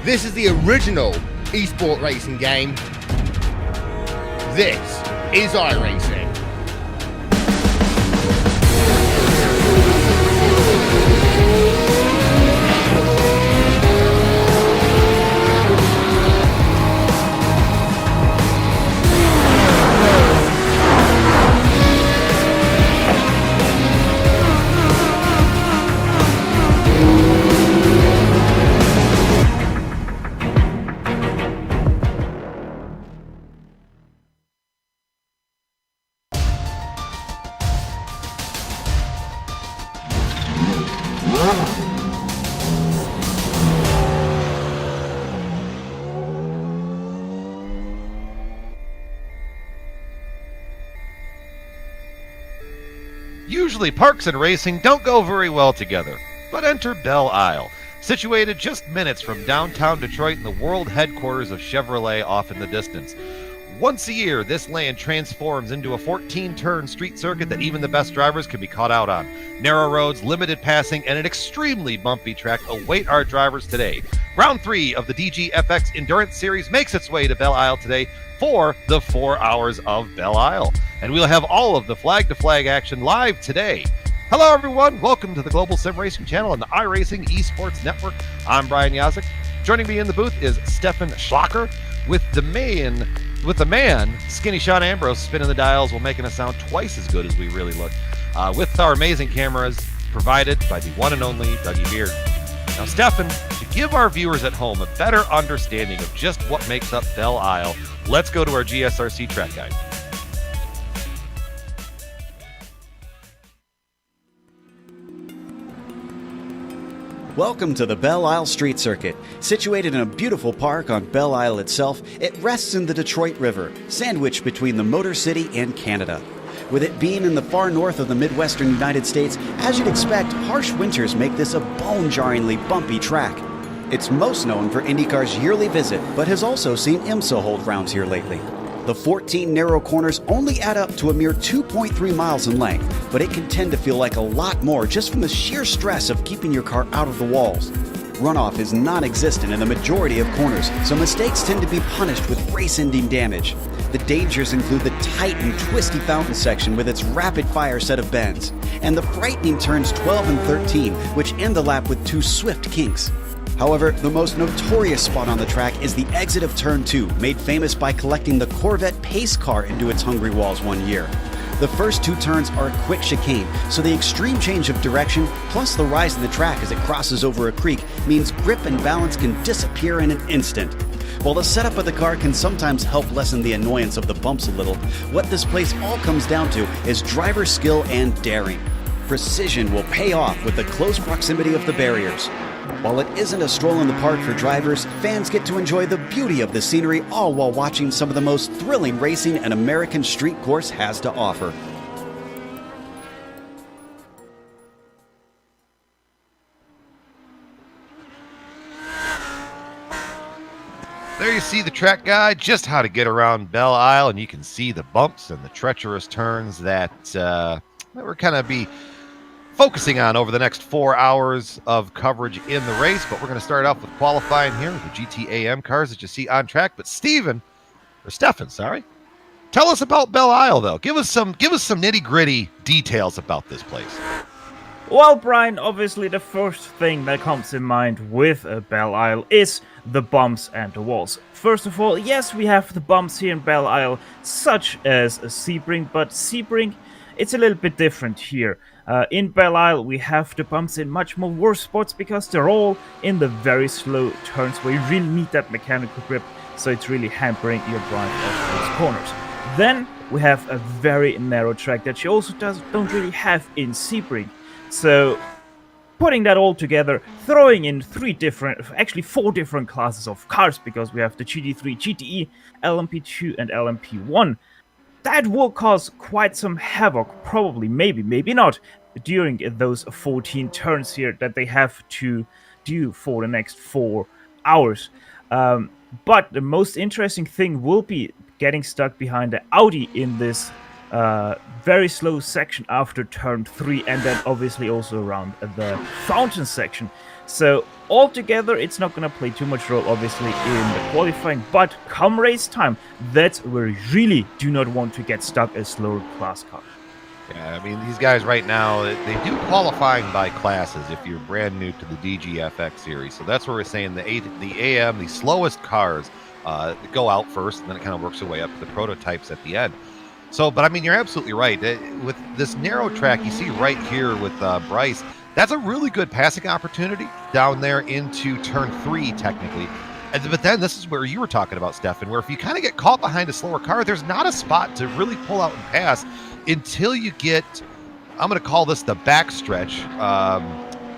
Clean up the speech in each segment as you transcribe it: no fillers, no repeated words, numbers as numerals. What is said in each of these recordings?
This is the original esport racing game. This is iRacing. Usually parks and racing don't go very well together, but enter Belle Isle, situated just minutes from downtown Detroit and the world headquarters of Chevrolet off in the distance. Once a year, this land transforms into a 14-turn street circuit that even the best drivers can be caught out on. Narrow roads, limited passing, and an extremely bumpy track await our drivers today. Round 3 of the DGFX Endurance Series makes its way to Belle Isle today for the 4 hours of Belle Isle. And we'll have all of the flag-to-flag action live today. Hello, everyone. Welcome to the Global Sim Racing Channel and the iRacing Esports Network. I'm Brian Yazik. Joining me in the booth is Stefan Schlacker with the man, Skinny Sean Ambrose, spinning the dials while making us sound twice as good as we really look, with our amazing cameras provided by the one and only Dougie Beard. Now, Stefan, to give our viewers at home a better understanding of just what makes up Belle Isle, let's go to our GSRC track guide. Welcome to the Belle Isle Street Circuit. Situated in a beautiful park on Belle Isle itself, it rests in the Detroit River, sandwiched between the Motor City and Canada. With it being in the far north of the Midwestern United States, as you'd expect, harsh winters make this a bone-jarringly bumpy track. It's most known for IndyCar's yearly visit, but has also seen IMSA hold rounds here lately. The 14 narrow corners only add up to a mere 2.3 miles in length, but it can tend to feel like a lot more just from the sheer stress of keeping your car out of the walls. Runoff is non-existent in the majority of corners, so mistakes tend to be punished with race-ending damage. The dangers include the tight and twisty fountain section with its rapid-fire set of bends, and the frightening turns 12 and 13, which end the lap with 2 swift kinks. However, the most notorious spot on the track is the exit of Turn 2, made famous by collecting the Corvette pace car into its hungry walls one year. The first 2 turns are a quick chicane, so the extreme change of direction, plus the rise in the track as it crosses over a creek, means grip and balance can disappear in an instant. While the setup of the car can sometimes help lessen the annoyance of the bumps a little, what this place all comes down to is driver skill and daring. Precision will pay off with the close proximity of the barriers. While it isn't a stroll in the park for drivers, fans get to enjoy the beauty of the scenery, all while watching some of the most thrilling racing an American street course has to offer. There you see the track guide, just how to get around Belle Isle, and you can see the bumps and the treacherous turns that we're kind of be focusing on over the next 4 hours of coverage in the race. But we're going to start off with qualifying here with the GTAM cars that you see on track. But Stefan, tell us about Belle Isle, though. Give us some nitty-gritty details about this place. Well, Brian, obviously the first thing that comes in mind with Belle Isle is the bumps and the walls. First of all, yes, we have the bumps here in Belle Isle, such as Sebring, but Sebring, it's a little bit different here. In Belle Isle, we have the bumps in much more worse spots because they're all in the very slow turns where you really need that mechanical grip, so it's really hampering your drive off those corners. Then we have a very narrow track that you also don't really have in Sebring. So putting that all together, throwing in actually four different classes of cars, because we have the GT3, GTE, LMP2, and LMP1, that will cause quite some havoc, probably, maybe not, during those 14 turns here that they have to do for the next 4 hours. But the most interesting thing will be getting stuck behind the Audi in this very slow section after turn 3, and then obviously also around the fountain section. So altogether, it's not going to play too much role, obviously, in the qualifying, but come race time, that's where you really do not want to get stuck a slower class car. Yeah, I mean, these guys right now, they do qualifying by classes if you're brand new to the DGFX series. So that's where we're saying the AM, the slowest cars, go out first, and then it kind of works their way up to the prototypes at the end. So, but I mean, you're absolutely right. With this narrow track, you see right here with Bryce, that's a really good passing opportunity down there into turn 3, technically. But then this is where you were talking about, Stefan, where if you kind of get caught behind a slower car, there's not a spot to really pull out and pass until you get, I'm going to call this the backstretch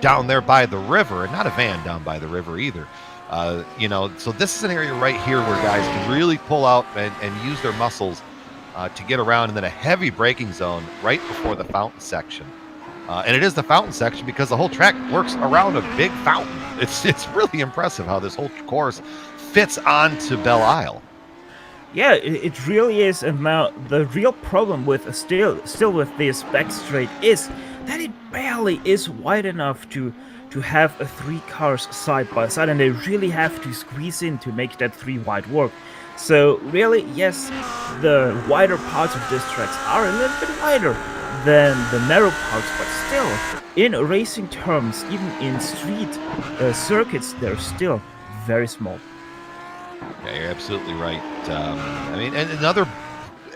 down there by the river, and not a van down by the river either. So this is an area right here where guys can really pull out and use their muscles to get around, and then a heavy braking zone right before the fountain section. And it is the fountain section because the whole track works around a big fountain. It's really impressive how this whole course fits onto Belle Isle. Yeah, it really is. And now the real problem with still with this back straight is that it barely is wide enough to have 3 cars side by side, and they really have to squeeze in to make that 3 wide work. So really, yes, the wider parts of this tracks are a little bit wider than the narrow parts, but still, in racing terms, even in street circuits, they're still very small. Yeah, you're absolutely right. I mean, and another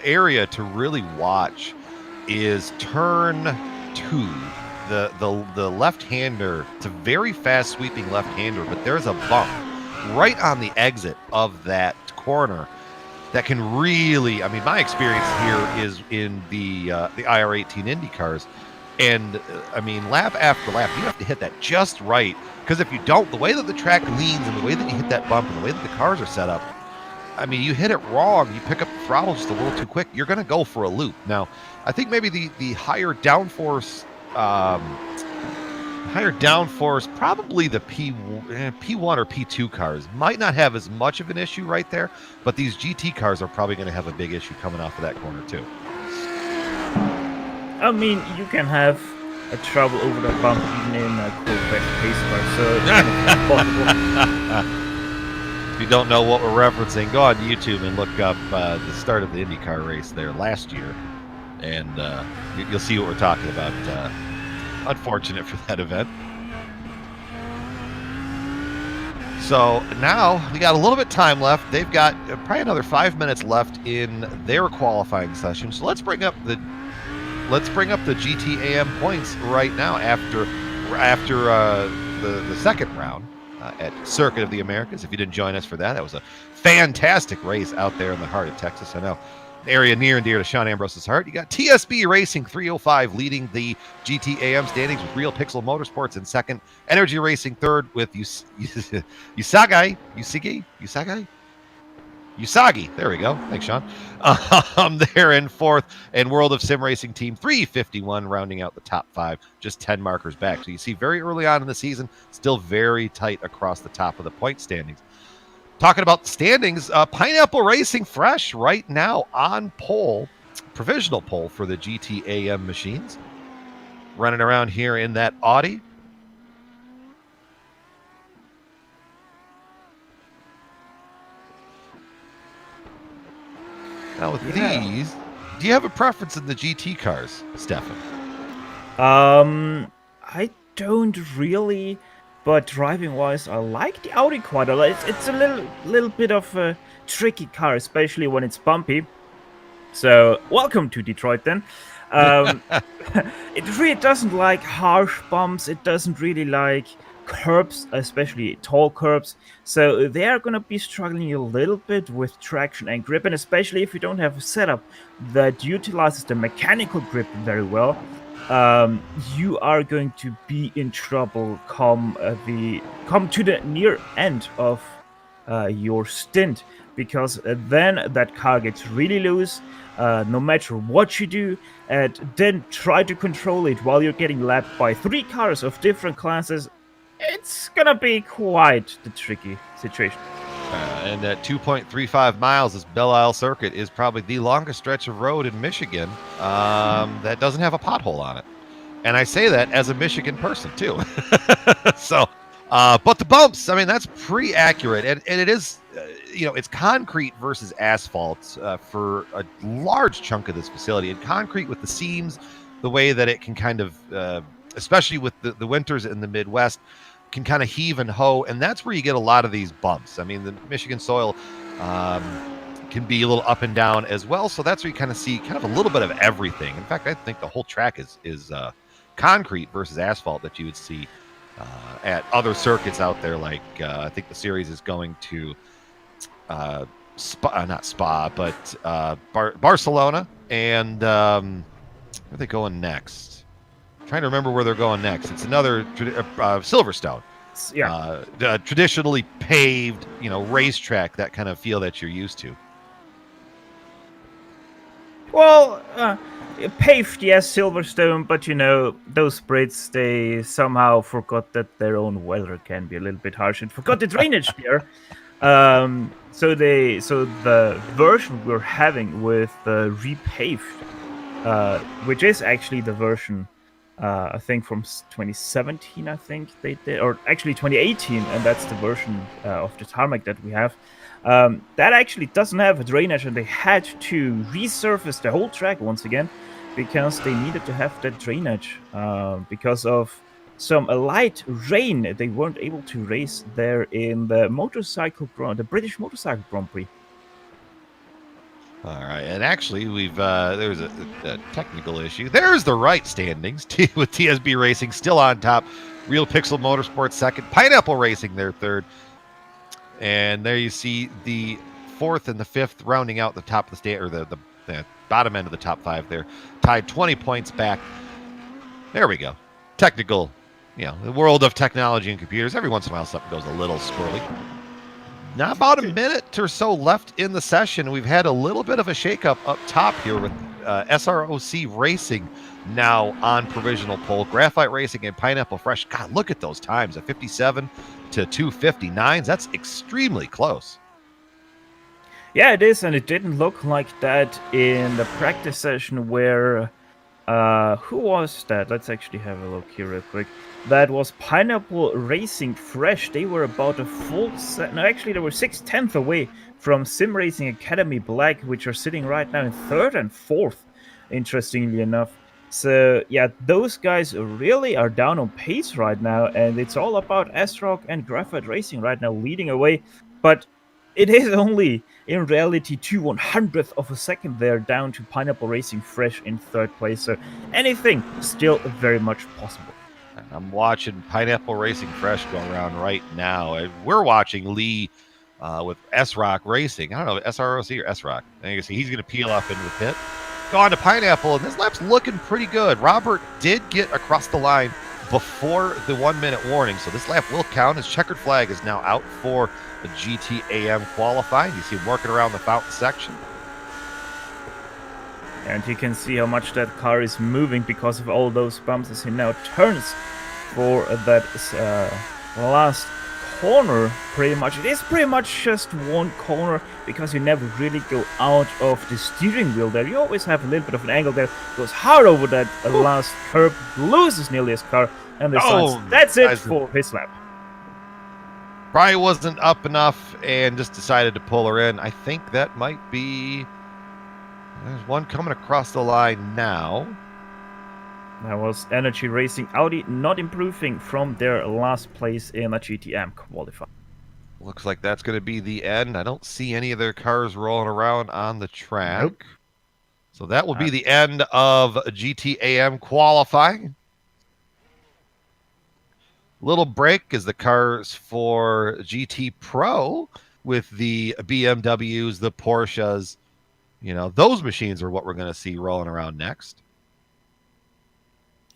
area to really watch is turn 2. The left-hander, it's a very fast sweeping left-hander, but there's a bump right on the exit of that corner that can really, I mean, my experience here is in the IR18 Indy cars, and I mean, lap after lap, you have to hit that just right, because if you don't, the way that the track leans and the way that you hit that bump and the way that the cars are set up, I mean, you hit it wrong, you pick up the throttle just a little too quick, you're going to go for a loop. Now, I think maybe the higher downforce, probably the P1 or P2 cars might not have as much of an issue right there, but these GT cars are probably going to have a big issue coming off of that corner too. I mean, you can have a trouble over the bump even in a Corvette pace car, so it's possible. If you don't know what we're referencing, go on YouTube and look up the start of the IndyCar race there last year, and you'll see what we're talking about. Unfortunate for that event. So now we got a little bit of time left. They've got probably another 5 minutes left in their qualifying session. So let's bring up the GTAM points right now after the second round at Circuit of the Americas. If you didn't join us for that, that was a fantastic race out there in the heart of Texas. I know. Area near and dear to Sean Ambrose's heart. You got TSB Racing 305 leading the GTAM standings with Real Pixel Motorsports in second. Energy Racing third with Usagi. There we go. Thanks, Sean. There in fourth, and World of Sim Racing Team 351 rounding out the top 5, just 10 markers back. So you see very early on in the season, still very tight across the top of the point standings. Talking about the standings, Pineapple Racing fresh right now on pole, provisional pole for the GTAM machines. Running around here in that Audi. Now with these, do you have a preference in the GT cars, Stefan? I don't really. But driving-wise, I like the Audi quite a lot. It's a little bit of a tricky car, especially when it's bumpy. So, welcome to Detroit then. It really doesn't like harsh bumps. It doesn't really like curbs, especially tall curbs. So, they are going to be struggling a little bit with traction and grip, and especially if you don't have a setup that utilizes the mechanical grip very well. you are going to be in trouble come to the near end of your stint, because then that car gets really loose. No matter what you do, and then try to control it while you're getting lapped by 3 cars of different classes. It's gonna be quite the tricky situation. And at 2.35 miles, this Belle Isle Circuit is probably the longest stretch of road in Michigan that doesn't have a pothole on it. And I say that as a Michigan person, too. So, but the bumps, I mean, that's pretty accurate. And it is, it's concrete versus asphalt for a large chunk of this facility. And concrete with the seams, the way that it can kind of, especially with the winters in the Midwest, can kind of heave and hoe, and that's where you get a lot of these bumps. I mean, the Michigan soil can be a little up and down as well, so that's where you kind of see kind of a little bit of everything. In fact, I think the whole track is concrete versus asphalt that you would see at other circuits out there. Like I think the series is going to Barcelona, and where are they going next? Trying to remember where they're going next. It's another Silverstone. Yeah. Traditionally paved, racetrack, that kind of feel that you're used to. Well, paved, yes, Silverstone, but those Brits, they somehow forgot that their own weather can be a little bit harsh and forgot the drainage there. So the version we're having with the repaved, which is actually the version I think from 2017, I think they did, or actually 2018, and that's the version of the tarmac that we have. That actually doesn't have a drainage, and they had to resurface the whole track once again because they needed to have that drainage because of some light rain. They weren't able to race there in the British Motorcycle Grand Prix. All right, and actually, there's a technical issue. There's the right standings with TSB Racing still on top, Real Pixel Motorsports second, Pineapple Racing their third, and there you see the fourth and the fifth rounding out the top of the stand, or the bottom end of the top 5 there, tied 20 points back. There we go. Technical, the world of technology and computers. Every once in a while, something goes a little squirrely. Now, about a minute or so left in the session. We've had a little bit of a shakeup up top here with SROC Racing now on provisional pole. Graphite Racing and Pineapple Fresh. God, look at those times. A 57 to 259s. That's extremely close. Yeah, it is, and it didn't look like that in the practice session where... who was that? Let's actually have a look here real quick. That was Pineapple Racing Fresh. They were about a full set. No, actually, they were 6/10 away from Sim Racing Academy Black, which are sitting right now in 3rd and 4th, interestingly enough. So, yeah, those guys really are down on pace right now, and it's all about S-Rock and Graphite Racing right now leading away. But it is only, in reality, 2/100th of a second there down to Pineapple Racing Fresh in 3rd place. So anything still very much possible. I'm watching Pineapple Racing Fresh go around right now. And we're watching Lee with S-Rock Racing. I don't know, SROC or S-Rock. I think he's going to peel off into the pit. Go on to Pineapple, and this lap's looking pretty good. Robert did get across the line before the 1-minute warning, so this lap will count. His checkered flag is now out for the GTAM qualifying. You see him working around the fountain section. And you can see how much that car is moving because of all those bumps as he now turns for that last corner, pretty much. It is pretty much just one corner because you never really go out of the steering wheel there. You always have a little bit of an angle there. Goes hard over that last curb, loses nearly his car, and decides that's it for his lap. Probably wasn't up enough and just decided to pull her in. I think that might be... There's one coming across the line now. That was Energy Racing Audi, not improving from their last place in a GTM qualifier. Looks like that's going to be the end. I don't see any of their cars rolling around on the track. Nope. So that will be the end of GTAM qualifying. Little break as the cars for GT Pro with the BMWs, the Porsches. Those machines are what we're going to see rolling around next.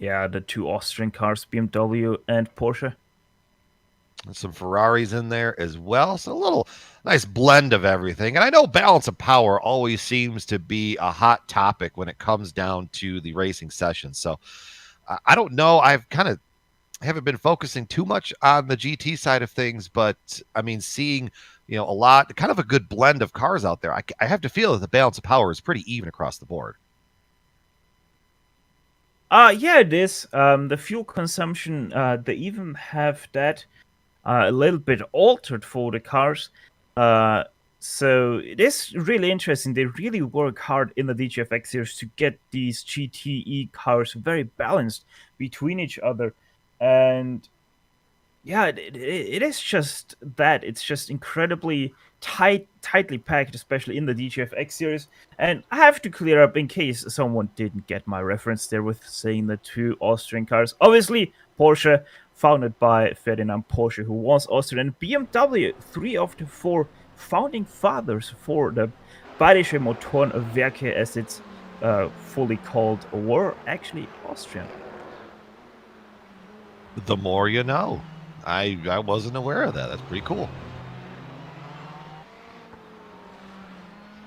Yeah, the two Austrian cars, BMW and Porsche. And some Ferraris in there as well. So a little nice blend of everything. And I know balance of power always seems to be a hot topic when it comes down to the racing session. So I don't know. I haven't been focusing too much on the GT side of things, but I mean, seeing, a lot, kind of a good blend of cars out there. I have to feel that the balance of power is pretty even across the board. Yeah, it is. The fuel consumption, they even have that a little bit altered for the cars. So it is really interesting. They really work hard in the DGFX series to get these GTE cars very balanced between each other. And yeah, it is just that. It's just incredibly tightly packed, especially in the DGFX series. And I have to clear up in case someone didn't get my reference there with saying the two Austrian cars. Obviously, Porsche, founded by Ferdinand Porsche, who was Austrian, and BMW, 3 of the 4 founding fathers for the Bayerische Motorenwerke, as it's fully called, were actually Austrian. The more you know. I wasn't aware of that. That's pretty cool.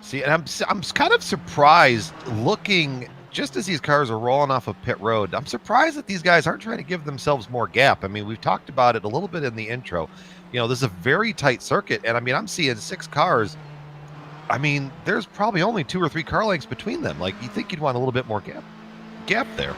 See, and I'm kind of surprised looking just as these cars are rolling off of pit road. I'm surprised that these guys aren't trying to give themselves more gap. I mean, we've talked about it a little bit in the intro. This is a very tight circuit, and I mean, I'm seeing 6 cars. I mean, there's probably only 2 or 3 car lengths between them. Like, you think you'd want a little bit more gap there.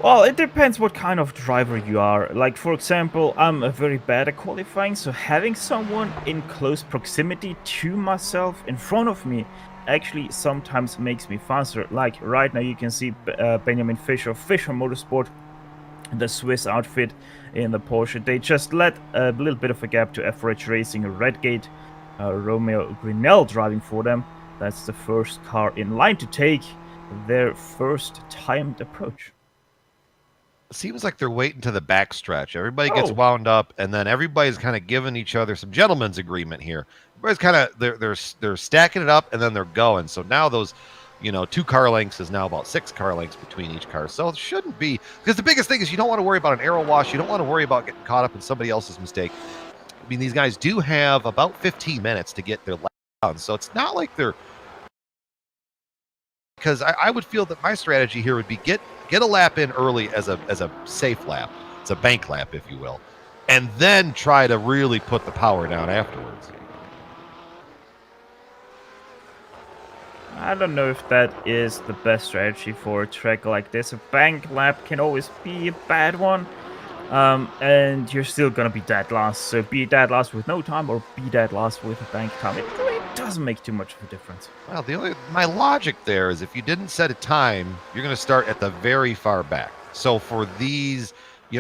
Well, it depends what kind of driver you are. Like, for example, I'm very bad at qualifying, so having someone in close proximity to myself in front of me actually sometimes makes me faster. Like, right now you can see Benjamin Fischer Motorsport, the Swiss outfit in the Porsche. They just let a little bit of a gap to FRH Racing, Redgate, Romeo Grinnell driving for them. That's the first car in line to take their first timed approach. Seems like they're waiting to the backstretch. Everybody gets wound up, and then everybody's kind of giving each other some gentleman's agreement here. Everybody's kind of they're stacking it up, and then they're going. So now those, 2 car lengths is now about 6 car lengths between each car. So it shouldn't be, because the biggest thing is you don't want to worry about an aero wash. You don't want to worry about getting caught up in somebody else's mistake. I mean, these guys do have about 15 minutes to get their lap down, so it's not like they're. Because I would feel that my strategy here would be get a lap in early as a safe lap. It's a bank lap, if you will. And then try to really put the power down afterwards. I don't know if that is the best strategy for a track like this. A bank lap can always be a bad one. And you're still gonna be dead last. So be dead last with no time or be dead last with a bank time. It really doesn't make too much of a difference. Well, my logic there is if you didn't set a time, you're going to start at the very far back. So for these,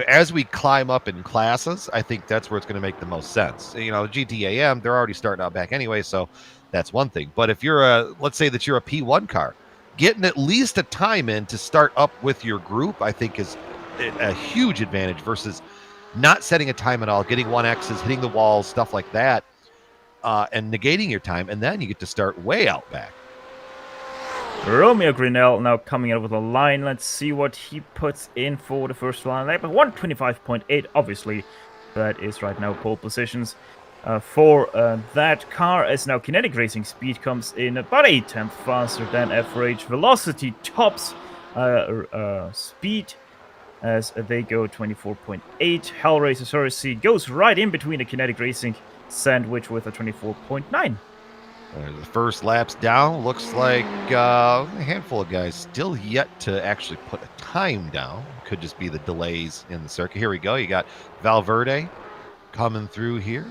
as we climb up in classes, I think that's where it's going to make the most sense. GTAM, they're already starting out back anyway, so that's one thing. But if let's say that you're a P1 car, getting at least a time in to start up with your group, I think is a huge advantage versus not setting a time at all, getting 1Xs, hitting the walls, stuff like that. And negating your time, and then you get to start way out back. Romeo Grinnell now coming out with a line. Let's see what he puts in for the first line lap. 125.8, obviously. That is right now pole positions for that car, as now Kinetic Racing Speed comes in about 8/10 faster than FRH. Velocity tops Speed as they go 24.8. Hellraiser RC goes right in between the Kinetic Racing sandwich with a 24.9. The first lap's down. Looks like a handful of guys still yet to actually put a time down. Could just be the delays in the circuit. Here we go. You got Valverde coming through here.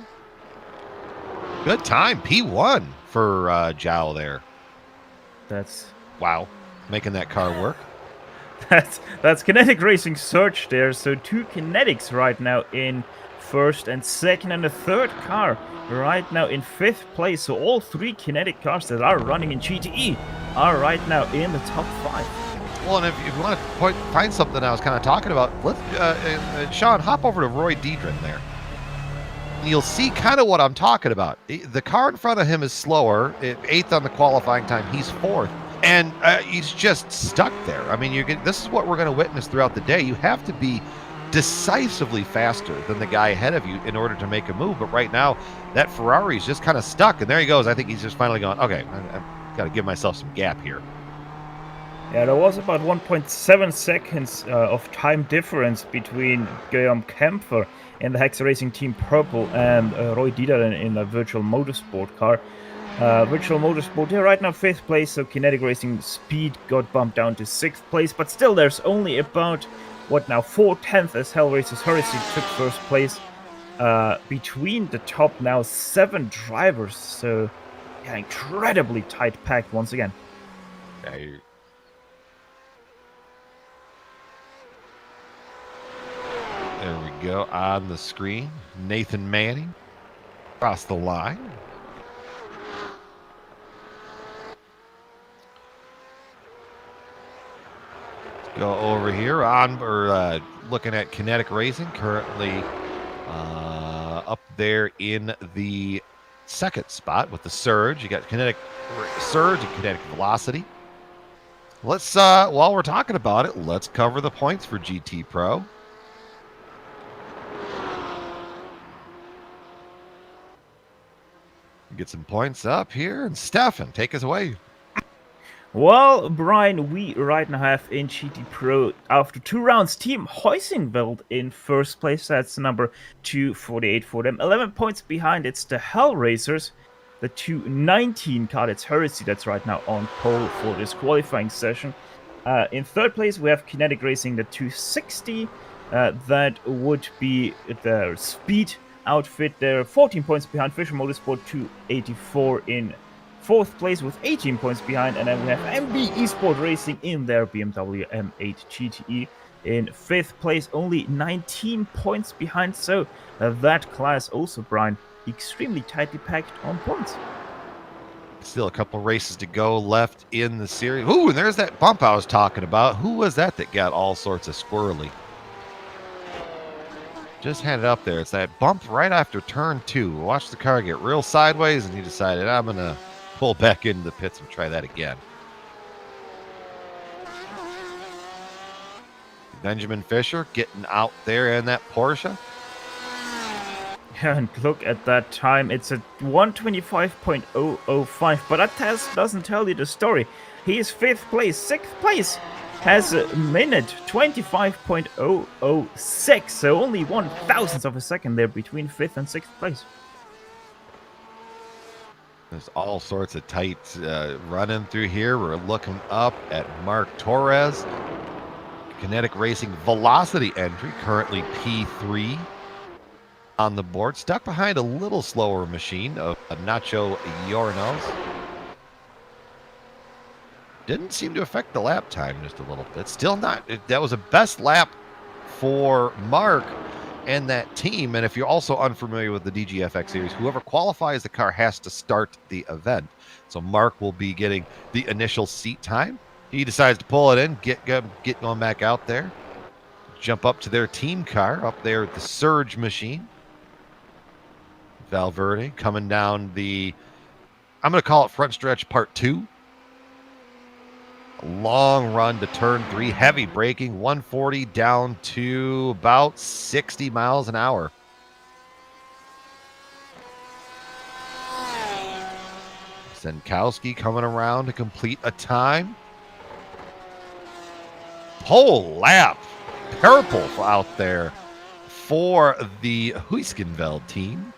Good time. P1 for Zhao there. That's wow. Making that car work. That's Kinetic Racing Search there. So 2 Kinetics right now in first and second, and the third car right now in 5th place. So all 3 Kinetic cars that are running in GTE are right now in the top 5. Well, and if you want to find something I was kind of talking about, Sean, hop over to Roy Diedren there. And you'll see kind of what I'm talking about. The car in front of him is slower, 8th on the qualifying time. He's 4th. And he's just stuck there. I mean, this is what we're going to witness throughout the day. You have to be decisively faster than the guy ahead of you in order to make a move. But right now, that Ferrari is just kind of stuck. And there he goes. I think he's just finally going, okay, I've got to give myself some gap here. Yeah, there was about 1.7 seconds of time difference between Guillaume Kempfer in the Hexa Racing Team Purple and Roy Diederen in the Virtual Motorsport car. Virtual Motorsport here right now 5th place, so Kinetic Racing Speed got bumped down to 6th place, but still there's only about, 4/10 as Hellraiser's Heresy took 1st place between the top now 7 drivers, so yeah, incredibly tight packed once again. Yeah, there we go on the screen. Nathan Manning across the line. Go over here looking at Kinetic Racing, currently up there in the 2nd spot with the Surge. You got Kinetic Surge and Kinetic Velocity. Let's while we're talking about it, let's cover the points for GT Pro. Get some points up here, and Stefan, take us away. Well, Brian, we right now have in GT Pro, after 2 rounds, Team Heusingveld in 1st place. That's number 248 for them. 11 points behind, it's the Hellraisers. The 219 car, it's Heresy, that's right now on pole for this qualifying session. In 3rd place, we have Kinetic Racing, the 260. That would be the Speed outfit. They're 14 points behind. Fisher Motorsport 284 in 4th place with 18 points behind, and then we have MB Esport Racing in their BMW M8 GTE in 5th place, only 19 points behind, so that class also, Brian, extremely tightly packed on points. Still a couple races to go left in the series. Ooh, and there's that bump I was talking about. Who was that got all sorts of squirrely? Just had it up there. It's that bump right after turn 2. Watch the car get real sideways, and he decided, I'm going to pull back into the pits and try that again. Benjamin Fisher getting out there in that Porsche. Yeah, and look at that time. It's a 125.005, but that doesn't tell you the story. He is 5th place. 6th place has a minute 25.006, so only 1/1000th of a second there between 5th and 6th place. There's all sorts of tight running through here. We're looking up at Mark Torres. Kinetic Racing Velocity entry, currently P3 on the board. Stuck behind a little slower machine of Nacho Yornos. Didn't seem to affect the lap time just a little bit. Still not. That was a best lap for Mark and that team. And if you're also unfamiliar with the DGFX series, whoever qualifies the car has to start the event. So Mark will be getting the initial seat time. He decides to pull it in, get going back out there, jump up to their team car up there at the Surge machine. Valverde coming down the, I'm going to call it front stretch part 2. Long run to turn 3, heavy braking, 140 down to about 60 miles an hour. Senkowski coming around to complete a time. Pole lap, purple out there for the Huiskenveld team.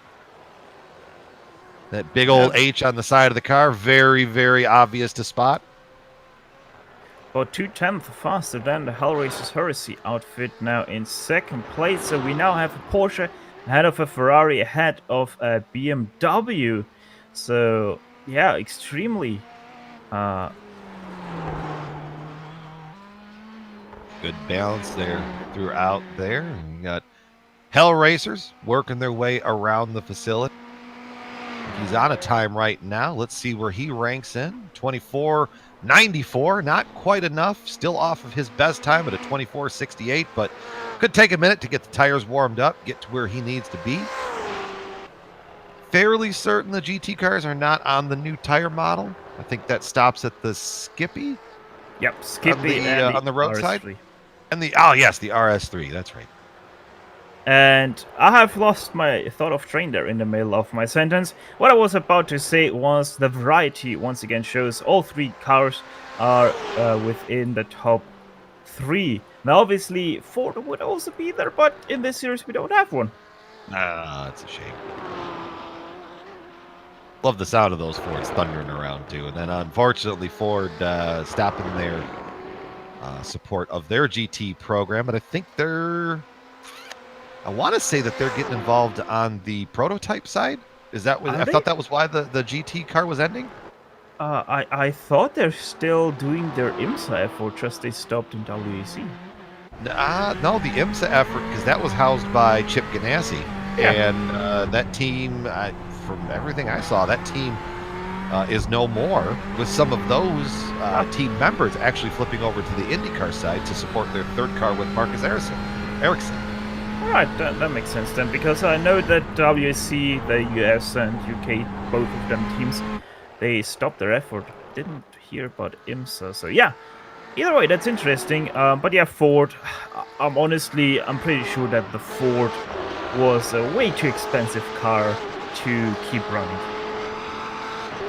That big old H on the side of the car, very, very obvious to spot. About 2/10 faster than the Hellraiser's Heresy outfit, now in 2nd place. So we now have a Porsche ahead of a Ferrari, ahead of a BMW. So yeah, extremely good balance there throughout there. You got Hellraisers working their way around the facility. He's on a time right now. Let's see where he ranks in. 24.94, not quite enough. Still off of his best time at a 24.68, but could take a minute to get the tires warmed up, get to where he needs to be. fairly certain the GT cars are not on the new tire model. I think that stops at the Skippy. Yep, Skippy on the roadside. RS3. And the RS3. That's right. And I have lost my thought of train there in the middle of my sentence. What I was about to say was the variety once again shows all 3 cars are within the top 3. Now, obviously, Ford would also be there, but in this series we don't have one. That's a shame. Love the sound of those Fords thundering around too. And then unfortunately Ford stopping their support of their GT program. But I think I want to say that they're getting involved on the prototype side. Is that what I thought that was why the GT car was ending? I thought they're still doing their IMSA effort, just they stopped in WEC. No, the IMSA effort, because that was housed by Chip Ganassi. Yeah. And that team, from everything I saw, that team is no more, with some of those team members actually flipping over to the IndyCar side to support their third car with Marcus Ericsson. Alright, that makes sense then, because I know that WEC, the US and UK, both of them teams, they stopped their effort. Didn't hear about IMSA, so yeah. Either way, that's interesting. But yeah, Ford, I'm pretty sure that the Ford was a way too expensive car to keep running.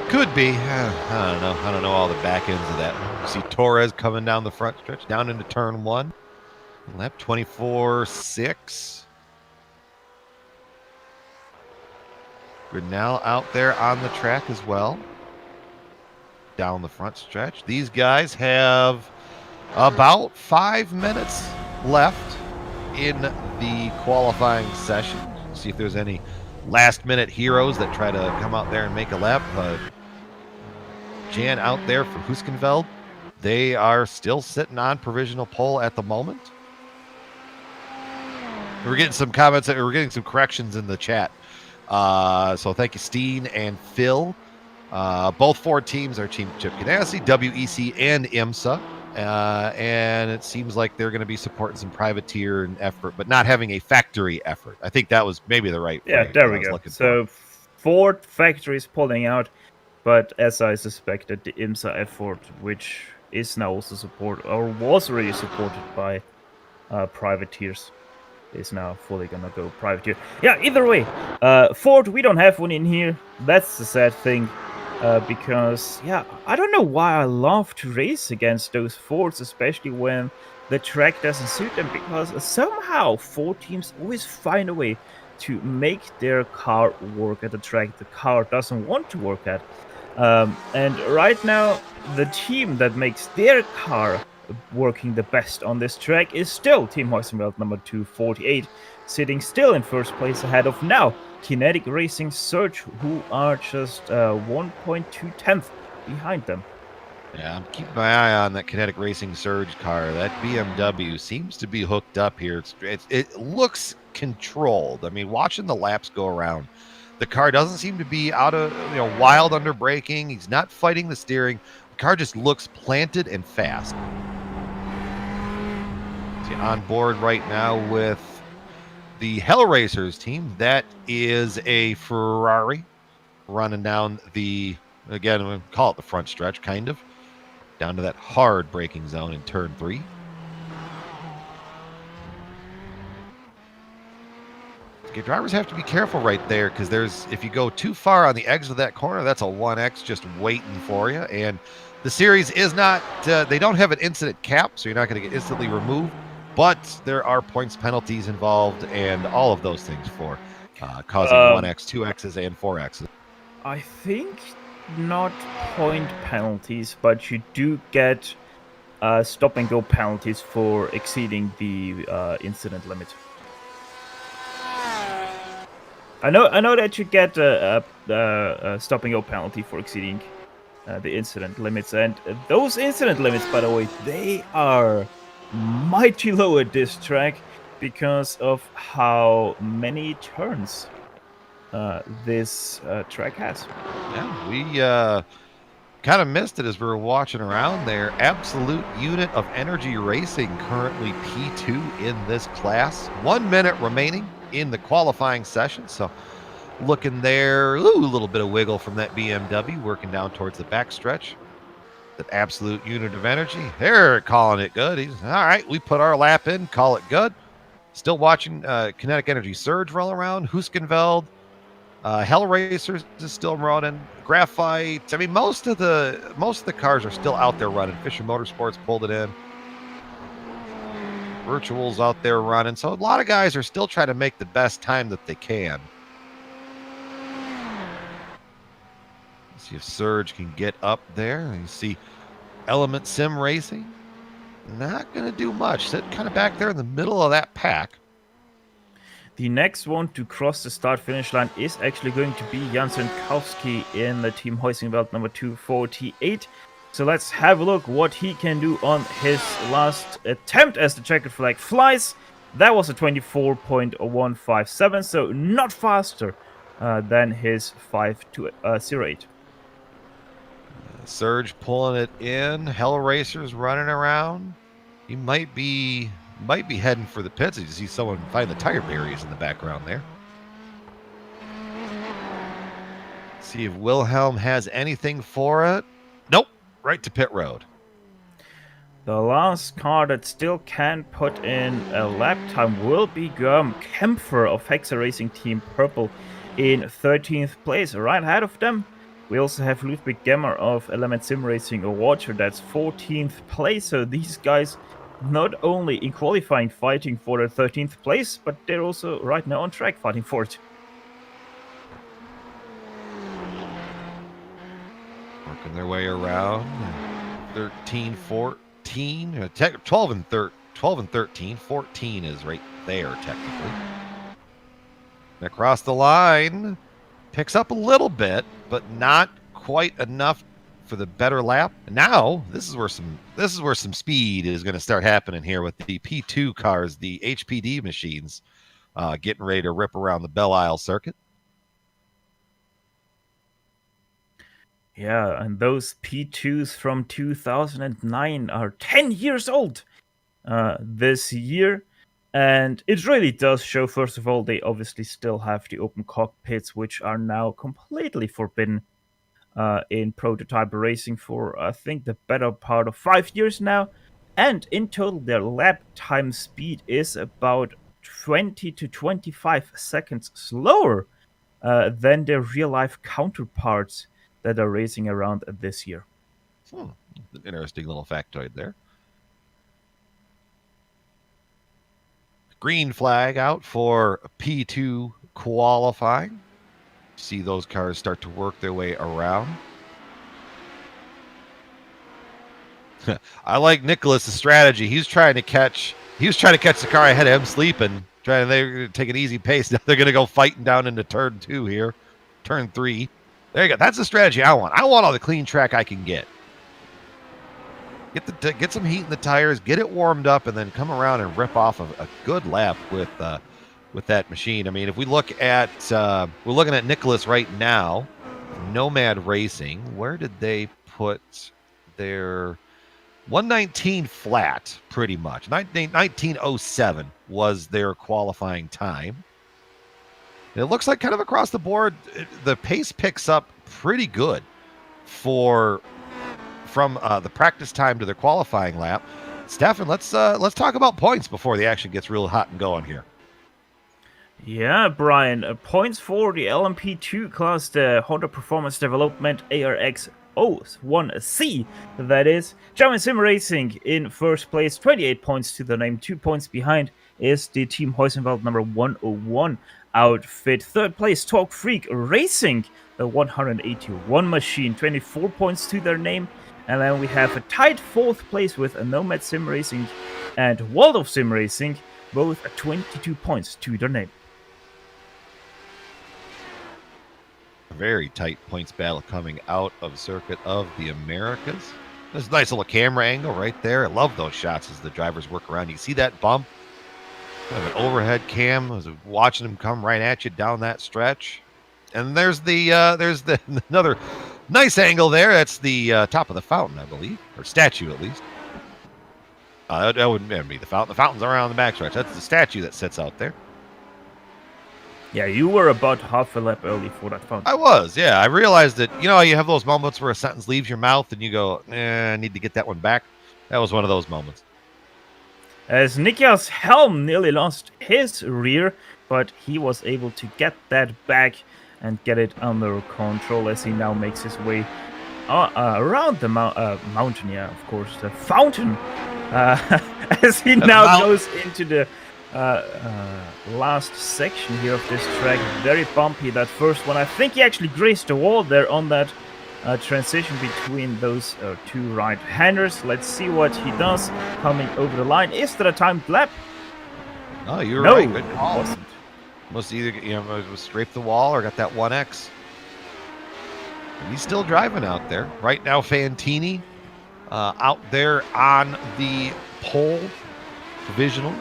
Could be. I don't know all the back ends of that. You see Torres coming down the front stretch, down into turn 1. Lap 24.6. Grinnell out there on the track as well. Down the front stretch. These guys have about 5 minutes left in the qualifying session. See if there's any last-minute heroes that try to come out there and make a lap. Jan out there for Huskenveld. They are still sitting on provisional pole at the moment. We're getting some comments. We're getting some corrections in the chat. So thank you, Steen and Phil. Both Ford teams are Team Chip Ganassi, WEC, and IMSA. And it seems like they're going to be supporting some privateer and effort, but not having a factory effort. I think that was maybe the right phrase there we go. So Ford factory is pulling out, but as I suspected, the IMSA effort, which is now also supported, or was already supported by privateers, is now fully gonna go privateer. Yeah, either way, Ford, we don't have one in here. That's the sad thing. Because, yeah, I don't know why I love to race against those Fords, especially when the track doesn't suit them, because somehow Ford teams always find a way to make their car work at the track the car doesn't want to work at. And right now, the team that makes their car working the best on this track is still Team Heusenfeld number 248, sitting still in first place ahead of now Kinetic Racing Surge, who are just 1.2 behind them. Yeah, I'm keeping my eye on that Kinetic Racing Surge car. That BMW seems to be hooked up here. It looks controlled. I mean, watching the laps go around, the car doesn't seem to be out of wild under braking. He's not fighting the steering. The car just looks planted and fast. See, on board right now with the Hellraisers team, that is a Ferrari running down again, we'll call it the front stretch, kind of, down to that hard braking zone in turn 3. Okay, drivers have to be careful right there, because if you go too far on the exit of that corner, that's a 1X just waiting for you. And the series is not, they don't have an incident cap, so you're not going to get instantly removed. But there are points penalties involved and all of those things for causing 1X, 2Xs, and 4Xs. I think not point penalties, but you do get stop-and-go penalties for exceeding the incident limit. I know that you get a stop-and-go penalty for exceeding the incident limits, and those incident limits, by the way, they are mighty low at this track because of how many turns this track has. Yeah, we kind of missed it as we were watching around there. Absolute Unit of Energy Racing currently P2 in this class. 1 minute remaining in the qualifying session, so looking there. Ooh, a little bit of wiggle from that BMW working down towards the backstretch. That absolute unit of energy. They're calling it good. He's all right. We put our lap in, call it good. Still watching Kinetic Energy Surge roll around. Huskenveld, Hell Racers is still running. Graphite. I mean, most of the cars are still out there running. Fisher Motorsports pulled it in. Virtual's out there running. So a lot of guys are still trying to make the best time that they can. See if Surge can get up there. You see Element Sim Racing. Not going to do much. Sitting kind of back there in the middle of that pack. The next one to cross the start-finish line is actually going to be Jan Sienkowski in the Team Heusingbelt number 248. So let's have a look what he can do on his last attempt as the checkered flag flies. That was a 24.157, so not faster than his 5.08. Surge pulling it in. Hell Racers running around. He might be heading for the pits. You see someone find the tire barriers in the background there. See if Wilhelm has anything for it. Nope. Right to pit road. The last car that still can put in a lap time will be Germ Kempfer of Hexa Racing Team Purple in 13th place. Right ahead of them, we also have Ludwig Gemmer of Element Sim Racing Watcher. That's 14th place. So these guys not only in qualifying fighting for the 13th place, but they're also right now on track fighting for it. Working their way around. 13, 14, 12 and 13. 14 is right there technically. And across the line, picks up a little bit, but not quite enough for the better lap. Now, this is where some speed is going to start happening here with the P2 cars, the HPD machines, getting ready to rip around the Belle Isle circuit. Yeah, and those P2s from 2009 are 10 years old this year. And it really does show, first of all, they obviously still have the open cockpits, which are now completely forbidden in prototype racing for, I think, the better part of 5 years now. And in total, their lap time speed is about 20 to 25 seconds slower than their real-life counterparts that are racing around this year. An interesting little factoid there. Green flag out for P2 qualifying. See those cars start to work their way around. I like Nicholas's strategy. He was trying to catch the car ahead of him sleeping. They're going to take an easy pace. Now they're going to go fighting down into turn 2 here. Turn 3. There you go. That's the strategy I want. I want all the clean track I can get. Get some heat in the tires, get it warmed up, and then come around and rip off a good lap with that machine. I mean, if we look at we're looking at Nicholas right now, Nomad Racing. Where did they put their 119 flat? Pretty much 1907 was their qualifying time. And it looks like kind of across the board, the pace picks up pretty good from the practice time to the qualifying lap. Stefan, let's talk about points before the action gets real hot and going here. Yeah, Brian. Points for the LMP2 class, the Honda Performance Development ARX 01C. That is German Sim Racing in first place, 28 points to the name. 2 points behind is the Team Heusenwald number 101 outfit. Third place, Talk Freak Racing, the 181 machine, 24 points to their name. And then we have a tied fourth place with a Nomad Sim Racing and Waldorf Sim Racing, both at 22 points to their name. A very tight points battle coming out of Circuit of the Americas. There's a nice little camera angle right there. I love those shots as the drivers work around. You see that bump? Kind of an overhead cam. I was watching them come right at you down that stretch. And there's the another nice angle there. That's the top of the fountain, I believe, or statue at least. That wouldn't be the fountain. The fountain's around the backstretch. That's the statue that sits out there. Yeah, you were about half a lap early for that fountain. I was, yeah. I realized that, you know, you have those moments where a sentence leaves your mouth and you go, I need to get that one back. That was one of those moments. As Nikias Helm nearly lost his rear, but he was able to get that back and get it under control as he now makes his way around the mountain, yeah, of course, the fountain, as he now goes into the last section here of this track. Very bumpy, that first one. I think he actually grazed the wall there on that transition between those two right-handers. Let's see what he does coming over the line. Is that a timed lap? Oh, you were No, right. Good call. it wasn't. Must either, you know, scrape the wall or got that 1X. And he's still driving out there. Right now, Fantini out there on the pole, provisional.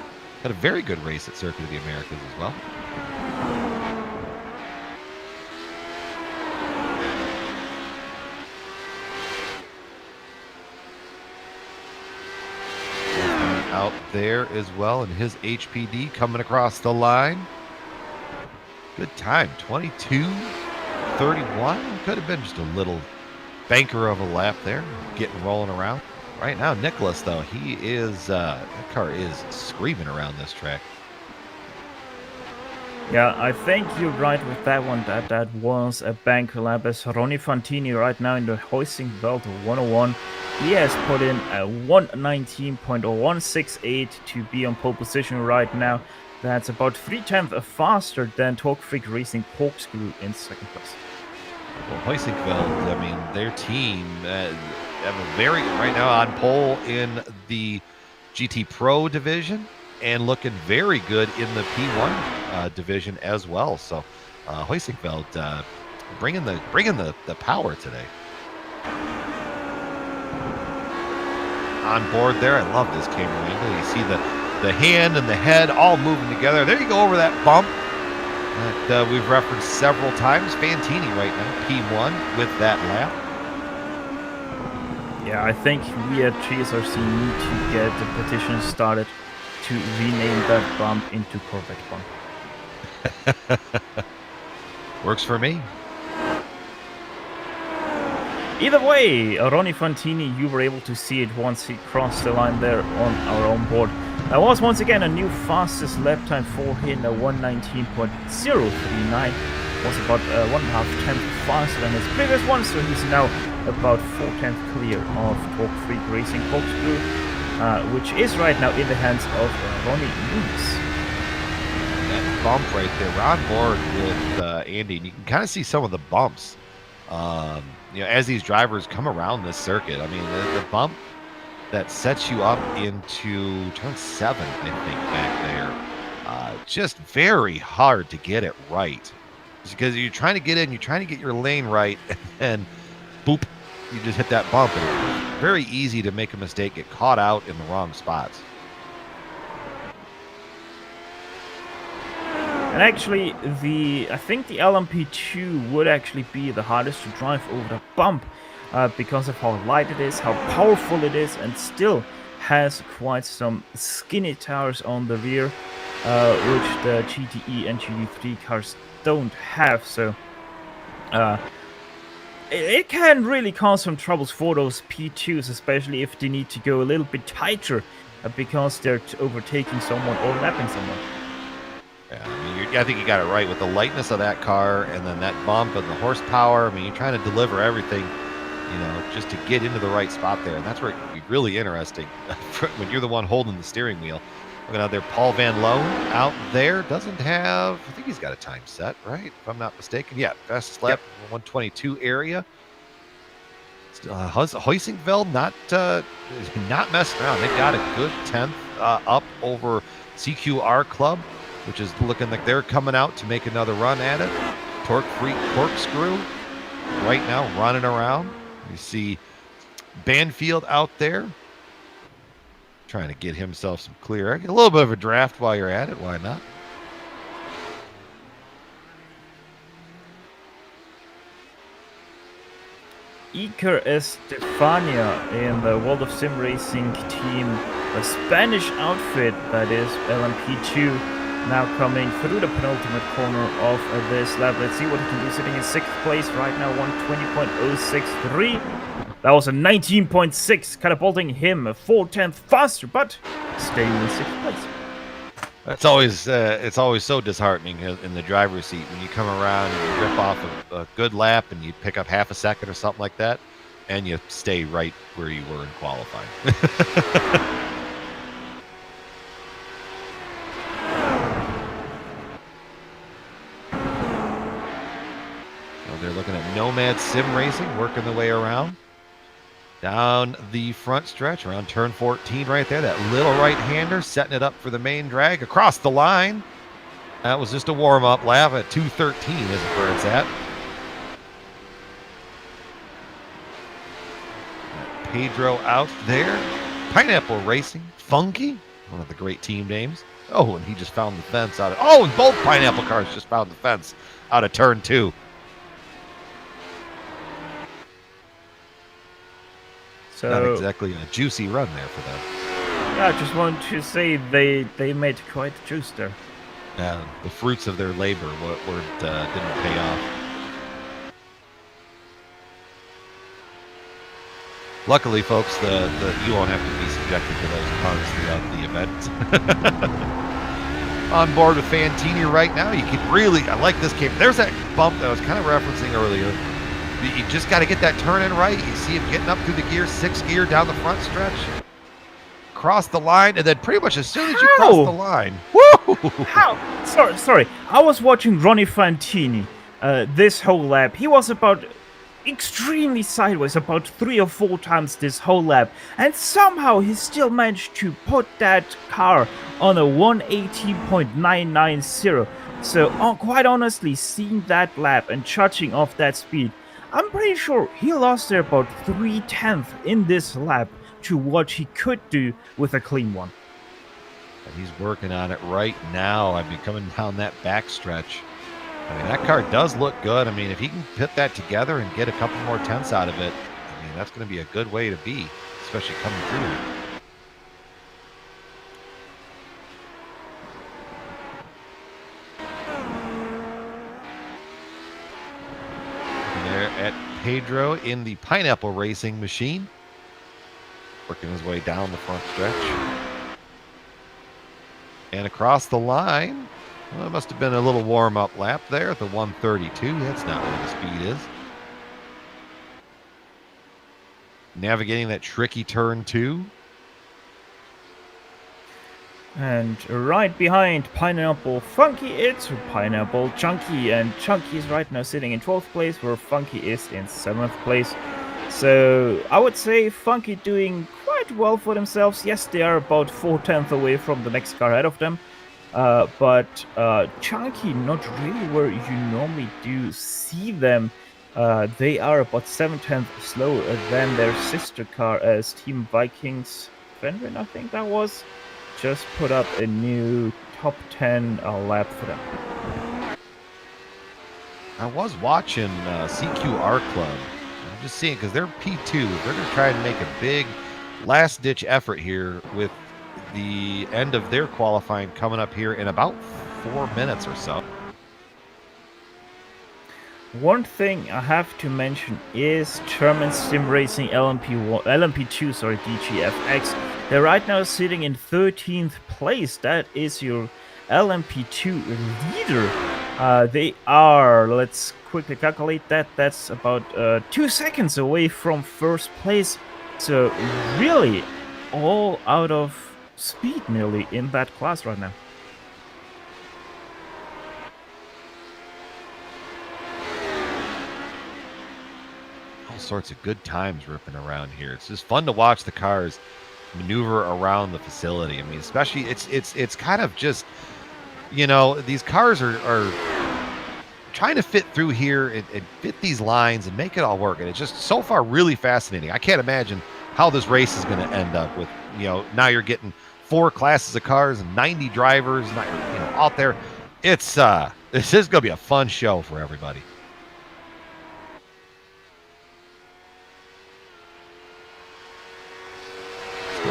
Had a very good race at Circuit of the Americas as well. Out there as well in his HPD coming across the line. Good time, 22:31. Could have been just a little banker of a lap there, getting rolling around. Right now, Nicholas, though, he is, that car is screaming around this track. Yeah, I think you're right with that one, that was a banker lap, as Ronnie Fantini right now in the hoisting belt of 101. He has put in a 119.168 to be on pole position right now. That's about 3/10 faster than Torque Freak Racing Corkscrew in second place. Well, Hoisingfeld, I mean, their team have a very, right now on pole in the GT Pro division and looking very good in the P1 division as well. So Hoisingfeld bringing the power today. On board there, I love this camera angle. You see the hand and the head all moving together. There you go over that bump that we've referenced several times. Fantini right now, P1 with that lap. Yeah, I think we at GSRC need to get the petition started to rename that bump into Corvette bump. Works for me. Either way, Ronnie Fantini, you were able to see it once he crossed the line there on our own board. That was once again a new fastest lap time for him, a 119.039. Was about 1.5 faster than his previous one, so he's now about 4/10 clear of Torque Freak Racing Corkscrew, which is right now in the hands of Ronnie Lewis. That bump right there, we're on board with Andy, and you can kind of see some of the bumps. You know, as these drivers come around this circuit. I mean, the bump that sets you up into turn 7, I think, back there. Just very hard to get it right. Because you're trying to get in, you're trying to get your lane right, and boop, you just hit that bump. And it's very easy to make a mistake, get caught out in the wrong spots. And actually, I think the LMP2 would actually be the hardest to drive over the bump because of how light it is, how powerful it is, and still has quite some skinny tires on the rear, which the GTE and GT3 cars don't have. So it can really cause some troubles for those P2s, especially if they need to go a little bit tighter because they're overtaking someone or lapping someone. Yeah, I mean, I think you got it right with the lightness of that car and then that bump and the horsepower. I mean, you're trying to deliver everything, you know, just to get into the right spot there. And that's where it can be really interesting when you're the one holding the steering wheel. Looking out there, Paul Van Loon out there doesn't have, I think he's got a time set, right? If I'm not mistaken. Yeah, fastest lap, 122 area. Hoisingveld not messing around. They got a good 10th up over CQR Club, which is looking like they're coming out to make another run at it. Torque Freak Corkscrew right now running around. You see Banfield out there trying to get himself some clear air. Get a little bit of a draft while you're at it. Why not? Iker Estefania in the World of Sim Racing team, a Spanish outfit that is LMP2. now coming through the penultimate corner of this lap. Let's see what he can do, sitting in 6th place right now, 120.063. That was a 19.6, catapulting him a 4/10 faster, but staying in 6th place. It's always so disheartening in the driver's seat when you come around and you rip off a good lap and you pick up half a second or something like that, and you stay right where you were in qualifying. So they're looking at Nomad Sim Racing, working the way around. Down the front stretch, around turn 14 right there. That little right-hander setting it up for the main drag across the line. That was just a warm-up lap at 2:13 isn't where it's at. Pedro out there. Pineapple Racing. Funky, one of the great team names. Oh, and he just found the fence out of... Oh, and both Pineapple cars just found the fence out of turn 2. So, not exactly a juicy run there for them. Yeah, I just wanted to say they made quite a juice there. The fruits of their labor didn't pay off. Luckily, folks, you won't have to be subjected to those puns throughout the event. On board with Fantini right now, you can really... I like this game. There's that bump that I was kind of referencing earlier. You just got to get that turn in right. You see him getting up through the gear, 6th gear down the front stretch. Cross the line, and then pretty much as soon as you cross the line... Woo! How? Sorry. I was watching Ronnie Fantini this whole lap. He was about extremely sideways about 3 or 4 times this whole lap, and somehow he still managed to put that car on a 118.990. So quite honestly, seeing that lap and judging off that speed, I'm pretty sure he lost there about 3/10 in this lap to what he could do with a clean one. And he's working on it right now. I mean, coming down that back stretch. I mean, that car does look good. I mean, if he can put that together and get a couple more tenths out of it, I mean, that's going to be a good way to be, especially coming through. There at Pedro in the Pineapple Racing machine, working his way down the front stretch and across the line. Well, it must have been a little warm-up lap there at the 132. That's not where the speed is. Navigating that tricky turn 2. And right behind Pineapple Funky, it's Pineapple Chunky. And Chunky is right now sitting in 12th place, where Funky is in 7th place. So I would say Funky doing quite well for themselves. Yes, they are about 4/10 away from the next car ahead of them. But Chunky, not really where you normally do see them. They are about 7/10 slower than their sister car as Team Vikings Fenrir, I think that was. Just put up a new top 10 lap for them. I was watching CQR Club. I'm just seeing, because they're P2. They're going to try and make a big last-ditch effort here with the end of their qualifying coming up here in about 4 minutes or so. One thing I have to mention is German Sim Racing LMP2, DGFX. They're right now sitting in 13th place. That is your LMP2 leader. They are, let's quickly calculate that, that's about 2 seconds away from first place. So really all out of speed nearly in that class right now. All sorts of good times ripping around here. It's just fun to watch the cars maneuver around the facility. I mean, especially it's kind of just, you know, these cars are trying to fit through here and fit these lines and make it all work, and it's just so far really fascinating. I can't imagine how this race is going to end up with, you know, now you're getting 4 classes of cars and 90 drivers, out there. It's this is going to be a fun show for everybody.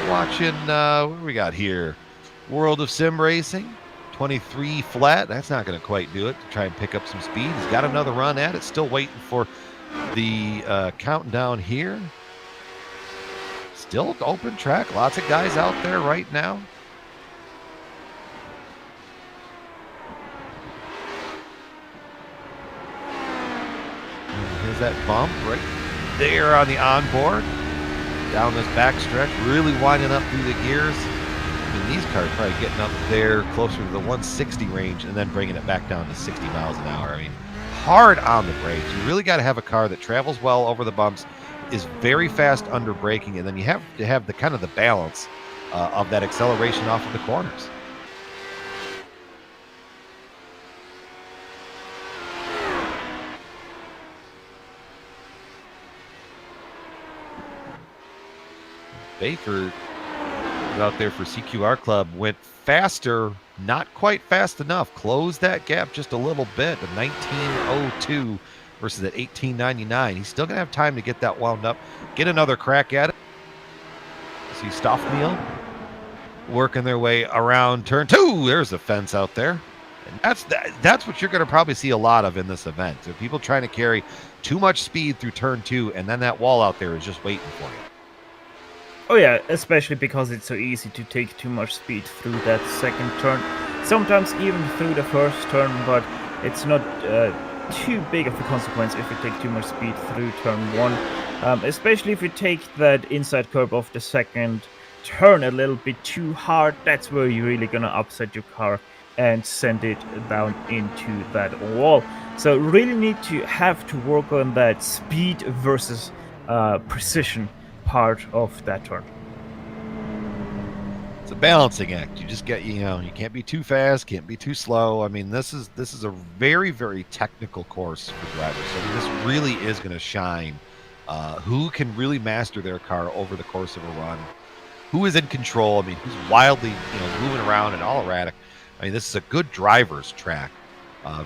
Watching what do we got here? World of Sim Racing, 23 flat. That's not going to quite do it to try and pick up some speed. He's got another run at it. Still waiting for the countdown here. Still open track. Lots of guys out there right now. And here's that bump right there on the onboard. Down this backstretch, really winding up through the gears. I mean, these cars probably getting up there closer to the 160 range and then bringing it back down to 60 miles an hour. I mean, hard on the brakes. You really got to have a car that travels well over the bumps, is very fast under braking, and then you have to have the kind of the balance of that acceleration off of the corners. Baker out there for CQR Club went faster, not quite fast enough. Closed that gap just a little bit, the 19:02 versus at 18:99. He's still going to have time to get that wound up, get another crack at it. See Stoffmeal working their way around turn 2. There's a fence out there. And that's what you're going to probably see a lot of in this event. So people trying to carry too much speed through turn 2, and then that wall out there is just waiting for you. Oh yeah, especially because it's so easy to take too much speed through that second turn. Sometimes even through the first turn, but it's not too big of a consequence if you take too much speed through turn 1. Especially if you take that inside curve of the second turn a little bit too hard. That's where you're really gonna upset your car and send it down into that wall. So really need to have to work on that speed versus precision part of that turn. It's a balancing act. You just get, you can't be too fast, can't be too slow. I mean, this is a very, very technical course for drivers. So this really is going to shine who can really master their car over the course of a run, who is in control. I mean, who's wildly, moving around and all erratic. I mean, this is a good driver's track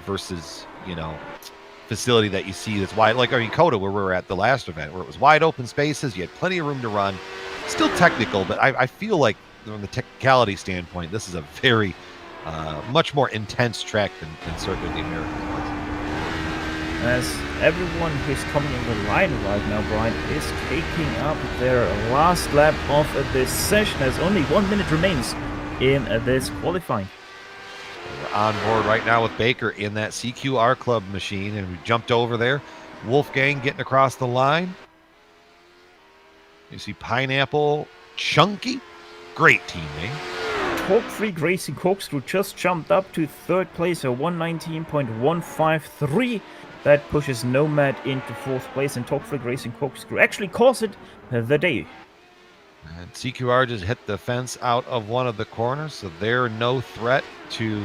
versus, facility that you see that's wide, like COTA, where we were at the last event, where it was wide open spaces, you had plenty of room to run. Still technical, but I feel like from the technicality standpoint, this is a very much more intense track than Circuit of the Americas was. As everyone who's coming in the line right now, Brian, is taking up their last lap of this session, as only 1 minute remains in this qualifying. We're on board right now with Baker in that CQR Club machine, and we jumped over there. Wolfgang getting across the line. You see Pineapple, Chunky, great teammate. Torque Freak Racing Corkscrew just jumped up to third place, a 119.153. That pushes Nomad into fourth place, and Torque Freak Racing Corkscrew actually calls it the day. And CQR just hit the fence out of one of the corners, so they're no threat to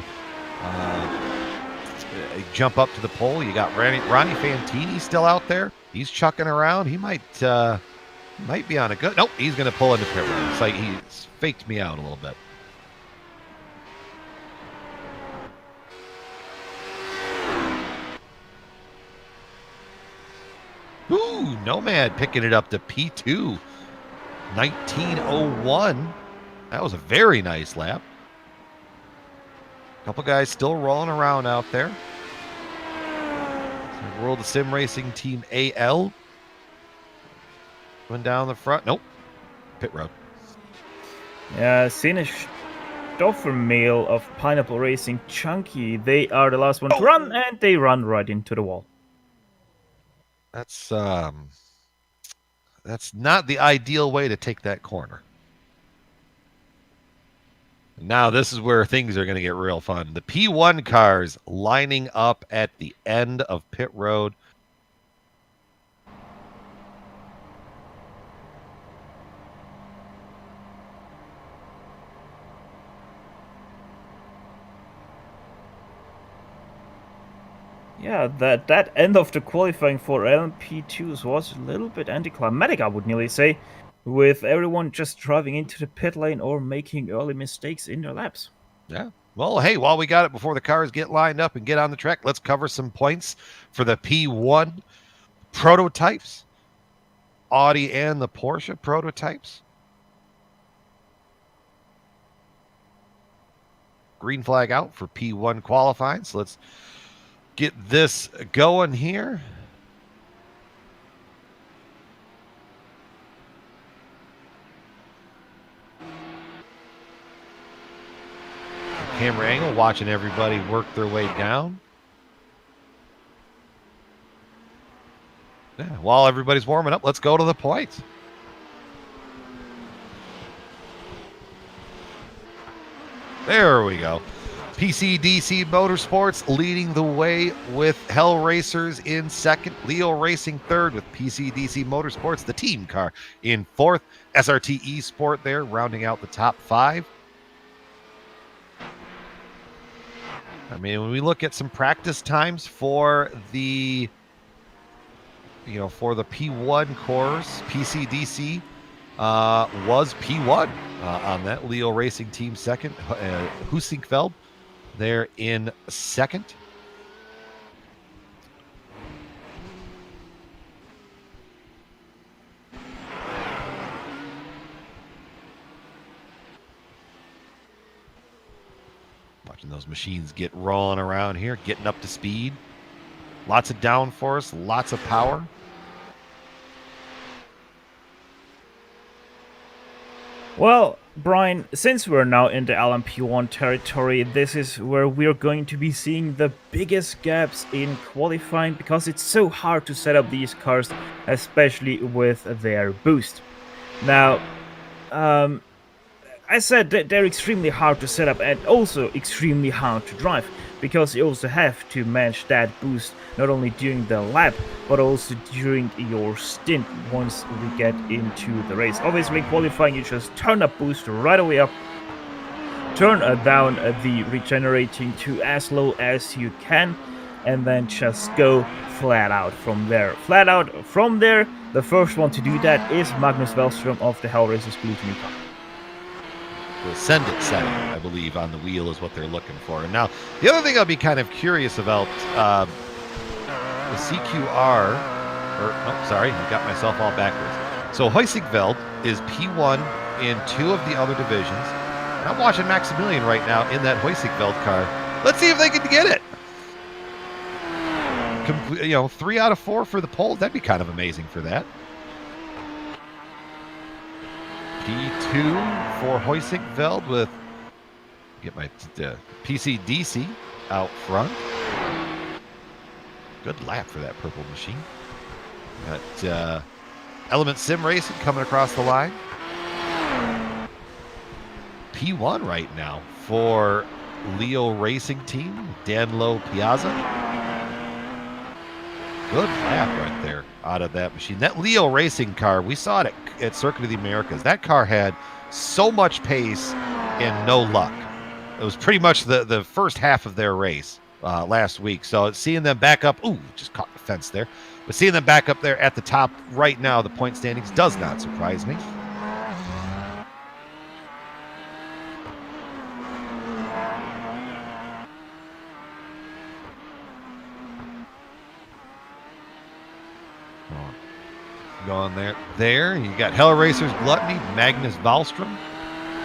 jump up to the pole. You got Ronnie Fantini still out there. He's chucking around. He might be on a good... Nope, he's going to pull into pit road. It's like he's faked me out a little bit. Ooh, Nomad picking it up to P2. 19:01. That was a very nice lap. A couple guys still rolling around out there. World of Sim Racing Team AL. Going down the front. Nope. Pit road. Yeah, Sinish Stoffermehl of Pineapple Racing Chunky. They are the last one to run, and they run right into the wall. That's not the ideal way to take that corner. Now this is where things are going to get real fun. The P1 cars lining up at the end of pit road. Yeah, that end of the qualifying for LMP2s was a little bit anticlimactic, I would nearly say, with everyone just driving into the pit lane or making early mistakes in their laps. Yeah. Well, hey, while we got it before the cars get lined up and get on the track, let's cover some points for the P1 prototypes. Audi and the Porsche prototypes. green flag out for P1 qualifying. So let's get this going here. Camera angle, watching everybody work their way down. Yeah, while everybody's warming up, let's go to the points. There we go. PCDC Motorsports leading the way with Hell Racers in second. Leo Racing third with PCDC Motorsports, the team car, in fourth. SRT Esport there rounding out the top five. I mean, when we look at some practice times for the, for the P1 course, PCDC was P1 on that. Leo Racing team second. Husinkveld there in second. Watching those machines get rolling around here, getting up to speed. Lots of downforce, lots of power. Well, Brian, since we're now in the LMP1 territory, this is where we're going to be seeing the biggest gaps in qualifying, because it's so hard to set up these cars, especially with their boost. Now, I said that they're extremely hard to set up and also extremely hard to drive, because you also have to match that boost not only during the lap but also during your stint once we get into the race. Obviously, qualifying, you just turn up boost right away up, turn down the regenerating to as low as you can, and then just go flat out from there. Flat out from there. The first one to do that is Magnus Wellström of the Hell Racers Blue Team car. The send it setting, I believe, on the wheel is what they're looking for. And now, the other thing I'll be kind of curious about, the CQR, I got myself all backwards. So Husinkveld is P1 in 2 of the other divisions. And I'm watching Maximilian right now in that Husinkveld car. Let's see if they can get it. 3 out of 4 for the pole. That'd be kind of amazing for that. P2 for Husinkveld with, get my PCDC out front. Good lap for that purple machine. Got Element Sim Racing coming across the line. P1 right now for Leo Racing Team, Danlo Piazza. Good lap right there out of that machine. That Leo Racing car, we saw it at Circuit of the Americas. That car had so much pace and no luck. It was pretty much the first half of their race last week. So seeing them back up, just caught the fence there. But seeing them back up there at the top right now, the point standings, does not surprise me. Going there. You got Hell Racers Gluttony, Magnus Wallström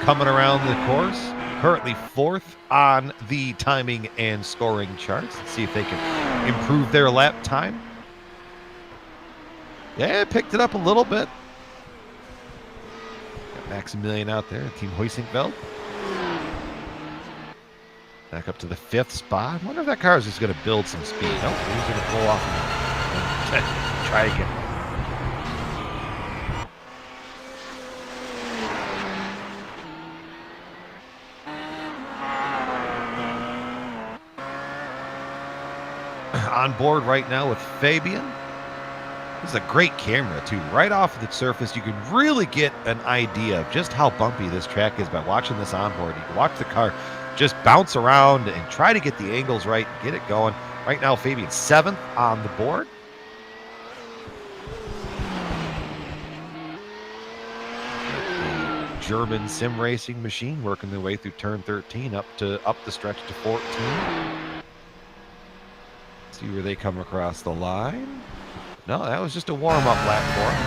coming around the course. Currently 4th on the timing and scoring charts. Let's see if they can improve their lap time. Yeah, picked it up a little bit. Got Maximilian out there, Team Husinkveld. Back up to the 5th spot. I wonder if that car is just going to build some speed. Oh, he's going to pull off and try again. On board right now with Fabian. This is a great camera too. Right off the surface, you can really get an idea of just how bumpy this track is by watching this onboard. You can watch the car just bounce around and try to get the angles right and get it going. Right now, Fabian 7th on the board. The German sim racing machine working their way through turn 13 up the stretch to 14. See where they come across the line. No, that was just a warm-up lap for them.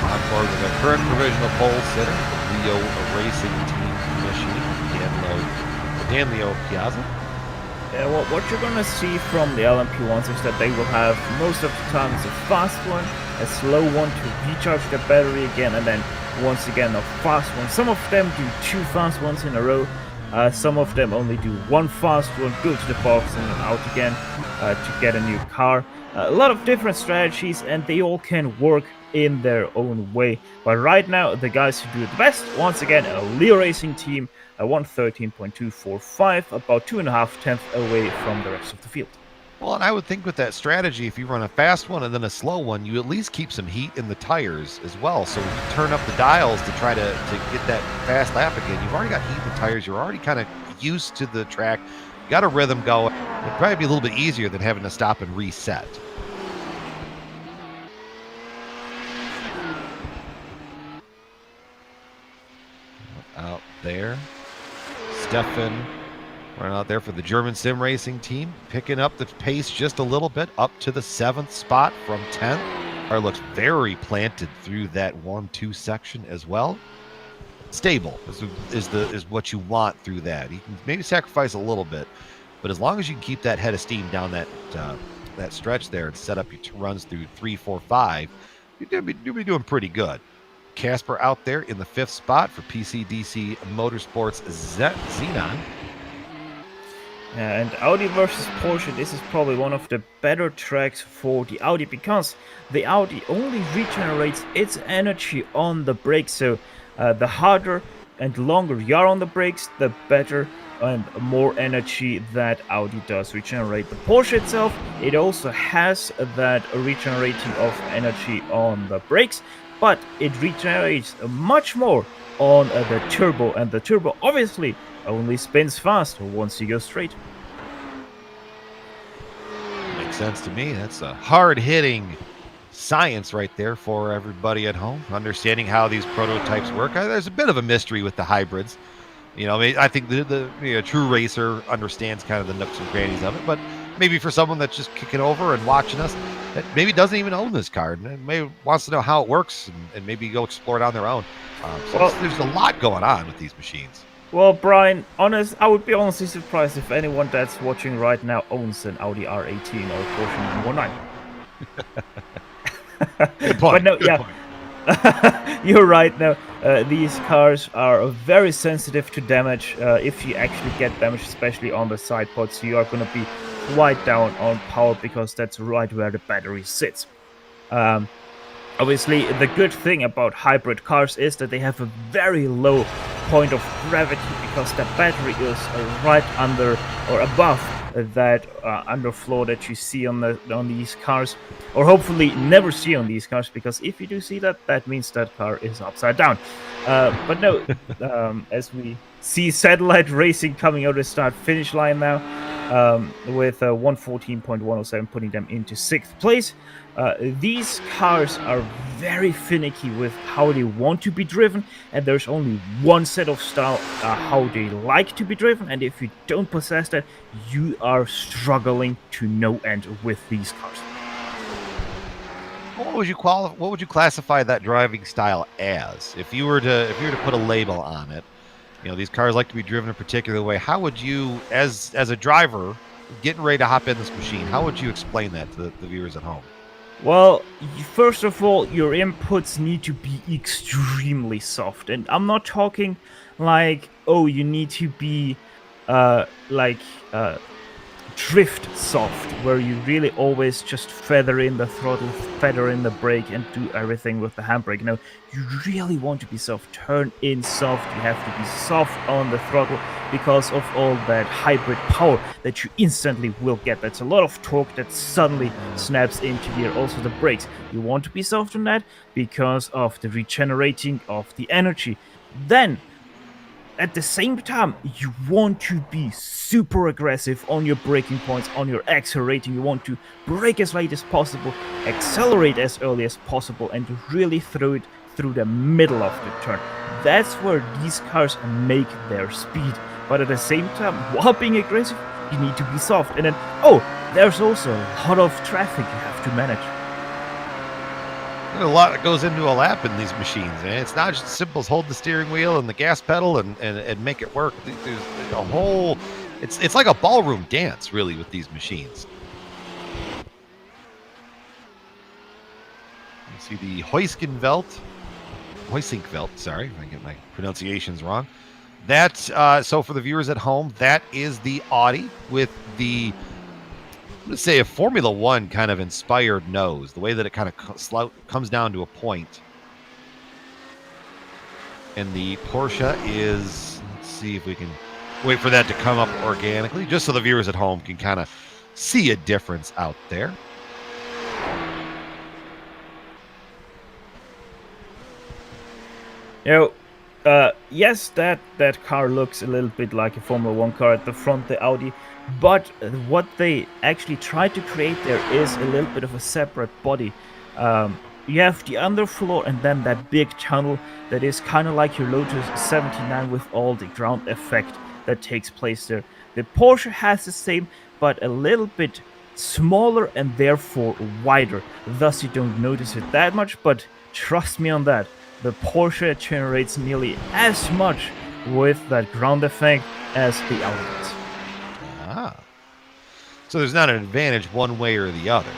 On board with a current provisional pole sitter, the Leo Racing Team machine. Stanley Piazza. Yeah, well, what you're gonna see from the LMP1s is that they will have most of the time a fast one, a slow one to recharge the battery again, and then once again a fast one. Some of them do 2 fast ones in a row. Some of them only do 1 fast one, go to the box and then out again to get a new car. A lot of different strategies, and they all can work in their own way. But right now, the guys who do it the best, once again, a Leo Racing team, a 113.245, about 2.5 tenths away from the rest of the field. Well, and I would think with that strategy, if you run a fast one and then a slow one, you at least keep some heat in the tires as well. So when you turn up the dials to try to get that fast lap again, you've already got heat in the tires. You're already kind of used to the track. You got a rhythm going. It'd probably be a little bit easier than having to stop and reset. Out there, Stefan running out there for the German sim racing team, picking up the pace just a little bit, up to the 7th spot from 10th. Car looks very planted through that 1-2 section as well. Stable is what you want through that. You can maybe sacrifice a little bit, but as long as you can keep that head of steam down that stretch there and set up your runs through 3, 4, 5, you'll be doing pretty good. Casper out there in the 5th spot for PCDC Motorsports Xenon. And Audi versus Porsche, this is probably one of the better tracks for the Audi, because the Audi only regenerates its energy on the brakes. So the harder and longer you are on the brakes, the better and more energy that Audi does regenerate. The Porsche itself, it also has that regenerating of energy on the brakes, but it regenerates much more on the turbo, and the turbo obviously only spins fast once you go straight. Makes sense to me. That's a hard-hitting science right there for everybody at home, understanding how these prototypes work. There's a bit of a mystery with the hybrids. You know, I think the true racer understands kind of the nooks and crannies of it, but maybe for someone that's just kicking over and watching us, that maybe doesn't even own this car, and maybe wants to know how it works and maybe go explore it on their own. There's a lot going on with these machines. Well, Brian, I would be honestly surprised if anyone that's watching right now owns an Audi R18 or Porsche 919. Good point. But no, Good yeah. point. You're right. No, these cars are very sensitive to damage. If you actually get damage, especially on the side pods, you are going to be quite down on power, because that's right where the battery sits. Obviously, the good thing about hybrid cars is that they have a very low point of gravity, because the battery is right under or above that underfloor that you see on these cars, or hopefully never see on these cars, because if you do see that, that means that car is upside down. But no, as we see satellite racing coming out of the start-finish line now, with 114.107 putting them into 6th place. These cars are very finicky with how they want to be driven, and there's only one set of style how they like to be driven, and if you don't possess that, you are struggling to no end with these cars. What would you classify that driving style as? If you were to put a label on it, you know, these cars like to be driven a particular way. How would you, as a driver, getting ready to hop in this machine, how would you explain that to the viewers at home? Well, first of all, your inputs need to be extremely soft. And I'm not talking like, oh, you need to be drift soft, where you really always just feather in the throttle, feather in the brake, and do everything with the handbrake. No, you really want to be soft. Turn in soft. You have to be soft on the throttle, because of all that hybrid power that you instantly will get. That's a lot of torque that suddenly snaps into gear. Also the brakes, you want to be soft on that because of the regenerating of the energy. Then at the same time, you want to be super aggressive on your braking points, on your accelerating. You want to brake as late as possible, accelerate as early as possible, and really throw it through the middle of the turn. That's where these cars make their speed. But at the same time, while being aggressive, you need to be soft. And then, there's also a lot of traffic you have to manage. There's a lot that goes into a lap in these machines, man. It's not just as simple as hold the steering wheel and the gas pedal and make it work. There's a whole... It's like a ballroom dance, really, with these machines. You see the Huiskinkveld, sorry, if I get my pronunciations wrong. That, so for the viewers at home, that is the Audi with the, let's say, a Formula One kind of inspired nose, the way that it kind of comes down to a point. And the Porsche is, let's see if we can wait for that to come up organically, just so the viewers at home can kind of see a difference out there. Yes, that car looks a little bit like a Formula One car at the front, the Audi, but what they actually tried to create there is a little bit of a separate body. You have the underfloor and then that big tunnel that is kind of like your Lotus 79 with all the ground effect that takes place there. The Porsche has the same, but a little bit smaller and therefore wider. Thus you don't notice it that much, but trust me on that. The Porsche generates nearly as much with that ground effect as the Audi does. Ah. So there's not an advantage one way or the other.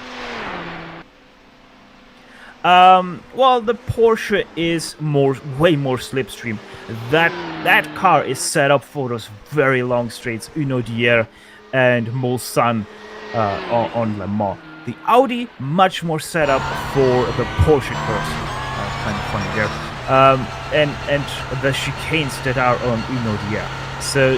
Well, the Porsche is way more slipstream. That car is set up for those very long straights, Uno Dier and Mulsanne on Le Mans. The Audi, much more set up for the Porsche curves. Kind of funny there. And the chicanes that are on Uno Dier. So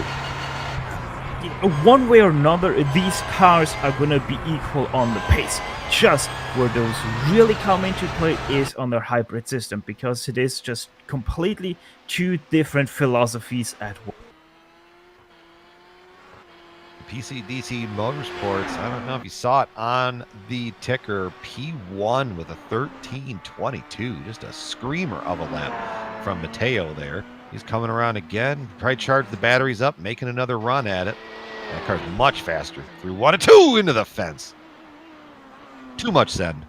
one way or another, these cars are gonna be equal on the pace. Just where those really come into play is on their hybrid system, because it is just completely two different philosophies at work. PCDC Motorsports, I don't know if you saw it on the ticker, P1 with a 13:22, just a screamer of a lap from Matteo there. He's coming around again, probably charged the batteries up, making another run at it. That car's much faster, through 1 and 2 into the fence. Too much send.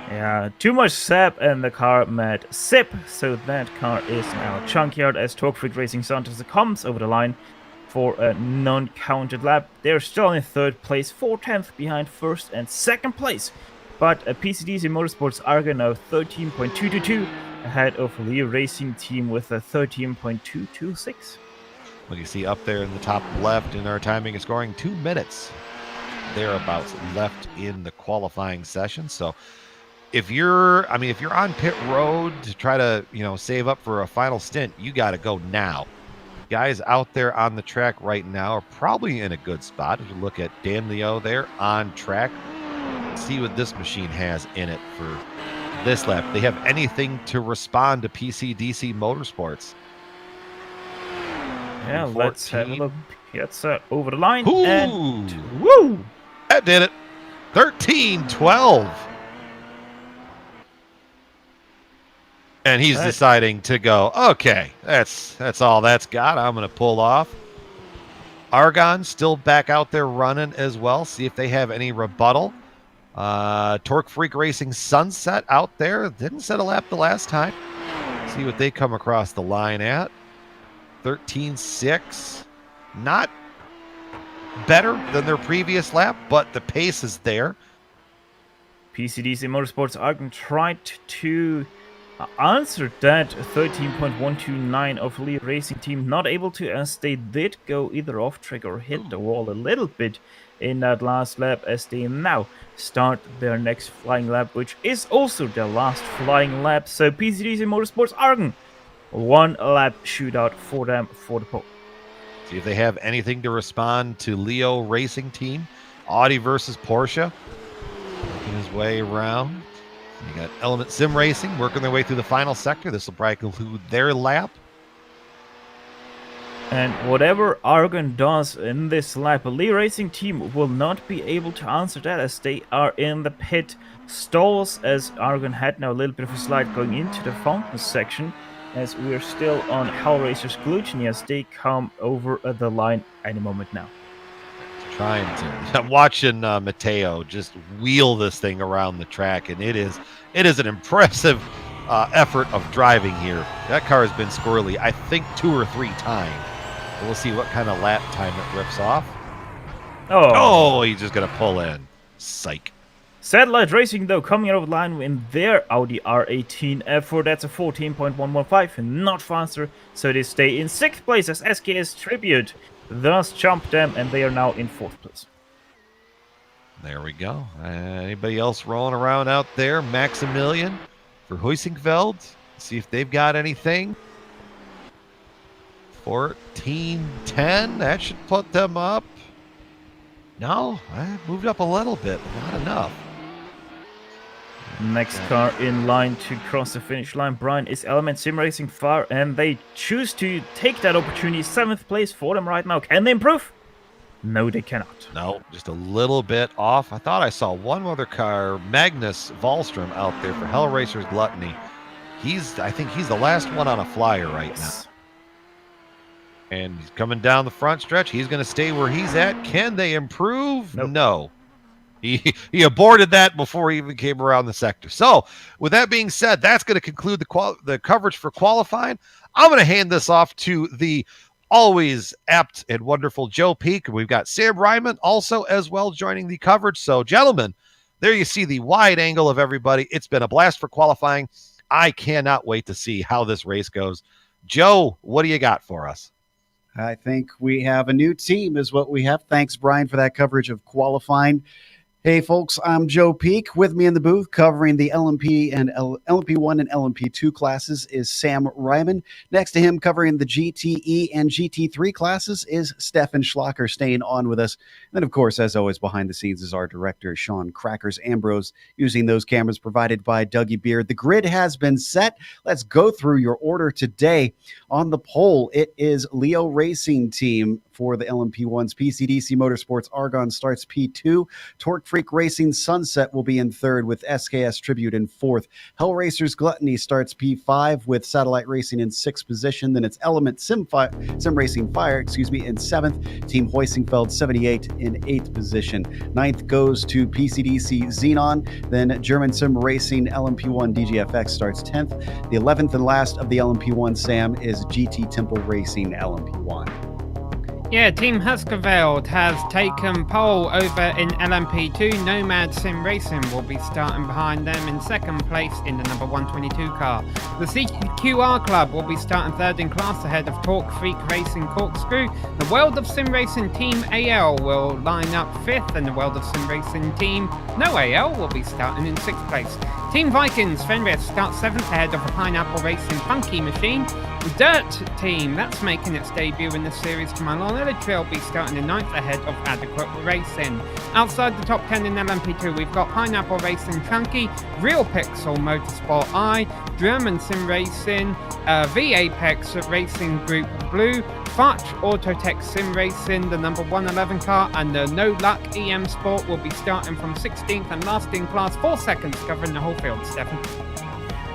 Yeah, too much sap and the car met sip, so that car is now junkyard as Torque Freak Racing Santos comes over the line for a non-counted lap. They're still in third place, 4/10 behind first and second place, but PCDC Motorsports Argo now 13.222 ahead of Leo Racing Team with a 13.226. Well, you see up there in the top left in our timing and scoring, 2 minutes thereabouts left in the qualifying session. So if you're on pit road to try to, save up for a final stint, you got to go now. Guys out there on the track right now are probably in a good spot. If you look at Dan Leo there on track, see what this machine has in it for this lap. They have anything to respond to PCDC Motorsports. Yeah, let's have a look. It's over the line. Ooh. And woo! That did it. 13:12. And he's deciding to go, okay, that's all that's got. I'm going to pull off. Argon still back out there running as well. See if they have any rebuttal. Torque Freak Racing Sunset out there. Didn't set a lap the last time. See what they come across the line at. 13:6. Not better than their previous lap, but the pace is there. PCDC Motorsports Argon tried to answer that 13.129 of Leo Racing Team, not able to, as they did go either off track or hit the wall a little bit in that last lap, as they now start their next flying lap, which is also their last flying lap. So PCDC Motorsports Argon, 1 lap shootout for them for the pole. See if they have anything to respond to Leo Racing Team. Audi versus Porsche. Working his way around. You got Element Sim Racing working their way through the final sector. This will probably conclude their lap. And whatever Argon does in this lap, a Leo Racing Team will not be able to answer that, as they are in the pit stalls, as Argon had now a little bit of a slide going into the fountain section, as we are still on Hellraiser's Gluttony as they come over the line any moment now. Trying to. I'm watching Mateo just wheel this thing around the track, and it is an impressive effort of driving here. That car has been squirrely, I think, 2 or 3 times. We'll see what kind of lap time it rips off. Oh, he's just going to pull in. Psych. Satellite Racing, though, coming over the line in their Audi R18 F4. That's a 14.115, not faster. So they stay in 6th place as SKS Tribute thus jumped them, and they are now in 4th place. There we go. Anybody else rolling around out there? Maximilian for Huysingveld. See if they've got anything. 14-10. That should put them up. No, I moved up a little bit, but not enough. Next car in line to cross the finish line, Brian, is Element Sim Racing Far, and they choose to take that opportunity. 7th place for them right now. Can they improve? No, they cannot. No, just a little bit off. I thought I saw one other car, Magnus Wahlstrom, out there for Hellraiser's Gluttony. I think he's the last one on a flyer right now. And he's coming down the front stretch. He's going to stay where he's at. Can they improve? Nope. No. He aborted that before he even came around the sector. So, with that being said, that's going to conclude the coverage for qualifying. I'm going to hand this off to the always apt and wonderful Joe Peak. We've got Sam Ryman also as well joining the coverage. So, gentlemen, there you see the wide angle of everybody. It's been a blast for qualifying. I cannot wait to see how this race goes. Joe, what do you got for us? I think we have a new team is what we have. Thanks, Brian, for that coverage of qualifying. Hey, folks, I'm Joe Peak. With me in the booth covering the LMP1 and LMP2 classes is Sam Ryman. Next to him covering the GTE and GT3 classes is Stefan Schlacker staying on with us. And then, of course, as always, behind the scenes is our director, Sean Crackers Ambrose, using those cameras provided by Dougie Beard. The grid has been set. Let's go through your order today. On the pole, it is Leo Racing Team for the LMP1s. PCDC Motorsports Argon starts P2. Torque Freak Racing Sunset will be in 3rd with SKS Tribute in 4th. Hellraiser's Gluttony starts P5 with Satellite Racing in 6th position. Then it's Element Sim Racing Fire, in 7th. Team Huysingveld 78 in 8th position. 9th goes to PCDC Xenon. Then German Sim Racing LMP1 DGFX starts 10th. The 11th and last of the LMP1 Sam is GT Temple Racing LMP1. Yeah, Team Huskerveld has taken pole over in LMP2. Nomad Sim Racing will be starting behind them in 2nd place in the number 122 car. The CQR Club will be starting 3rd in class ahead of Torque Freak Racing Corkscrew. The World of Sim Racing Team AL will line up 5th, and the World of Sim Racing Team No AL will be starting in 6th place. Team Vikings Fenris starts 7th ahead of a Pineapple Racing Funky Machine. The Dirt Team, that's making its debut in the series to my knowledge, will be starting in 9th ahead of Adequate Racing. Outside the top 10 in LMP2, we've got Pineapple Racing Chunky, Real Pixel Motorsport I, German Sim Racing, V Apex Racing Group Blue, Fudge Autotech Sim Racing, the number 111 car, and the No Luck EM Sport will be starting from 16th and last in class 4 seconds, covering the whole field. Stefan.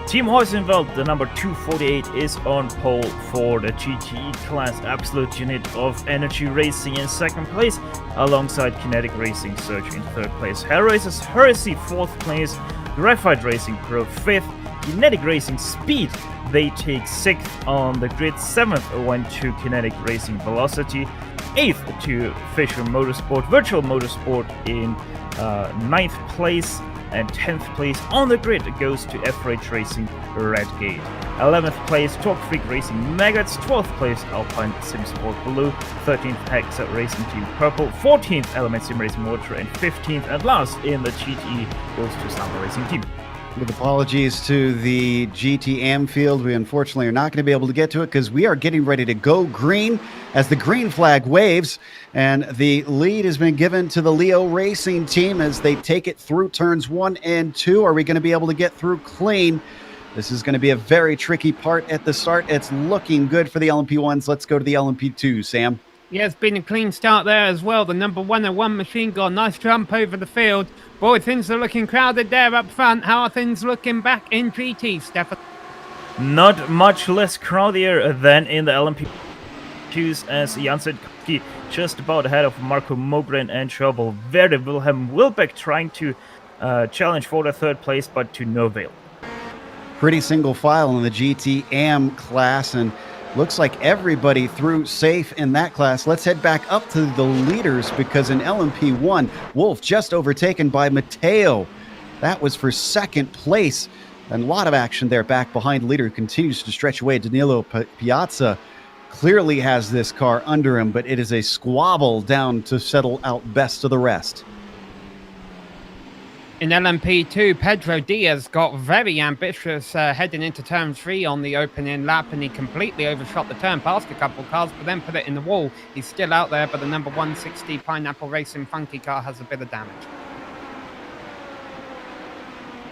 Team Huysingveld, the number 248, is on pole for the GTE class. Absolute Unit of Energy Racing in 2nd place, alongside Kinetic Racing Surge in 3rd place. Hellraiser's Heresy 4th place, Graphite Racing Pro 5th, Kinetic Racing Speed, they take 6th on the grid. 7th went to Kinetic Racing Velocity, 8th to Fisher Motorsport, Virtual Motorsport in 9th place. And 10th place on the grid goes to FRH Racing Redgate. 11th place Torque Freak Racing Maggots. 12th place Alpine Sim Sport Blue. 13th Hexa Racing Team Purple. 14th Element Sim Racing Motor. And 15th and last in the GTE goes to Samba Racing Team. With apologies to the GT Amfield, we unfortunately are not going to be able to get to it because we are getting ready to go green as the green flag waves, and the lead has been given to the Leo Racing Team as they take it through turns 1 and 2. Are we going to be able to get through clean? This is going to be a very tricky part at the start. It's looking good for the LMP1s. Let's go to the LMP2, Sam. Yeah, it's been a clean start there as well. The number 101 Machine got a nice jump over the field. Boy, things are looking crowded there up front. How are things looking back in GT, Stefan? Not much less crowdier than in the LMP2 LMP2s as Jan Sedkowski just about ahead of Marco Mogren and Shovel Verde. Wilhelm Wilbeck trying to challenge for the third place, but to no avail. Pretty single file in the GT Am class, and looks like everybody through safe in that class. Let's head back up to the leaders, because in LMP1, Wolf just overtaken by Matteo. That was for second place. And a lot of action there back behind the leader, who continues to stretch away. Danilo Piazza clearly has this car under him, but it is a squabble down to settle out best of the rest. In LMP2, Pedro Diaz got very ambitious heading into turn 3 on the opening lap, and he completely overshot the turn past a couple of cars, but then put it in the wall. He's still out there, but the number 160 Pineapple Racing Funky car has a bit of damage.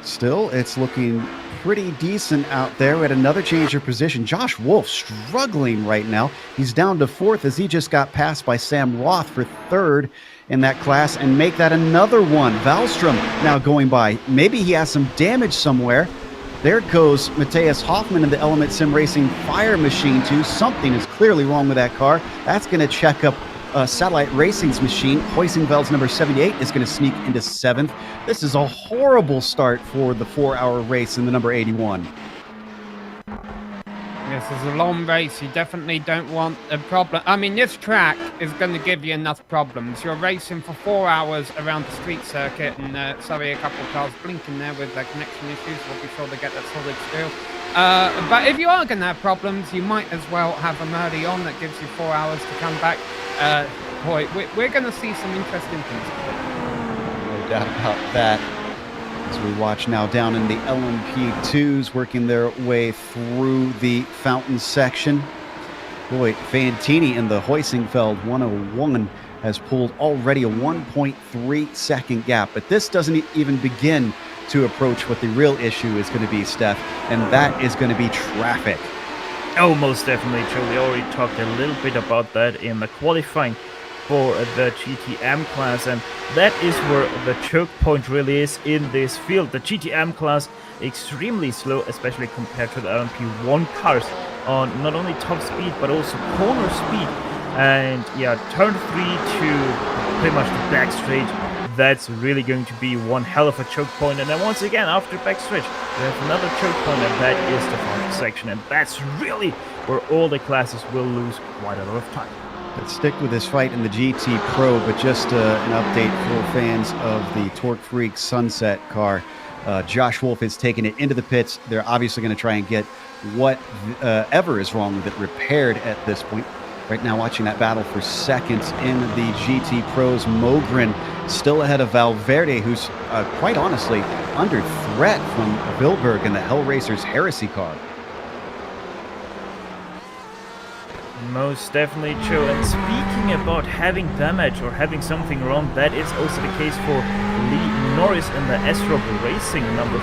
Still, it's looking pretty decent out there. We had another change of position. Josh Wolf struggling right now. He's down to 4th as he just got passed by Sam Roth for 3rd in that class, and make that another one. Wallström now going by. Maybe he has some damage somewhere. There goes Matthias Hoffman in the Element Sim Racing Fire Machine 2. Something is clearly wrong with that car. That's going to check up Satellite Racing's machine. Hoisingveld's number 78 is going to sneak into 7th. This is a horrible start for the 4-hour race in the number 81. This is a long race. You definitely don't want a problem. I mean, this track is going to give you enough problems. You're racing for 4 hours around the street circuit, and sorry, a couple of cars blinking there with connection issues. We'll be sure to get that sorted still. But if you are going to have problems, you might as well have them early on. That gives you 4 hours to come back. Boy, we're going to see some interesting things. No doubt about that. As we watch now down in the LMP2s working their way through the fountain section. Boy, Fantini in the Hoisingfeld 101 has pulled already a 1.3 second gap, but this doesn't even begin to approach what the real issue is going to be, Steph, and that is going to be traffic. Oh, most definitely, Joe. We already talked a little bit about that in the qualifying for the GTM class, and that is where the choke point really is in this field. The GTM class extremely slow, especially compared to the LMP1 cars on not only top speed but also corner speed. And yeah, turn 3 to pretty much the back straight, that's really going to be one hell of a choke point. And then once again, after back stretch, we have another choke point, and that is the front section, and that's really where all the classes will lose quite a lot of time. Let's stick with this fight in the GT Pro, but just an update for fans of the Torque Freak Sunset car. Josh Wolf has taken it into the pits. They're obviously going to try and get whatever is wrong with it repaired at this point. Right now, watching that battle for seconds in the GT Pros. Mogren still ahead of Valverde, who's quite honestly under threat from Wilberg and the Hellracers Heresy car. Most definitely, Joe. And speaking about having damage or having something wrong, that is also the case for Lee Norris in the S-Rob Racing number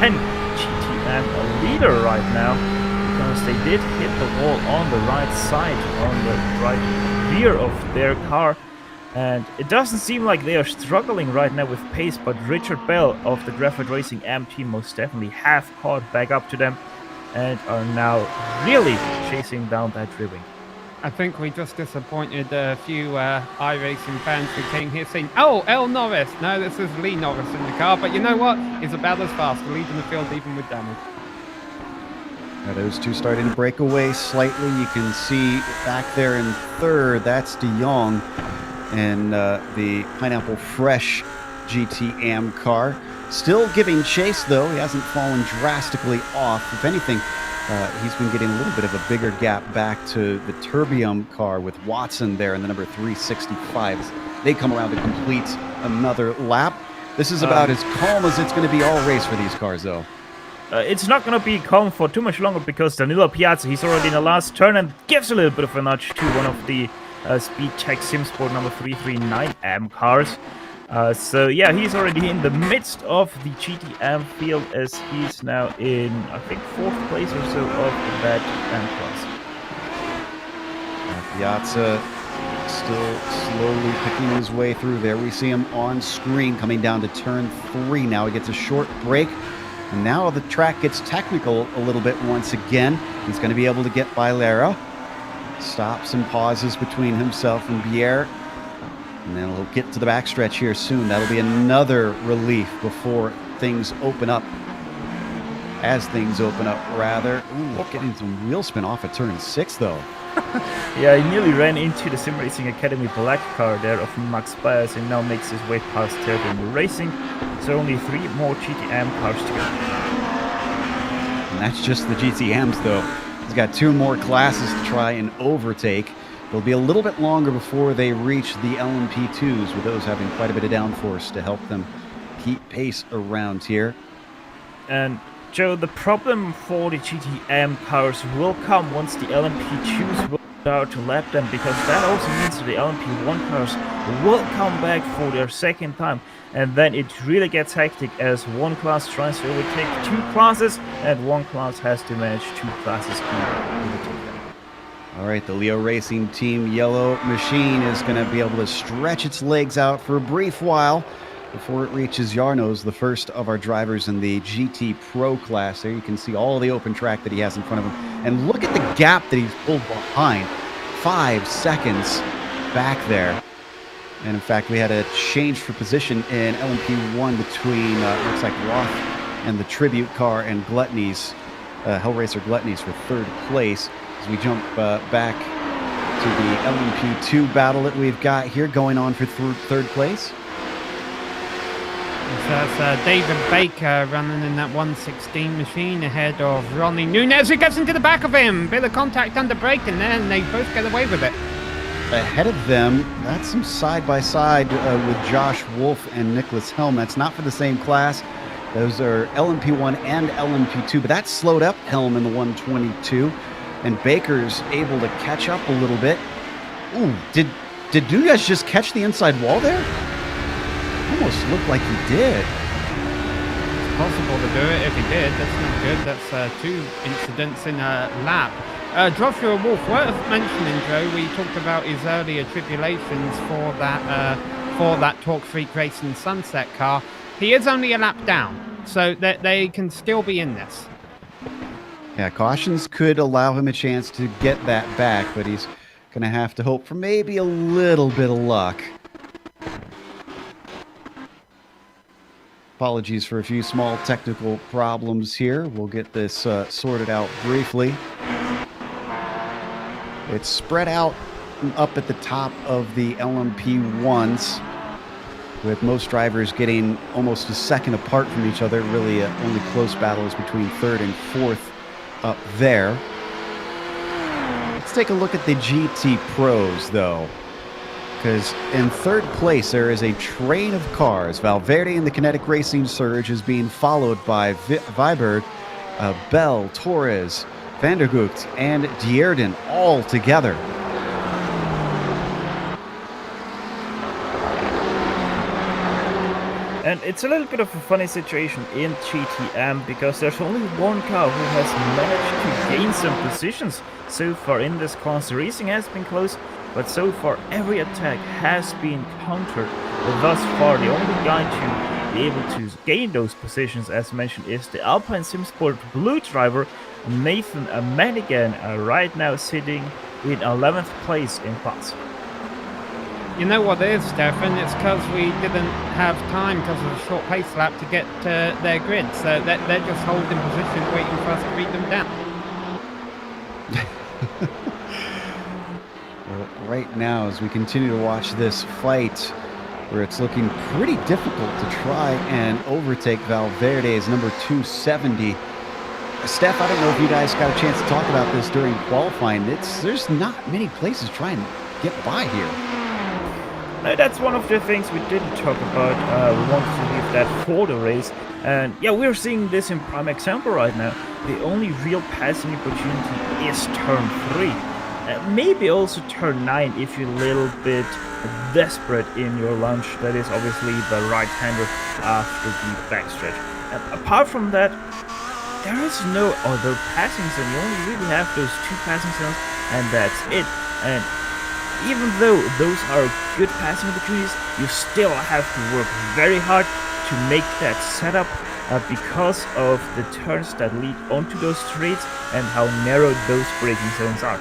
310 GTM leader right now, because they did hit the wall on the right side, on the right rear of their car. And it doesn't seem like they are struggling right now with pace, but Richard Belle of the Graphite Racing AM team most definitely have caught back up to them and are now really chasing down that rear-wing. I think we just disappointed a few iRacing fans who came here saying, oh, L. Norris. No, this is Lee Norris in the car, but you know what? He's about as fast, leading the field even with damage. Now those two starting to break away slightly. You can see back there in third, that's De Jong and the Pineapple Fresh GT Am car. Still giving chase, though. He hasn't fallen drastically off. If anything, he's been getting a little bit of a bigger gap back to the Turbium car with Watson there in the number 365. They come around to complete another lap. This is about as calm as it's going to be all race for these cars, though. It's not going to be calm for too much longer, because Danilo Piazza, he's already in the last turn and gives a little bit of a nudge to one of the Speed Check Simsport number 339 AM cars. So yeah, he's already in the midst of the GTM field, as he's now in, I think, 4th place or so of that AM class. Piazza still slowly picking his way through there. We see him on screen coming down to turn 3 now. He gets a short break, and now the track gets technical a little bit once again. He's going to be able to get by Lara. stops and pauses between himself and Bier. And then he'll get to the backstretch here soon. That'll be another relief before things open up. As things open up, rather. Ooh, getting some wheel spin off at turn 6, though. Yeah, he nearly ran into the Sim Racing Academy black car there of Max Bias and now makes his way past Terrible Racing. So only 3 more GTM cars to go. And that's just the GTMs, though. He's got 2 more classes to try and overtake. It'll be a little bit longer before they reach the LMP2s, with those having quite a bit of downforce to help them keep pace around here. And Joe, the problem for the GTM cars will come once the LMP2s will start to lap them, because that also means that the LMP1 cars will come back for their second time, and then it really gets hectic as one class tries to overtake 2 classes and one class has to manage 2 classes to overtake them. All right, the Leo Racing Team Yellow Machine is going to be able to stretch its legs out for a brief while before it reaches Jarno's, the first of our drivers in the GT Pro class. There you can see all the open track that he has in front of him. And look at the gap that he's pulled behind. 5 seconds back there. And in fact, we had a change for position in LMP1 between, looks like Roth and the Tribute car and Gluttony's, Hellraiser Gluttony's for 3rd place. As we jump back to the LMP2 battle that we've got here going on for 3rd place. So that's David Baker running in that 116 machine ahead of Ronnie Nunez, who gets into the back of him. Bit of contact under braking there, and they both get away with it. Ahead of them, that's some side-by-side with Josh Wolf and Nicholas Helm. That's not for the same class. Those are LMP1 and LMP2, but that slowed up Helm in the 122. And Baker's able to catch up a little bit. Ooh, did Nunez just catch the inside wall there? Almost looked like he did. It's possible to do it if he did. That's not good. That's 2 incidents in a lap. Joshua Wolf, worth mentioning, Joe, we talked about his earlier tribulations for that Torque Freak Racing Sunset car. He is only a lap down, so that they can still be in this. Yeah, cautions could allow him a chance to get that back, but he's going to have to hope for maybe a little bit of luck. Apologies for a few small technical problems here. We'll get this sorted out briefly. It's spread out up at the top of the LMP1s, with most drivers getting almost a second apart from each other. Really, only close battles between 3rd and 4th up there. Let's take a look at the GT Pros, though. Because in 3rd place, there is a train of cars. Valverde in the Kinetic Racing Surge is being followed by Viberg, Belle, Torres, Vandergucht, and Dierden all together. And it's a little bit of a funny situation in GTM, because there's only one car who has managed to gain some positions so far in this class. The racing has been close, but so far every attack has been countered. Thus far, the only guy to be able to gain those positions, as mentioned, is the Alpine SimSport Blue driver Nathan Manigan, right now sitting in 11th place in class. You know what it is, Stefan? It's because we didn't have time because of the short pace lap to get their grid. So they're just holding position, waiting for us to beat them down. Well, right now, as we continue to watch this fight, where it's looking pretty difficult to try and overtake Valverde's number 270. Steph, I don't know if you guys got a chance to talk about this during qualifying. There's not many places trying to get by here. No, that's one of the things we didn't talk about. We wanted to leave that for the race. And yeah, we're seeing this in prime example right now. The only real passing opportunity is turn 3. Maybe also turn 9 if you're a little bit desperate in your launch. That is obviously the right-hander after the backstretch. Apart from that, there is no other passing zone. You only really have those 2 passing zones, and that's it. And even though those are good passing opportunities, you still have to work very hard to make that setup because of the turns that lead onto those streets and how narrow those braking zones are.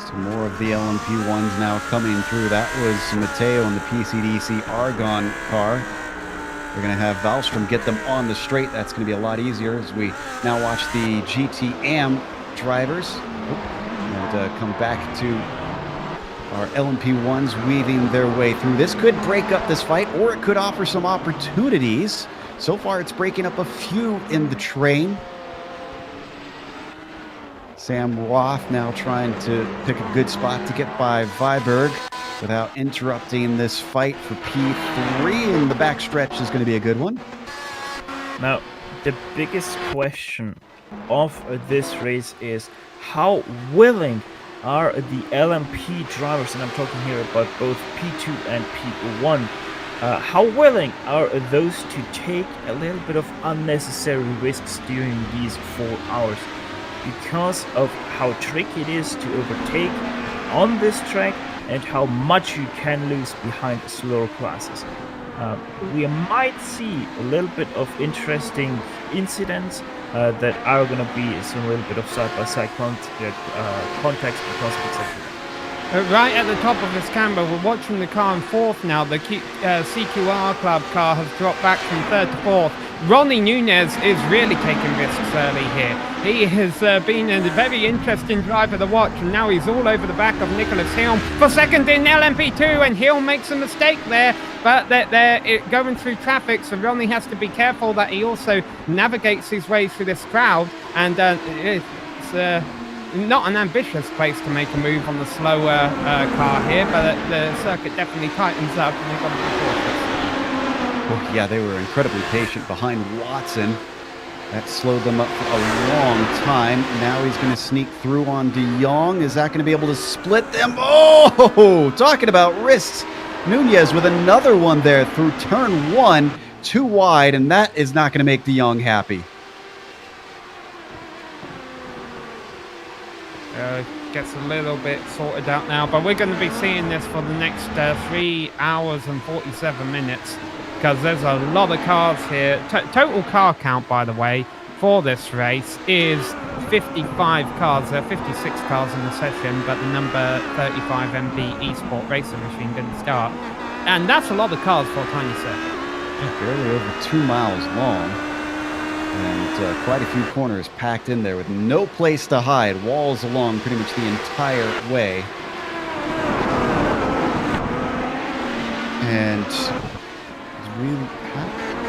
Some more of the LMP1s now coming through. That was Matteo in the PCDC Argon car. We're going to have Wallström get them on the straight. That's going to be a lot easier as we now watch the GTM drivers and come back to our LMP1s weaving their way through. This could break up this fight, or it could offer some opportunities. So far, it's breaking up a few in the train. Sam Roth now trying to pick a good spot to get by Viberg without interrupting this fight for P3, and the backstretch is going to be a good one. Now, the biggest question of this race is how willing are the LMP drivers, and I'm talking here about both P2 and P1, how willing are those to take a little bit of unnecessary risks during these 4 hours? Because of how tricky it is to overtake on this track and how much you can lose behind slower classes. We might see a little bit of interesting incidents that are going to be some little bit of side-by-side context because of exactly that. Right at the top of this camera, we're watching the car in fourth now. The CQR Club car has dropped back from third to fourth. Ronnie Nunez is really taking risks early here. He has been a very interesting driver to watch, and now he's all over the back of Nicholas Hilm for second in LMP2, and Hilm makes a mistake there, but they're going through traffic, so Ronnie has to be careful that he also navigates his way through this crowd, and it's not an ambitious place to make a move on the slower car here, but the circuit definitely tightens up, and they've got to be cautious. Well, yeah, they were incredibly patient behind Watson. That slowed them up for a long time. Now he's going to sneak through on De Jong. Is that going to be able to split them? Oh, talking about risks. Nunez with another one there through turn one, too wide, and that is not going to make De Jong happy. Gets a little bit sorted out now, but we're going to be seeing this for the next 3 hours and 47 minutes. Because there's a lot of cars here. Total car count, by the way, for this race is 55 cars. There are 56 cars in the session, but the number 35 MB eSport racing machine didn't start. And that's a lot of cars for a tiny circuit. Barely over 2 miles long. And quite a few corners packed in there with no place to hide. Walls along pretty much the entire way. And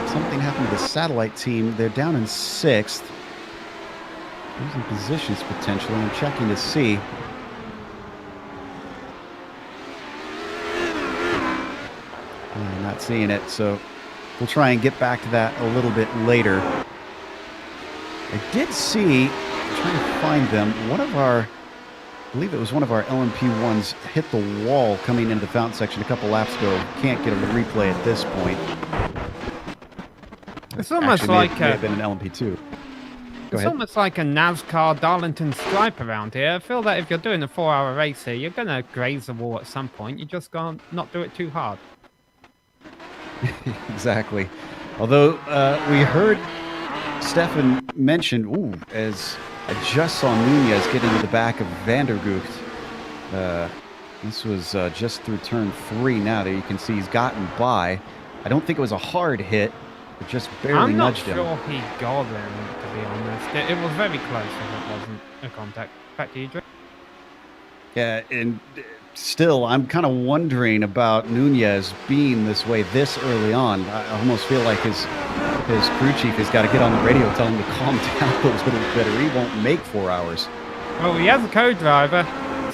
something happened to the satellite team. They're down in 6th. Losing positions potentially. I'm checking to see. I'm not seeing it, so we'll try and get back to that a little bit later. I did see, I'm trying to find them, I believe it was one of our LMP1s hit the wall coming into the fountain section a couple laps ago. Can't get a replay at this point. It's almost Actually, like may have been an LMP2. It's almost like a NASCAR Darlington stripe around here. I feel that if you're doing a 4-hour race here, you're going to graze the wall at some point. You just can't not do it too hard. Exactly. Although we heard Stefan mention, as I just saw Nunez get into the back of Vandergoot. This was just through turn 3 now. There you can see he's gotten by. I don't think it was a hard hit. It just barely nudged him. I'm not sure he got him, to be honest. It was very close if it wasn't a contact. Back to you, Dre. Yeah, and still, I'm kind of wondering about Nunez being this way this early on. I almost feel like his crew chief has got to get on the radio, tell him to calm down a little bit, or he won't make 4 hours. Well, he has a co-driver,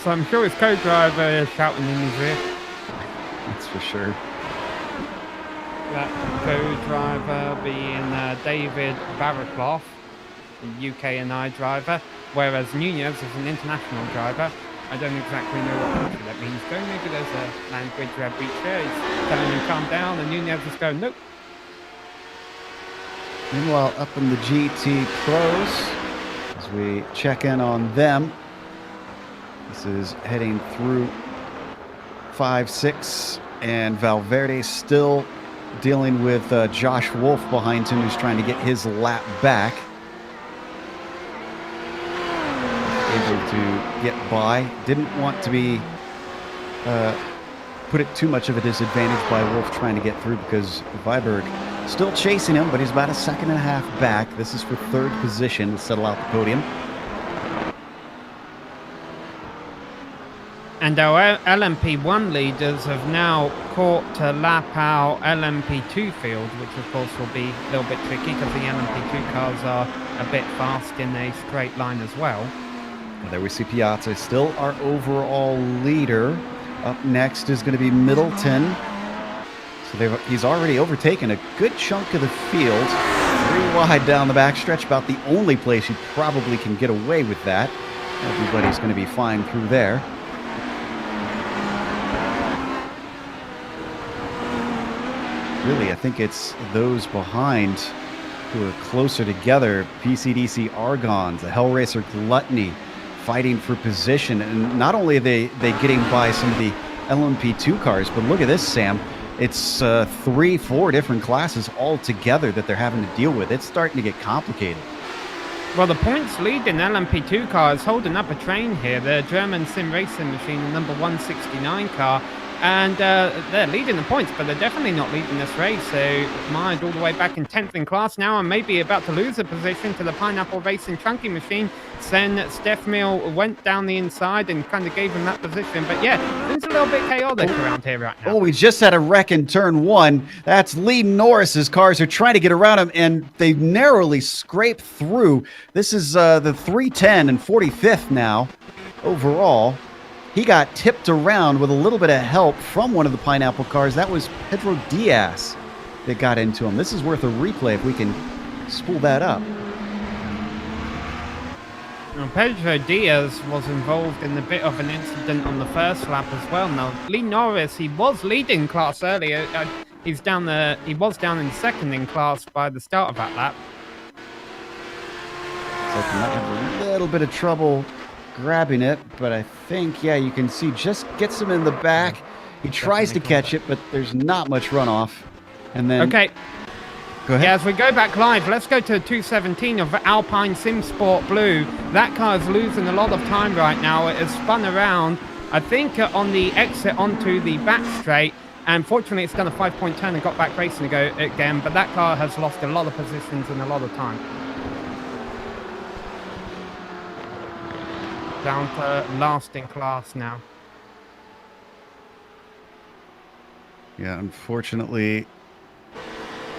so I'm sure his co-driver is shouting in his ear. That's for sure. That co-driver being David Barraclough, the UK&I driver, whereas Nunez is an international driver. I don't exactly know what country that means. Though maybe there's a language breach there. He's telling him calm down, and Nunez is going, nope. Meanwhile, up in the GT Pros, as we check in on them, this is heading through 5, 6, and Valverde still dealing with Josh Wolf behind him, who's trying to get his lap back. able to get by. Didn't want to be put at too much of a disadvantage by Wolf trying to get through, because Viberg still chasing him, but he's about a second and a half back. This is for third position to settle out the podium. And our LMP1 leaders have now caught to lap our LMP2 field, which of course will be a little bit tricky because the LMP2 cars are a bit fast in a straight line as well. Well, there we see Piazza, still our overall leader. Up next is going to be Middleton. So he's already overtaken a good chunk of the field. 3 wide down the backstretch, about the only place you probably can get away with that. Everybody's going to be fine through there. Really, I think it's those behind who are closer together. PCDC Argons, the Hellraiser Gluttony, fighting for position. And not only are they getting by some of the LMP2 cars, but look at this, Sam. It's 3-4 different classes all together that they're having to deal with. It's starting to get complicated. Well, the points lead in LMP2 car is holding up a train here. The German sim racing machine, the number 169 car. And they're leading the points, but they're definitely not leading this race. So Mind all the way back in 10th in class now, and maybe about to lose a position to the Pineapple Racing Chunky machine. Then Steph Mill went down the inside and kind of gave him that position. But yeah, things a little bit chaotic around here right now. Oh, we just had a wreck in turn 1. That's Lee Norris's cars are trying to get around him, and they narrowly scrape through. This is the 310 and 45th now overall. He got tipped around with a little bit of help from one of the Pineapple cars. That was Pedro Diaz that got into him. This is worth a replay if we can spool that up. Now, Pedro Diaz was involved in a bit of an incident on the first lap as well. Now, Lee Norris, he was leading class earlier. He was down in second in class by the start of that lap. So he might have a little bit of trouble grabbing it, but I think, yeah, you can see just gets him in the back. He tries to catch it, but there's not much runoff. And then... Okay. Go ahead. Yeah, as we go back live, let's go to 217 of Alpine Sim Sport Blue. That car is losing a lot of time right now. It has spun around, I think, on the exit onto the back straight. And fortunately, it's done a 5-point turn and got back racing again. But that car has lost a lot of positions and a lot of time. Down to last in class now. Yeah, unfortunately,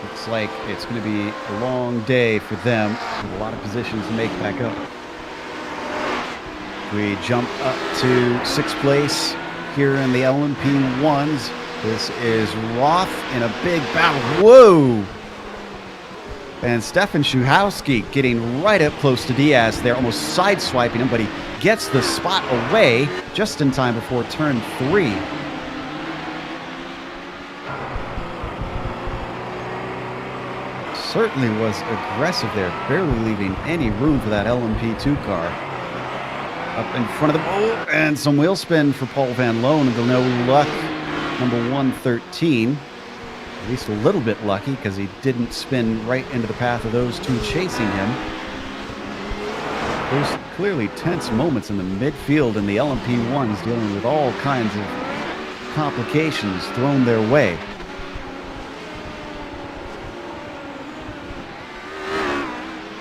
looks like it's going to be a long day for them, with a lot of positions to make back up. We jump up to 6th place here in the LMP1s. This is Roth in a big battle. Whoa! And Stefan Schuhowski getting right up close to Diaz there, almost sideswiping him, but he gets the spot away just in time before turn 3. Certainly was aggressive there, barely leaving any room for that LMP2 car. Up in front of the pole, and some wheel spin for Paul Van Loon, and no luck, number 113. At least a little bit lucky, because he didn't spin right into the path of those two chasing him. There's clearly tense moments in the midfield, and the LMP1s dealing with all kinds of complications thrown their way.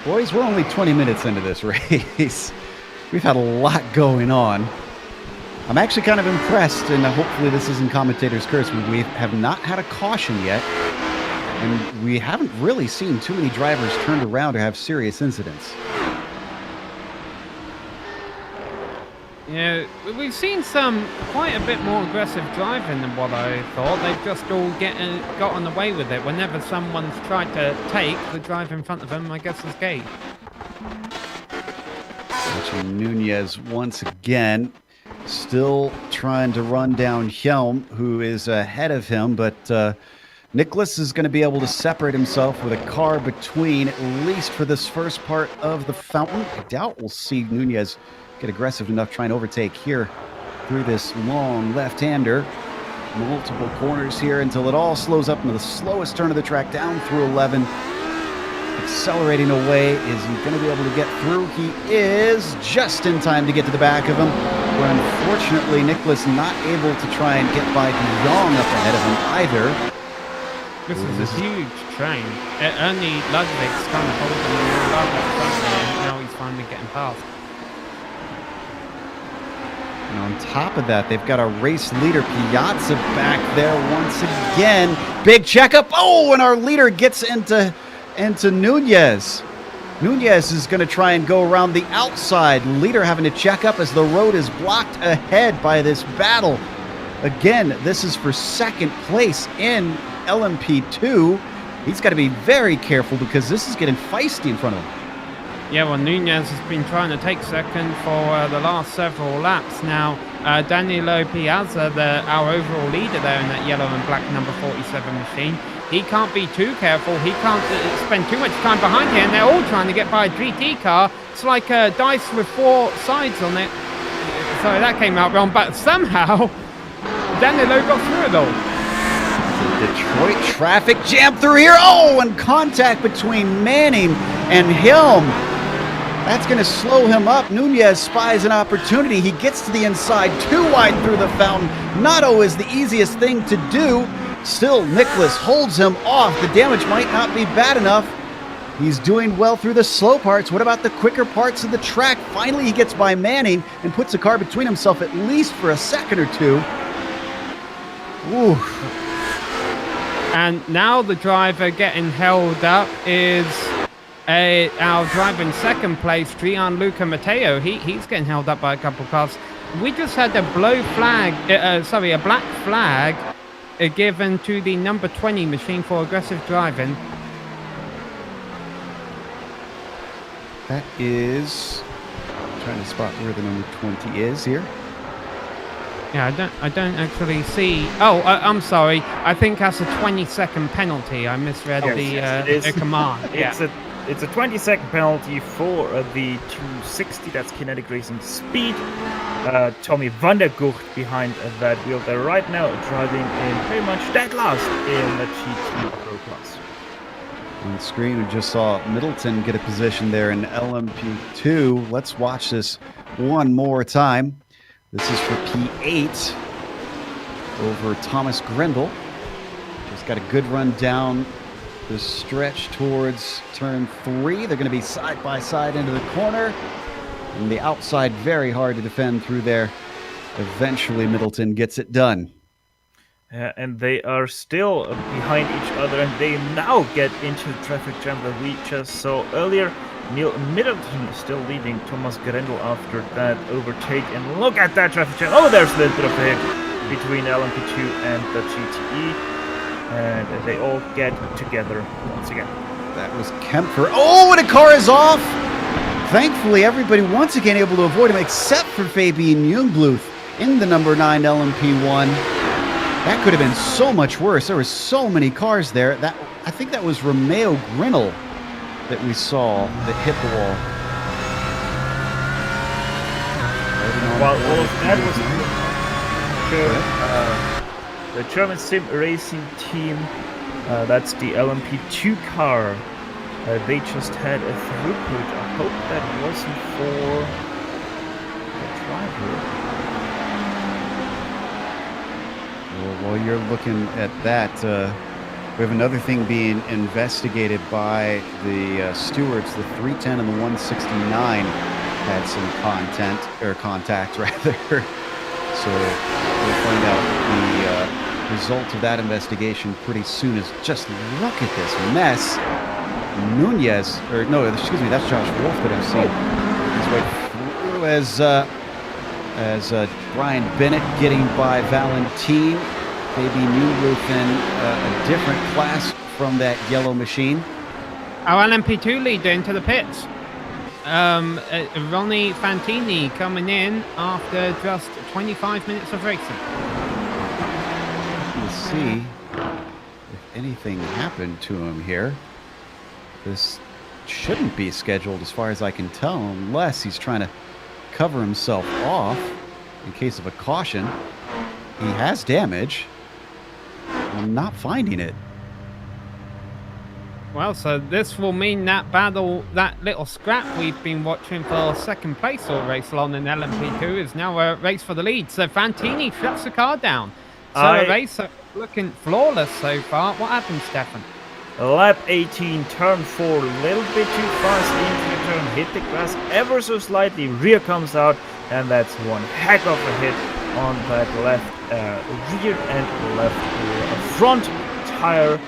Boys, we're only 20 minutes into this race. We've had a lot going on. I'm actually kind of impressed, and hopefully this isn't commentator's curse, but we have not had a caution yet, and we haven't really seen too many drivers turned around or have serious incidents. Yeah, we've seen quite a bit more aggressive driving than what I thought. They've just all gotten away with it. Whenever someone's tried to take the drive in front of them, I guess is gay. Watching Nunez once again, still trying to run down Helm, who is ahead of him, but Nicholas is going to be able to separate himself with a car between, at least for this first part of the fountain. I doubt we'll see Nunez get aggressive enough trying to overtake here through this long left-hander. Multiple corners here until it all slows up into the slowest turn of the track down through 11. accelerating away. Is he going to be able to get through? He is just in time to get to the back of him. Where unfortunately, Nicholas not able to try and get by De Jong up ahead of him either. This is a huge train. Only Ludwig's kind of holding him up at the front there, and now he's finally getting past. And on top of that, they've got a race leader, Piazza, back there once again. Big checkup. Oh, and our leader gets into Nunez. Nunez is going to try and go around the outside. Leader having to check up as the road is blocked ahead by this battle. Again, this is for second place in LMP2. He's got to be very careful because this is getting feisty in front of him. Yeah, well, Nunez has been trying to take second for the last several laps now. Danilo Piazza, our overall leader there in that yellow and black number 47 machine, he can't be too careful. He can't spend too much time behind here, and they're all trying to get by a GT car. It's like a dice with 4 sides on it. Sorry, that came out wrong, but somehow Danilo got through it all. Detroit traffic jam through here. Oh, and contact between Manning and him. That's going to slow him up. Nunez spies an opportunity. He gets to the inside, too wide through the fountain. Not always the easiest thing to do. Still, Nicholas holds him off. The damage might not be bad enough. He's doing well through the slow parts. What about the quicker parts of the track? Finally, he gets by Manning and puts a car between himself at least for a second or two. Ooh. And now the driver getting held up is our driver in second place, Gianluca Matteo. He's getting held up by a couple of cars. We just had a a black flag given to the number 20 machine for aggressive driving. That is... I'm trying to spot where the number 20 is here. Yeah, I don't actually see. Oh, I'm sorry. I think that's a 20-second penalty. I misread the command. Yeah. It's a 20-second penalty for the 260. That's kinetic racing speed. Tommy van der Gucht behind that wheel there right now, driving in pretty much dead last in the GT Pro Class. On the screen, we just saw Middleton get a position there in LMP2. Let's watch this one more time. This is for P8 over Thomas Grendel. Just got a good run down the stretch towards turn 3. They're going to be side by side into the corner. And the outside, very hard to defend through there. Eventually, Middleton gets it done. And they are still behind each other, and they now get into the traffic jam that we just saw earlier. Neil Middleton still leading Thomas Grendel after that overtake, and look at that traffic jam. Oh, there's a little bit of a hit between LMP2 and the GTE, and they all get together once again. That was Kempfer. Oh, and a car is off! Thankfully, everybody once again able to avoid him, except for Fabian Jungbluth in the number 9 LMP1. That could have been so much worse. There were so many cars there. I think that was Romeo Grinnell that we saw that hit the wall. Well, that was the German sim racing team. That's the LMP2 car. They just had a throughput. I hope that wasn't for the driver. Well, while you're looking at that, we have another thing being investigated by the stewards. The 310 and the 169 had some contact rather. So we'll find out the result of that investigation pretty soon. Just look at this mess. Nunez, or no, excuse me, that's Josh Wolf that I've seen. He's right through as Brian Bennett getting by Valentine. Maybe Newbluth in a different class from that yellow machine. Our LMP2 leader into the pits. Ronnie Fantini coming in after just 25 minutes of racing. We'll see if anything happened to him here. This shouldn't be scheduled as far as I can tell, unless he's trying to cover himself off in case of a caution. He has damage. I'm not finding it. Well, so this will mean that battle, that little scrap we've been watching for second place all race long in LMP2 is now a race for the lead. So Fantini shuts the car down. So a race looking flawless so far. What happened, Stefan? Lap 18, turn 4, a little bit too fast into the turn, hit the grass ever so slightly, rear comes out, and that's one heck of a hit on that left rear and left front tire.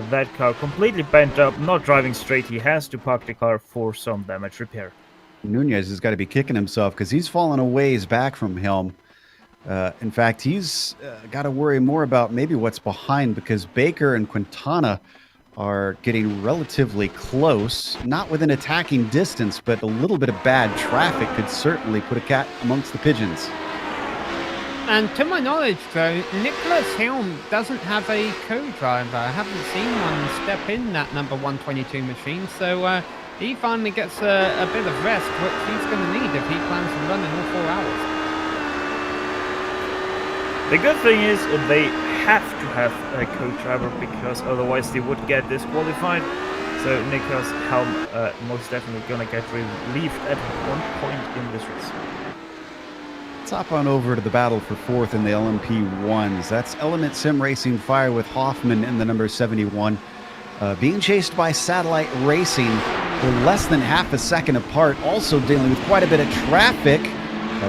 That car completely bent up, not driving straight. He has to park the car for some damage repair. Nunez has got to be kicking himself because he's fallen a ways back from Helm. In fact, he's got to worry more about maybe what's behind, because Baker and Quintana are getting relatively close, not within attacking distance, but a little bit of bad traffic could certainly put a cat amongst the pigeons. And to my knowledge, though, Nicholas Helm doesn't have a co-driver. I haven't seen one step in that number 122 machine, so he finally gets a bit of rest, which he's going to need if he plans to run in all 4 hours. The good thing is they have to have a co-driver, because otherwise they would get disqualified. So Nicholas Helm most definitely going to get relieved at one point in this race. Let's hop on over to the battle for fourth in the LMP1s. That's Element Sim Racing Fire with Hoffman in the number 71. Being chased by Satellite Racing. They're less than half a second apart, also dealing with quite a bit of traffic.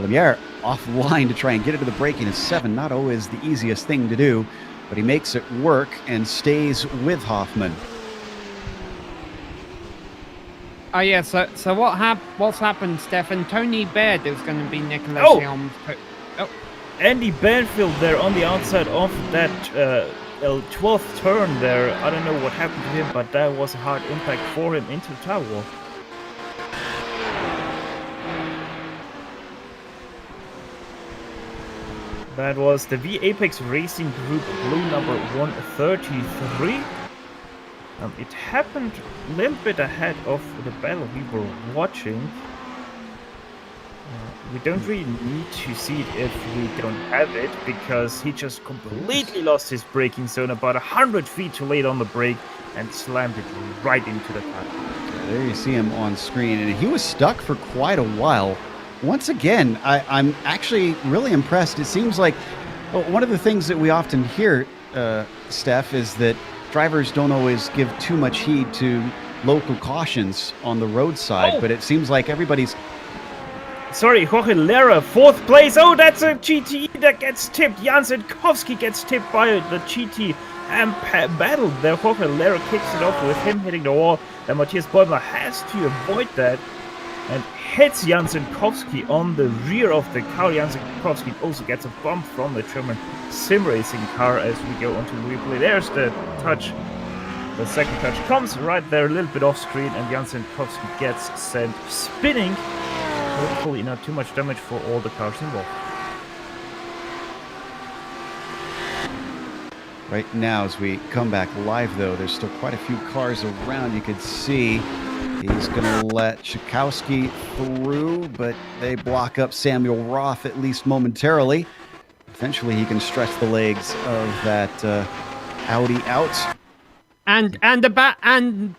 Lumiere offline to try and get into the braking is 7. Not always the easiest thing to do, but he makes it work and stays with Hoffman. Oh yeah, so what's happened, Stefan? Tony Baird is going to be Nicholas Helm's. Andy Banfield there on the outside of that 12th turn there. I don't know what happened to him, but that was a hard impact for him into the tire wall. That was the V Apex Racing Group Blue number 133. It happened a little bit ahead of the battle we were watching. We don't really need to see it if we don't have it, because he just completely lost his braking zone about 100 feet too late on the brake and slammed it right into the tire. There you see him on screen, and he was stuck for quite a while. Once again, I'm actually really impressed. It seems like one of the things that we often hear, Steph, is that drivers don't always give too much heed to local cautions on the roadside, but it seems like everybody's... Sorry, Jorge Lera, 4th place. Oh, that's a GT that gets tipped. Jan Zentkovsky gets tipped by the GT and battle there. Jorge Lera kicks it off with him hitting the wall. And Matthias Bäumler has to avoid that and hits Jan Zentkovsky on the rear of the car. Jan Zentkovsky also gets a bump from the German sim racing car as we go onto the replay. There's the touch. The second touch comes right there, a little bit off screen, and Jan Zentkovsky gets sent spinning. Hopefully not too much damage for all the cars involved. Right now, as we come back live, though, there's still quite a few cars around. You could see he's going to let Tchaikovsky through, but they block up Samuel Roth, at least momentarily. Eventually, he can stretch the legs of that Audi out. And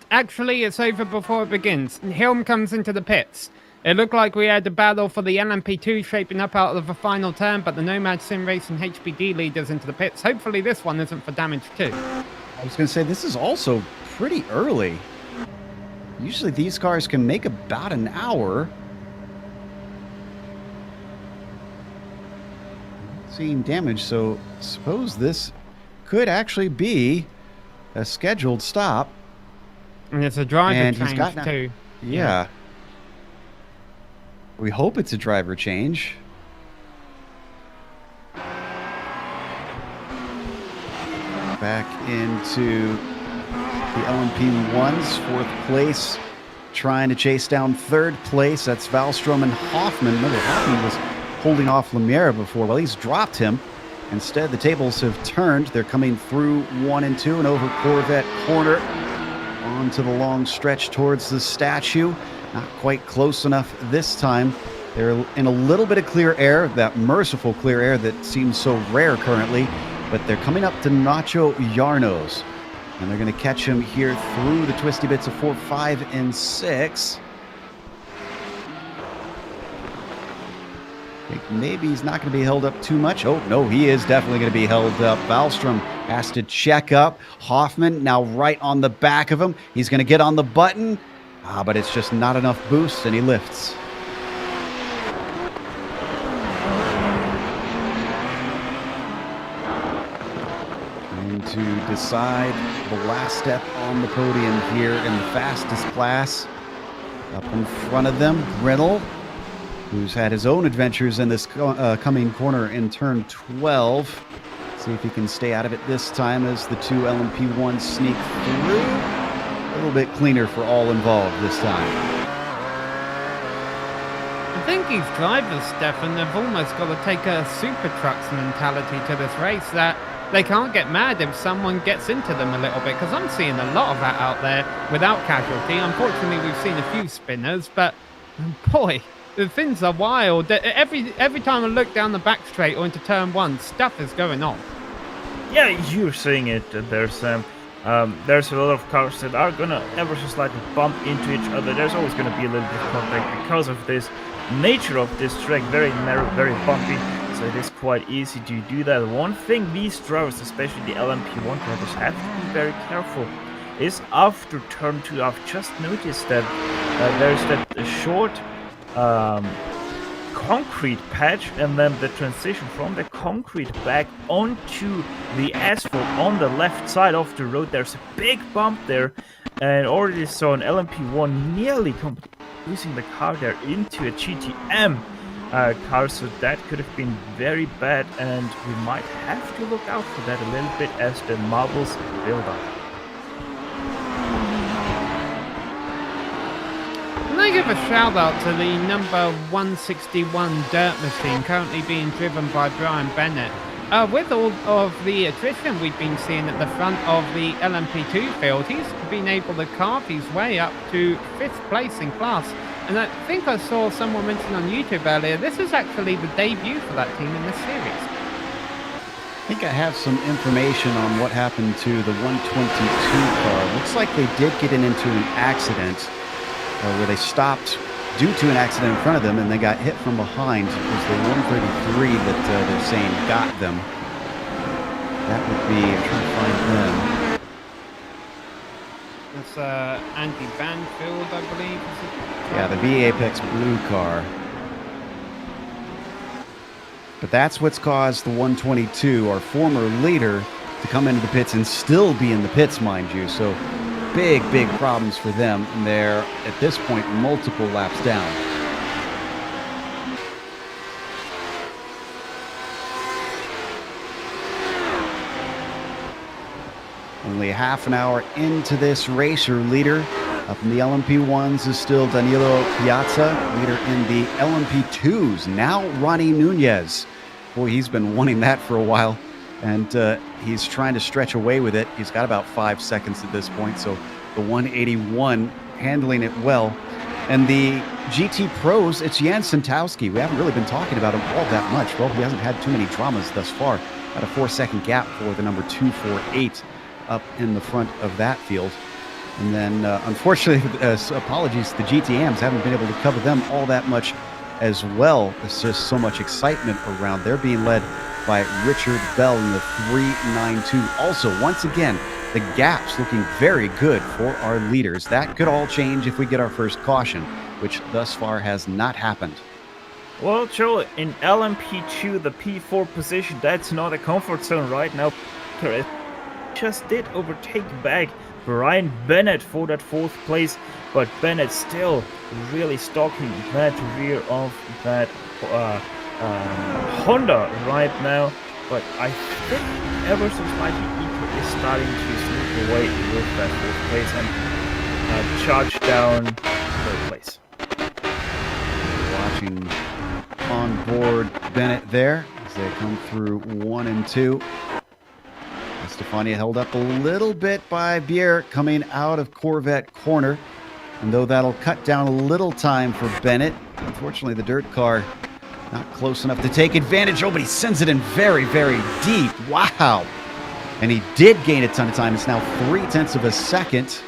actually, it's over before it begins. Helm comes into the pits. It looked like we had a battle for the LMP2 shaping up out of the final turn, but the Nomad Sim Racing HBD leaders into the pits. Hopefully this one isn't for damage too. I was going to say, this is also pretty early. Usually these cars can make about an hour. Seeing damage, so suppose this could actually be a scheduled stop. And it's a driver and change he's got too. Yeah. We hope it's a driver change. Back into the LMP1s, 4th place, trying to chase down 3rd place. That's Wallstrom and Hoffman. Remember, Hoffman was holding off Lumiere before. Well, he's dropped him. Instead, the tables have turned. They're coming through 1 and 2 and over Corvette Corner onto the long stretch towards the statue. Not quite close enough this time. They're in a little bit of clear air, that merciful clear air that seems so rare currently, but they're coming up to Nacho Yarnos. And they're going to catch him here through the twisty bits of 4, 5, and 6. I think maybe he's not going to be held up too much. Oh, no, he is definitely going to be held up. Wallstrom has to check up. Hoffman now right on the back of him. He's going to get on the button. But it's just not enough boost, and he lifts. Trying to decide the last step on the podium here in the fastest class. Up in front of them, Grinnell, who's had his own adventures in this coming corner in turn 12. See if he can stay out of it this time as the two LMP1s sneak through. A little bit cleaner for all involved this time. I think these drivers, Stefan, have almost got to take a super trucks mentality to this race, that they can't get mad if someone gets into them a little bit, because I'm seeing a lot of that out there without casualty. Unfortunately, we've seen a few spinners, but boy, the things are wild. Every time I look down the back straight or into turn 1, stuff is going on. Yeah, you're seeing it. There's a lot of cars that are gonna ever so slightly bump into each other. There's always gonna be a little bit of contact because of this nature of this track, very narrow, very bumpy. So it is quite easy to do that. One thing these drivers, especially the LMP1 drivers, have to be very careful is after turn 2. I've just noticed that there's that short concrete patch, and then the transition from the concrete back onto the asphalt on the left side of the road. There's a big bump there, and already saw an LMP1 nearly losing the car there into a GTM car, so that could have been very bad, and we might have to look out for that a little bit as the marbles build up. Can I give a shout out to the number 161 dirt machine currently being driven by Brian Bennett. With all of the attrition we've been seeing at the front of the LMP2 field, he's been able to carve his way up to 5th place in class. And I think I saw someone mention on YouTube earlier, this is actually the debut for that team in this series. I think I have some information on what happened to the 122 car. Looks like they did get into an accident where they stopped due to an accident in front of them, and they got hit from behind. It was the 133 that they're saying got them. That would be, I'm trying to find them. It's Andy Banfield, I believe. Yeah, the V Apex Blue car. But that's what's caused the 122, our former leader, to come into the pits and still be in the pits, mind you. So big problems for them. And they're, at this point, multiple laps down. Only half an hour into this race, your leader up in the LMP1s is still Danilo Piazza. Leader in the LMP2s, now Ronnie Nunez. Boy, he's been wanting that for a while, and he's trying to stretch away with it. He's got about 5 seconds at this point, so the 181 handling it well. And the GT Pros, it's Jan Santowski. We haven't really been talking about him all that much. Well, he hasn't had too many dramas thus far. At a 4-second gap for the number 248 up in the front of that field. And then, unfortunately, apologies, the GTMs haven't been able to cover them all that much as well. There's just so much excitement around. They're being led by Richard Belle in the 392. Also, once again, the gaps looking very good for our leaders. That could all change if we get our first caution, which thus far has not happened. Well, Joe, in LMP2, the P4 position, that's not a comfort zone right now. Just did overtake back Brian Bennett for that 4th place, but Bennett still really stalking that rear of that Honda right now. But I think ever so slightly Eco is starting to sneak away with that 4th place and charge down 3rd place. Watching on board Bennett there as they come through 1 and 2. Stefania held up a little bit by Bier coming out of Corvette corner. And though that'll cut down a little time for Bennett, unfortunately the dirt car not close enough to take advantage. Oh, but he sends it in very deep. Wow. And he did gain a ton of time. It's now 0.3 of a second.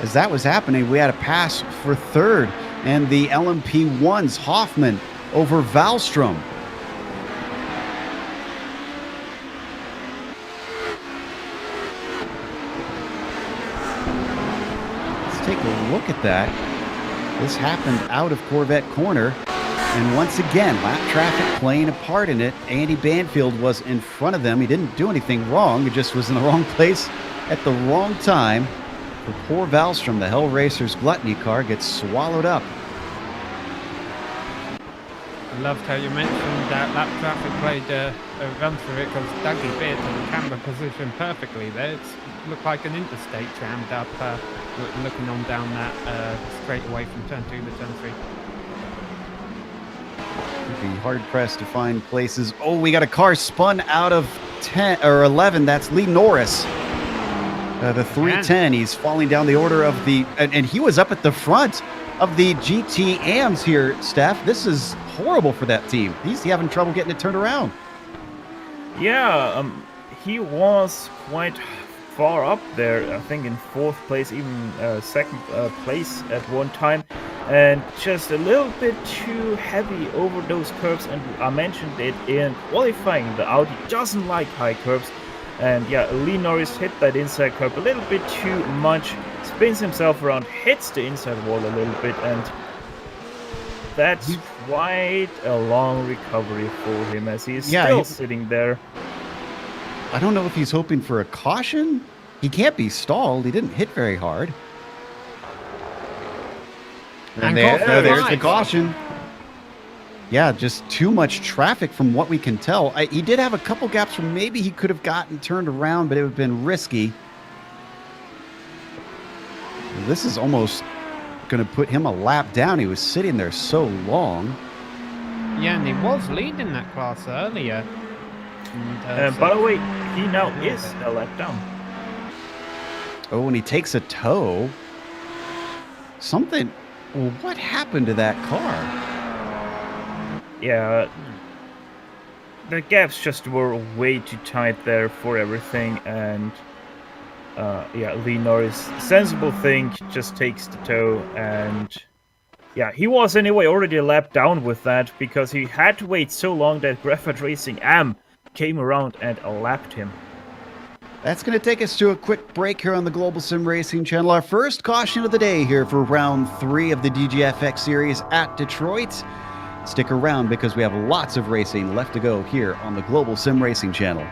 As that was happening, we had a pass for third. And the LMP1's Hoffman over Valstrom. Let's take a look at that. This happened out of Corvette Corner. And once again, lap traffic playing a part in it. Andy Banfield was in front of them. He didn't do anything wrong. He just was in the wrong place at the wrong time. For poor Valstrom, the Hell Racers Gluttony car gets swallowed up. I loved how you mentioned that lap traffic played a run through it because Dougie Beard to the camera position perfectly there. It looked like an interstate jammed up, looking on down that straight away from turn 2 to turn 3. Be hard pressed to find places. Oh, we got a car spun out of 10 or 11. That's Lee Norris. The 310. He's falling down the order of the, and he was up at the front of the GT AMs here, Steph. This is horrible for that team. He's having trouble getting it turned around. Yeah, he was quite far up there. I think in 4th place, even 2nd place at one time. And just a little bit too heavy over those curves, and I mentioned it in qualifying. The Audi doesn't like high curves, and yeah, Lee Norris hit that inside curve a little bit too much, spins himself around, hits the inside wall a little bit, and that's quite a long recovery for him as he is still sitting there. I don't know if he's hoping for a caution. He can't be stalled. He didn't hit very hard. And there's the caution. Yeah, just too much traffic from what we can tell. He did have a couple gaps where maybe he could have gotten turned around, but it would have been risky. This is almost going to put him a lap down. He was sitting there so long. Yeah, and he was leading that class earlier. And, by the way, he now is a lap down. Oh, and he takes a tow. Something... Well, what happened to that car? Yeah, the gaps just were way too tight there for everything, and yeah, Lee Norris, sensible thing, just takes the tow, and yeah, he was anyway already a lap down with that, because he had to wait so long that Graphite Racing AM came around and lapped him. That's going to take us to a quick break here on the Global Sim Racing channel. Our first caution of the day here for round 3 of the DGFX series at Detroit. Stick around because we have lots of racing left to go here on the Global Sim Racing channel.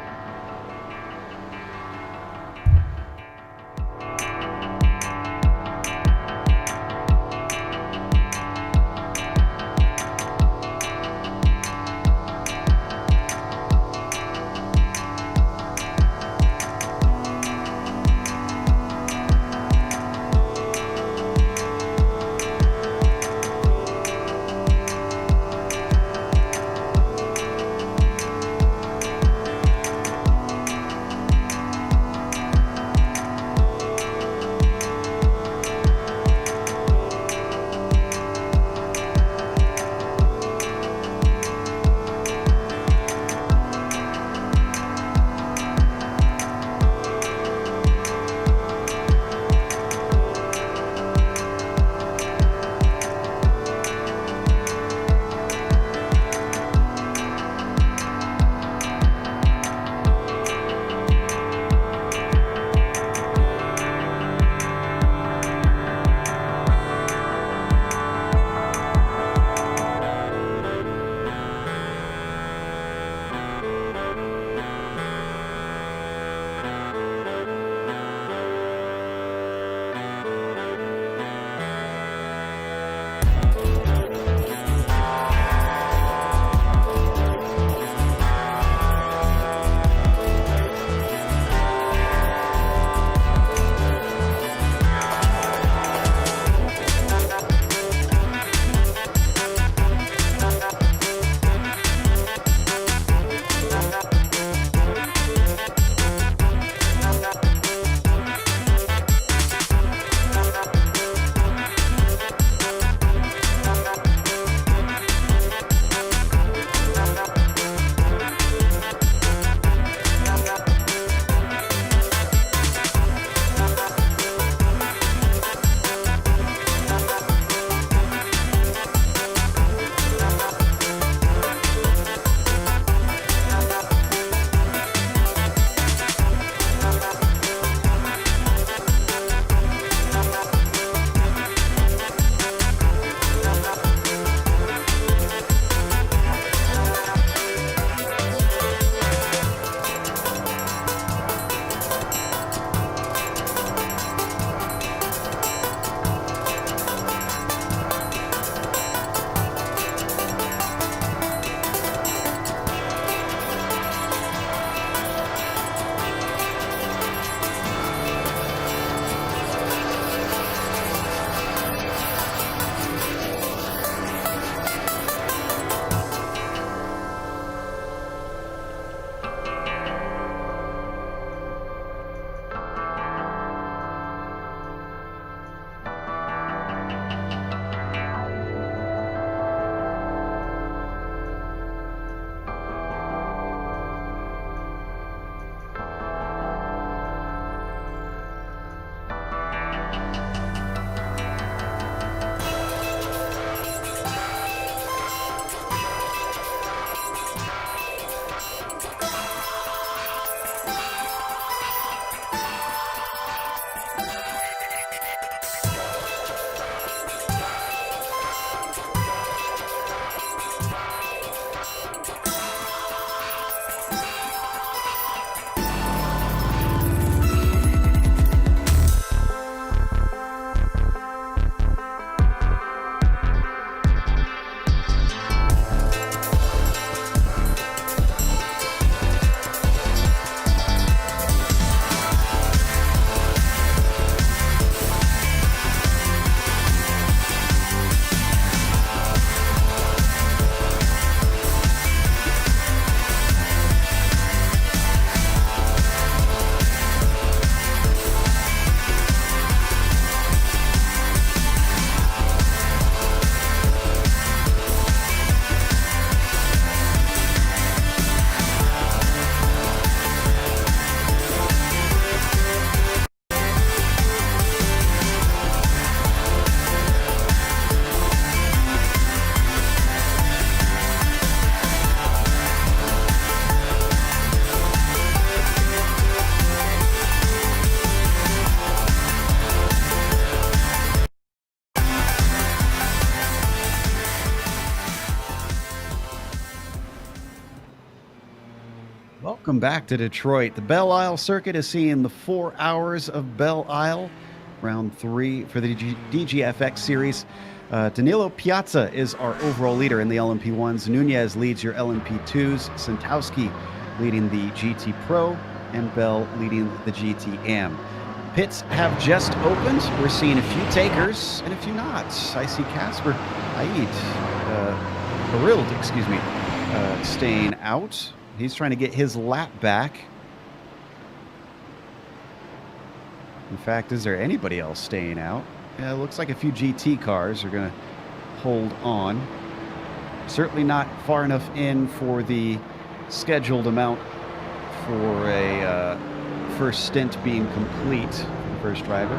Welcome back to Detroit. The Belle Isle Circuit is seeing the 4 hours of Belle Isle, round 3 for the DGFX series. Danilo Piazza is our overall leader in the LMP1s. Nunez leads your LMP2s. Santowski leading the GT Pro, and Belle leading the GT Am. Pits have just opened. We're seeing a few takers and a few not. I see Casper staying out. He's trying to get his lap back. In fact, is there anybody else staying out? Yeah, it looks like a few GT cars are going to hold on. Certainly not far enough in for the scheduled amount for a first stint being complete for the first driver.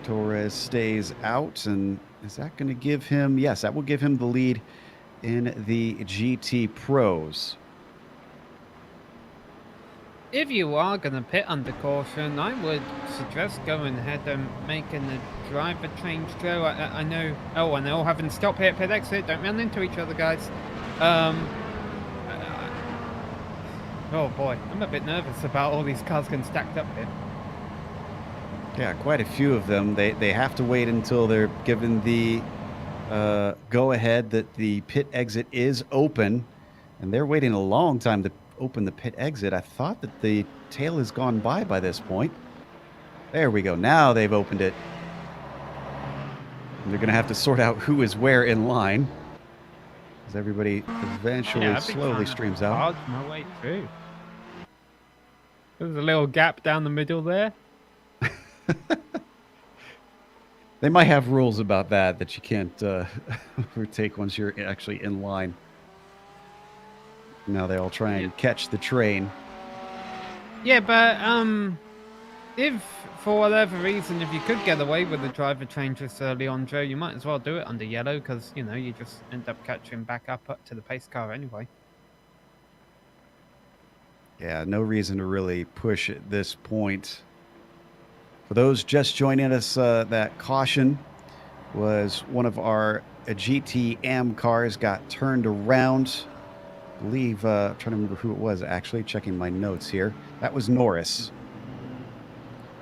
Torres stays out, and is that going to give him... Yes, that will give him the lead in the GT Pros. If you are going to pit under caution, I would suggest going ahead and making the driver change, Joe. I know... Oh, and they're all having to stop here at pit exit. Don't run into each other, guys. Oh, boy. I'm a bit nervous about all these cars getting stacked up here. Yeah, quite a few of them. They have to wait until they're given the go-ahead that the pit exit is open, and they're waiting a long time to open the pit exit. I thought that the tail has gone by this point. There we go. Now they've opened it. And they're going to have to sort out who is where in line, as everybody eventually slowly streams out. My way through. There's a little gap down the middle there. They might have rules about that you can't overtake once you're actually in line. Now they all try and catch the train. Yeah, but if for whatever reason, if you could get away with the driver change this early on, Joe, you might as well do it under yellow, because you know you just end up catching back up to the pace car anyway. Yeah, no reason to really push at this point. For those just joining us, that caution was one of our GT Am cars got turned around. I believe, I'm trying to remember who it was, actually, checking my notes here. That was Norris.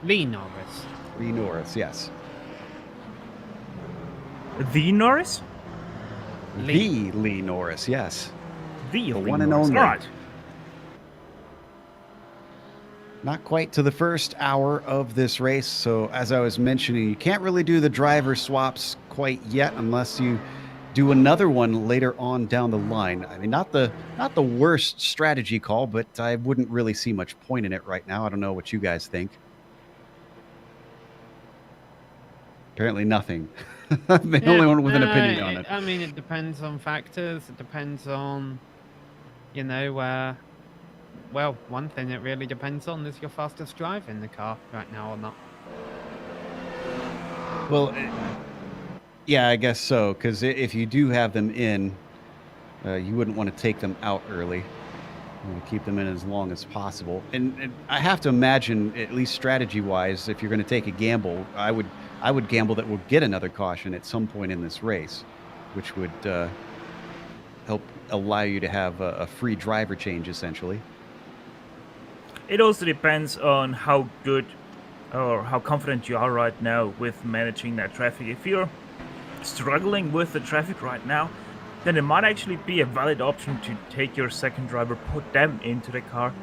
Lee Norris. Lee Norris, yes. The Norris? The Lee Norris, yes. The one Lee and Norris. only. All right. Not quite to the first hour of this race, so as I was mentioning, you can't really do the driver swaps quite yet unless you do another one later on down the line. I mean, not the worst strategy call, but I wouldn't really see much point in it right now. I don't know what you guys think. Apparently nothing. I'm the only one with an opinion on it. I mean, it depends on factors. It depends on, you know, well, one thing it really depends on is your fastest drive in the car right now or not. Well, yeah, I guess so, because if you do have them in, you wouldn't want to take them out early. You want to keep them in as long as possible. And I have to imagine, at least strategy-wise, if you're going to take a gamble, I would gamble that we'll get another caution at some point in this race, which would help allow you to have a free driver change, essentially. It also depends on how good or how confident you are right now with managing that traffic. If you're struggling with the traffic right now, then it might actually be a valid option to take your second driver, put them into the car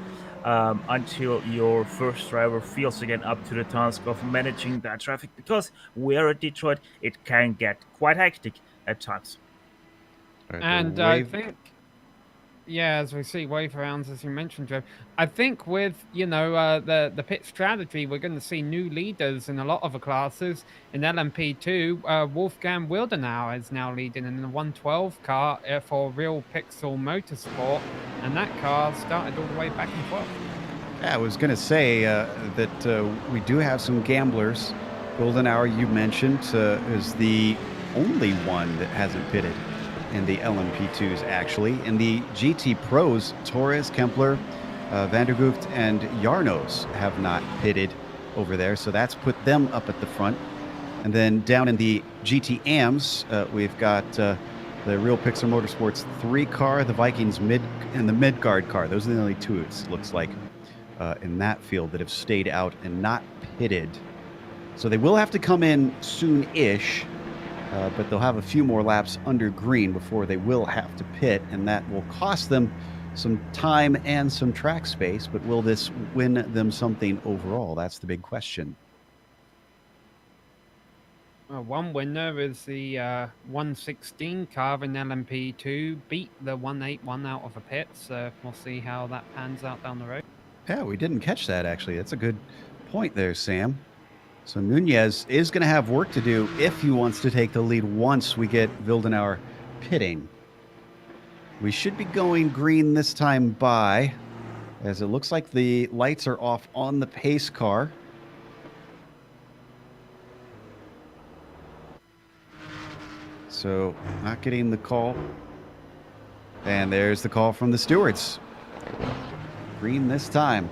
until your first driver feels again up to the task of managing that traffic, because we're at Detroit, it can get quite hectic at times. Right, and I think, yeah, as we see wave rounds, as you mentioned, Joe, I think with, you know, the pit strategy, we're going to see new leaders in a lot of the classes. In LMP2, Wolfgang Wildenauer is now leading in the 112 car for Real Pixel Motorsport, and that car started all the way back in 12th. Yeah, I was going to say that we do have some gamblers. Wildenauer, you mentioned, is the only one that hasn't pitted in the LMP2s, actually. In the GT Pros, Torres, Kempler, Vandergooft, and Yarnos have not pitted over there, so that's put them up at the front. And then down in the GT Ams, we've got the real Pixar Motorsports 3 car, the Vikings mid, and the Midgard car. Those are the only two, it looks like, in that field that have stayed out and not pitted. So they will have to come in soon-ish, but they'll have a few more laps under green before they will have to pit, and that will cost them some time and some track space. But will this win them something overall? That's the big question. One winner is the 116 car in LMP2, beat the 181 out of a pit, so we'll see how that pans out down the road. Yeah, we didn't catch that, actually. That's a good point there, Sam. So Nunez is going to have work to do if he wants to take the lead once we get Wildenauer pitting. We should be going green this time by, as it looks like the lights are off on the pace car. So not getting the call. And there's the call from the stewards. Green this time.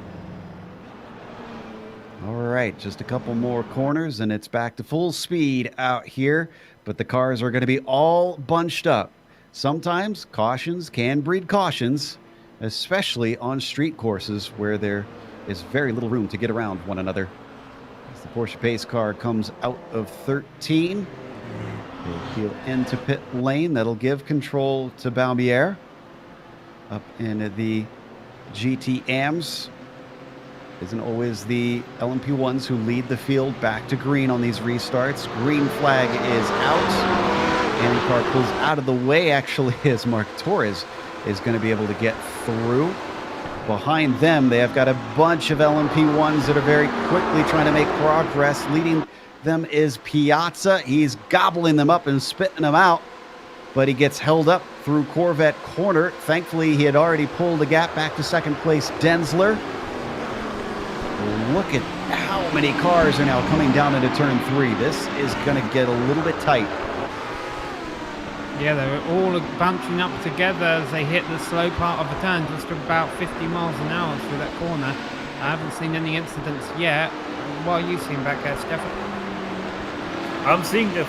All right, just a couple more corners and it's back to full speed out here, but the cars are going to be all bunched up. Sometimes cautions can breed cautions, especially on street courses where there is very little room to get around one another. As the Porsche pace car comes out of 13, they'll peel into pit lane. That'll give control to Baumier. Up into the GTMs. Isn't always the LMP1s who lead the field back to green on these restarts. Green flag is out. And the car pulls out of the way, actually, as Mark Torres is going to be able to get through. Behind them, they have got a bunch of LMP1s that are very quickly trying to make progress. Leading them is Piazza. He's gobbling them up and spitting them out, but he gets held up through Corvette corner. Thankfully, he had already pulled the gap back to second place. Denzler. Look at how many cars are now coming down into turn 3. This is going to get a little bit tight. Yeah, they're all bunching up together as they hit the slow part of the turn, just about 50 miles an hour through that corner. I haven't seen any incidents yet. What are you seeing back there, Stefan? I'm seeing the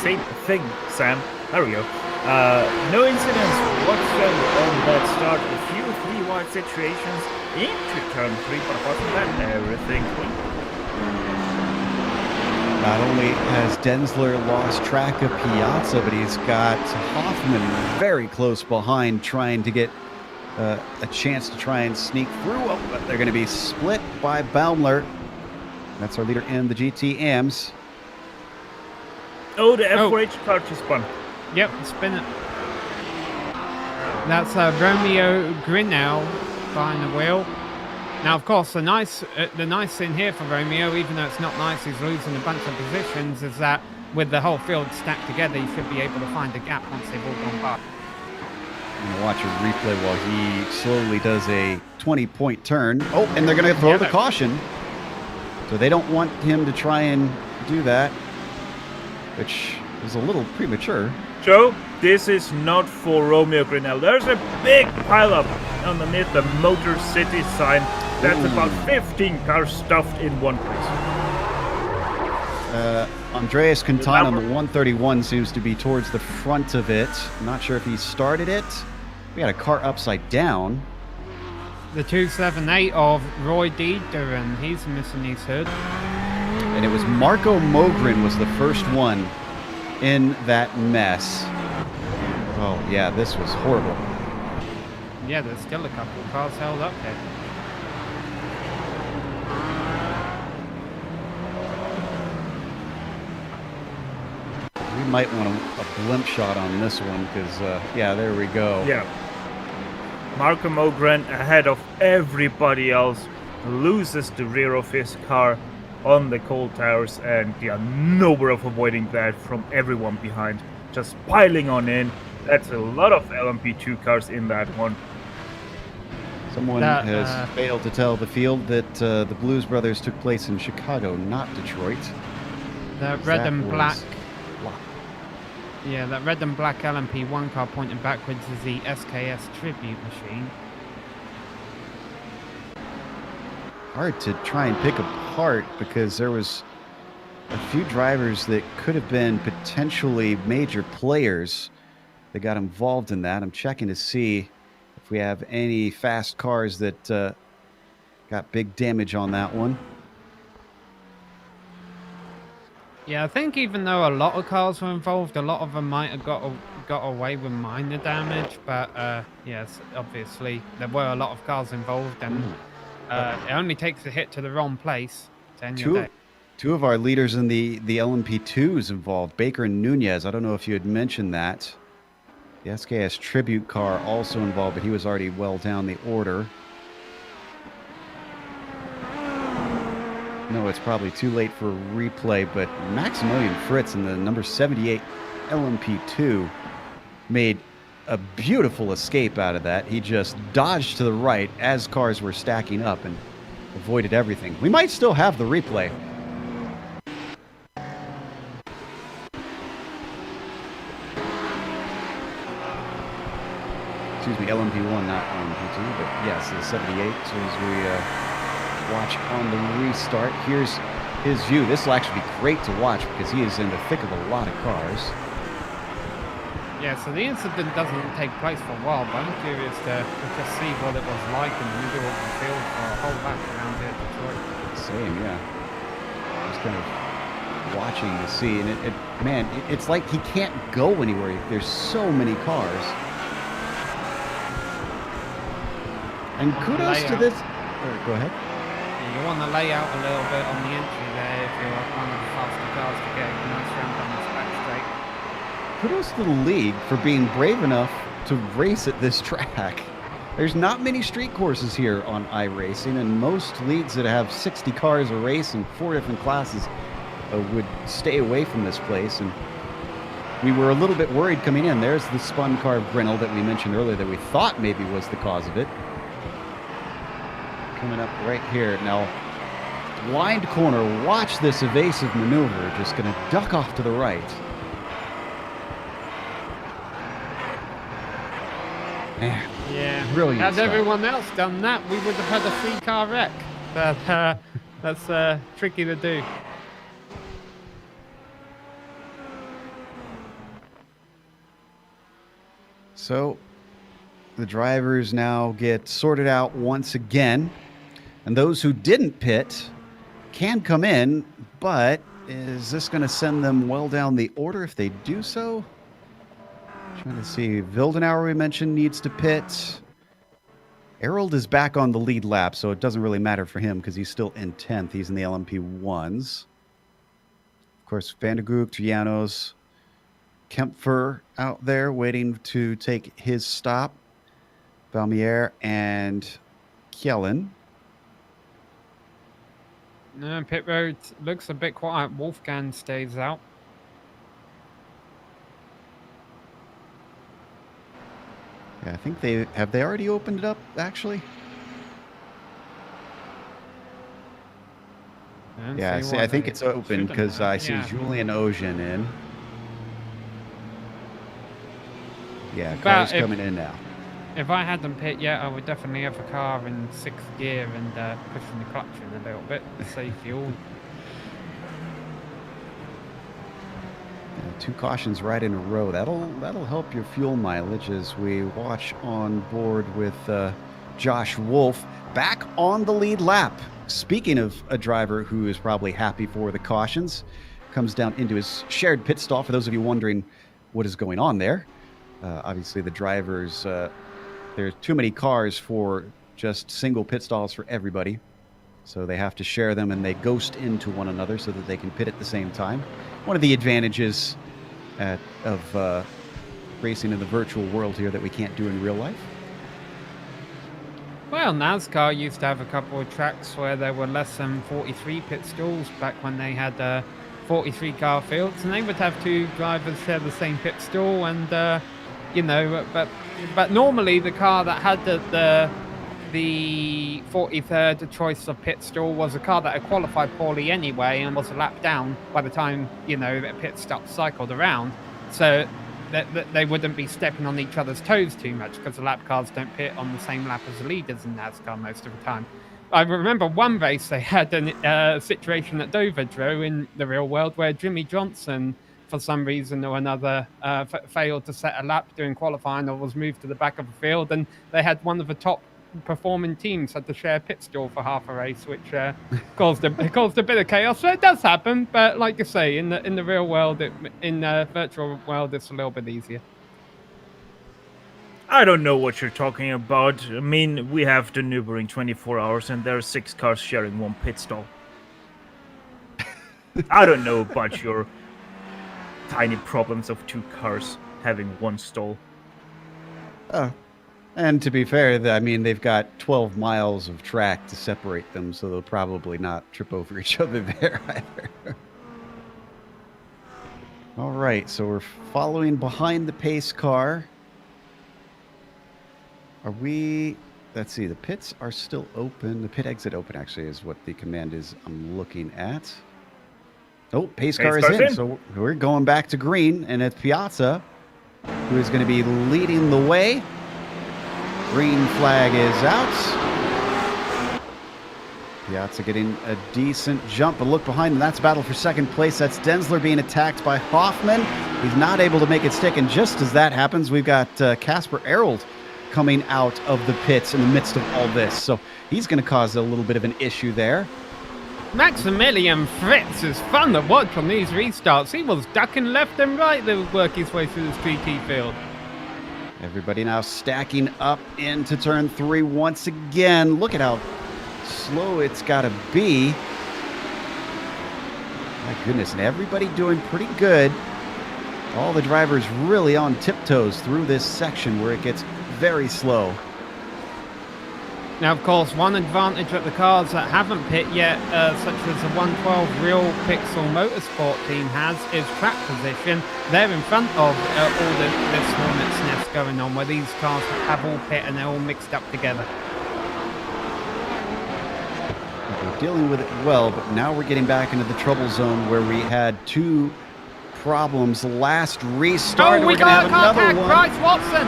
same thing, Sam. There we go. No incidents whatsoever on that start. A few 3-wide situations into turn 3, but apart from that, everything clean. Not only has Denzler lost track of Piazza, but he's got Hoffman very close behind, trying to get a chance to try and sneak through. Oh, but they're going to be split by Baumler. That's our leader in the GTMs. Oh, the F4H car just spun. Yep, spin it. That's Romeo Grinnell behind the wheel. Now, of course, the nice thing here for Romeo, even though it's not nice, he's losing a bunch of positions, is that with the whole field stacked together, he should be able to find a gap once they've all gone by. I'm going to watch a replay while he slowly does a 20-point turn. Oh, and they're going to throw the caution. So they don't want him to try and do that, which is a little premature. Joe, this is not for Romeo Grinnell. There's a big pileup underneath the Motor City sign. That's about 15 cars stuffed in one place. Andreas Quintana on the 131 seems to be towards the front of it. I'm not sure if he started it. We got a car upside down. The 278 of Roy Dieter, and he's missing his hood. And it was Marco Mogren was the first one in that mess. Oh, yeah, this was horrible. Yeah, there's still a couple of cars held up there. We might want a blimp shot on this one because, yeah, there we go. Yeah. Marco Mogren ahead of everybody else loses the rear of his car on the cold towers, and yeah, no way of avoiding that from everyone behind. Just piling on in. That's a lot of LMP2 cars in that one. Someone has failed to tell the field that the Blues Brothers took place in Chicago, not Detroit. The red and black. Yeah, that red and black LMP1 car pointing backwards is the SKS tribute machine. Hard to try and pick apart because there was a few drivers that could have been potentially major players they got involved in that. I'm checking to see if we have any fast cars that got big damage on that one. Yeah, I think even though a lot of cars were involved, a lot of them might have got away with minor damage. But yes, obviously there were a lot of cars involved, and it only takes a hit to the wrong place to end your day. Two of our leaders in the LMP2s involved, Baker and Nunez. I don't know if you had mentioned that. The SKS tribute car also involved, but he was already well down the order. No, it's probably too late for a replay, but Maximilian Fritz in the number 78 LMP2 made a beautiful escape out of that. He just dodged to the right as cars were stacking up and avoided everything. We might still have the replay. Excuse me, LMP1, not LMP2, but yes, the 78. So as we watch on the restart, here's his view. This will actually be great to watch because he is in the thick of a lot of cars. Yeah, so the incident doesn't take place for a while, but I'm curious to just see what it was like in the middle of the field for a whole lap around here at Detroit. Same, yeah. Just kind of watching to see, and man, it's like he can't go anywhere. There's so many cars. And kudos to this. Go ahead. You want to lay out a little bit on the entry there if you're one of the faster cars to get a nice round on this back straight. Kudos to the league for being brave enough to race at this track. There's not many street courses here on iRacing, and most leagues that have 60 cars a race in 4 different classes would stay away from this place. And we were a little bit worried coming in. There's the spun car of Grinnell that we mentioned earlier that we thought maybe was the cause of it. Coming up right here. Now, blind corner. Watch this evasive maneuver. Just going to duck off to the right. Man, yeah. Brilliant Had stuff. everyone else done that, we would have had a 3-car wreck. But that's tricky to do. So, the drivers now get sorted out once again. And those who didn't pit can come in, but is this going to send them well down the order if they do so? Trying to see. Wildenauer, we mentioned, needs to pit. Errold is back on the lead lap, so it doesn't really matter for him because he's still in 10th. He's in the LMP1s. Of course, Vandergook, Trianos, Kempfer out there waiting to take his stop. Valmier and Kjellin. No, pit road looks a bit quiet. Wolfgang stays out. Yeah, I think they already opened it up, actually. Yeah, I think it's open because I see Julian Ogen in. Yeah, car's coming in now. If I had them pit yet, I would definitely have a car in 6th gear and pushing the clutch in a little bit to save fuel. 2 cautions right in a row. That'll help your fuel mileage as we watch on board with Josh Wolf back on the lead lap. Speaking of a driver who is probably happy for the cautions, comes down into his shared pit stall. For those of you wondering what is going on there, obviously the drivers, there's too many cars for just single pit stalls for everybody. So they have to share them and they ghost into one another so that they can pit at the same time. One of the advantages of racing in the virtual world here that we can't do in real life. Well, NASCAR used to have a couple of tracks where there were less than 43 pit stalls back when they had 43 car fields, and they would have 2 drivers share the same pit stall, and you know, but normally the car that had the 43rd choice of pit stall was a car that had qualified poorly anyway and was a lap down by the time, you know, the pit stop cycled around, so that they wouldn't be stepping on each other's toes too much, because the lap cars don't pit on the same lap as the leaders in NASCAR most of the time. I remember one race they had a situation at Dover, Drew, in the real world where Jimmy Johnson for some reason or another, failed to set a lap during qualifying or was moved to the back of the field, and they had one of the top performing teams had to share pit stall for half a race, which caused a bit of chaos. So it does happen, but like you say, in the real world, in the virtual world, it's a little bit easier. I don't know what you're talking about. I mean, we have the Nürburgring 24 hours and there are 6 cars sharing one pit stall. I don't know about your tiny problems of 2 cars having one stall. And to be fair, I mean, they've got 12 miles of track to separate them, so they'll probably not trip over each other there either. All right, so we're following behind the pace car. Are we... Let's see, the pits are still open. The pit exit open, actually, is what the command is I'm looking at. Oh, pace car is in. So we're going back to green, and it's Piazza who is going to be leading the way. Green flag is out. Piazza getting a decent jump, but look behind him. That's battle for second place. That's Densler being attacked by Hoffman. He's not able to make it stick, and just as that happens, we've got Casper Arold coming out of the pits in the midst of all this. So he's going to cause a little bit of an issue there. Maximilian Fritz is fun to watch on these restarts. He was ducking left and right to work his way through the GT field. Everybody now stacking up into turn 3 once again. Look at how slow it's got to be. My goodness, and everybody doing pretty good. All the drivers really on tiptoes through this section where it gets very slow. Now, of course, one advantage that the cars that haven't pit yet, such as the 112 Real Pixel Motorsport team has, is track position. They're in front of all this hornet's nest going on, where these cars have all pit and they're all mixed up together. We're dealing with it well, but now we're getting back into the trouble zone where we had 2 problems last restart. Oh, we got a contact, Bryce Watson!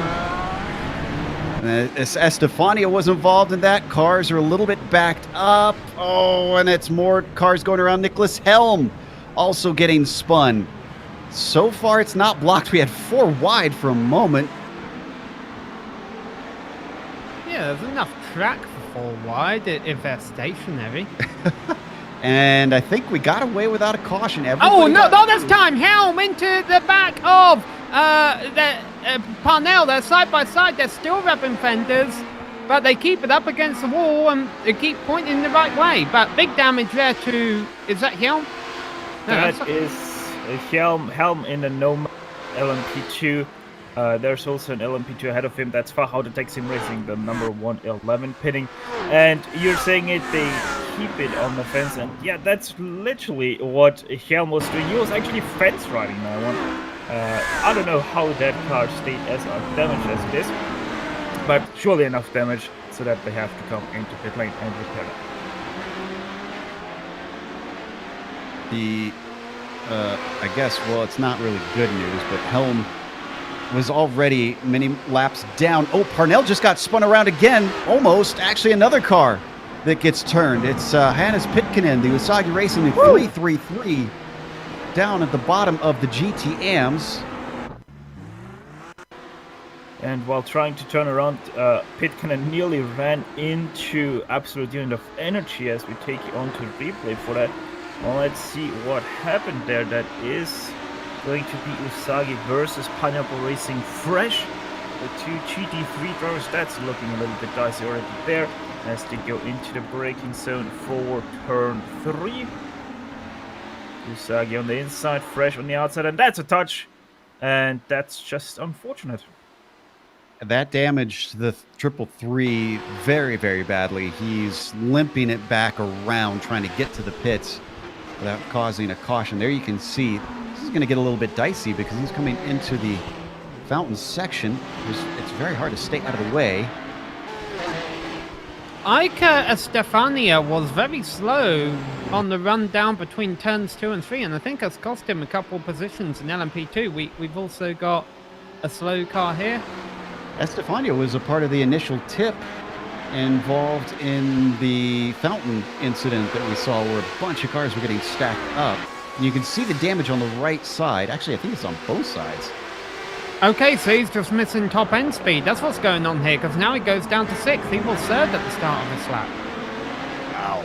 Estefania was involved in that. Cars are a little bit backed up. Oh, and it's more cars going around. Nicholas Helm also getting spun. So far, it's not blocked. We had 4 wide for a moment. Yeah, there's enough track for 4 wide if they're stationary. And I think we got away without a caution. Oh, no, not this time. Helm into the back of Parnell. They're side by side. They're still wrapping fenders, but they keep it up against the wall and they keep pointing the right way. But big damage there to... Is that Helm? No, that is Helm in the Nomad LMP2. There's also an LMP2 ahead of him. That's Fahau, the Texim Racing, the number 111 pitting. And you're saying they keep it on the fence, and yeah, that's literally what Helm was doing. He was actually fence riding that one. I don't know how that car stayed as undamaged as it is, but surely enough damage so that they have to come into pit lane and repair it. I guess, well, it's not really good news, but Helm was already many laps down. Oh, Parnell just got spun around again, almost. Actually, another car that gets turned. It's Hannes Pitkinen, the Usagi Racing, the 333, down at the bottom of the GTMs. And while trying to turn around, Pitkinen nearly ran into Absolute Unit of Energy as we take you on to replay for that. Well, let's see what happened there. That is going to be Usagi versus Pineapple Racing Fresh. The 2 GT3 drivers, that's looking a little bit dicey already there as they go into the braking zone for turn 3. Usagi on the inside, Fresh on the outside, and that's a touch. And that's just unfortunate. That damaged the 333 very, very badly. He's limping it back around, trying to get to the pits without causing a caution. There you can see this is going to get a little bit dicey because he's coming into the fountain section. It's very hard to stay out of the way. Iker Estefania was very slow on the run down between turns 2 and 3, and I think that's cost him a couple positions in LMP2. We've also got a slow car here. Estefania was a part of the initial tip involved in the fountain incident that we saw where a bunch of cars were getting stacked up. And you can see the damage on the right side. Actually, I think it's on both sides. Okay, so he's just missing top end speed. That's what's going on here, because now he goes down to 6th. He was 3rd at the start of this lap. Wow.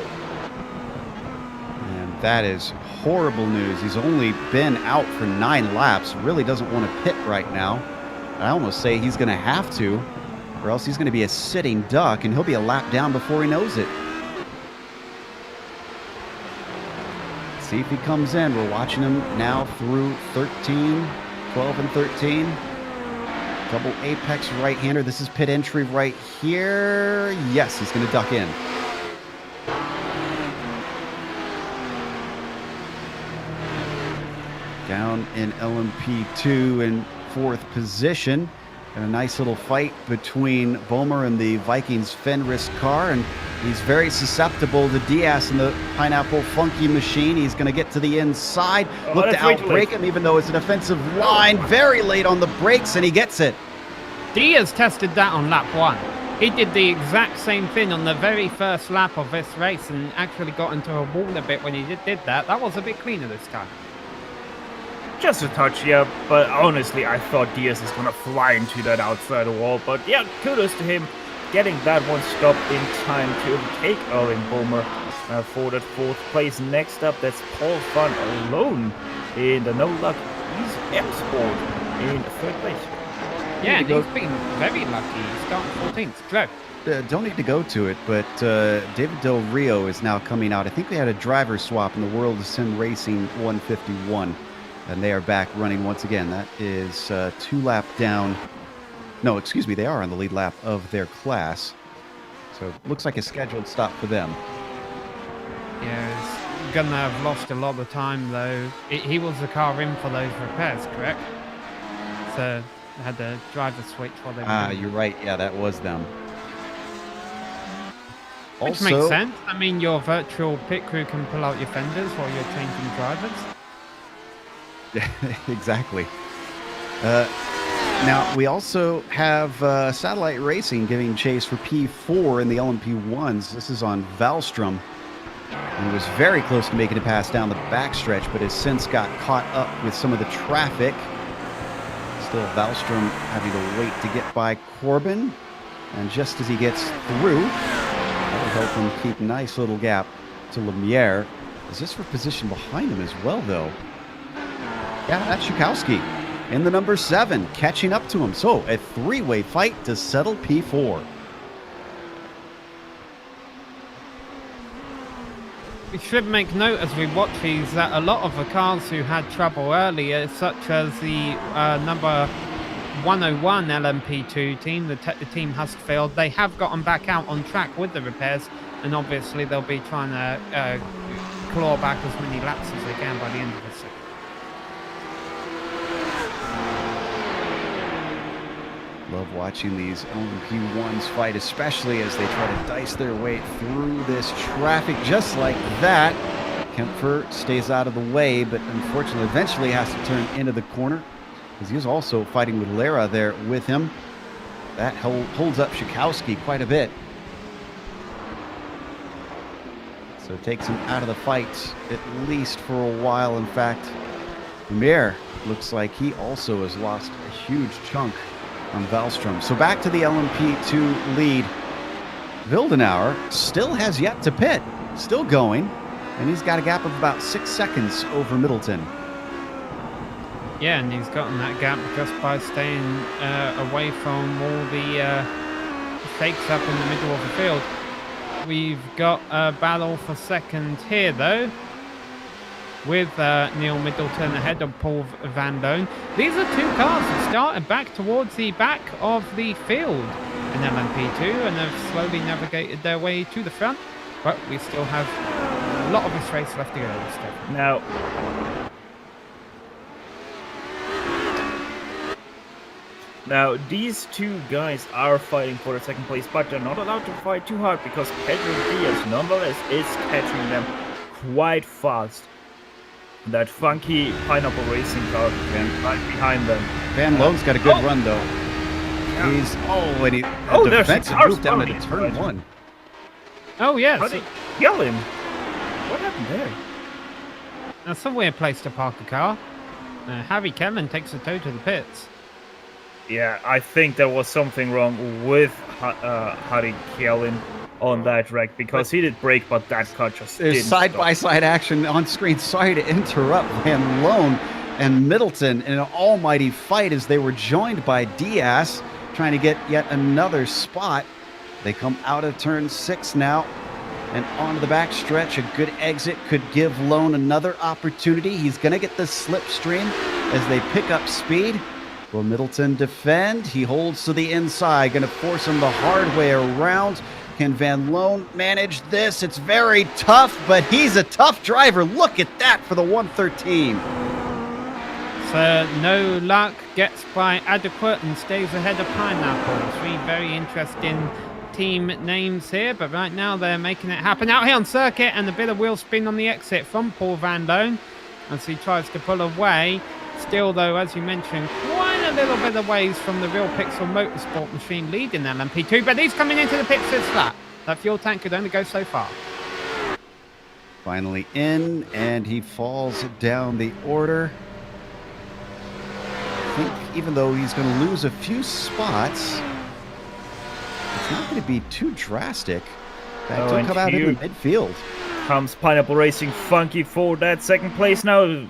And that is horrible news. He's only been out for 9 laps. Really doesn't want to pit right now. I almost say he's going to have to, or else he's going to be a sitting duck, and he'll be a lap down before he knows it. See if he comes in. We're watching him now through 13, 12 and 13. Double apex right-hander. This is pit entry right here. Yes, he's going to duck in. Down in LMP2 in 4th position. And a nice little fight between Bomer and the Vikings Fenris car. And he's very susceptible to Diaz and the Pineapple Funky Machine. He's going to get to the inside. Look to outbrake him, even though it's an offensive line. Very late on the brakes, and he gets it. Diaz tested that on lap 1. He did the exact same thing on the very first lap of this race and actually got into a wall a bit when he did that. That was a bit cleaner this time. Just a touch, yeah, but honestly, I thought Diaz is gonna fly into that outside wall, but yeah, kudos to him getting that one stop in time to overtake Erwin Bomer for that 4th place. Next up, that's Paul Van alone in the No Luck Easy Sport in 3rd place. Yeah, and he's been very lucky. He's starting 14th. Joe. Don't need to go to it, but David Del Rio is now coming out. I think they had a driver swap in the World of Sim Racing 151. And they are back running once again. That is 2 lap down. No, excuse me, they are on the lead lap of their class. So looks like a scheduled stop for them. Yeah, he's gonna have lost a lot of time though. He was the car in for those repairs, correct? So they had the driver switch while they were You're right. Yeah, that was them. Which makes sense. I mean, your virtual pit crew can pull out your fenders while you're changing drivers. Exactly. Now, we also have Satellite Racing giving chase for P4 in the LMP1s. This is on Valstrom. He was very close to making a pass down the backstretch, but has since got caught up with some of the traffic. Still, Valstrom having to wait to get by Corbin. And just as he gets through, that'll help him keep a nice little gap to Lemire. Is this for position behind him as well, though? Yeah, that's Schukowski in the number 7, catching up to him. So, a 3-way fight to settle P4. We should make note as we watch these that a lot of the cars who had trouble earlier, such as the number 101 LMP2 team, the Team Huskerfield, they have gotten back out on track with the repairs, and obviously they'll be trying to claw back as many laps as they can by the end of the season. Love watching these LMP1s fight, especially as they try to dice their way through this traffic just like that. Kempfer stays out of the way, but unfortunately eventually has to turn into the corner because he was also fighting with Lara there with him. That holds up Schukowski quite a bit. So it takes him out of the fight, at least for a while. In fact, Lemire looks like he also has lost a huge chunk on Valstrom. So back to the LMP2 lead. Wildenauer still has yet to pit, still going, and he's got a gap of about 6 seconds over Middleton. Yeah, and he's gotten that gap just by staying away from all the fakes up in the middle of the field. We've got a battle for second here, though, with Neil Middleton ahead of Paul Van Loon. These are 2 cars that started back towards the back of the field in LMP2 and have slowly navigated their way to the front, but we still have a lot of this race left to go, Steph. Now, these 2 guys are fighting for the 2nd place, but they're not allowed to fight too hard because Pedro Diaz, nonetheless, is catching them quite fast. That funky Pineapple Racing car right behind them. Van Loon's got a good run, though. Yeah. He's already a defensive move down into turn 1. Oh, yes. Kill him. What happened there? That's a weird place to park a car. Harry Kellen takes a tow to the pits. Yeah, I think there was something wrong with Harry Kellen on that wreck because he did brake, but that car just There's didn't side-by-side action on screen. Sorry to interrupt. Van Loan and Middleton in an almighty fight as they were joined by Diaz, trying to get yet another spot. They come out of turn 6 now and onto the back stretch. A good exit could give Lone another opportunity. He's going to get the slipstream as they pick up speed. Will Middleton defend? He holds to the inside, going to force him the hard way around. Can Van Loan manage this? It's very tough, but he's a tough driver. Look at that for the 113. So no luck, gets by adequate and stays ahead of Pineapple. 3 very interesting team names here, but right now they're making it happen out here on circuit, and a bit of wheel spin on the exit from Paul Van Loan as he tries to pull away. Still, though, as you mentioned, quite a little bit of ways from the Real Pixel Motorsport machine leading LMP2, but he's coming into the pits this lap. That fuel tank could only go so far. Finally in, and he falls down the order. I think even though he's going to lose a few spots, it's not going to be too drastic. That will come out in the midfield. Comes Pineapple Racing Funky for that second place now.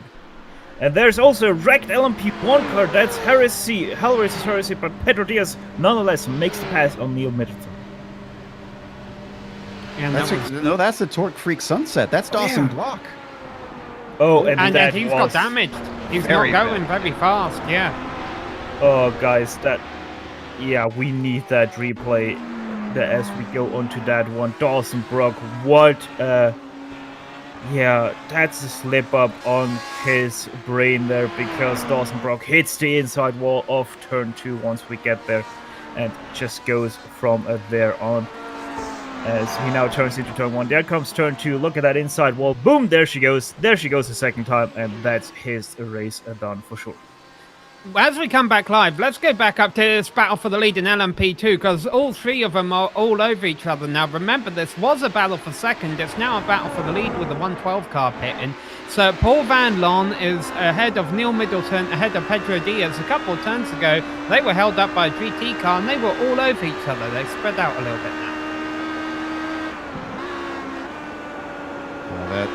And there's also a wrecked LMP1 car. That's Heresy. Hellraiser's Heresy, but Pedro Diaz nonetheless makes the pass on Neil Middleton. And that's the Torque Freak Sunset. That's Dawson Block. Oh, and he's got damaged. He's not going very fast, yeah. Oh, guys, yeah, we need that replay as we go onto that one. Dawson Brock, what yeah, that's a slip up on his brain there, because Dawson Brock hits the inside wall of turn 2 once we get there, and just goes from there on. As he now turns into turn 1. There comes turn 2. Look at that inside wall. Boom, there she goes. There she goes the second time, and that's his race done for sure. As we come back live, let's go back up to this battle for the lead in LMP2, because all 3 of them are all over each other now. Remember, this was a battle for second. It's now a battle for the lead with the 112 car pitting. So Paul Van Loan is ahead of Neil Middleton, ahead of Pedro Diaz. A couple of turns ago, they were held up by a GT car, and they were all over each other. They spread out a little bit now. That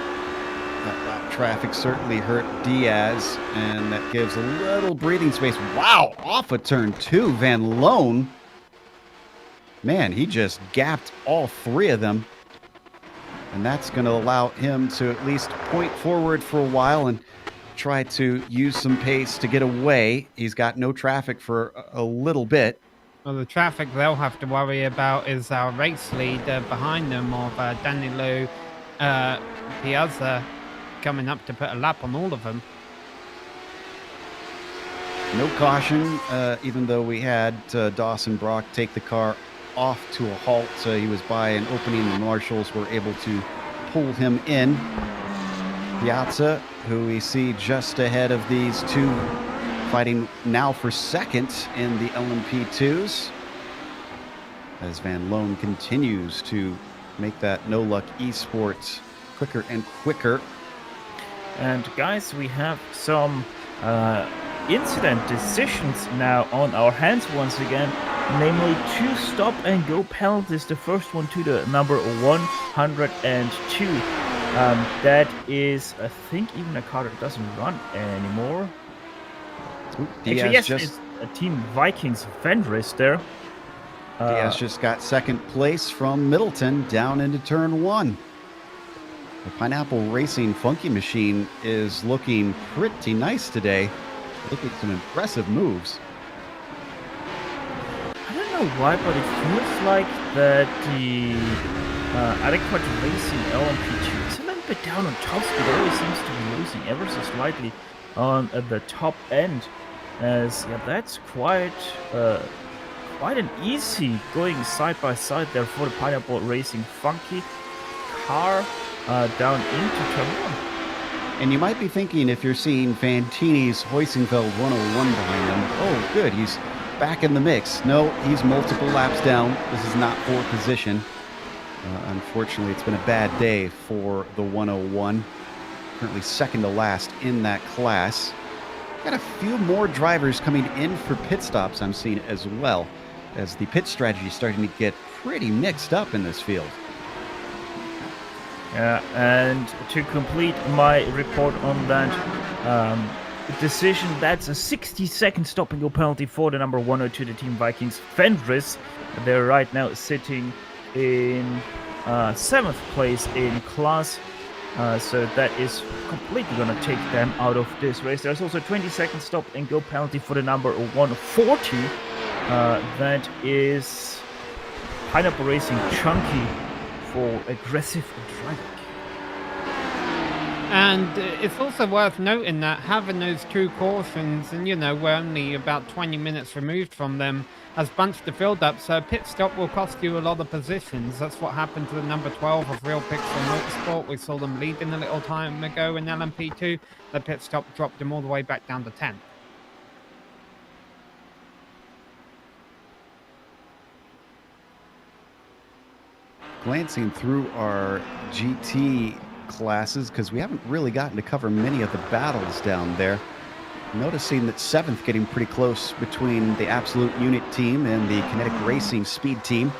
traffic certainly hurt Diaz, and that gives a little breathing space. Wow, off of turn 2, Van Loan. Man, he just gapped all 3 of them. And that's going to allow him to at least point forward for a while and try to use some pace to get away. He's got no traffic for a little bit. Well, the traffic they'll have to worry about is our race lead behind them of Danilo Piazza coming up to put a lap on all of them. No caution, even though we had Dawson Brock take the car off to a halt. He was by an opening. The marshals were able to pull him in. Piazza, who we see just ahead of these 2, fighting now for second in the LMP2s, as Van Loan continues to make that No Luck Esports quicker and quicker. And guys, we have some incident decisions now on our hands once again, namely 2 stop and go penalties. The first one to the number 102. That is, I think, even a car that doesn't run anymore. Actually, yes, it's a Team Vikings Fenris there. Diaz just got second place from Middleton down into turn 1. The Pineapple Racing Funky Machine is looking pretty nice today. Look at some impressive moves. I don't know why, but it feels like that the Adequate Racing LMP2 is a little bit down on top speed. Always seems to be losing ever so slightly on the top end. As yeah, that's quite an easy going side by side there for the Pineapple Racing Funky car down into turn 1. And you might be thinking, if you're seeing Fantini's Hoisingfeld 101 behind him, oh good, he's back in the mix. No, he's multiple laps down. This is not for position. Unfortunately, it's been a bad day for the 101. currently second to last in that class. Got a few more drivers coming in for pit stops I'm seeing as well, as the pit strategy is starting to get pretty mixed up in this field. Yeah, and to complete my report on that decision, that's a 60-second stop and go penalty for the number 102, the Team Vikings Fenris. They're right now sitting in 7th place in class. So that is completely going to take them out of this race. There's also a 20-second stop and go penalty for the number 140. That is Pineapple Racing Chunky for aggressive driving. And it's also worth noting that having those 2 cautions, and we're only about 20 minutes removed from them, has bunched the field up, so a pit stop will cost you a lot of positions. That's what happened to the number 12 of Real Pixel Motorsport. We saw them leading a little time ago in LMP2. The pit stop dropped them all the way back down to 10th. Glancing through our GT classes, because we haven't really gotten to cover many of the battles down there. Noticing that 7th getting pretty close between the Absolute Unit team and the Kinetic Racing Speed team.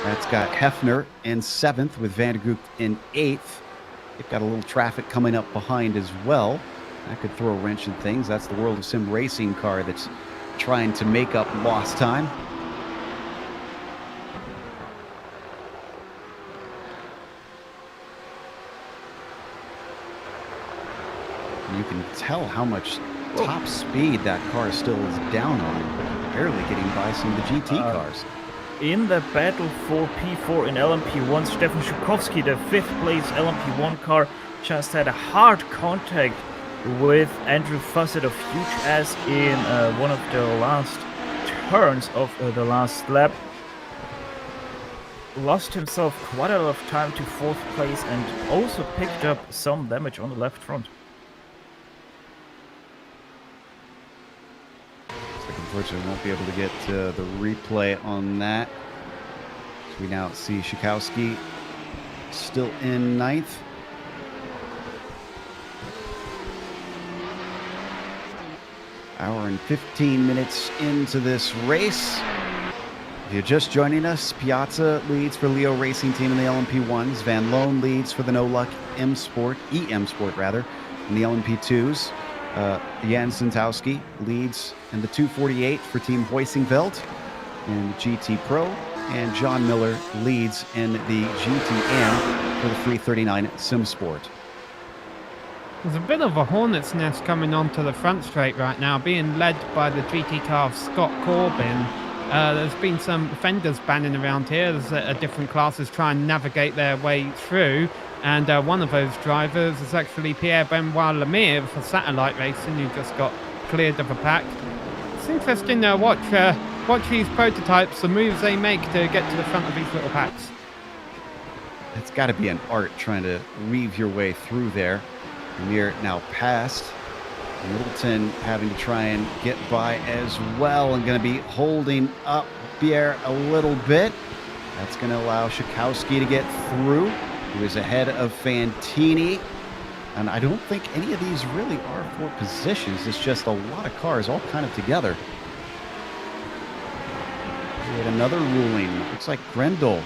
That's got Hefner in 7th with Vandergoop in 8th. They've got a little traffic coming up behind as well. That could throw a wrench in things. That's the World of Sim Racing car that's trying to make up lost time. You can tell how much top speed that car still is down on, barely getting by some of the GT cars. In the battle for P4 in LMP1, Stefan Szukovsky, the 5th place LMP1 car, just had a hard contact with Andrew Fussett of Huge Ass in one of the last turns of the last lap. Lost himself quite a lot of time to 4th place and also picked up some damage on the left front. Unfortunately, won't be able to get the replay on that. So we now see Szukovsky still in 9th. Hour and 15 minutes into this race. If you're just joining us, Piazza leads for Leo Racing Team in the LMP1s. Van Loon leads for the No Luck EM Sport in the LMP2s. Jan Santowski leads in the 248 for Team Hoisingveld in the GT Pro, and John Miller leads in the GTM for the 339 Sim Sport. There's a bit of a hornet's nest coming onto the front straight right now, being led by the GT car of Scott Corbin. There's been some fenders banning around here. There's different classes trying to navigate their way through. And one of those drivers is actually Pierre-Benoit Lemire for Satellite Racing, who just got cleared of a pack. It's interesting to watch these prototypes, the moves they make to get to the front of these little packs. It's got to be an art trying to weave your way through there. Lemire now passed. Middleton having to try and get by as well, and going to be holding up Pierre a little bit. That's going to allow Szukovsky to get through. He was ahead of Fantini, and I don't think any of these really are for positions. It's just a lot of cars all kind of together. We had another ruling. Looks like Grendel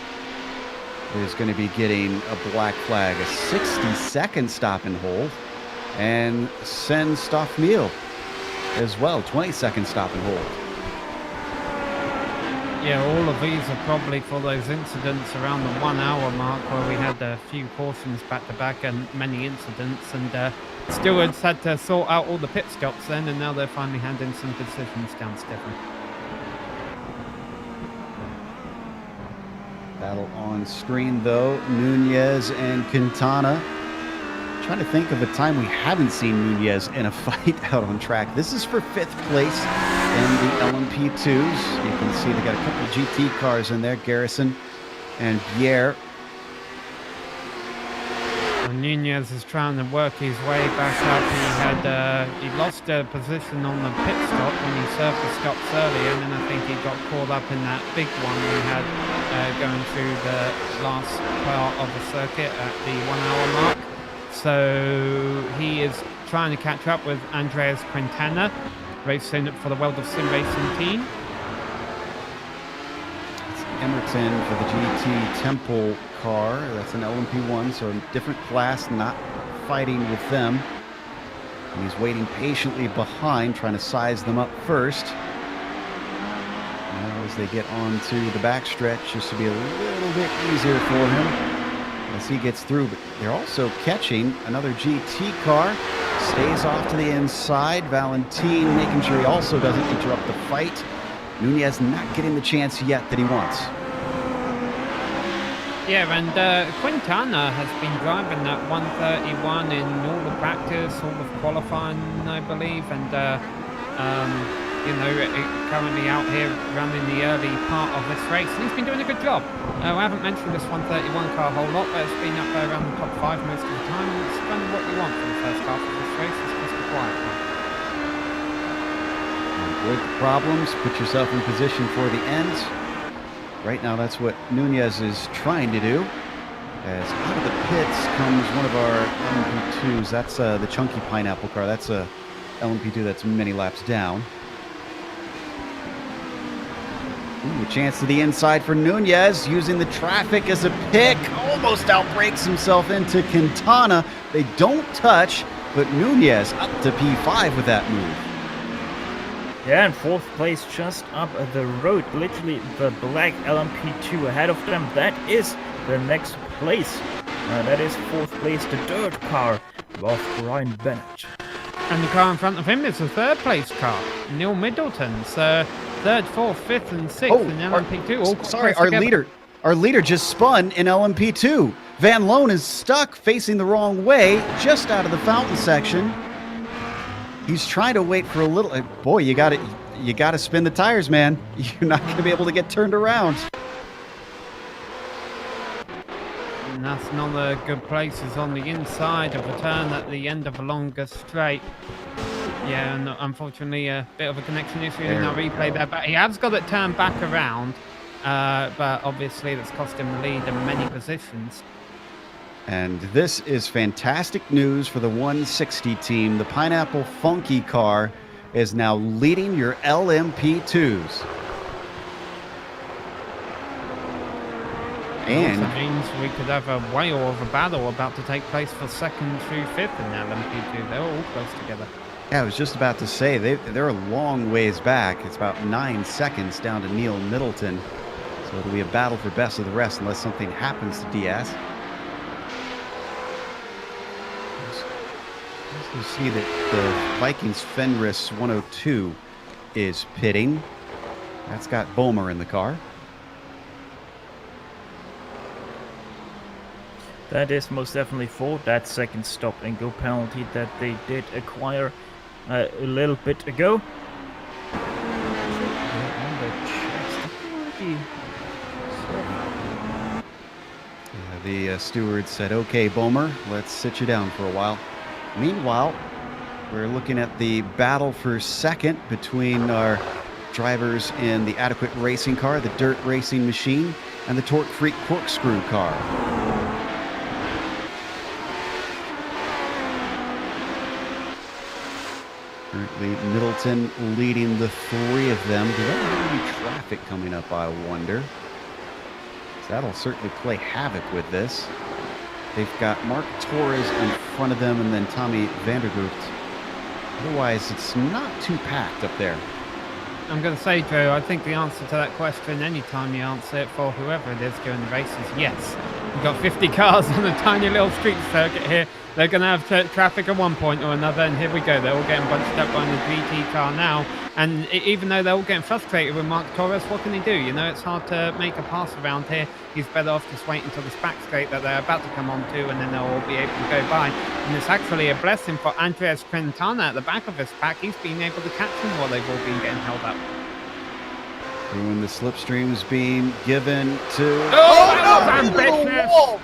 is going to be getting a black flag, a 60-second stop and hold, and Sen Stoffmeal as well, 20-second stop and hold. Yeah, all of these are probably for those incidents around the 1 hour mark where we had a few cautions back to back and many incidents, and stewards had to sort out all the pit stops then, and now they're finally handing some decisions down Stefan. Battle on screen though, Nunez and Quintana. Trying to think of a time we haven't seen Nunez in a fight out on track. This is for 5th place in the LMP2s. You can see they got a couple of GT cars in there, Garrison and Bier. And Nunez is trying to work his way back up. He lost a position on the pit stop when he served the stops earlier, and then I think he got caught up in that big one we had going through the last part of the circuit at the 1 hour mark. So he is trying to catch up with Andreas Quintana, racing for the World of Sim Racing team. It's Emerton for the GT Temple car. That's an LMP1, so a different class, not fighting with them. And he's waiting patiently behind, trying to size them up first. Now as they get onto the backstretch, just to be a little bit easier for him as he gets through. But they're also catching another GT car. Stays off to the inside. Valentin making sure he also doesn't interrupt the fight. Nunez not getting the chance yet that he wants. Yeah, and Quintana has been driving that 131 in all the practice, all of qualifying, I believe, and currently out here running the early part of this race, and he's been doing a good job. I haven't mentioned this 131 car a whole lot, but it's been up there around the top 5 most of the time, and it's kind of what you want for the first half of this race. It's just a quiet one. Avoid the problems, put yourself in position for the end. Right now, that's what Nunez is trying to do. As out of the pits comes one of our LMP2s. That's the chunky pineapple car. That's a LMP2 that's many laps down. Ooh, a chance to the inside for Nunez, using the traffic as a pick. Almost outbrakes himself into Quintana. They don't touch, but Nunez up to P5 with that move. Yeah, and 4th place just up the road. Literally the black LMP2 ahead of them. That is the next place. That is 4th place, the dirt car of Brian Bennett. And the car in front of him is the 3rd place car, Neil Middleton's 3rd, 4th, 5th, and 6th in LMP2. All Sorry, together. our leader just spun in LMP2. Van Loan is stuck facing the wrong way, just out of the fountain section. He's trying to wait for a little. Boy, you got to spin the tires, man. You're not going to be able to get turned around. And that's not a good place. Is on the inside of a turn at the end of a longer straight. Yeah, and unfortunately a bit of a connection issue in our replay there. But he has got it turned back around. But obviously that's cost him the lead in many positions. And this is fantastic news for the 160 team. The Pineapple Funky car is now leading your LMP2s. And also means we could have a whale of a battle about to take place for 2nd through 5th in LMP2. They're all close together. yeah, I was just about to say, they're a long ways back. It's about 9 seconds down to Neil Middleton. So it'll be a battle for best of the rest unless something happens to Diaz. You see that the Vikings Fenris 102 is pitting. That's got Bomer in the car. That is most definitely for that 2nd stop and go penalty that they did acquire a little bit ago. The steward said, "Okay, Bomer, let's sit you down for a while." Meanwhile, we're looking at the battle for 2nd between our drivers in the Adequate Racing car, the Dirt Racing Machine, and the Torque Freak Corkscrew car. Currently, Middleton leading the 3 of them. Do they have any traffic coming up, I wonder? That'll certainly play havoc with this. They've got Mark Torres in front of them and then Tommy Vandergoopt. Otherwise, it's not too packed up there. I'm going to say, Joe, I think the answer to that question, anytime you answer it for whoever it is during the race, is yes. We've got 50 cars on a tiny little street circuit here. They're going to have traffic at one point or another, and here we go. They're all getting bunched up on the GT car now. And even though they're all getting frustrated with Mark Torres, what can he do? You know, it's hard to make a pass around here. He's better off just waiting until this back straight that they're about to come on to, and then they'll all be able to go by. And it's actually a blessing for Andreas Quintana at the back of his pack. He's been able to catch them while they've all been getting held up. When the slipstream's being given to... Oh,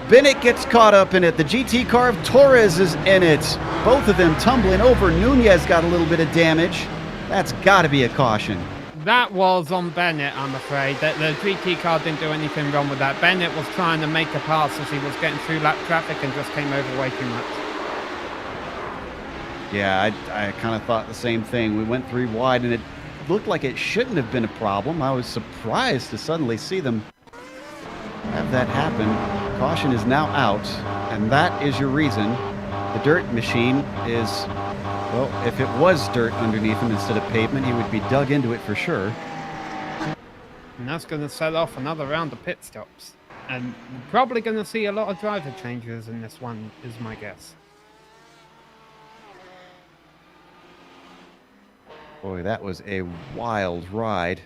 Bennett gets caught up in it. The GT car of Torres is in it. Both of them tumbling over. Nunez got a little bit of damage. That's got to be a caution. That was on Bennett, I'm afraid. The GT car didn't do anything wrong with that. Bennett was trying to make a pass as he was getting through lap traffic and just came over way too much. Yeah, I kind of thought the same thing. We went 3 wide, and it looked like it shouldn't have been a problem. I was surprised to suddenly see them have that happen. Caution is now out, and that is your reason. The dirt machine is, well, if it was dirt underneath him instead of pavement, he would be dug into it for sure. And that's going to set off another round of pit stops. And we're probably going to see a lot of driver changes in this one, is my guess. Boy, that was a wild ride.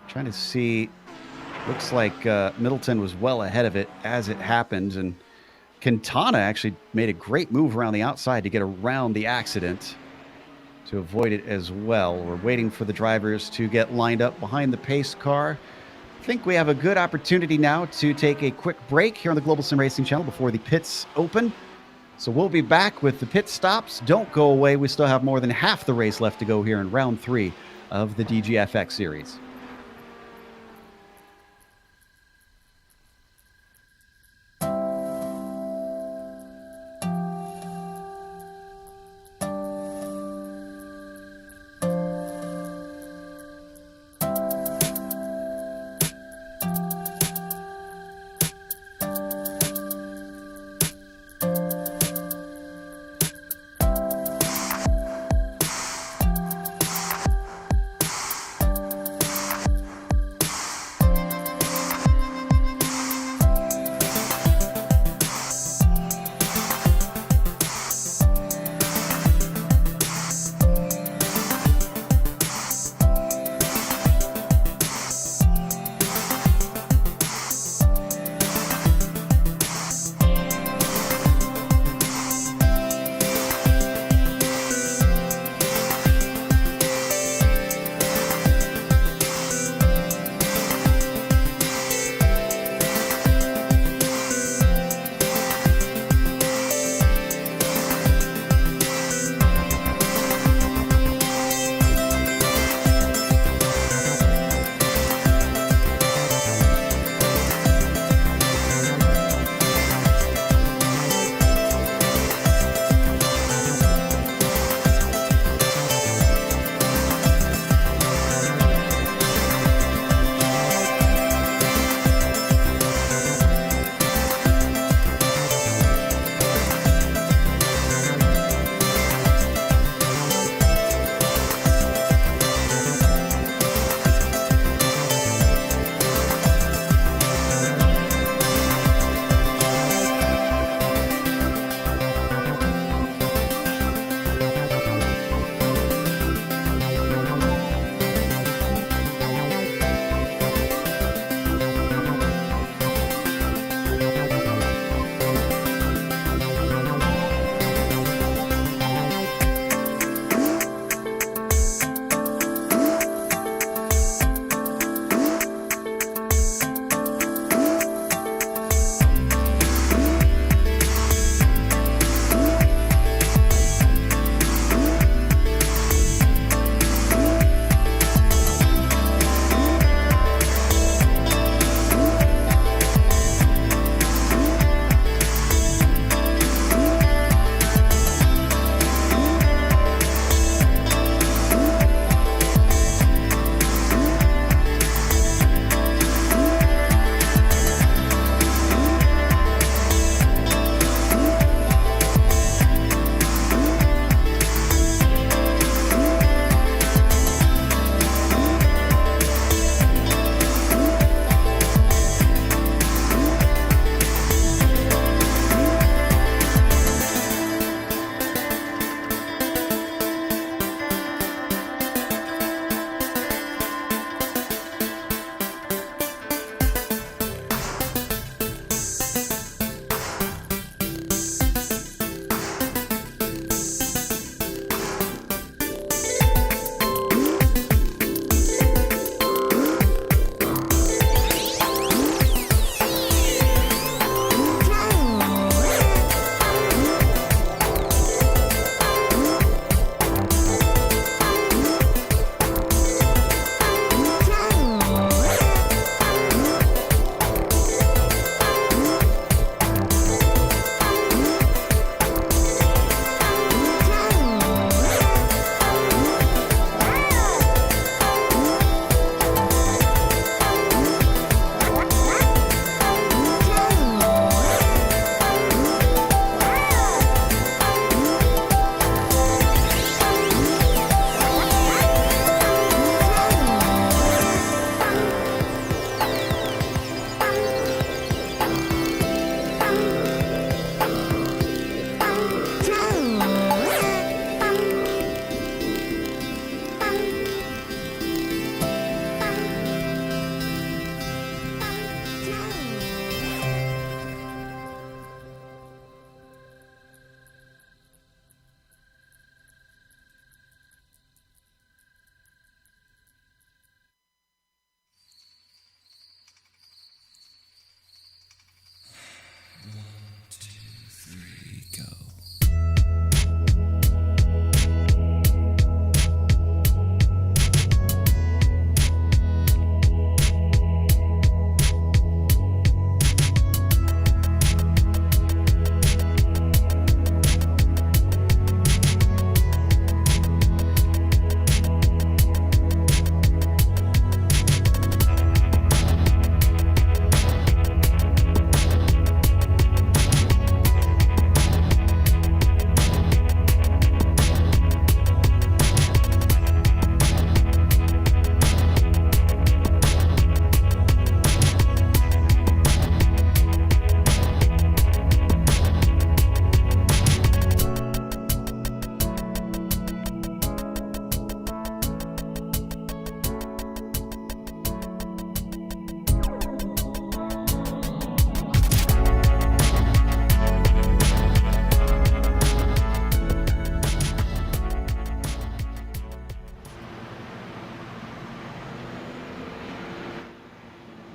Trying to see, looks like Middleton was well ahead of it as it happened, and Quintana actually made a great move around the outside to get around the accident to avoid it as well. We're waiting for the drivers to get lined up behind the pace car. I think we have a good opportunity now to take a quick break here on the Global Sim Racing channel before the pits open. So we'll be back with the pit stops. Don't go away. We still have more than half the race left to go here in round 3 of the DGFX series.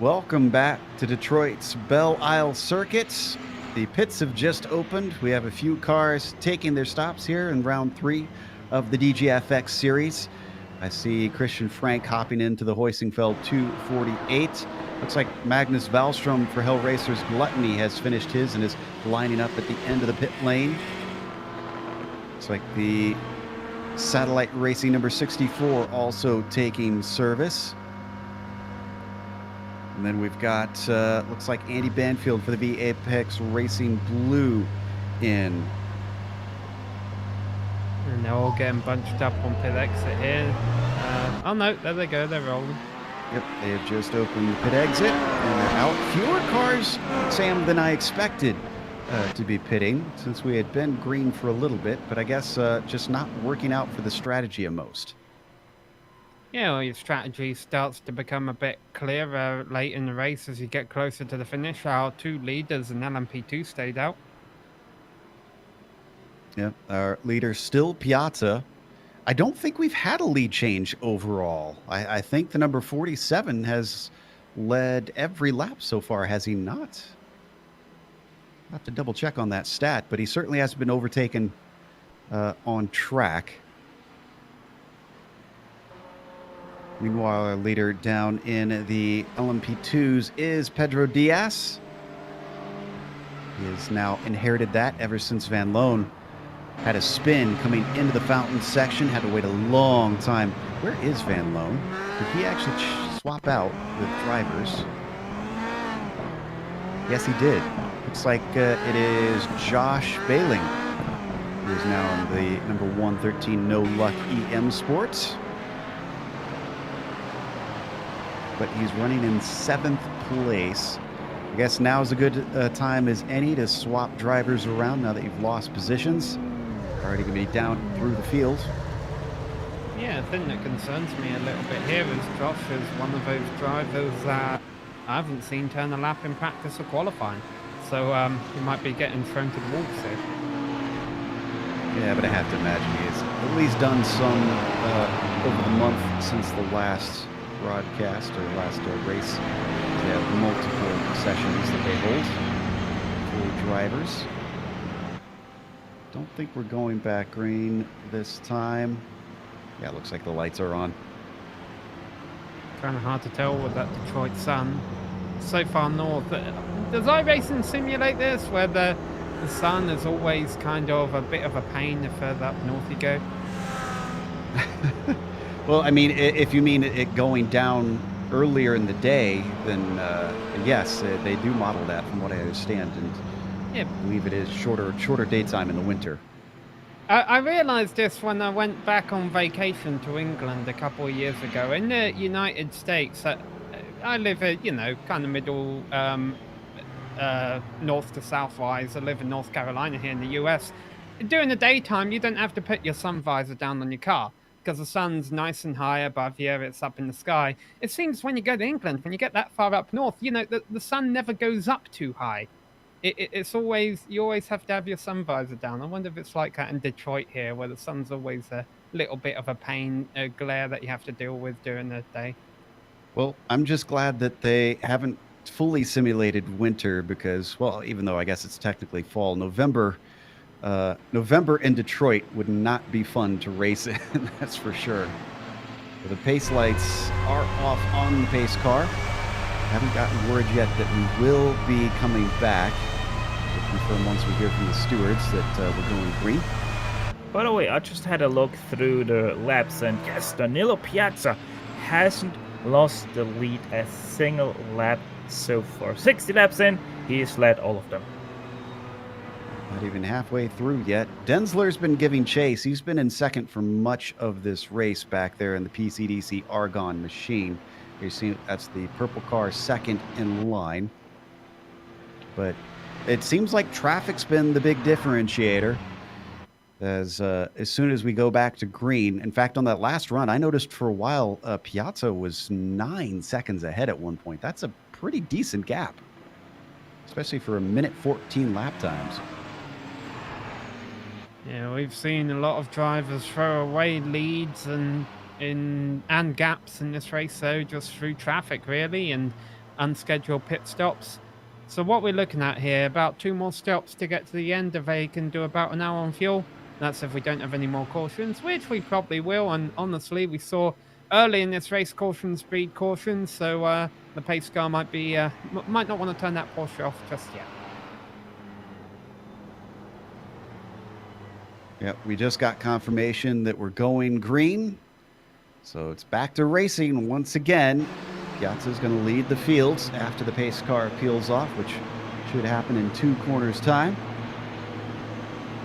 Welcome back to Detroit's Belle Isle Circuit. The pits have just opened. We have a few cars taking their stops here in round 3 of the DGFX series. I see Christian Frank hopping into the Hoisingfeld 248. Looks like Magnus Wallstrom for Hellraiser's Gluttony has finished his and is lining up at the end of the pit lane. Looks like the Satellite Racing number 64 also taking service. And then we've got, looks like Andy Banfield for the V Apex Racing Blue in. And they're all getting bunched up on pit exit here. Oh no, there they go, they're rolling. Yep, they have just opened the pit exit and they're out. Fewer cars, Sam, than I expected to be pitting since we had been green for a little bit, but I guess just not working out for the strategy of most. Yeah, well, your strategy starts to become a bit clearer late in the race as you get closer to the finish. Our 2 leaders and LMP2 stayed out. Yep, our leader still Piazza. I don't think we've had a lead change overall. I think the number 47 has led every lap so far, has he not? I'll have to double check on that stat, but he certainly hasn't been overtaken on track. Meanwhile, our leader down in the LMP2s is Pedro Diaz. He has now inherited that ever since Van Loon had a spin coming into the fountain section, had to wait a long time. Where is Van Loon? Did he actually swap out with drivers? Yes, he did. Looks like it is Josh Bailing, who is now in the number 113 No Luck EM Sports. But he's running in 7th place. I guess now is a good time as any to swap drivers around now that you've lost positions. Already going to be down through the field. Yeah, the thing that concerns me a little bit here is Josh is one of those drivers that I haven't seen turn a lap in practice or qualifying. So he might be getting thrown to the wolves here. Yeah, but I have to imagine he has at least done some over the month since the last broadcast or last race. They have multiple sessions that they hold for drivers. Don't think we're going back green this time. Yeah, it looks like the lights are on. Kind of hard to tell with that Detroit sun. So far north. Does iRacing simulate this, where the sun is always kind of a bit of a pain the further up north you go? Well, I mean, if you mean it going down earlier in the day, then yes, they do model that from what I understand. And yeah, I believe it is shorter daytime in the winter. I realised this when I went back on vacation to England a couple of years ago. In the United States, I live at, kind of middle, north to south wise. I live in North Carolina here in the US. During the daytime, you don't have to put your sun visor down on your car because the sun's nice and high above you. It's up in the sky. It seems when you go to England, when you get that far up north, the sun never goes up too high. It's always, you always have to have your sun visor down. I wonder if it's like that in Detroit here, where the sun's always a little bit of a pain, a glare that you have to deal with during the day. Well, I'm just glad that they haven't fully simulated winter because, well, even though I guess it's technically fall, November in Detroit would not be fun to race in, that's for sure. The pace lights are off on the pace car. Haven't gotten word yet that we will be coming back. We'll confirm once we hear from the stewards that we're going green. By the way, I just had a look through the laps, and yes, Danilo Piazza hasn't lost the lead a single lap so far. 60 laps in, he's led all of them. Not even halfway through yet. Densler's been giving chase. He's been in second for much of this race back there in the PCDC Argon machine. You see, that's the purple car second in line. But it seems like traffic's been the big differentiator. As soon as we go back to green, in fact, on that last run, I noticed for a while Piazza was 9 seconds ahead at one point. That's a pretty decent gap, especially for a minute 14 lap times. Yeah, we've seen a lot of drivers throw away leads and gaps in this race, though, just through traffic, really. And unscheduled pit stops. So what we're looking at here, about 2 more stops to get to the end if they can do about an hour on fuel. That's if we don't have any more cautions, which we probably will. And honestly, we saw early in this race caution speed cautions, so the pace car might not want to turn that Porsche off just yet. Yep, we just got confirmation that we're going green. So it's back to racing once again. Piazza's going to lead the fields after the pace car peels off, which should happen in 2 corners' time.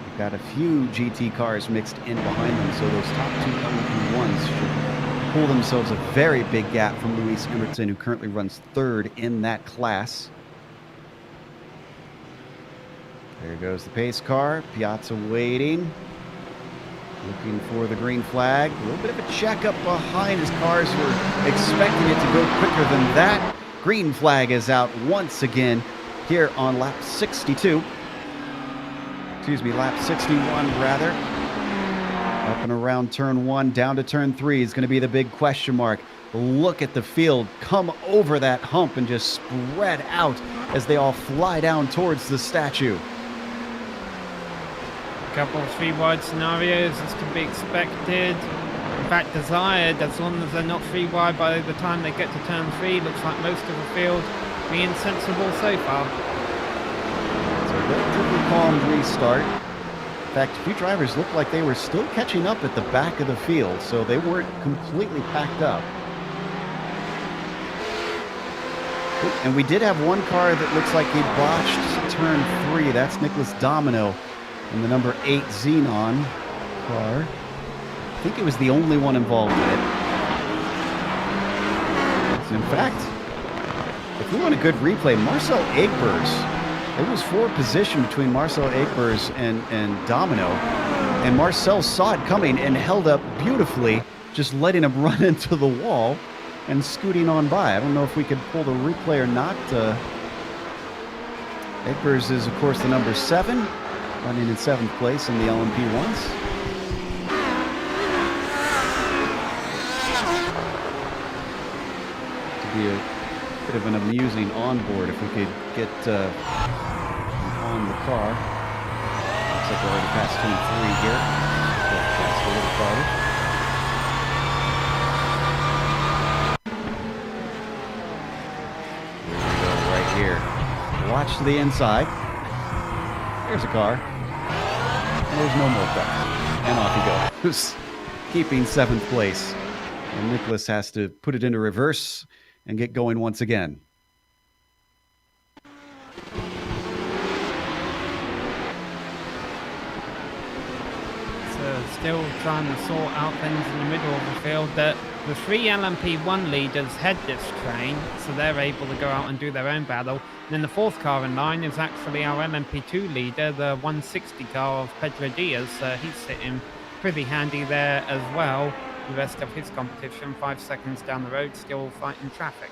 We've got a few GT cars mixed in behind them, so those top 2 LMP1s should pull themselves a very big gap from Luis Emerson, who currently runs 3rd in that class. There goes the pace car. Piazza waiting. Looking for the green flag. A little bit of a checkup behind his cars. We're expecting it to go quicker than that. Green flag is out once again here on lap 62. Excuse me, lap 61 rather. Up and around turn 1, down to turn 3 is going to be the big question mark. Look at the field come over that hump and just spread out as they all fly down towards the statue. Couple of 3 wide scenarios as to be expected. In fact, desired, as long as they're not 3 wide by the time they get to turn 3. Looks like most of the field being sensible so far. It's a relatively calm restart. In fact, a few drivers looked like they were still catching up at the back of the field, so they weren't completely packed up. And we did have one car that looks like he botched turn 3. That's Nicholas Domino in the number 8 Xenon car. I think it was the only one involved in it. In fact, if we want a good replay, Marcel Egbers, it was 4 position between Marcel Egbers and Domino, and Marcel saw it coming and held up beautifully, just letting him run into the wall and scooting on by. I don't know if we could pull the replay or not. Egbers is, of course, the number 7. Running in 7th place in the LMP1s. To be a bit of an amusing onboard if we could get on the car. Looks like we're already past turn 3 here. Past a little farther. Here we go, right here. Watch to the inside. There's a car. There's no more cars. And off he goes. Keeping 7th place. And Nicholas has to put it into reverse and get going once again. So still trying to sort out things in the middle of the field. The 3 LMP1 leaders head this train, so they're able to go out and do their own battle. And then the 4th car in line is actually our LMP2 leader, the 160 car of Pedro Diaz. He's sitting pretty handy there as well. The rest of his competition, 5 seconds down the road, still fighting traffic.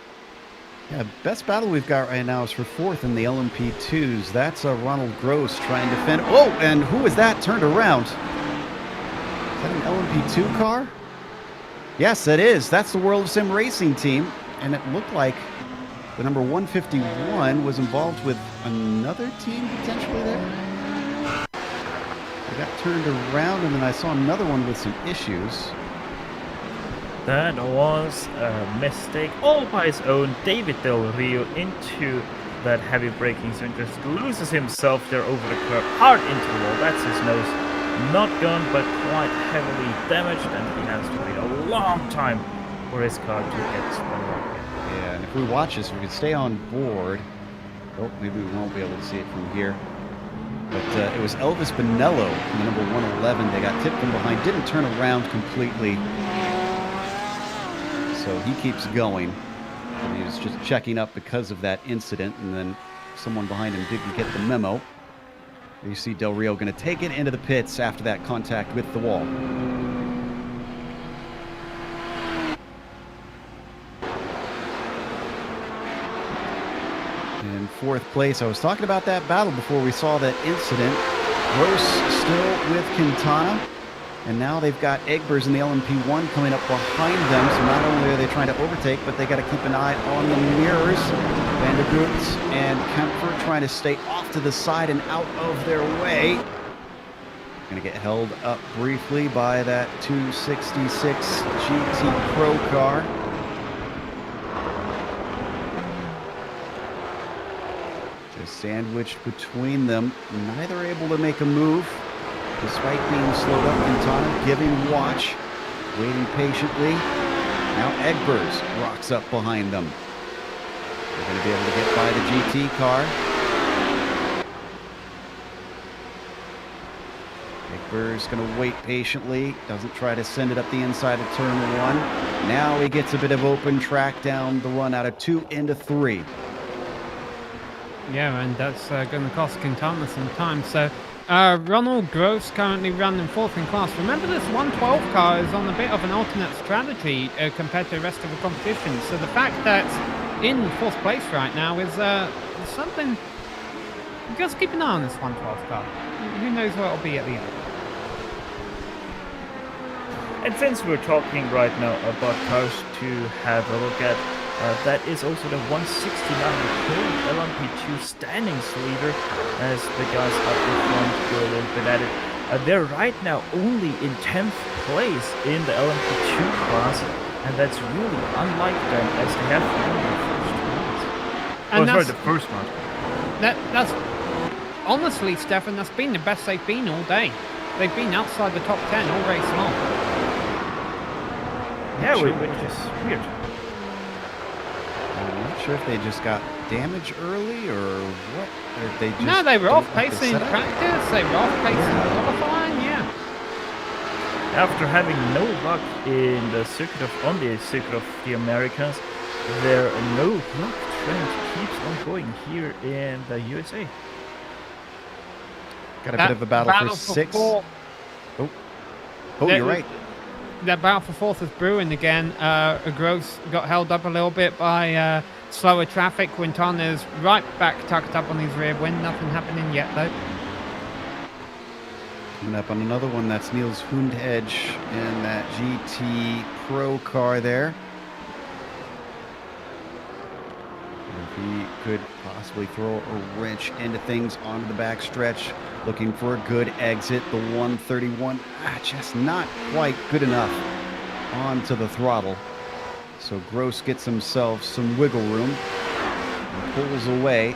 Yeah, best battle we've got right now is for 4th in the LMP2s. That's Ronald Gross trying to fend. Oh, and who is that turned around? Is that an LMP2 car? Yes, it is. That's the World of Sim Racing team. And it looked like the number 151 was involved with another team potentially there. They got turned around, and then I saw another one with some issues. That was a mistake all by his own. David Del Rio into that heavy braking zone, just loses himself there over the curb, hard into the wall. That's his nose. Not gone, but quite heavily damaged, and he has to wait a long time for his car to get spun around again. Yeah, and if we watch this, we can stay on board. Oh, maybe we won't be able to see it from here. But it was Elvis Bonello in the number 111. They got tipped from behind, didn't turn around completely. So he keeps going. And he was just checking up because of that incident, and then someone behind him didn't get the memo. You see Del Rio going to take it into the pits after that contact with the wall. In 4th place, I was talking about that battle before we saw that incident. Gross still with Quintana. And now they've got Egbers in the LMP1 coming up behind them. So not only are they trying to overtake, but they got to keep an eye on the mirrors. Vandergoot and Kempfer trying to stay off to the side and out of their way. Going to get held up briefly by that 266 GT Pro car. Just sandwiched between them. Neither able to make a move, despite being slowed up. Quintana giving watch, waiting patiently. Now Egbers rocks up behind them. They're going to be able to get by the GT car. Egbers going to wait patiently. Doesn't try to send it up the inside of turn 1. Now he gets a bit of open track down the run out of 2 into 3. Yeah, and that's going to cost Quintana some time. So Ronald Gross currently running 4th in class. Remember, this 112 car is on a bit of an alternate strategy compared to the rest of the competition. So the fact that it's in 4th place right now is something. Just keep an eye on this 112 car. Who knows what it'll be at the end. And since we're talking right now about cars to have a look at, that is also the 169 current LMP2 standings leader, as the guys up in front go a little bit at it. They're right now only in 10th place in the LMP2 class, and that's really unlike them, as they have won the first round. And sorry, the first round. That's honestly, Stefan, that's been the best they've been all day. They've been outside the top 10 all race long. Yeah, which is weird. I'm not sure if they just got damage early or what. Or they just No, they were off like pacing in practice. They were off pacing in qualifying. Yeah. After having no luck in the on the circuit of the Americas, their no luck trend keeps on going here in the USA. Got a bit of a battle for 6. Oh, you're right. That battle for 4th is brewing again. Gross got held up a little bit by slower traffic. Quintana's right back tucked up on his rear wing. Nothing happening yet, though. Coming up on another one, that's Niels Hundedge in that GT Pro car there. If he could possibly throw a wrench into things onto the back stretch, looking for a good exit. The 131, just not quite good enough onto the throttle. So Gross gets himself some wiggle room and pulls away.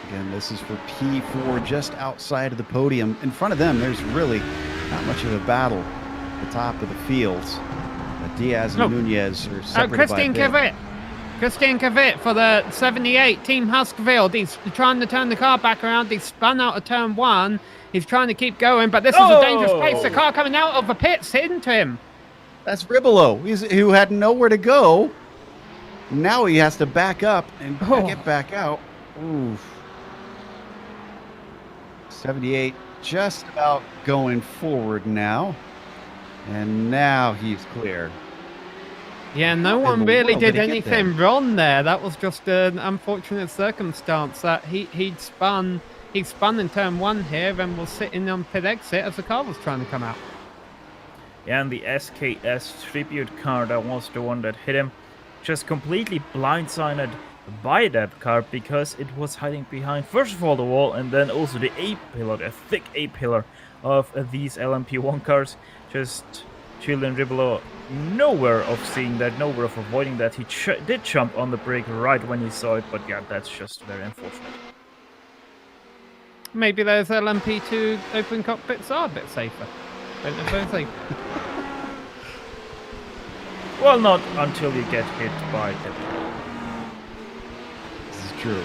Again, this is for P4 just outside of the podium. In front of them, there's really not much of a battle at the top of the fields. Diaz and Nunez are separated by a bit. Christian Kvyat for the 78 Team Husqvarna. He's trying to turn the car back around. He's spun out of turn 1. He's trying to keep going, but this is a dangerous place. The car coming out of the pits into him. That's Ribolo, who had nowhere to go. Now he has to back up and get back out. Oof. 78 just about going forward now. And now he's clear. Yeah, no one really did anything wrong there. That was just an unfortunate circumstance that he'd spun in turn 1 here and was sitting on pit exit as the car was trying to come out. Yeah, and the SKS tribute car, that was the one that hit him, just completely blindsided by that car because it was hiding behind, first of all, the wall, and then also the A-pillar, the thick A-pillar of these LMP1 cars. Just Julian Ribolo nowhere of seeing that, nowhere of avoiding that. He did jump on the brake right when he saw it, but yeah, that's just very unfortunate. Maybe those LMP2 open cockpits are a bit safer. Don't know if they're safe. Well, not until you get hit by them. This is true.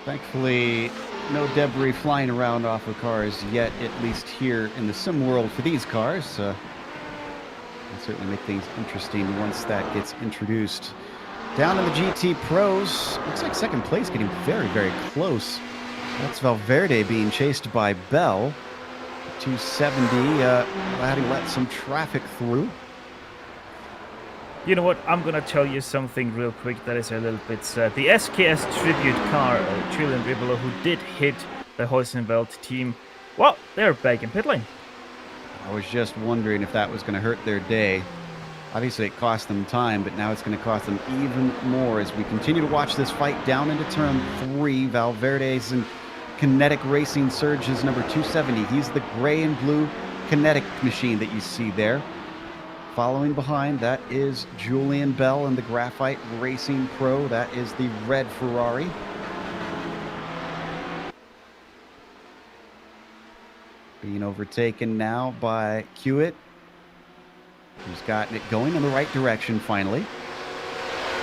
Thankfully, no debris flying around off of cars yet, at least here in the sim world for these cars. It'll certainly make things interesting once that gets introduced. Down in the GT Pros, looks like second place getting very, very close. That's Valverde being chased by Belle. 270, glad he let some traffic through. You know what, I'm gonna tell you something real quick that is a little bit sad. The SKS tribute car, Julian Ribolo, who did hit the Hoisenveld team, well, they're back in pit lane. I was just wondering if that was going to hurt their day. Obviously, it cost them time, but now it's going to cost them even more as we continue to watch this fight down into turn 3. Valverde's and Kinetic Racing Surge's number 270. He's the gray and blue kinetic machine that you see there. Following behind, that is Julian Bell and the Graphite Racing Pro. That is the red Ferrari. Being overtaken now by Hewitt, who's gotten it going in the right direction finally.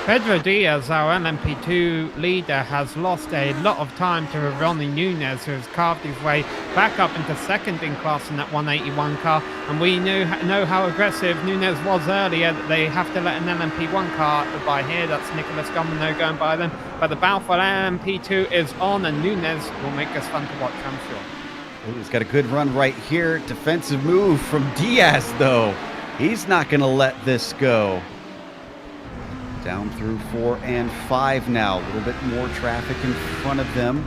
Pedro Diaz, our LMP2 leader, has lost a lot of time to Ronnie Nunez, who has carved his way back up into second in class in that 181 car. And we know how aggressive Nunez was earlier. They have to let an LMP1 car by here. That's Nicholas Gomino going by them. But the battle for LMP2 is on, and Nunez will make this fun to watch, I'm sure. Ooh, he's got a good run right here. Defensive move from Diaz, though. He's not going to let this go. Down through 4 and 5 now. A little bit more traffic in front of them.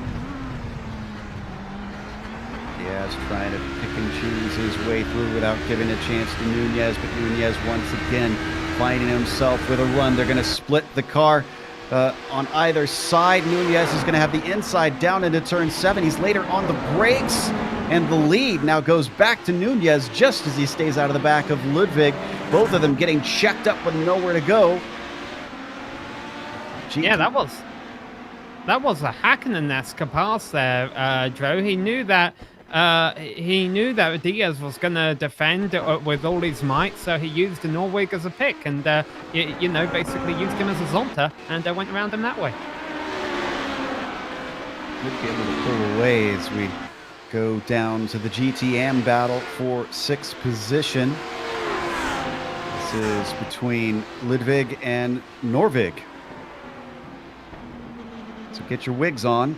Diaz trying to pick and choose his way through without giving a chance to Nunez, but Nunez once again finding himself with a run. They're going to split the car on either side. Nunez is going to have the inside down into turn 7. He's later on the brakes, and the lead now goes back to Nunez just as he stays out of the back of Ludwig. Both of them getting checked up with nowhere to go. Yeah, that was a Hakkinen-esque pass there, Joe. He knew that Diaz was going to defend with all his might, so he used the Norweg as a pick and, basically used him as a Zonta and went around him that way. Could be able to pull away as we go down to the GTM battle for 6th position. This is between Ludwig and Norvig. So get your wigs on.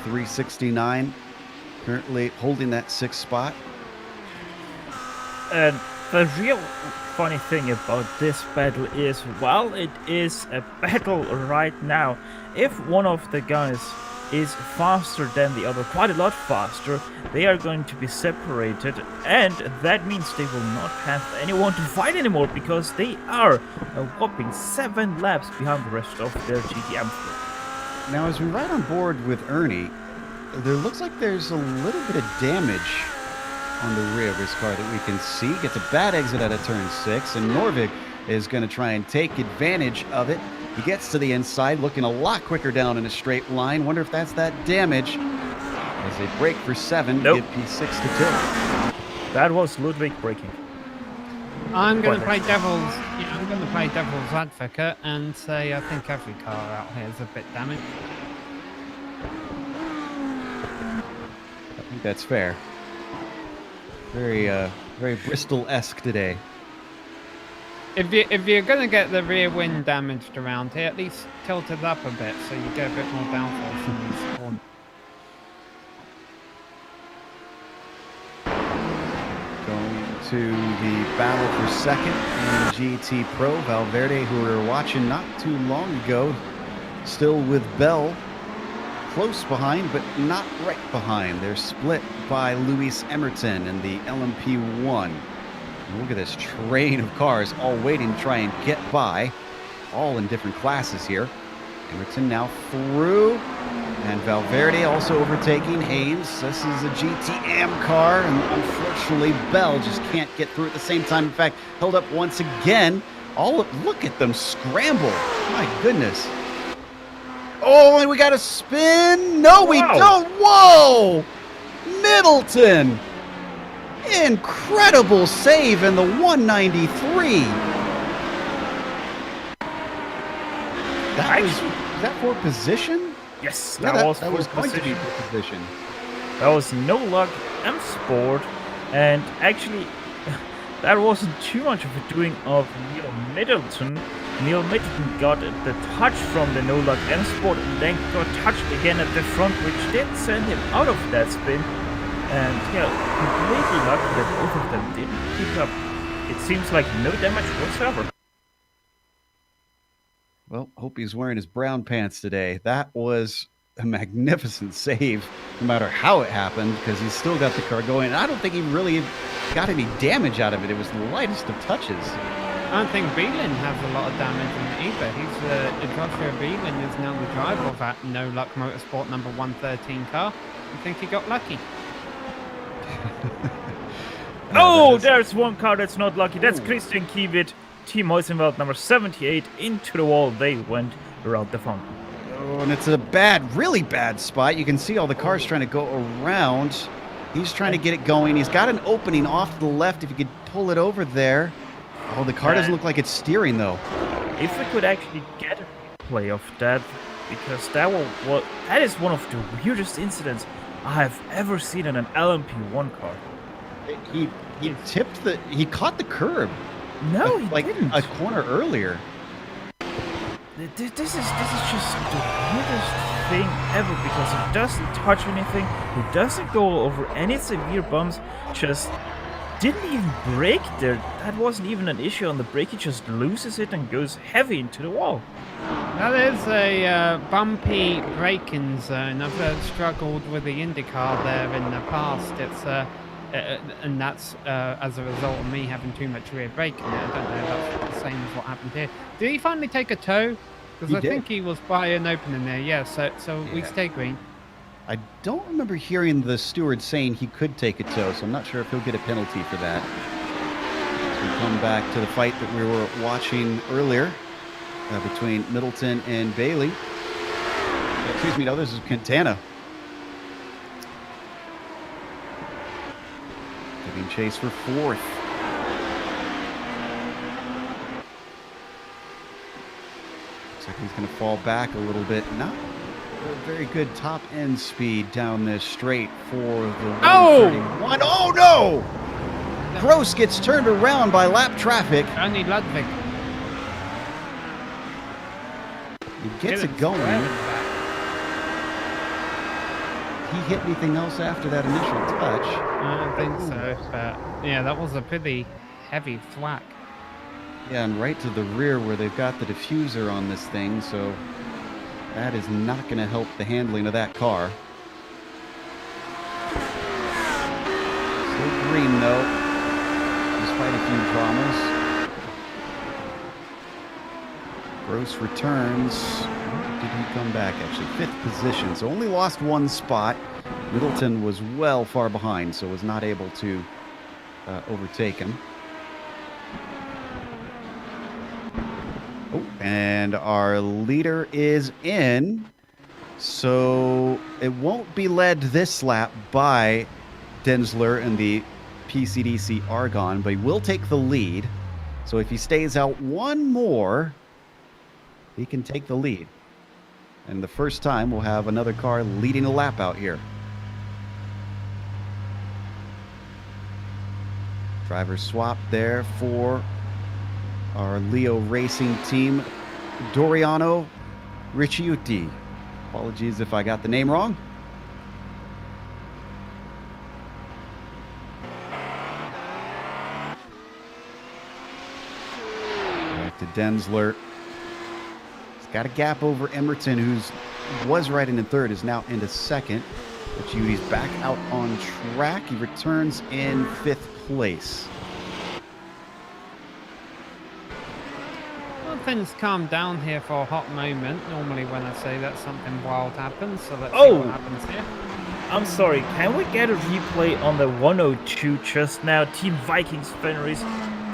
369 currently holding that 6th spot. And the real funny thing about this battle is, while it is a battle right now, if one of the guys is faster than the other, quite a lot faster, they are going to be separated, and that means they will not have anyone to fight anymore because they are a whopping 7 laps behind the rest of their GTM fleet. Now, as we ride on board with Ernie, there looks like there's a little bit of damage on the rear of his car that we can see. Gets a bad exit out of turn 6, and Norvig is going to try and take advantage of it. He gets to the inside, looking a lot quicker down in a straight line. Wonder if that's that damage. As they break for 7, nope. Give P6 to 2. That was Ludwig braking. I'm going to play devil's advocate and say I think every car out here is a bit damaged. I think that's fair. Very Bristol-esque today. If you're going to get the rear wing damaged around here, at least tilt it up a bit so you get a bit more downforce from these corners. Going to the battle for 2nd in GT Pro. Valverde, who we were watching not too long ago, still with Belle close behind, but not right behind. They're split by Luis Emerton in the LMP1. Look at this train of cars all waiting to try and get by, all in different classes here. Emerton now through, and Valverde also overtaking Haynes. This is a GTM car, and unfortunately Belle just can't get through at the same time. In fact, held up once again. Look at them scramble. My goodness. Oh, and we got a spin. No, we don't. Whoa! Middleton. Incredible save in the 193. Is that for position? Yes, Yeah, that was going to be for position. That was no luck M Sport, and actually that wasn't too much of a doing of Neil Middleton. Neil Middleton got the touch from the no luck M Sport and then got touched again at the front, which did send him out of that spin. And completely lucky that both of them didn't pick up. It seems like no damage whatsoever. Well, hope he's wearing his brown pants today. That was a magnificent save, no matter how it happened, because he's still got the car going. And I don't think he really got any damage out of it. It was the lightest of touches. I don't think Beelan has a lot of damage in it either. He's Joshua Beelan is now the driver of that No Luck Motorsport number 113 car. I think he got lucky. Oh, there's one car that's not lucky. That's Christian Kiewit, Team Moisenwald number 78. Into the wall they went around the fountain. Oh, and it's a bad, really bad spot. You can see all the cars trying to go around. He's trying to get it going. He's got an opening off to the left if you could pull it over there. Oh, the car doesn't look like it's steering, though. If we could actually get a play of that, because that is one of the weirdest incidents I have ever seen in an LMP1 car. He he caught the curb. No, he like didn't. a corner earlier. This is just the weirdest thing ever, because he doesn't touch anything, he doesn't go over any severe bumps, just didn't even brake there. That wasn't even an issue on the brake, he just loses it and goes heavy into the wall. That is a bumpy braking zone. I've struggled with the IndyCar there in the past. It's and that's as a result of me having too much rear braking. I don't know if that's the same as what happened here. Did he finally take a tow? Because I think he was by an opening there. Yeah, so we stay green. I don't remember hearing the steward saying he could take a tow, so I'm not sure if he'll get a penalty for that. As we come back to the fight that we were watching earlier between Middleton and Bailey. Excuse me, no, this is Quintana. Giving chase for fourth. Looks like he's going to fall back a little bit. Not a very good top end speed down this straight for the 131. Oh no! Gross gets turned around by lap traffic. Only Ludwig. He gets it going. He hit anything else after that initial touch? I don't think so, but yeah, that was a pretty heavy thwack. Yeah, and right to the rear where they've got the diffuser on this thing, so that is not going to help the handling of that car. Still green, though, despite a few dramas. Gross returns. Where did he come back, actually? 5th position, so only lost one spot. Middleton was well far behind, so was not able to overtake him. Oh, and our leader is in, so it won't be led this lap by Denzler and the PCDC Argon, but he will take the lead. So if he stays out one more, he can take the lead. And the first time we'll have another car leading a lap out here. Driver swap there for our Leo Racing team, Doriano Ricciuti. Apologies if I got the name wrong. Back to Denzler. He's got a gap over Emerton, who's was right into third, is now into second. Ricciuti's back out on track. He returns in 5th place. Things calm down here for a hot moment. Normally when I say that, something wild happens, so let's see what happens here. I'm sorry, can we get a replay on the 102 just now? Team Vikings Fenris,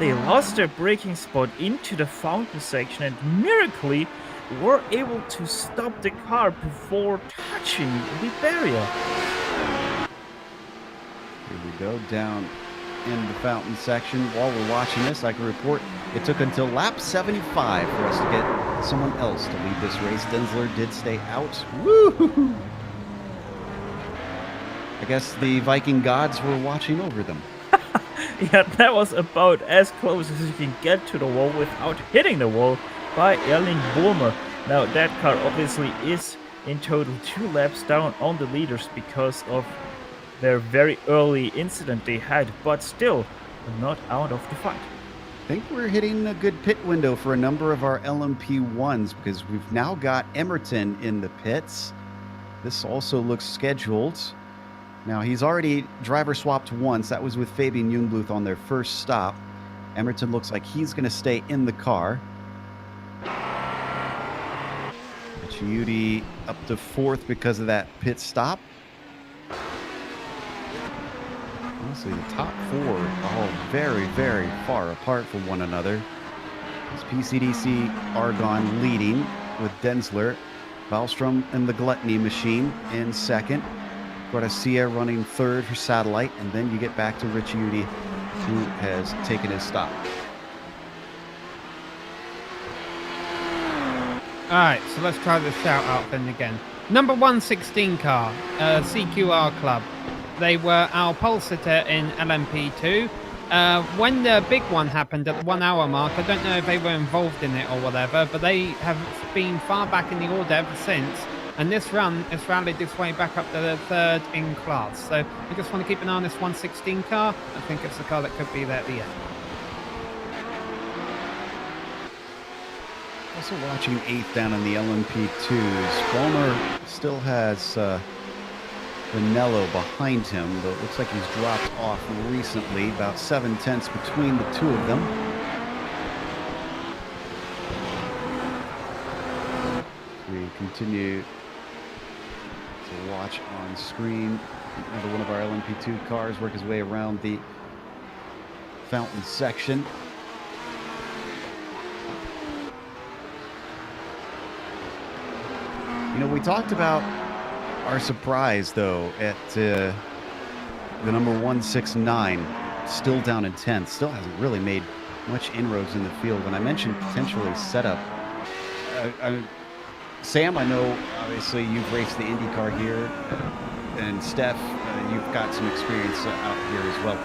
they lost their braking spot into the fountain section and miraculously were able to stop the car before touching the barrier. Here we go, down in the fountain section. While we're watching this, I can report it took until lap 75 for us to get someone else to lead this race. Denzler did stay out. Woo! I guess the Viking gods were watching over them. Yeah, that was about as close as you can get to the wall without hitting the wall by Erling Bulmer. Now, that car obviously is in total 2 laps down on the leaders because of their very early incident they had, but still not out of the fight. I think we're hitting a good pit window for a number of our LMP1s because we've now got Emerton in the pits. This also looks scheduled. Now, he's already driver swapped once. That was with Fabian Jungbluth on their first stop. Emerton looks like he's going to stay in the car. Chiuti up to 4th because of that pit stop. Honestly, the top 4 are all very, very far apart from one another. It's PCDC Argon leading with Denzler. Wallstrom and the Gluttony Machine in 2nd. Garcia running 3rd for Satellite. And then you get back to Ricciuti, who has taken his stop. Alright, so let's try the shout out then again. Number 116 car, CQR Club. They were our pole sitter in LMP2. When the big one happened at the 1 hour mark, I don't know if they were involved in it or whatever, but they have been far back in the order ever since. And this run has rallied its way back up to the 3rd in class. So I just want to keep an eye on this 116 car. I think it's the car that could be there at the end. Also watching 8th down in the LMP2s. Ballmer still has Vanello behind him, though it looks like he's dropped off recently. About 7/10 between the two of them. We continue to watch on screen. Another one of our LMP2 cars work his way around the fountain section. You know, we talked about our surprise, though, at the number 169, still down in 10th, still hasn't really made much inroads in the field. When I mentioned potentially setup, Sam, I know obviously you've raced the IndyCar here, and Steph, you've got some experience out here as well.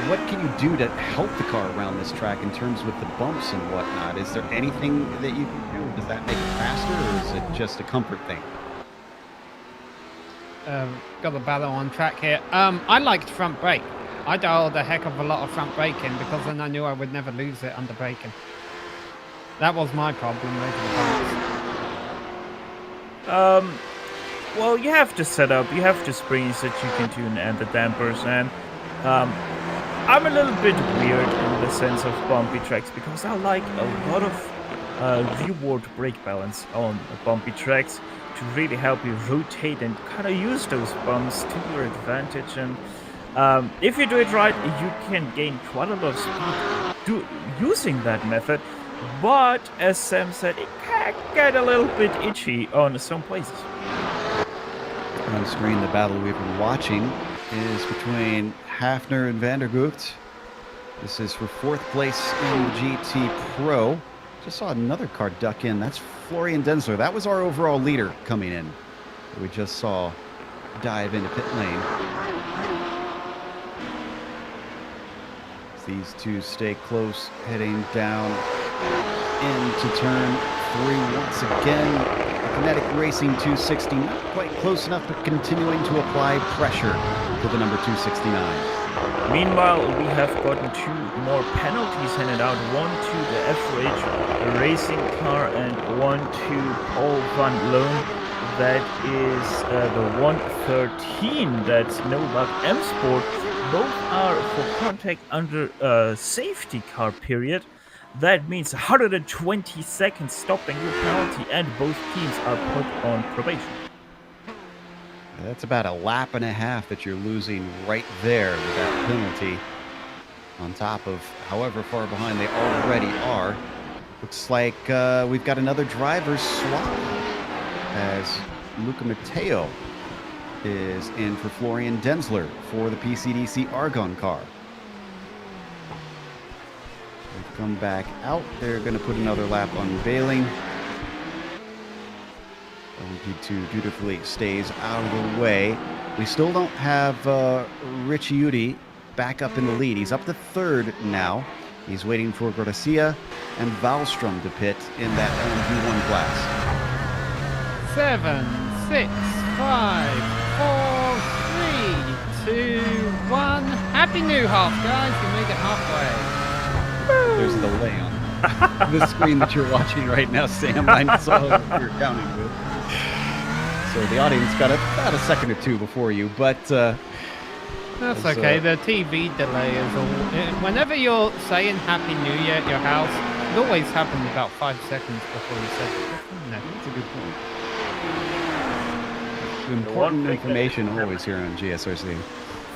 What can you do to help the car around this track in terms with the bumps and whatnot? Is there anything that you can do? Does that make it faster, or is it just a comfort thing? Got the battle on track here. I liked front brake. I dialed a heck of a lot of front braking because then I knew I would never lose it under braking. That was my problem with the bumps. Well, you have to set up, you have the springs that you can tune and the dampers, and I'm a little bit weird in the sense of bumpy tracks because I like a lot of reward brake balance on bumpy tracks to really help you rotate and kind of use those bumps to your advantage. And if you do it right, you can gain quite a lot of speed using that method. But as Sam said, it can get a little bit itchy on some places. On screen, the battle we've been watching is between Hafner and Vandergoopt. This is for 4th place in the GT Pro. Just saw another car duck in. That's Florian Denzler. That was our overall leader coming in. We just saw dive into pit lane. These two stay close, heading down into turn 3 once again. Kinetic Racing 260, not quite close enough, but continuing to apply pressure to the number 269. Meanwhile, we have gotten 2 more penalties handed out. One to the FRH racing car and one to Paul van Loon. That is the 113, that's Novak M Sport. Both are for contact under safety car period. That means 120 seconds stopping your penalty, and both teams are put on probation. That's about a lap and a half that you're losing right there with that penalty, on top of however far behind they already are. Looks like we've got another driver's swap as Luca Matteo is in for Florian Denzler for the PCDC Argon car. They've come back out. They're going to put another lap on Bailing. LMP2 dutifully stays out of the way. We still don't have Ricciuti back up in the lead. He's up to 3rd now. He's waiting for Garcia and Wallstrom to pit in that LMP1 class. 7, 6, 5, 4, 3, 2, 1. Happy new half, guys. You made it halfway. There's a delay on the screen that you're watching right now, Sam. I saw what you're counting with. So the audience got about a second or two before you, but That's okay. The TV delay is all. Whenever you're saying Happy New Year at your house, it always happens about 5 seconds before you say it. No. that's a good point. Important information always here on GSRC.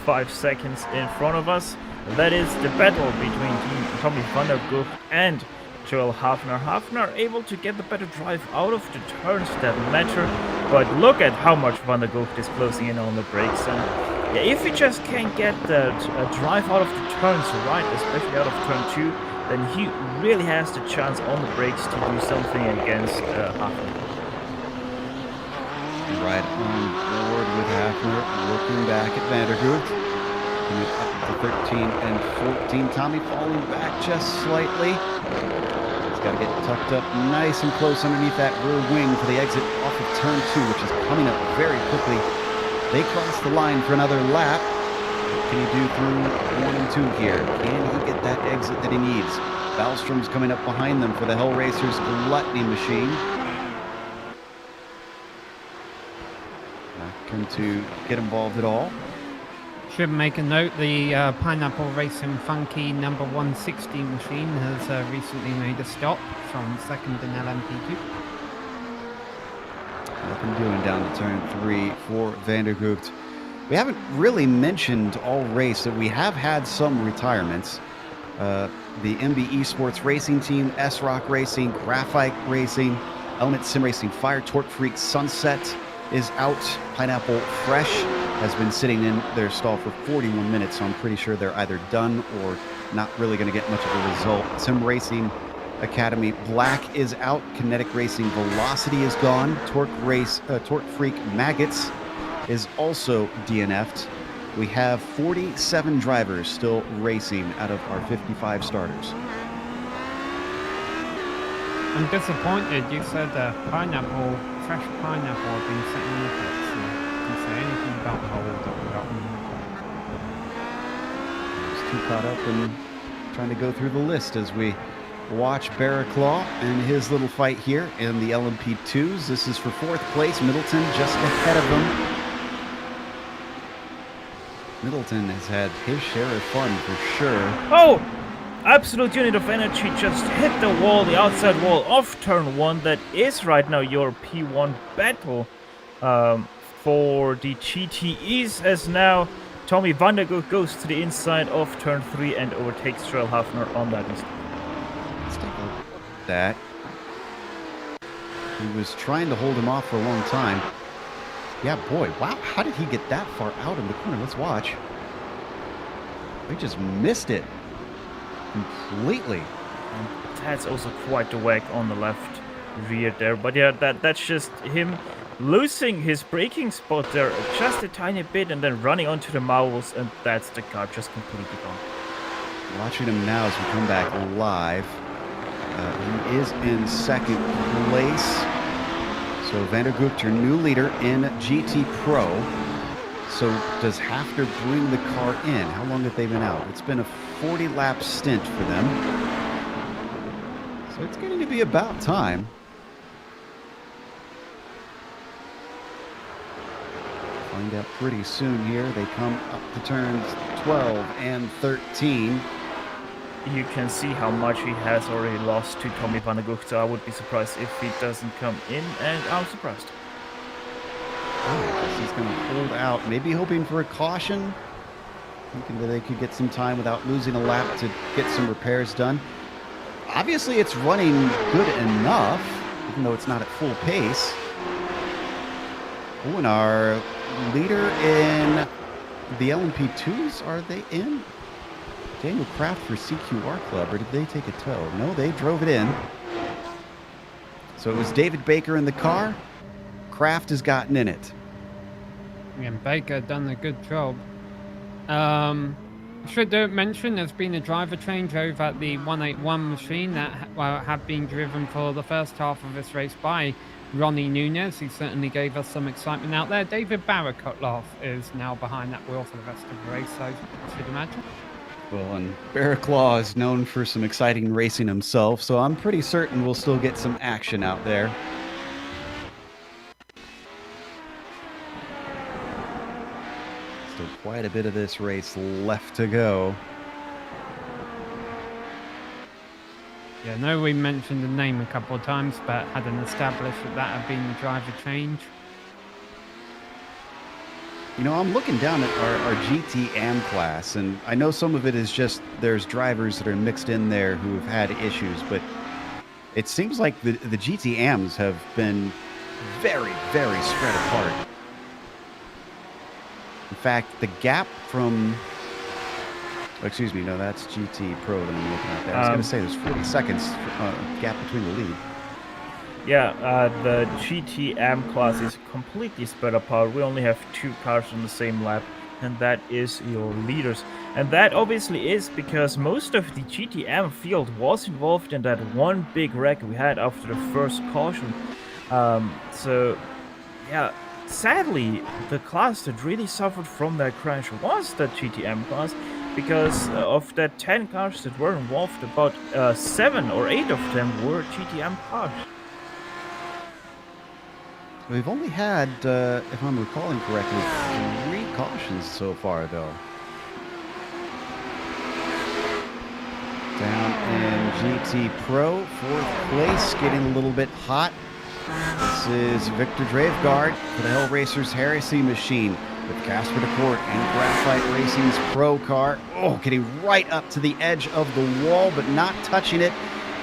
5 seconds in front of us. That is the battle between Team Tommy van der Gucht and Joel Hafner. Hafner able to get the better drive out of the turns that matter, but look at how much van der Gucht is closing in on the brakes. And yeah, if he just can't get that drive out of the turns right, especially out of turn 2, then he really has the chance on the brakes to do something against Hafner. Right on board with Hafner, looking back at van der Gucht. Coming up to 13 and 14. Tommy falling back just slightly. He's got to get tucked up nice and close underneath that rear wing for the exit off of turn 2, which is coming up very quickly. They cross the line for another lap. What can he do through 1 and 2 here? Can he get that exit that he needs? Ballstrom's coming up behind them for the Hell Racers Gluttony machine. Not going to get involved at all. Should make a note, the Pineapple Racing Funky number 160 machine has recently made a stop from second in LMP2. Nothing doing down to turn 3 for van der Gucht. We haven't really mentioned all race that we have had some retirements. The MB Esports Racing Team, S-Rock Racing, Graphite Racing, Element Sim Racing Fire, Torque Freak Sunset is out. Pineapple Fresh has been sitting in their stall for 41 minutes, so I'm pretty sure they're either done or not really going to get much of a result. Sim Racing Academy Black is out. Kinetic Racing Velocity is gone. Torque Freak Maggots is also DNF'd. We have 47 drivers still racing out of our 55 starters. I'm disappointed. You said pineapple, fresh pineapple had been sitting in the pits. Didn't say anything about hold that we got on. Just too caught up in trying to go through the list as we watch Barraclaw and his little fight here in the LMP2s. This is for 4th place. Middleton just ahead of him. Middleton has had his share of fun for sure. Oh! Absolute unit of energy just hit the wall, the outside wall of turn 1. That is right now your P1 battle for the GTEs, as now Tommy van der Gucht goes to the inside of turn 3 and overtakes Joel Hafner on that list. Let's take a look at that. He was trying to hold him off for a long time. Yeah, boy, wow, how did he get that far out in the corner? Let's watch. They just missed it completely. And that's also quite the whack on the left rear there. But yeah, that's just him losing his braking spot there just a tiny bit and then running onto the marbles, and that's the car just completely gone. Watching him now as we come back live. He is in 2nd place. So van der Gucht, your new leader in GT Pro. So does Hafner bring the car in? How long have they been out? It's been a 40-lap stint for them. So it's getting to be about time. Find out pretty soon here. They come up to turns 12 and 13. You can see how much he has already lost to Tommy van der Gucht, so I would be surprised if he doesn't come in, and I'm surprised. Oh, I guess he's going to hold out, maybe hoping for a caution, thinking that they could get some time without losing a lap to get some repairs done. Obviously, it's running good enough, even though it's not at full pace. Oh, and our leader in the LMP2s, are they in? Daniel Kraft for CQR Club, or did they take a tow? No, they drove it in. So it was David Baker in the car. Kraft has gotten in it. And Baker done a good job. Should mention there's been a driver changeover at the 181 machine that have been driven for the first half of this race by Ronnie Nunez. He certainly gave us some excitement out there. David Barraclaw is now behind that wheel for the rest of the race, so I should imagine. Well, and Barraclaw is known for some exciting racing himself, so I'm pretty certain we'll still get some action out there. quite a bit of this race left to go. Yeah, I know we mentioned the name a couple of times, but hadn't established that that had been the driver change. You know, I'm looking down at our GT Am class, and I know some of it is just there's drivers that are mixed in there who have had issues, but it seems like the GT Ams have been very, very spread apart. In fact, the gap from... Oh, excuse me, no, that's GT Pro that I'm looking at there. I was going to say there's 40 seconds gap between the lead. Yeah, the GTM class is completely spread apart. We only have 2 cars on the same lap, and that is your leaders. And that obviously is because most of the GTM field was involved in that one big wreck we had after the first caution. So, yeah, sadly, the class that really suffered from that crash was the GTM class, because of the 10 cars that were involved, about 7 or 8 of them were GTM cars. We've only had, if I'm recalling correctly, 3 cautions so far, though. Down in GT Pro, 4th place, getting a little bit hot. This is Victor Dravegaard for the Hell Racers Heresy Machine with Casper DeCourt and Graphite Racing's Pro car. Oh, getting right up to the edge of the wall, but not touching it.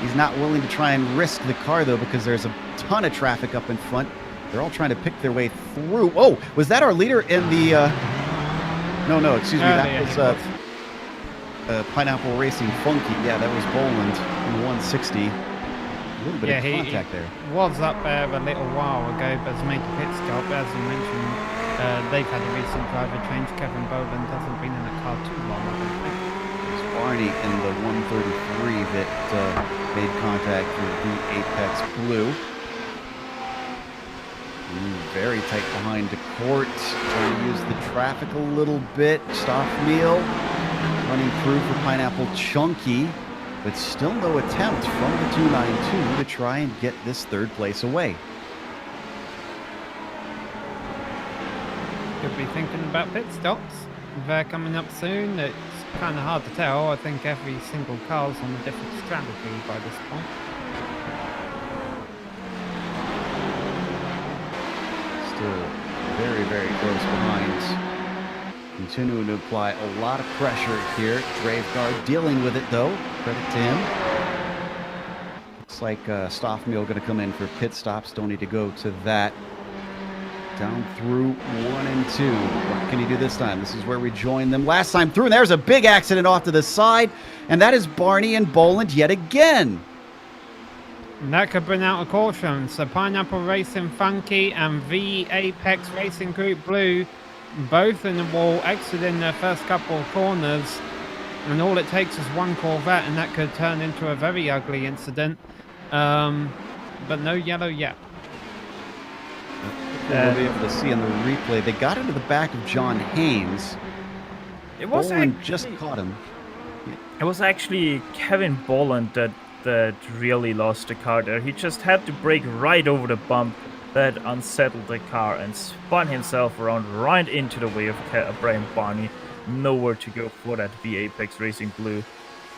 He's not willing to try and risk the car, though, because there's a ton of traffic up in front. They're all trying to pick their way through. Oh, was that our leader in the... No, excuse me. That was Pineapple Racing Funky. Yeah, that was Boland in 160. A little bit of contact there. Was up there a little while ago, but has made a pit stop. As you mentioned, they've had a recent driver change. Kevin Boland hasn't been in the car too long, I don't think. It's Barney in the 133 that made contact with the Apex Blue. Very tight behind DeCourt, trying to use the traffic a little bit. Stoffmeal running through for Pineapple Chunky, but still no attempt from the 292 to try and get this 3rd place away. Could be thinking about pit stops. They're coming up soon. It's kind of hard to tell. I think every single car's on a different strategy by this point. Very, very close behind. Continuing to apply a lot of pressure here. Dravegaard dealing with it, though. Credit to him. Looks like Stoffmeal going to come in for pit stops. Don't need to go to that. Down through 1 and 2. What can he do this time? This is where we join them last time through. And there's a big accident off to the side. And that is Barney and Boland yet again. And that could bring out a caution. So Pineapple Racing Funky and V Apex Racing Group Blue, both in the wall, exiting their first couple of corners. And all it takes is one Corvette, and that could turn into a very ugly incident. But no yellow yet. We'll be able to see on the replay. They got into the back of John Haynes. It was Boland just caught him. It was actually Kevin Boland that really lost the car there. He just had to brake right over the bump that unsettled the car and spun himself around right into the way of Brian Barney. Nowhere to go for that V Apex Racing Blue,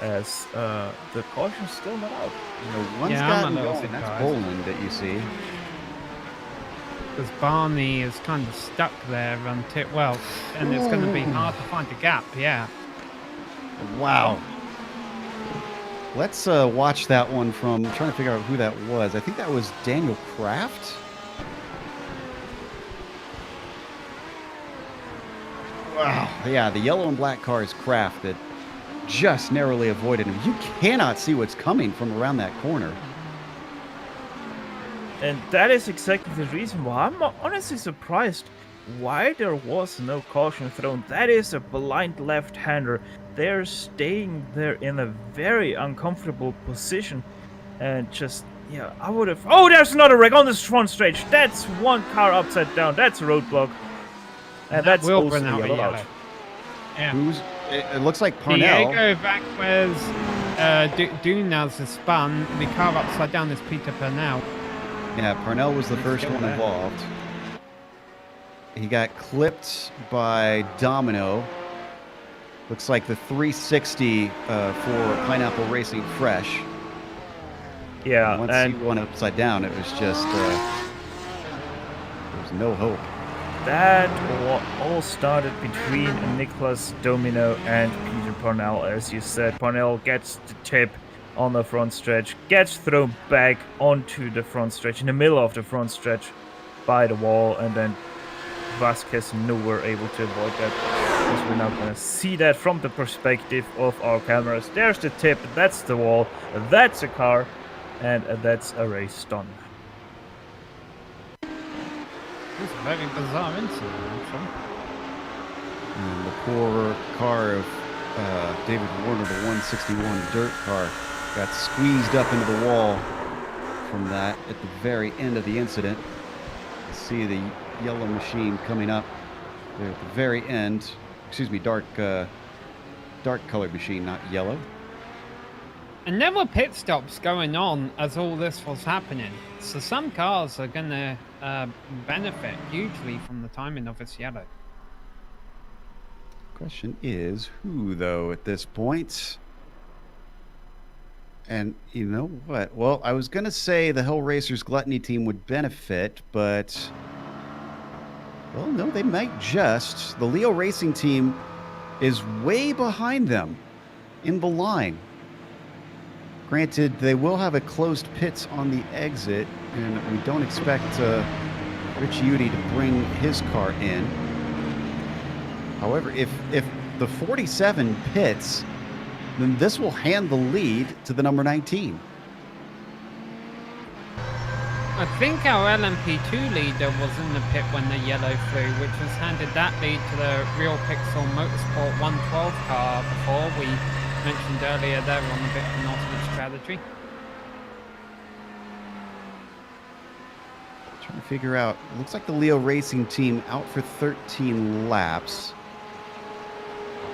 as the caution's still not out. You know, one's gotten going. That's Boland that you see. Because Barney is kind of stuck there until, well, and it's going to be hard to find a gap, yeah. Wow. Let's watch that one from, I'm trying to figure out who that was. I think that was Daniel Kraft. Wow. Yeah, the yellow and black car is Kraft that just narrowly avoided him. You cannot see what's coming from around that corner. And that is exactly the reason why I'm honestly surprised why there was no caution thrown. That is a blind left-hander. They're staying there in a very uncomfortable position. And just, yeah, I would have... Oh, there's another wreck on this front stretch. That's one car upside down. That's a roadblock. And that's will also bring out yellow. yellow. Yeah. It looks like Parnell. Diego Vazquez Dunaz is spun. The car upside down is Peter Parnell. Yeah, Parnell was the first one involved. He got clipped by Domino. Looks like the 360 for Pineapple Racing Fresh. Yeah, Once and he went upside down, it was just there was no hope. that all started between Nicholas Domino and Peter Parnell. As you said, Parnell gets the tip on the front stretch, gets thrown back onto the front stretch, in the middle of the front stretch by the wall, and then Vasquez nowhere able to avoid that, because we're not going to see that from the perspective of our cameras. There's the tip, that's the wall, that's a car, and that's a race done. It's a very bizarre incident, actually. And the poor car of David Warner, the 161 dirt car, got squeezed up into the wall from that at the very end of the incident. You see the yellow machine coming up there at the very end. Excuse me, dark colored machine, not yellow. And there were pit stops going on as all this was happening. So some cars are going to benefit hugely from the timing of this yellow. Question is, who, though, at this point? And you know what? Well, I was going to say the Hell Racers Gluttony team would benefit, but... well, no, they might just. The Leo Racing team is way behind them in the line. Granted, they will have a closed pits on the exit, and we don't expect Rich Udy to bring his car in. However, if the 47 pits, then this will hand the lead to the number 19. I think our LMP2 leader was in the pit when the yellow flew, which has handed that lead to the Real Pixel Motorsport 112 car before. We mentioned earlier they're on a bit of an alternate strategy. Trying to figure out, looks like the Leo Racing team out for 13 laps.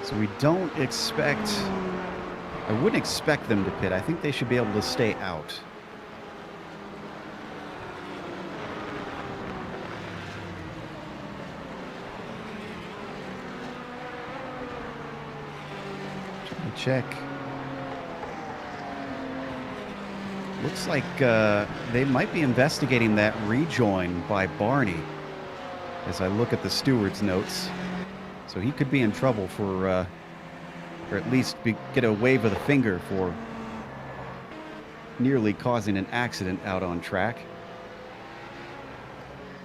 So we don't expect, I wouldn't expect them to pit. I think they should be able to stay out. Trying to check. Looks like they might be investigating that rejoin by Barney as I look at the steward's notes. So he could be in trouble for, or at least get a wave of the finger for nearly causing an accident out on track.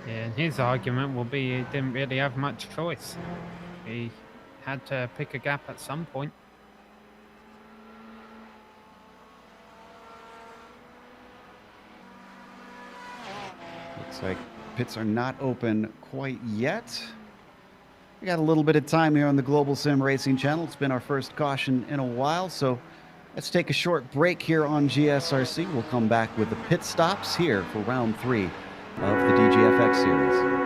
Yeah, and his argument will be he didn't really have much choice. He had to pick a gap at some point. Looks like pits are not open quite yet. We got a little bit of time here on the Global Sim Racing channel. It's been our first caution in a while, so let's take a short break here on GSRC. We'll come back with the pit stops here for round 3 of the DGFX series.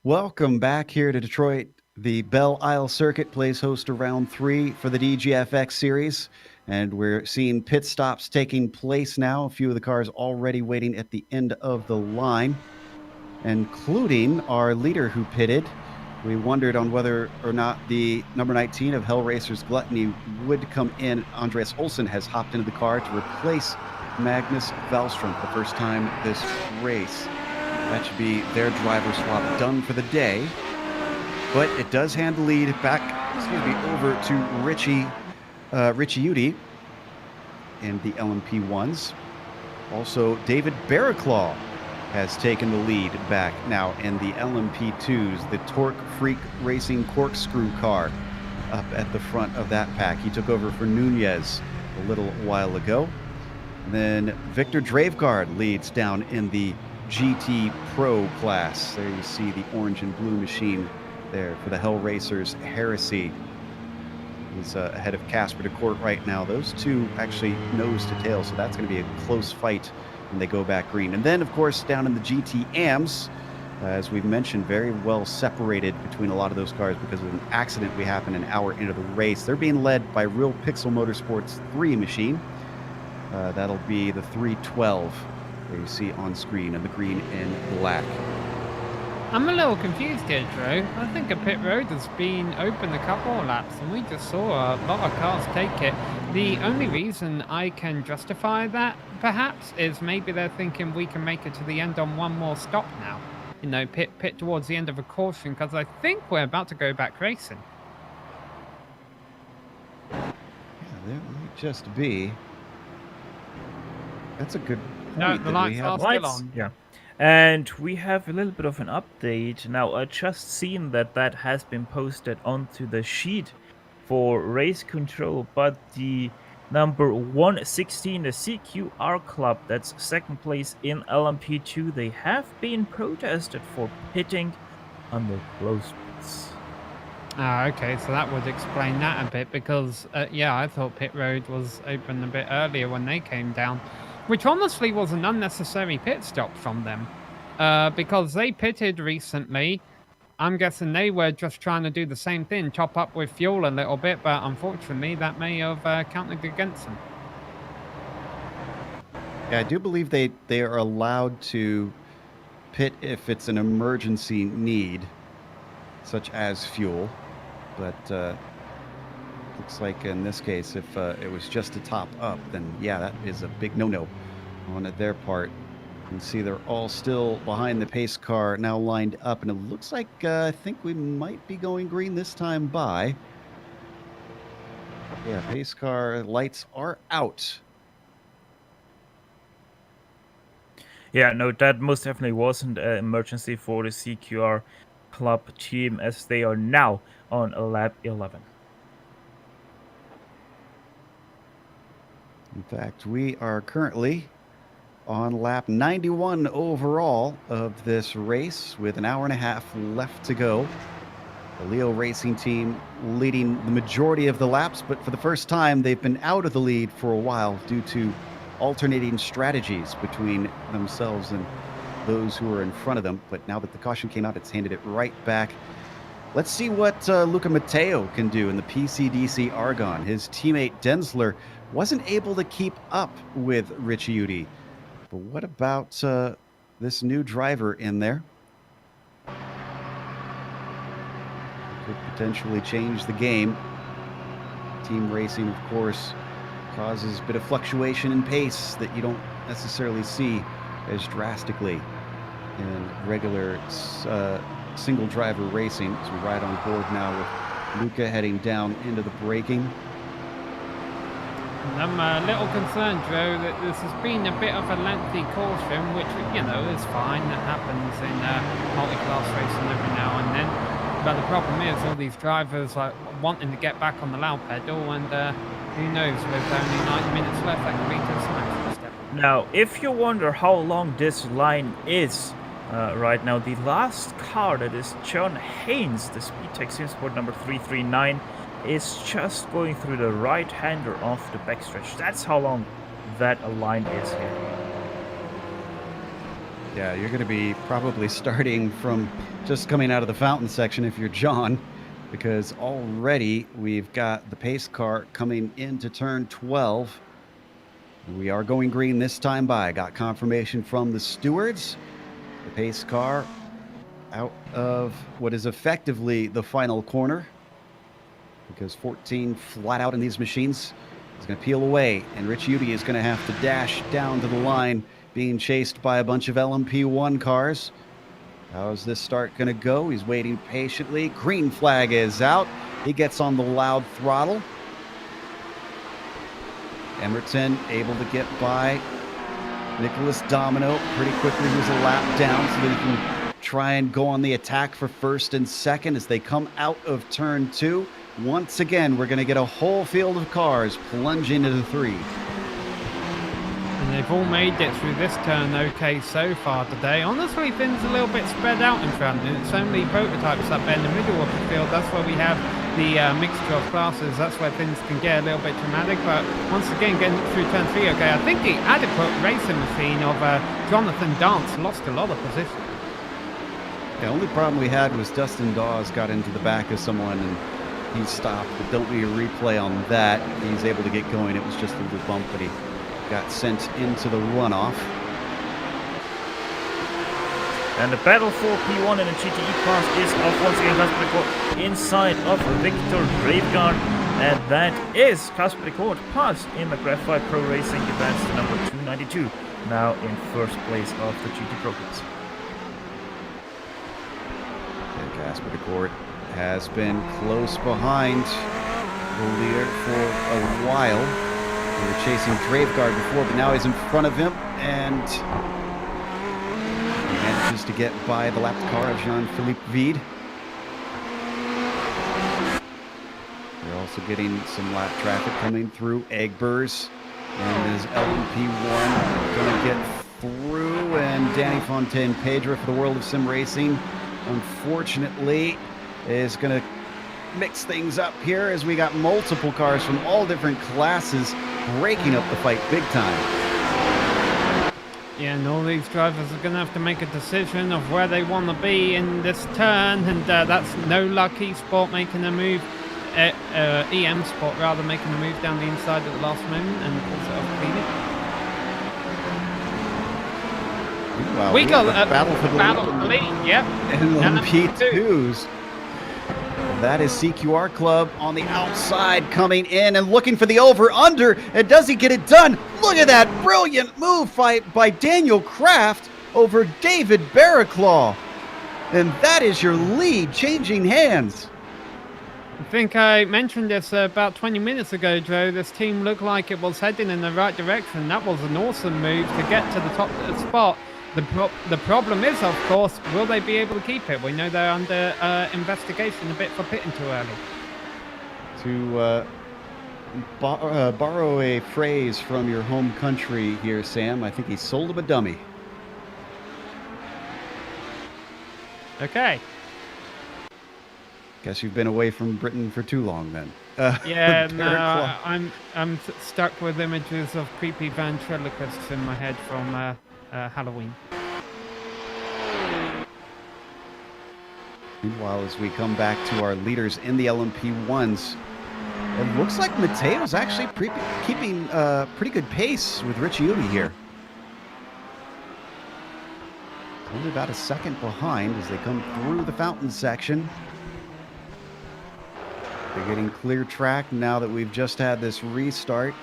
Welcome back here to Detroit. The Belle Isle Circuit plays host to round 3 for the DGFX series, and we're seeing pit stops taking place now. A few of the cars already waiting at the end of the line, including our leader who pitted. We wondered on whether or not the number 19 of Hellraiser's Gluttony would come in. Andreas Olsen has hopped into the car to replace Magnus Wallström for the first time this race. That should be their driver swap done for the day. But it does hand the lead back, over to Richie Udy in the LMP1s. Also, David Barraclaw has taken the lead back now in the LMP2s, the Torque Freak Racing Corkscrew car up at the front of that pack. He took over for Nunez a little while ago. And then Victor Dravegard leads down in the GT Pro class. There you see the orange and blue machine there for the Hellracers Heresy. He's ahead of Casper de Court right now. Those two actually nose to tail, so that's going to be a close fight when they go back green. And then, of course, down in the GT AMS, as we've mentioned, very well separated between a lot of those cars because of an accident we happened an hour into the race. They're being led by Real Pixel Motorsports 3 machine. That'll be the 312 that you see on screen in the green and black. I'm a little confused here, Drew. I think a pit road has been open a couple of laps, and we just saw a lot of cars take it. The only reason I can justify that, perhaps, is maybe they're thinking we can make it to the end on one more stop now. You know, pit towards the end of a caution, because I think we're about to go back racing. Yeah, there might just be. That's a good point. No, the lights are still on. Yeah. And we have a little bit of an update. Now, I just seen that has been posted onto the sheet for race control, but the number 116, the CQR Club, that's second place in LMP2, they have been protested for pitting under closed pits. Ah, okay, so that would explain that a bit, because, yeah, I thought pit road was open a bit earlier when they came down. Which honestly was an unnecessary pit stop from them. Because they pitted recently. I'm guessing they were just trying to do the same thing, top up with fuel a little bit, but unfortunately that may have counted against them. Yeah, I do believe they are allowed to pit if it's an emergency need, such as fuel. But looks like in this case, if it was just to top up, then yeah, that is a big no-no on their part. You can see they're all still behind the pace car, now lined up, and it looks like I think we might be going green this time by. Yeah, pace car lights are out. Yeah, no, that most definitely wasn't an emergency for the CQR Club team, as they are now on lap 11. In fact, we are currently on lap 91 overall of this race with an hour and a half left to go. The Leo Racing team leading the majority of the laps, but for the first time they've been out of the lead for a while due to alternating strategies between themselves and those who are in front of them. But now that the caution came out, it's handed it right back. Let's see what Luca Matteo can do in the PCDC Argon. His teammate Densler wasn't able to keep up with Richie Udy. But what about this new driver in there? Could potentially change the game. Team racing, of course, causes a bit of fluctuation in pace that you don't necessarily see as drastically in regular single driver racing. So we ride on board now with Luca heading down into the braking. I'm a little concerned, Joe, that this has been a bit of a lengthy caution, which, you know, is fine. That happens in multi-class racing every now and then. But the problem is all these drivers are wanting to get back on the loud pedal, and who knows, with only 90 minutes left, that could be just an accident. Now, if you wonder how long this line is right now, the last car, that is John Haynes, the Speedtech Simsport number 339, is just going through the right-hander off the backstretch. That's how long that line is here. Yeah, you're going to be probably starting from just coming out of the fountain section if you're John, because already we've got the pace car coming into turn 12. We are going green this time by. Got confirmation from the stewards. The pace car out of what is effectively the final corner, because 14 flat out in these machines is going to peel away, and Rich Udy is going to have to dash down to the line, being chased by a bunch of LMP1 cars. How's this start going to go? He's waiting patiently. Green flag is out. He gets on the loud throttle. Emerton able to get by Nicholas Domino pretty quickly, who's a lap down, so that he can try and go on the attack for first and second as they come out of turn 2. Once again, we're going to get a whole field of cars plunging into 3. And they've all made it through this turn okay so far today. Honestly, things a little bit spread out in front. It's only prototypes up in the middle of the field. That's where we have the mixture of classes. That's where things can get a little bit dramatic. But once again, getting through turn 3, okay, I think the adequate racing machine of Jonathan Dance lost a lot of position. The only problem we had was Dustin Dawes got into the back of someone and he stopped, but don't need a replay on that. He's able to get going. It was just a little bump, but he got sent into the runoff. And the battle for P1 in the GTE class is off once again. Kasper Record inside of Victor Graveguard. And that is Kasper Record passed in the Graphite Pro Racing events to number 292. Now in first place of the GT Pro class. And Kasper Record has been close behind the leader for a while. We were chasing Graveguard before, but now he's in front of him, and he manages to get by the lapped car of Jean-Philippe Vide. We're also getting some lap traffic coming through Egbers, and is LMP1 going to get through, and Danny Fontaine Pedro for the World of Sim Racing, unfortunately, is going to mix things up here as we got multiple cars from all different classes breaking up the fight big time. Yeah, and all these drivers are going to have to make a decision of where they want to be in this turn, and that's No Lucky Sport making a move, EM Sport rather, making a move down the inside at the last moment and pulls it off clean. Wow, We got a battle for the lead, yep. and P2s. That is CQR Club on the outside coming in and looking for the over-under. And does he get it done? Look at that brilliant move fight by Daniel Kraft over David Barraclaw. And that is your lead changing hands. I think I mentioned this about 20 minutes ago, Joe. This team looked like it was heading in the right direction. That was an awesome move to get to the top spot. The problem is, of course, will they be able to keep it? We know they're under investigation a bit for pitting too early. To borrow a phrase from your home country here, Sam, I think he sold him a dummy. Okay. Guess you've been away from Britain for too long then. Yeah, no, I'm stuck with images of creepy ventriloquists in my head from Halloween. Meanwhile, as we come back to our leaders in the LMP1s, it looks like Mateo's actually keeping pretty good pace with Rich Udy here. Only about a second behind as they come through the fountain section. They're getting clear track now that we've just had this restart.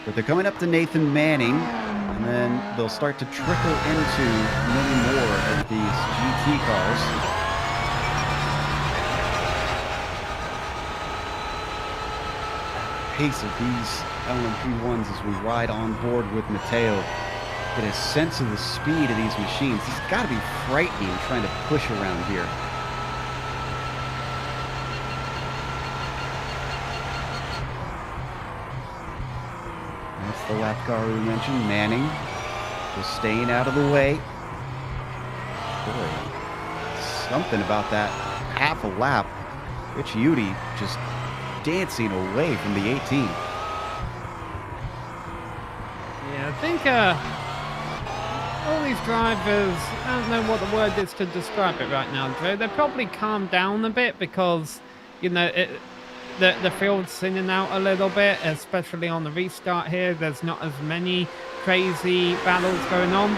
But they're coming up to Nathan Manning, and then they'll start to trickle into many more of these GT cars. Pace of these LMP1s as we ride on board with Mateo. Get a sense of the speed of these machines. It's got to be frightening trying to push around here. That's the lap car we mentioned, Manning. Just staying out of the way. Boy, something about that half a lap. Rich Udy just dancing away from the 18. Yeah, I think all these drivers, I don't know what the word is to describe it right now, Drew. They're probably calmed down a bit because, you know, the field's in and out a little bit, especially on the restart here. There's not as many crazy battles going on.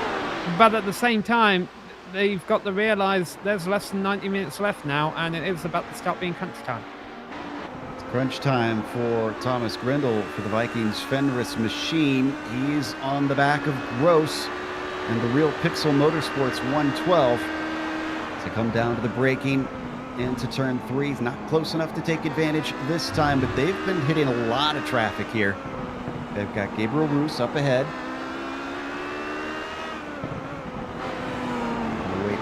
But at the same time, they've got to realize there's less than 90 minutes left now, and it is about to start being crunch time. It's crunch time for Thomas Grindle for the Vikings Fenris machine. He's on the back of Gross and the Real Pixel Motorsports 112 to come down to the braking into turn 3. He's not close enough to take advantage this time, but they've been hitting a lot of traffic here. They've got Gabriel Roos up ahead.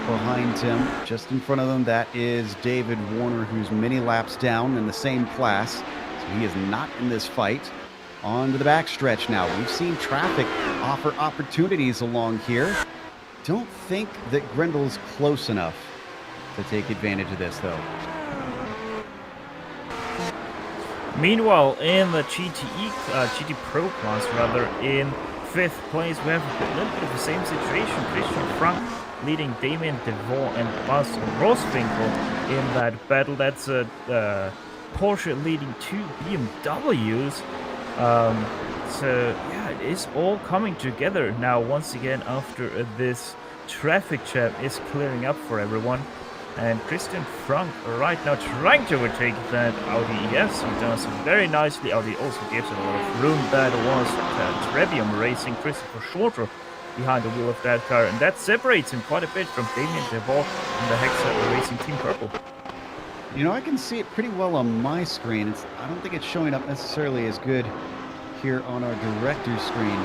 Behind him, just in front of them, that is David Warner, who's many laps down in the same class. So he is not in this fight. On to the backstretch now. We've seen traffic offer opportunities along here. Don't think that Grindle's close enough to take advantage of this, though. Meanwhile, in the GT Pro class, rather, in 5th place, we have a little bit of the same situation. Christian Frank leading Damien DeVore and Buzz Roswinkel in that battle. That's Porsche leading 2 BMWs. So yeah, it is all coming together now once again after this traffic jam is clearing up for everyone. And Christian Frank right now trying to overtake that Audi ES. He does very nicely. Audi also gives it a lot of room. That was Trevium Racing, Christopher Shorter behind the wheel of that car, and that separates him quite a bit from Damien DeVore and the Hexa Racing Team Purple. You know, I can see it pretty well on my screen. I don't think it's showing up necessarily as good here on our director's screen,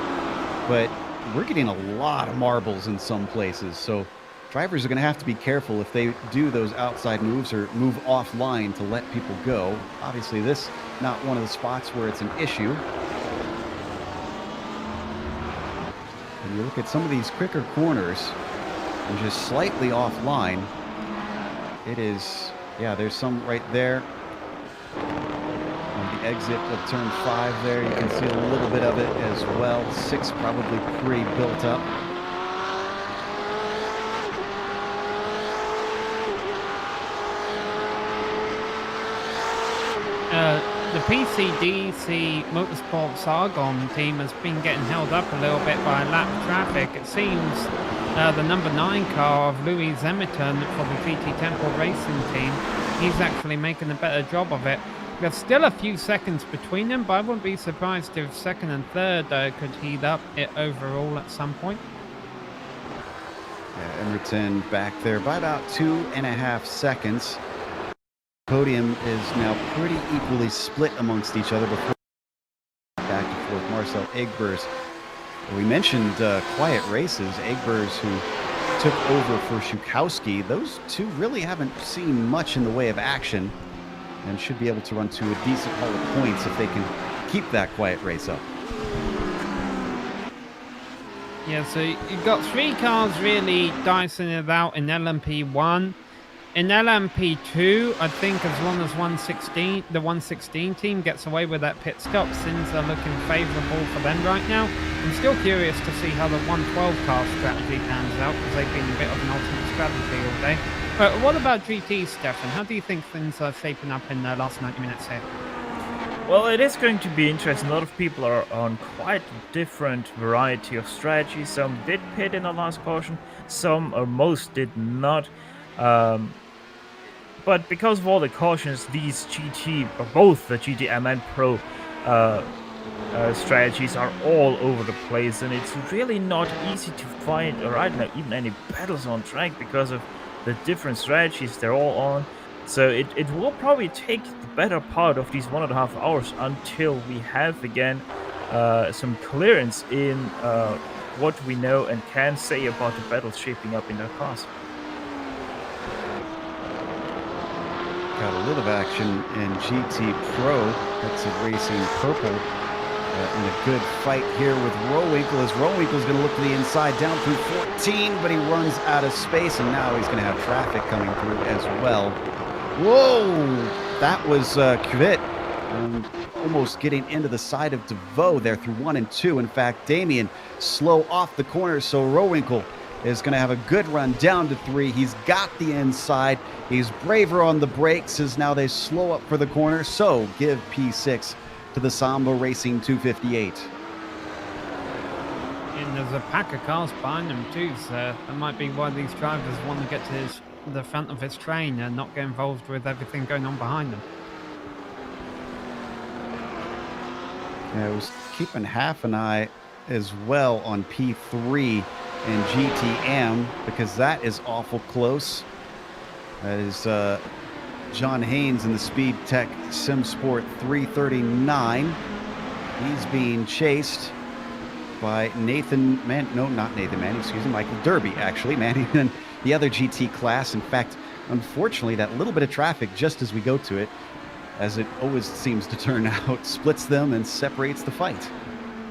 but we're getting a lot of marbles in some places, so drivers are going to have to be careful if they do those outside moves or move offline to let people go. Obviously, this not one of the spots where it's an issue. And you look at some of these quicker corners and just slightly offline. It is, yeah, there's some right there on the exit of turn 5 there. You can see a little bit of it as well. 6 probably pretty built up. The PCDC Motorsports Argon team has been getting held up a little bit by lap traffic. It seems the number 9 car of Louis Zemerton for the GT Temple Racing team, he's actually making a better job of it. There's still a few seconds between them, but I wouldn't be surprised if 2nd and 3rd could heat up it overall at some point. Yeah, Emerton back there by about 2.5 seconds. Podium is now pretty equally split amongst each other before back and forth. Marcel Egbers. We mentioned quiet races. Egbers, who took over for Schukowski. Those two really haven't seen much in the way of action and should be able to run to a decent haul of points if they can keep that quiet race up. Yeah, so you've got 3 cars really dicing it out in LMP1. In LMP2, I think as long as the 116 team gets away with that pit stop, things are looking favourable for them right now. I'm still curious to see how the 112 car strategy pans out, because they've been a bit of an alternate strategy all day. But what about GT, Stefan? How do you think things are shaping up in the last 90 minutes here? Well, it is going to be interesting. A lot of people are on quite a different variety of strategies. Some did pit in the last caution, some or most did not. But because of all the cautions, these GT, or both the GTM and Pro strategies are all over the place, and it's really not easy to find, or I don't know, even any battles on track because of the different strategies they're all on. So it will probably take the better part of these 1.5 hours until we have again some clearance in what we know and can say about the battles shaping up in their cars. Got a little action in GT Pro. That's a Racing Purple in a good fight here with Rowinkle, as Rowinkle's going to look to the inside down through 14, but he runs out of space, and now he's going to have traffic coming through as well. Whoa! That was Kvyat almost getting into the side of DeVoe there through 1 and 2. In fact, Damien slow off the corner, so Rowinkle is going to have a good run down to 3. He's got the inside. He's braver on the brakes as now they slow up for the corner, so give P6 to the Samba Racing 258. And there's a pack of cars behind them too, so that might be why these drivers want to get to the front of his train and not get involved with everything going on behind them. I was keeping half an eye as well on P3 and GTM because that is awful close. That is John Haynes in the Speed Tech SimSport 339. He's being chased by not Nathan Manning, Michael Derby, actually. Manning in the other GT class. In fact, unfortunately, that little bit of traffic just as we go to it, as it always seems to turn out, splits them and separates the fight.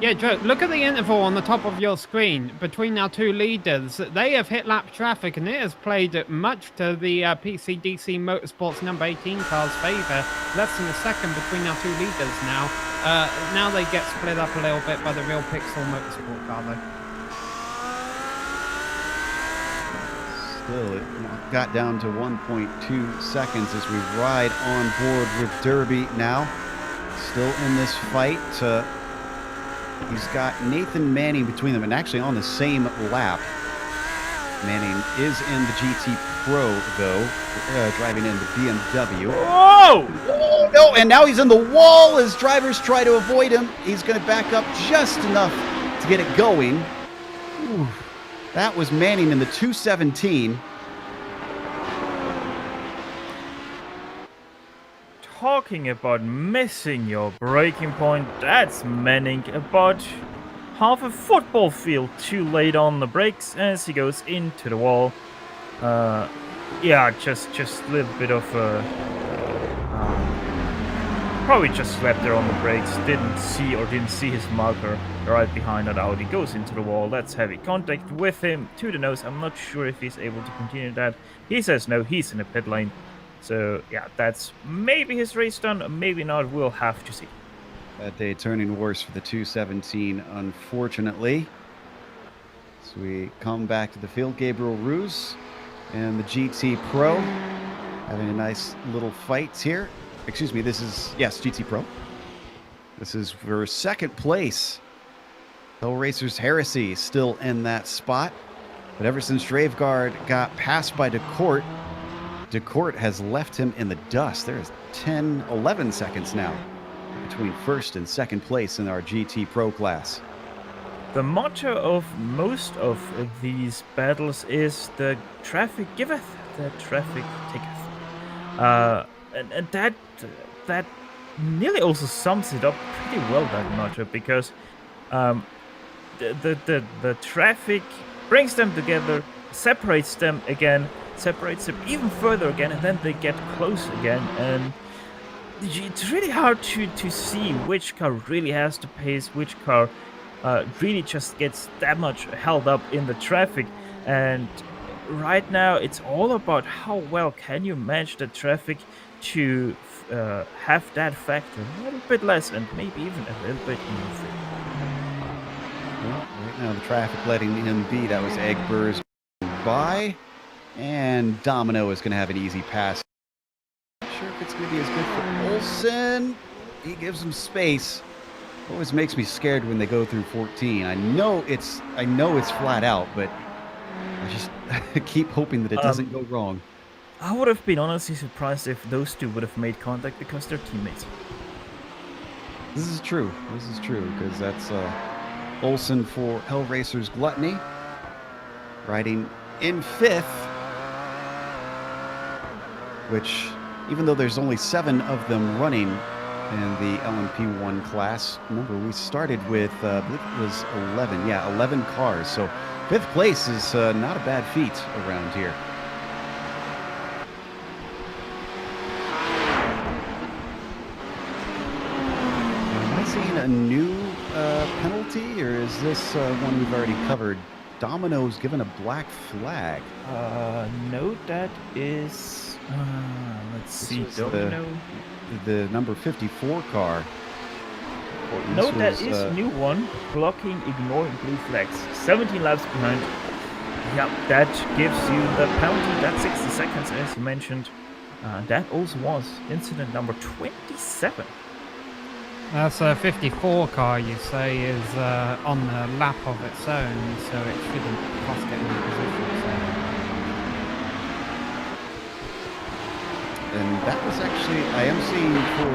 Yeah, Joe, look at the interval on the top of your screen between our two leaders. They have hit lap traffic, and it has played much to the PCDC Motorsports number 18 car's favour. Less than a second between our two leaders now. Now they get split up a little bit by the Real Pixel Motorsport car, though. Still, it got down to 1.2 seconds as we ride on board with Derby now. Still in this fight. He's got Nathan Manning between them, and actually on the same lap. Manning is in the GT Pro, though, driving in the BMW. Whoa! Oh, no, and now he's in the wall as drivers try to avoid him. He's going to back up just enough to get it going. Ooh, that was Manning in the 217. Talking about missing your braking point, that's Manning about half a football field too late on the brakes as he goes into the wall. Yeah, just a little bit of probably just slept there on the brakes, didn't see his marker right behind that Audi, goes into the wall. That's heavy contact with him to the nose. I'm not sure if he's able to continue that. He says no, he's in the pit lane. So, yeah, that's maybe his race done, maybe not. We'll have to see. That day turning worse for the 217, unfortunately. So we come back to the field. Gabriel Ruse and the GT Pro having a nice little fight here. Excuse me, this is, yes, GT Pro. This is for second place. Hell Racers Heresy still in that spot. But ever since Draveguard got passed by DeCourt, DeCourt has left him in the dust. There is 11 seconds now between first and second place in our GT Pro class. The motto of most of these battles is the traffic giveth, the traffic taketh. And that nearly also sums it up pretty well, that motto, because the traffic brings them together, separates them again, separates them even further again, and then they get close again, and it's really hard to see which car really has the pace, which car really just gets that much held up in the traffic. And right now it's all about how well can you manage the traffic to have that factor a little bit less and maybe even a little bit more. Well, right now the traffic letting him be. That was Egbers by. And Domino is going to have an easy pass. Not sure if it's going to be as good for Olsen. He gives him space. Always makes me scared when they go through 14. I know it's flat out, but I just keep hoping that it doesn't go wrong. I would have been honestly surprised if those two would have made contact because they're teammates. This is true, because that's Olsen for Hell Racers Gluttony, riding in fifth. Which, even though there's only 7 of them running in the LMP1 class, remember we started with, I believe it was 11. Yeah, 11 cars. So 5th place is not a bad feat around here. Am I seeing a new penalty, or is this one we've already covered? Domino's given a black flag. No, that is... let's see, Domino. The number 54 car. No, that is a new one. Blocking, ignoring blue flags. 17 laps behind. Yeah, that gives you the penalty. That's 60 seconds, as you mentioned. That also was incident number 27. That's a 54 car, you say, is on the lap of its own, so it shouldn't cost it any position. So. And that was actually, I am seeing for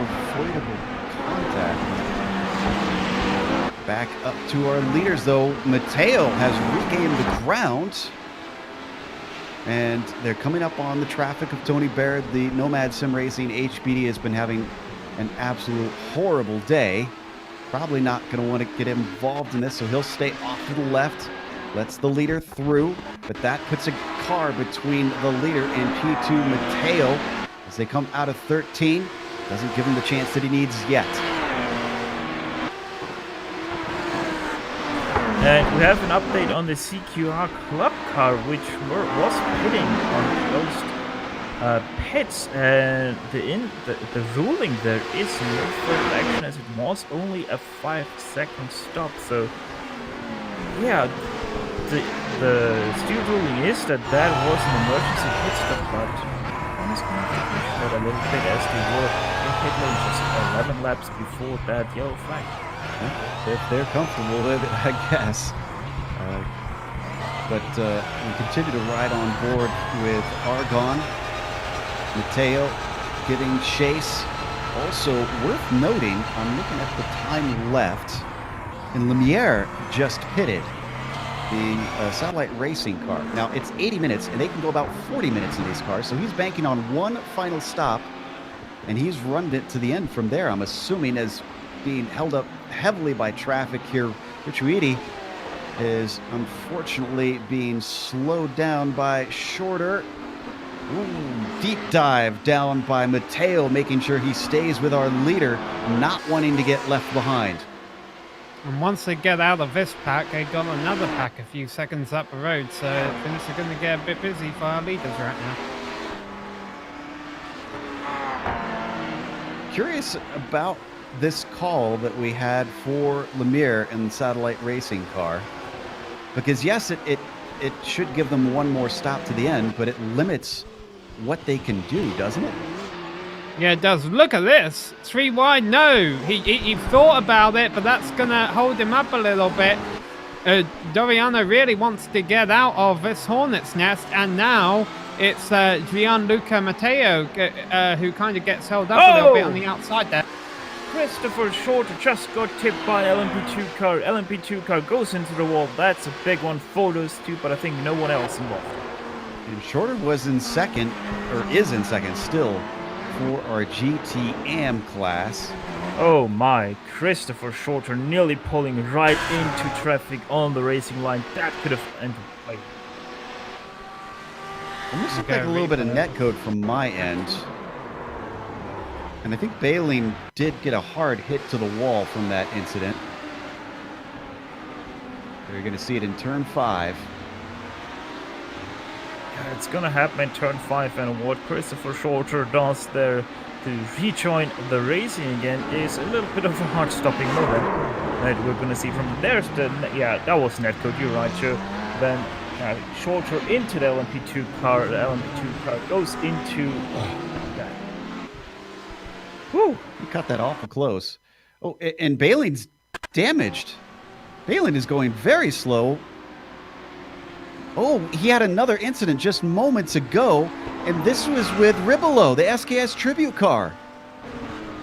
avoidable contact. Back up to our leaders, though. Mateo has regained the ground. And they're coming up on the traffic of Tony Baird. The Nomad Sim Racing HBD has been having an absolute horrible day. Probably not going to want to get involved in this, so he'll stay off to the left. Lets the leader through, but that puts a car between the leader and P2 Mateo as they come out of 13. Doesn't give him the chance that he needs yet. And we have an update on the CQR Club car, which was pitting on closed pits, and the ruling there is no further action as it was only a 5-second stop. So yeah, the still ruling is that was an emergency pit stop, but I'm just going to push that a little bit as they were in pit lane just 11 laps before that yellow flag. If they're comfortable with it, I guess. But we continue to ride on board with Argon. Mateo getting chase. Also worth noting, I'm looking at the time left, and Lumiere just pitted, being a satellite racing car. Now, it's 80 minutes, and they can go about 40 minutes in these cars, so he's banking on one final stop, and he's run it to the end from there, I'm assuming, as being held up heavily by traffic here. Richuiti is unfortunately being slowed down by Shorter. Ooh, deep dive down by Mateo, making sure he stays with our leader, not wanting to get left behind. And once they get out of this pack, they got another pack a few seconds up the road, so things are going to get a bit busy for our leaders right now. Curious about this call that we had for Lemire in the satellite racing car, because yes, it should give them one more stop to the end, but it limits what they can do, doesn't it? Yeah, it does. Look at this. 3 wide. No, he thought about it, but that's gonna hold him up a little bit. Doriano really wants to get out of this hornet's nest, and now it's Gianluca Matteo who kind of gets held up a little bit on the outside there. Christopher Shorter just got tipped by an LMP2 car. LMP2 car goes into the wall. That's a big one for those two, but I think no one else involved. And Shorter was in second, or is in second still, for our GTM class. Oh my, Christopher Shorter nearly pulling right into traffic on the racing line. That could have ended like... Almost looked like a little bit of netcode from my end. And I think Baleen did get a hard hit to the wall from that incident. You're going to see it in turn 5. Yeah, it's going to happen in turn 5, and what Christopher Shorter does there to rejoin the racing again is a little bit of a hard-stopping movement that we're going to see from there's the... Yeah, that was netcode, you're right, Joe. Then Shorter into the LMP2 car. The LMP2 car goes into... Whew, he cut that awful close. Oh, and Bailey's damaged. Bailey is going very slow. Oh, he had another incident just moments ago, and this was with Ribolo, the SKS tribute car.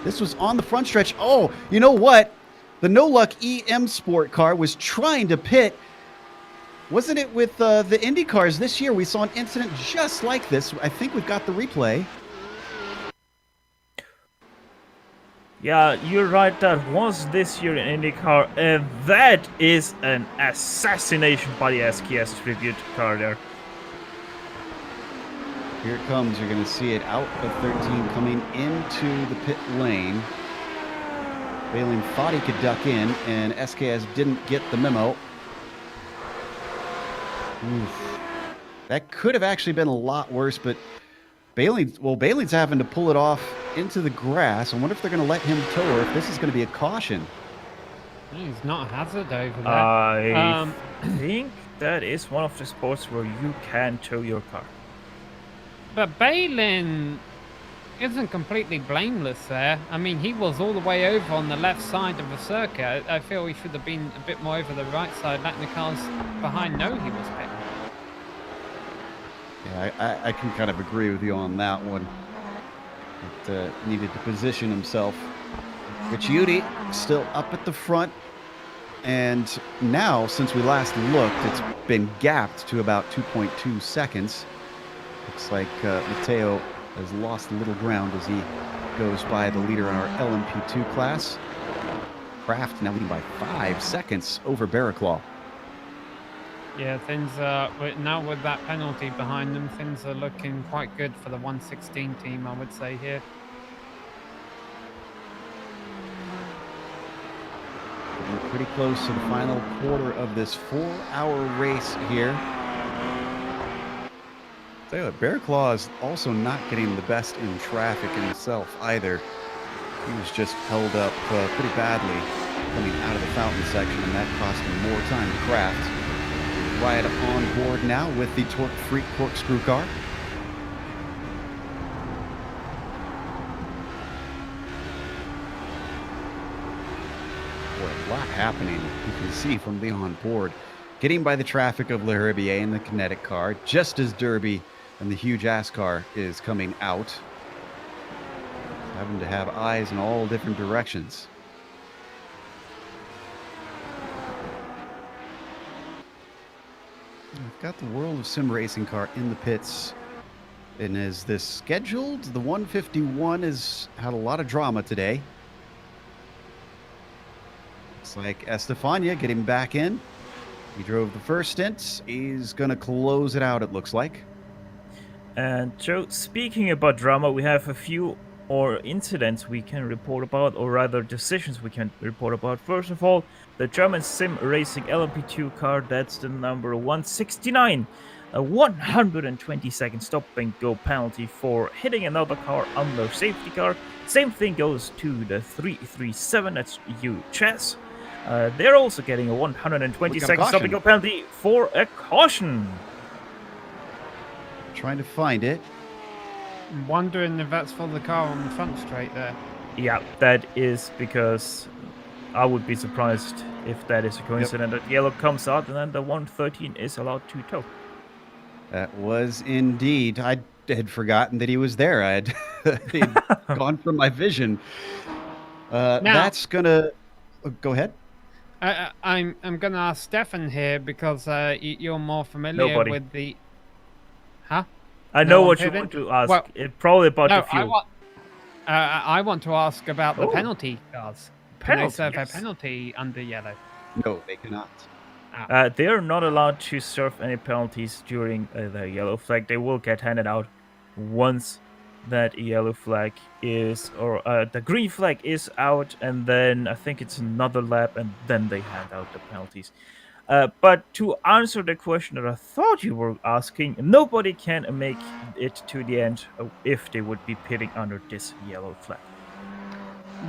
This was on the front stretch. Oh, you know what? The No Luck EM Sport car was trying to pit. Wasn't it with the Indy cars this year? We saw an incident just like this. I think we've got the replay. Yeah, you're right, that was this year in IndyCar, and that is an assassination by the SKS tribute car there. Here it comes, you're going to see it out of 13 coming into the pit lane. Baleen thought he could duck in, and SKS didn't get the memo. Oof. That could have actually been a lot worse, but Bailey's having to pull it off into the grass. I wonder if they're going to let him tow, or if this is going to be a caution. He's not a hazard over there. I think that is one of the sports where you can tow your car. But Balin isn't completely blameless there. I mean, he was all the way over on the left side of the circuit. I feel he should have been a bit more over the right side, letting the cars behind know he was pitting. Yeah, I can kind of agree with you on that one. It needed to position himself. Ricciuti still up at the front. And now, since we last looked, it's been gapped to about 2.2 seconds. Looks like Matteo has lost a little ground as he goes by the leader in our LMP2 class. Kraft now leading by 5 seconds over Barraclaw. Yeah, things now with that penalty behind them, things are looking quite good for the 116 team, I would say here. We're pretty close to the final quarter of this 4-hour race here. Tell you what, Bearclaw is also not getting the best in traffic in himself either. He was just held up pretty badly coming out of the fountain section, and that cost him more time to craft. Right on board now with the Torque Freak corkscrew car. Boy, a lot happening. You can see from the onboard. Getting by the traffic of Le Herbier in the kinetic car, just as Derby and the huge ass car is coming out. Having to have eyes in all different directions. We've got the World of Sim Racing car in the pits. And is this scheduled? The 151 has had a lot of drama today. Looks like Estefania getting back in. He drove the first stint. He's going to close it out, it looks like. And Joe, speaking about drama, we have a few more incidents we can report about, or rather decisions we can report about. First of all, the German Sim Racing LMP2 car, that's the number 169. A 120-second stop and go penalty for hitting another car under safety car. Same thing goes to the 337, that's you, Chess. They're also getting a 120-second stop and go penalty for a caution. Trying to find it. I'm wondering if that's for the car on the front straight there. Yeah, that is because I would be surprised if that is a coincidence. That yellow comes out and then the 113 is allowed to tow. That was indeed. I had forgotten that he was there. I had he'd gone from my vision. That's gonna go ahead. I'm gonna ask Stefan here because you're more familiar with the. Huh? I know what you want to ask. Well, probably about the fuel. I want to ask about the penalty cars. Can they serve a yes. penalty under yellow? No, they cannot. They are not allowed to serve any penalties during the yellow flag. They will get handed out once that yellow flag is, or the green flag is out, and then I think it's another lap, and then they hand out the penalties. But to answer the question that I thought you were asking, nobody can make it to the end if they would be pitting under this yellow flag.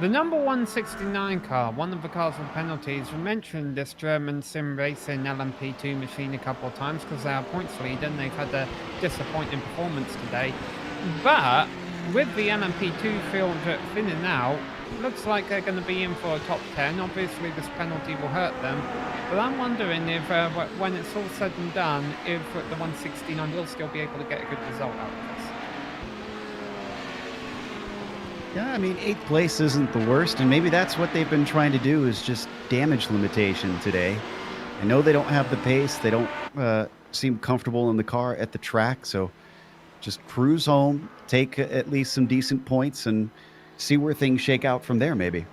The number 169 car, one of the cars with penalties, we mentioned this German Sim Racing LMP2 machine a couple of times because they are points leader and they've had a disappointing performance today. But with the LMP2 field thinning out, looks like they're going to be in for a top 10. Obviously, this penalty will hurt them. But I'm wondering if, when it's all said and done, if the 169 will still be able to get a good result out of this. Yeah, I mean, 8th place isn't the worst, and maybe that's what they've been trying to do is just damage limitation today. I know they don't have the pace. They don't seem comfortable in the car at the track, so just cruise home, take at least some decent points, and see where things shake out from there, maybe.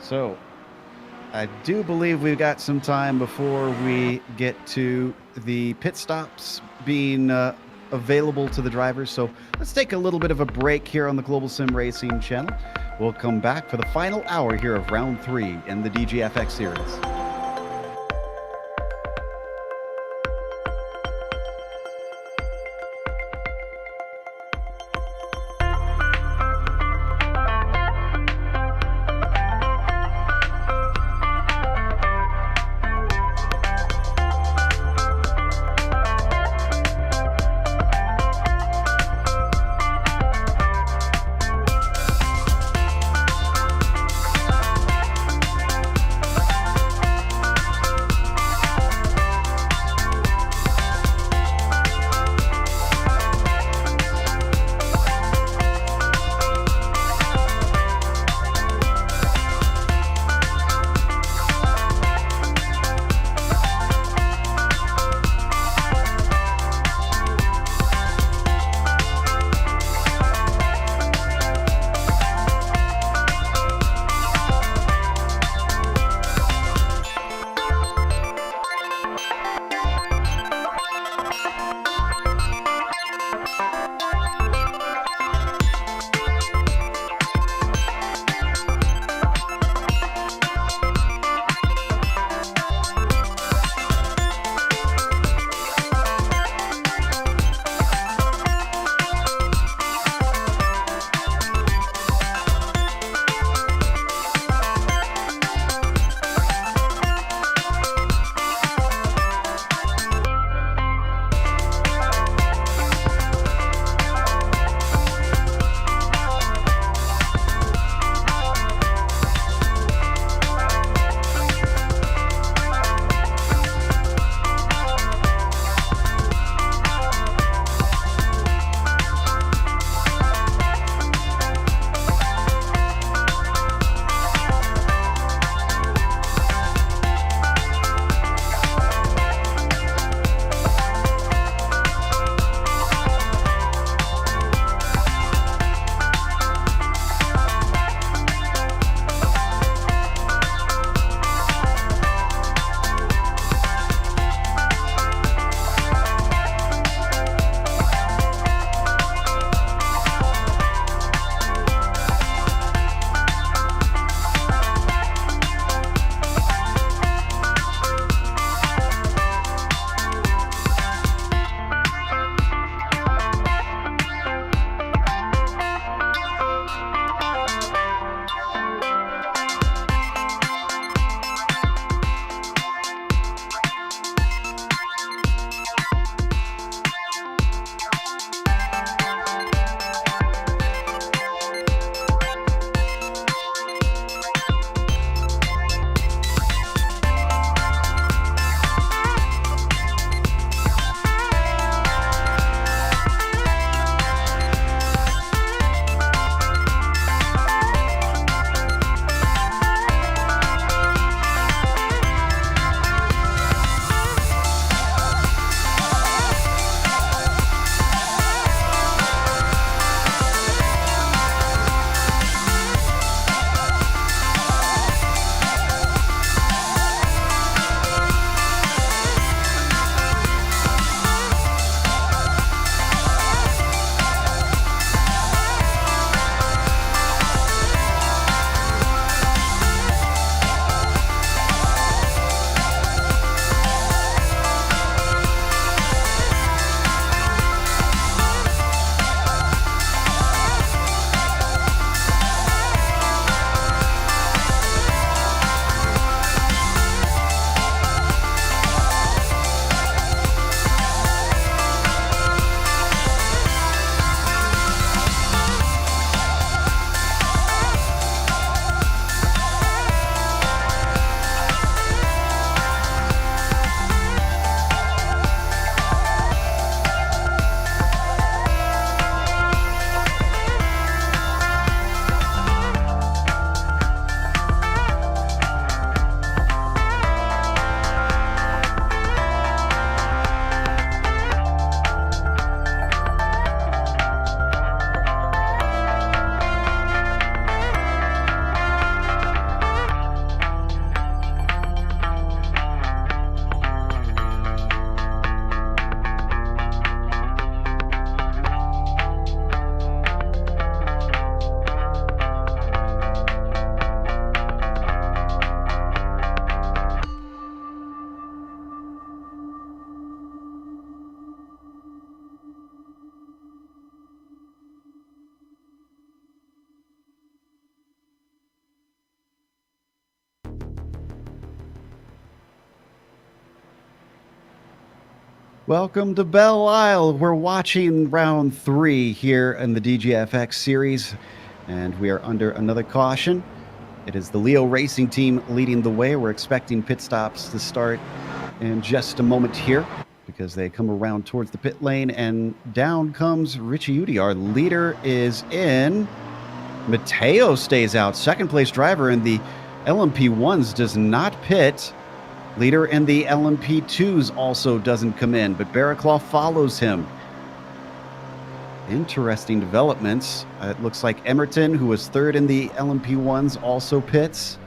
So, I do believe we've got some time before we get to the pit stops being available to the drivers. So let's take a little bit of a break here on the Global Sim Racing channel. We'll come back for the final hour here of round 3 in the DGFX series. Welcome to Belle Isle. We're watching round 3 here in the DGFX series, and we are under another caution. It is the Leo Racing team leading the way. We're expecting pit stops to start in just a moment here because they come around towards the pit lane, and down comes Richie Udy. Our leader is in. Mateo stays out. Second place driver in the LMP1s does not pit. Leader in the LMP2s also doesn't come in, but Barraclaw follows him. Interesting developments. It looks like Emerton, who was third in the LMP1s, also pits.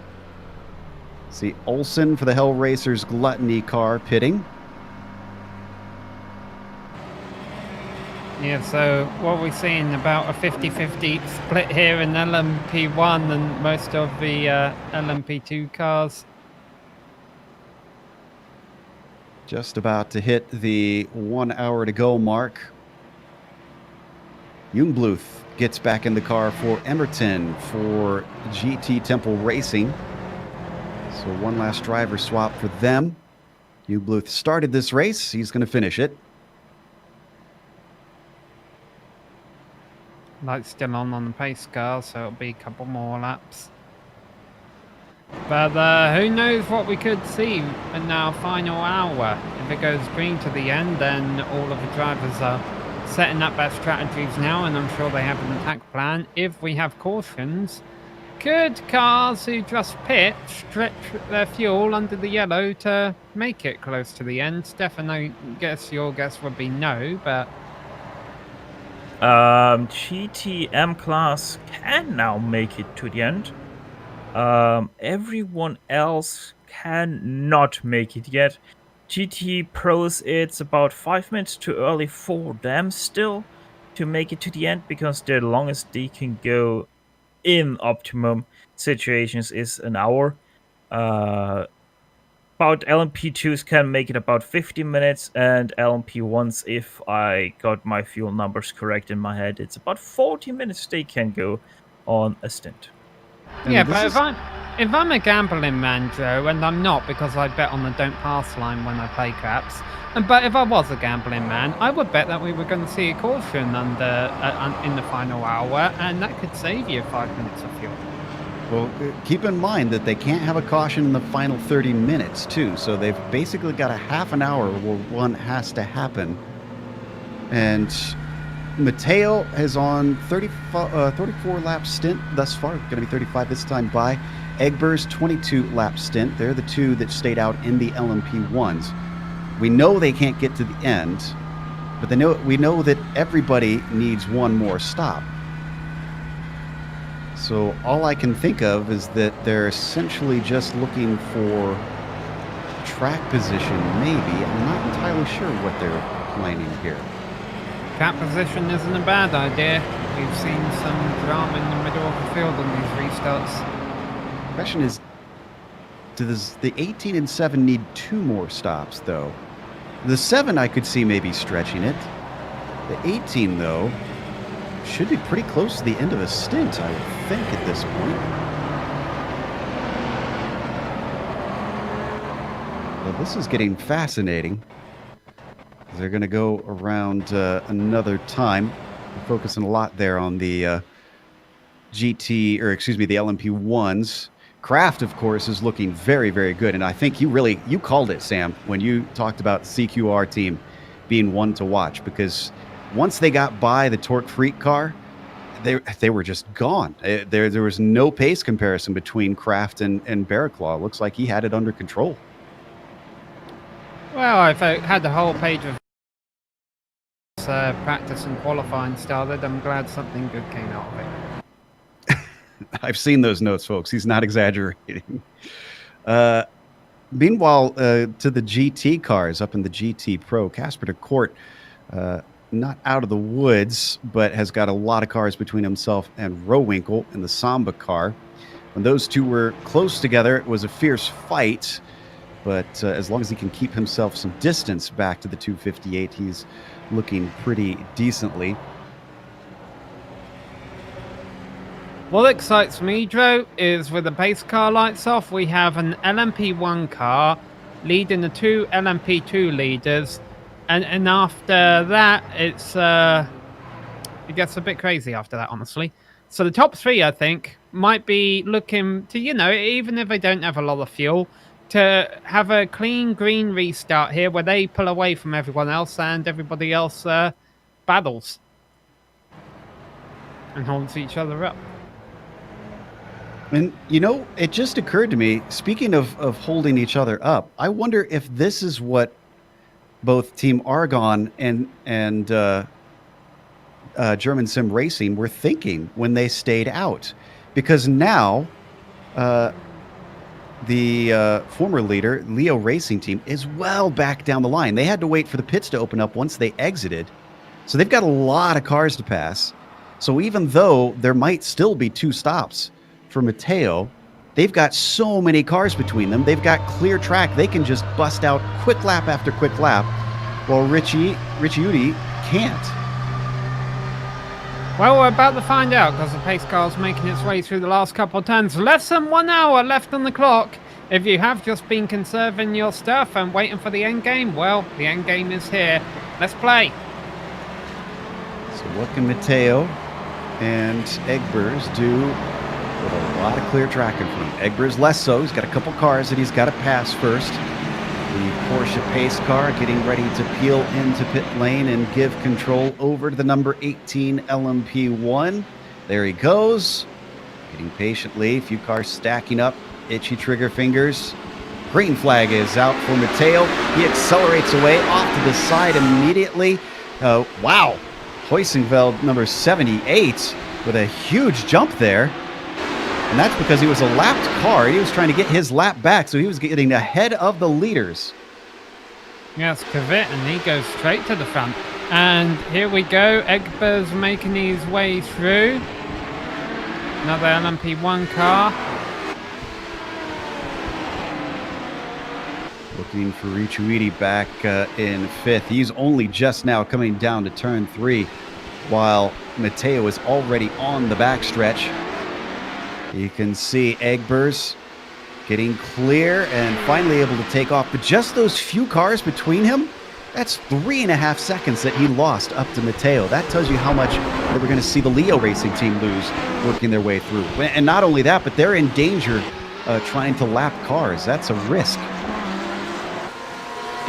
See Olsen for the Hell Racers Gluttony car pitting. Yeah, so what we're seeing about a 50-50 split here in LMP1 and most of the LMP2 cars. Just about to hit the 1 hour to go mark. Jungbluth gets back in the car for Emerton for GT Temple Racing. So one last driver swap for them. Jungbluth started this race. He's going to finish it. Light's still on the pace car, so it'll be a couple more laps. But who knows what we could see in our final hour. If it goes green to the end, then all of the drivers are setting up their strategies now, and I'm sure they have an attack plan. If we have cautions, could cars who just pit stretch their fuel under the yellow to make it close to the end? Stefan, I guess your guess would be no, but... GTM class can now make it to the end. Everyone else cannot make it yet. GT Pros, it's about 5 minutes too early for them still to make it to the end, because the longest they can go in optimum situations is an hour. About LMP2s can make it about 50 minutes, and LMP1s, if I got my fuel numbers correct in my head, it's about 40 minutes they can go on a stint. Yeah, but if I'm a gambling man, Joe, and I'm not because I bet on the don't pass line when I play craps, but if I was a gambling man, I would bet that we were going to see a caution in the final hour, and that could save you 5 minutes of fuel. Well, keep in mind that they can't have a caution in the final 30 minutes, too. So they've basically got a half an hour where one has to happen. And Mateo is on 34-lap stint thus far. Going to be 35 this time by. Egber's 22-lap stint. They're the two that stayed out in the LMP1s. We know they can't get to the end, but we know that everybody needs one more stop. So all I can think of is that they're essentially just looking for track position, maybe. I'm not entirely sure what they're planning here. Track position isn't a bad idea. We've seen some drama in the middle of the field on these restarts. The question is, does the 18 and 7 need 2 more stops, though? The 7 I could see maybe stretching it. The 18, though, should be pretty close to the end of a stint, I would think, at this point. Well, this is getting fascinating. They're going to go around another time. We're focusing a lot there on the the LMP1s. Kraft, of course, is looking very, very good. And I think you called it, Sam, when you talked about CQR team being one to watch, because once they got by the Torque Freak car, they were just gone. There was no pace comparison between Kraft and Barraclaw. It looks like he had it under control. Well, I've had the whole page of practice and qualifying started. I'm glad something good came out of it. I've seen those notes, folks. He's not exaggerating. Meanwhile, to the GT cars up in the GT Pro, Casper de Court, not out of the woods, but has got a lot of cars between himself and Rowinkle in the Samba car. When those two were close together, it was a fierce fight, but as long as he can keep himself some distance back to the 258, he's looking pretty decently. What excites me, Joe, is with the pace car lights off, we have an LMP1 car leading the 2 LMP2 leaders And after that, it gets a bit crazy after that, honestly. So the top three, I think, might be looking to, even if they don't have a lot of fuel, to have a clean green restart here where they pull away from everyone else and everybody else battles and holds each other up. And, it just occurred to me, speaking of holding each other up, I wonder if this is what both Team Argon and German Sim Racing were thinking when they stayed out. Because now the former leader, Leo Racing Team, is well back down the line. They had to wait for the pits to open up once they exited. So they've got a lot of cars to pass. So even though there might still be 2 stops for Matteo, they've got so many cars between them. They've got clear track. They can just bust out quick lap after quick lap, while Ricciuti can't. Well, we're about to find out because the pace car's making its way through the last couple of turns. Less than 1 hour left on the clock. If you have just been conserving your stuff and waiting for the end game, well, the end game is here. Let's play. So what can Matteo and Egbers do with a lot of clear track in front? Egbers less so. He's got a couple cars that he's got to pass first. The Porsche pace car getting ready to peel into pit lane and give control over to the number 18 LMP1. There he goes. Waiting patiently. A few cars stacking up. Itchy trigger fingers. Green flag is out for Matteo. He accelerates away off to the side immediately. Wow. Hoisingveld number 78 with a huge jump there. And that's because he was a lapped car. He was trying to get his lap back, so he was getting ahead of the leaders. Yes, Kvyat, and he goes straight to the front. And here we go. Egbers making his way through. Another LMP1 car. Looking for Ricciuti back in 5th. He's only just now coming down to turn 3, while Matteo is already on the backstretch. You can see Egbers getting clear and finally able to take off. But just those few cars between him, that's 3.5 seconds that he lost up to Matteo. That tells you how much we're going to see the Leo Racing Team lose working their way through. And not only that, but they're in danger trying to lap cars. That's a risk.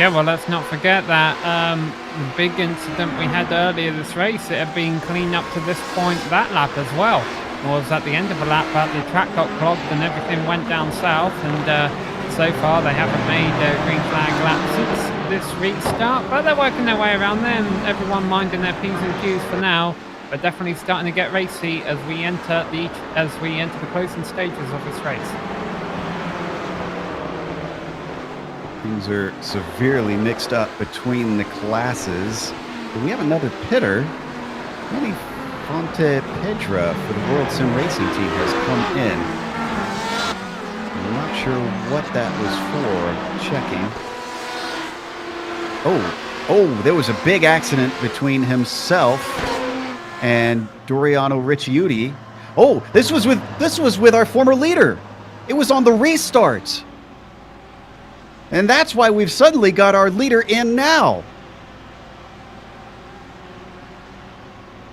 Yeah, well, let's not forget that the big incident we had earlier this race, it had been cleaned up to this point that lap as well. Was at the end of a lap, but the track got clogged and everything went down south, and so far they haven't made a green flag lap since this restart, but they're working their way around there, and everyone minding their P's and Q's for now, but definitely starting to get racy as we enter the closing stages of this race. Things are severely mixed up between the classes. But we have another pitter. Maybe Fonte Pedra for the World Sim Racing Team has come in. I'm not sure what that was for. Checking. Oh, there was a big accident between himself and Doriano Ricciuti. Oh, this was with our former leader. It was on the restart. And that's why we've suddenly got our leader in now.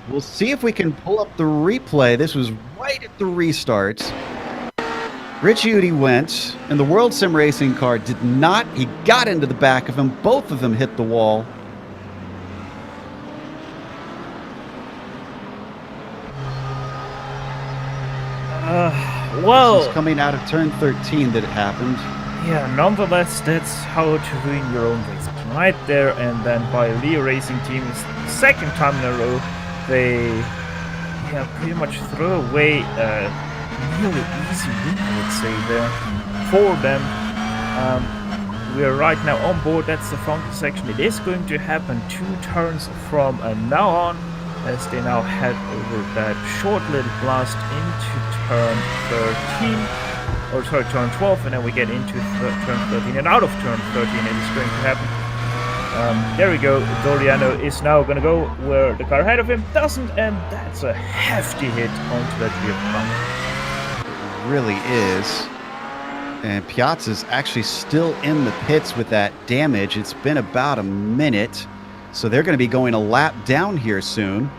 We'll see if we can pull up the replay. This was right at the restart. Ricciuti went, and the World Sim Racing car did not. He got into the back of him. Both of them hit the wall. Well, This is coming out of turn 13 that it happened. yeah, nonetheless, that's how to ruin your own race. Right there, and then by Leo Racing Team, second time in a row, they pretty much throw away a really easy win, I would say, there for them. We are right now on board. That's the front section. It is going to happen 2 turns from now on, as they now head over that short little blast into turn 12, and then we get into turn 13 and out of turn 13. It is going to happen. There we go. Doriano is now going to go where the car ahead of him doesn't, and that's a hefty hit onto that rear bumper. It really is. And Piazza's actually still in the pits with that damage. It's been about a minute. So they're going to be going a lap down here soon.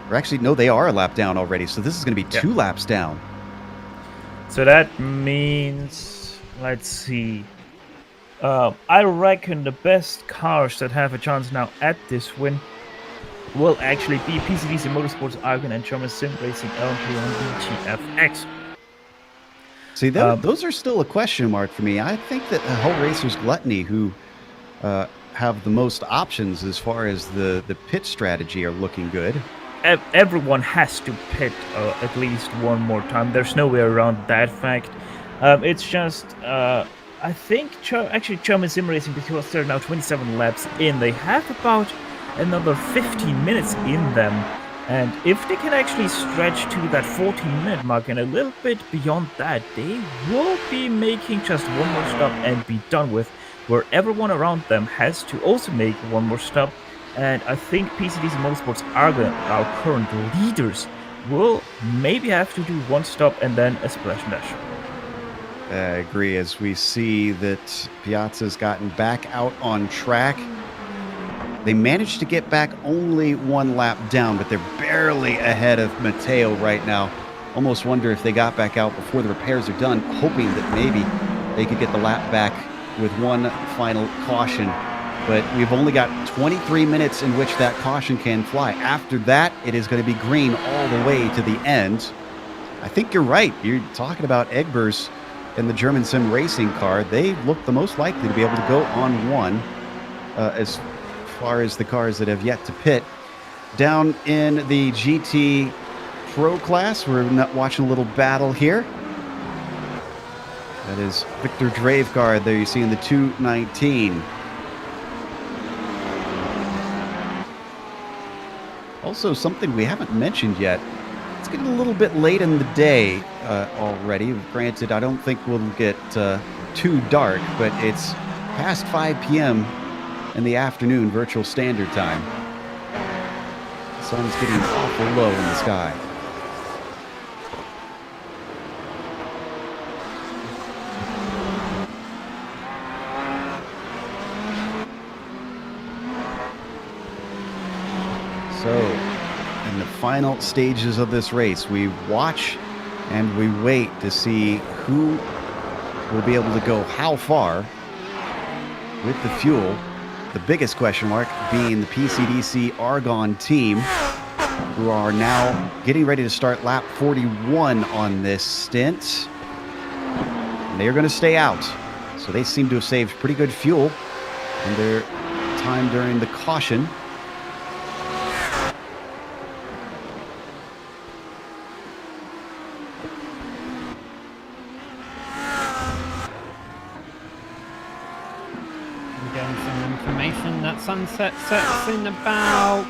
Or actually, no, they are a lap down already. So this is going to be 2 laps down. So that means, let's see. I reckon the best cars that have a chance now at this win will actually be PCDC Motorsports Argon and German Sim Racing LMP on GFX. See, those are still a question mark for me. I think that Hellraiser's Gluttony, who have the most options as far as the pit strategy, are looking good. Everyone has to pit at least one more time. There's no way around that fact. It's just, I think, actually German Sim Racing, because they're now 27 laps in, they have about another 15 minutes in them. And if they can actually stretch to that 14-minute mark and a little bit beyond that, they will be making just one more stop and be done with, where everyone around them has to also make one more stop. And I think PCDC Motorsports Argon, our current leaders, will maybe have to do one stop and then a splash and dash. I agree, as we see that Piazza's gotten back out on track. They managed to get back only 1 lap down, but they're barely ahead of Matteo right now. Almost wonder if they got back out before the repairs are done, hoping that maybe they could get the lap back with one final caution. But we've only got 23 minutes in which that caution can fly. After that, it is going to be green all the way to the end. I think you're right. You're talking about Egbers in the German Sim Racing car. They look the most likely to be able to go on one as far as the cars that have yet to pit. Down in the GT Pro class, we're watching a little battle here. That is Victor Dravegaard there you see in the 219. Also, something we haven't mentioned yet. It's getting a little bit late in the day already. Granted, I don't think we'll get too dark, but it's past 5 p.m. in the afternoon virtual standard time. The sun's getting awful low in the sky. So, in the final stages of this race, we watch and we wait to see who will be able to go how far with the fuel. The biggest question mark being the PCDC Argon team, who are now getting ready to start lap 41 on this stint. And they are going to stay out. So they seem to have saved pretty good fuel in their time during the caution. That sunset sets in about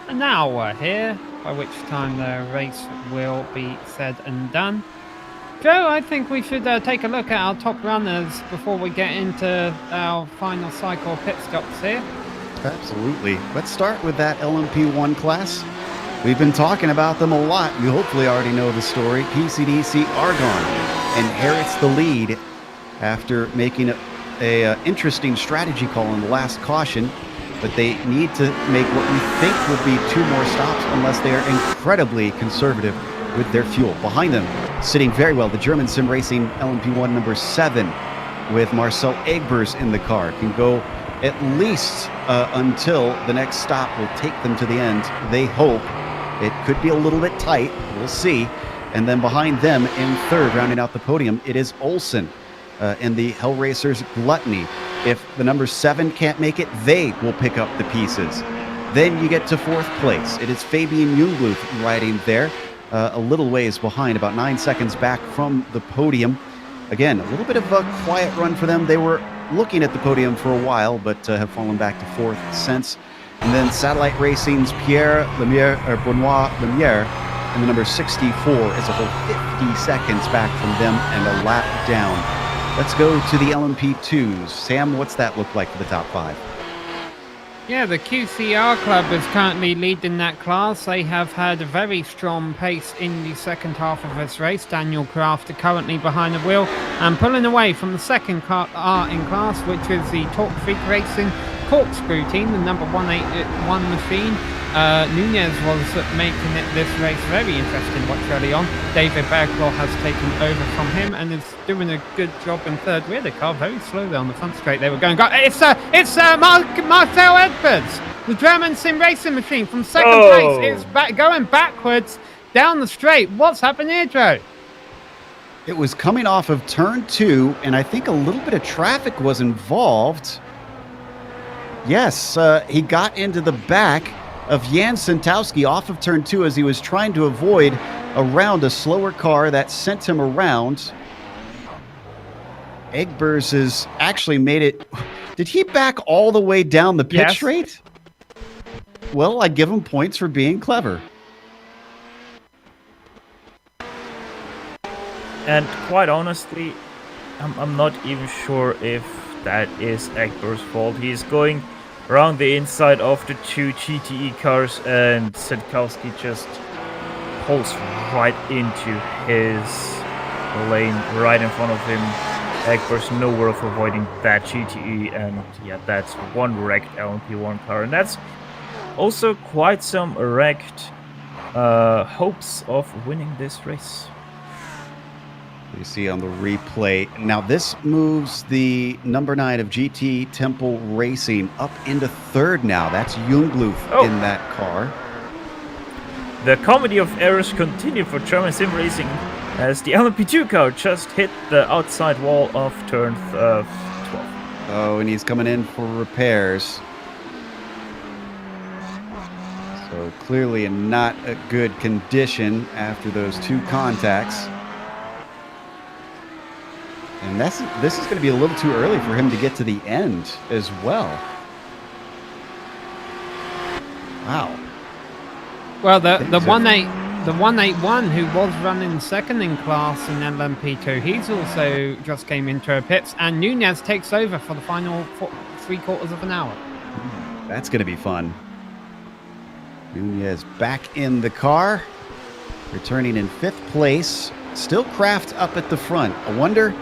an hour here, by which time the race will be said and done. Joe, I think we should take a look at our top runners before we get into our final cycle pit stops here. Absolutely. Let's start with that LMP1 class. We've been talking about them a lot. You hopefully already know the story. PCDC Argon inherits the lead after making a interesting strategy call in the last caution, but they need to make what we think would be 2 more stops unless they are incredibly conservative with their fuel. Behind them, sitting very well, the German Sim Racing LMP1 number 7 with Marcel Egbers in the car. Can go at least until the next stop will take them to the end. They hope. It could be a little bit tight. We'll see. And then behind them in third, rounding out the podium, it is Olsen. And the Hellraiser's Gluttony. If the number 7 can't make it, they will pick up the pieces. Then you get to 4th place. It is Fabian Jungluth riding there, a little ways behind, about 9 seconds back from the podium. Again, a little bit of a quiet run for them. They were looking at the podium for a while, but have fallen back to 4th since. And then Satellite Racing's Benoit Lemieux, and the number 64 is a whole 50 seconds back from them and a lap down. Let's go to the LMP2s. Sam, what's that look like for the top 5? Yeah, the QCR club is currently leading that class. They have had a very strong pace in the second half of this race. Daniel Kraft currently behind the wheel and pulling away from the second car in class, which is the Torque Freak Racing Corkscrew team, the number 181 machine. Nunez was making this race very interesting to watch early on. David Berglaw has taken over from him and is doing a good job in third rear. The car very slowly on the front straight. They were going. It's Marcel Edwards, the German sim racing machine from second place. It's going backwards down the straight. What's happened here, Joe? It was coming off of turn 2, and I think a little bit of traffic was involved. Yes, he got into the back of Jan Santowski off of turn 2 as he was trying to avoid around a slower car that sent him around. Egbers has actually made it. Did he back all the way down the pit straight? Well, I give him points for being clever. And quite honestly, I'm not even sure if that is Egbers' fault. He's going around the inside of the 2 GTE cars, and Sienkowski just pulls right into his lane right in front of him. Egbers nowhere of avoiding that GTE, and yeah, that's one wrecked LMP1 car, and that's also quite some wrecked hopes of winning this race. You see on the replay. Now this moves the number 9 of GT Temple Racing up into third now. That's Jungluf in that car. The comedy of errors continued for German Sim Racing as the LMP2 car just hit the outside wall of turn 12. Oh, and he's coming in for repairs. So clearly in not a good condition after those 2 contacts. And this is going to be a little too early for him to get to the end as well. Wow. Well, the 181 who was running second in class in LMP2, he's also just came into a pits, and Nunez takes over for the final 3/4 of an hour. That's going to be fun. Nunez back in the car, returning in 5th place. Still Kraft up at the front. I wonder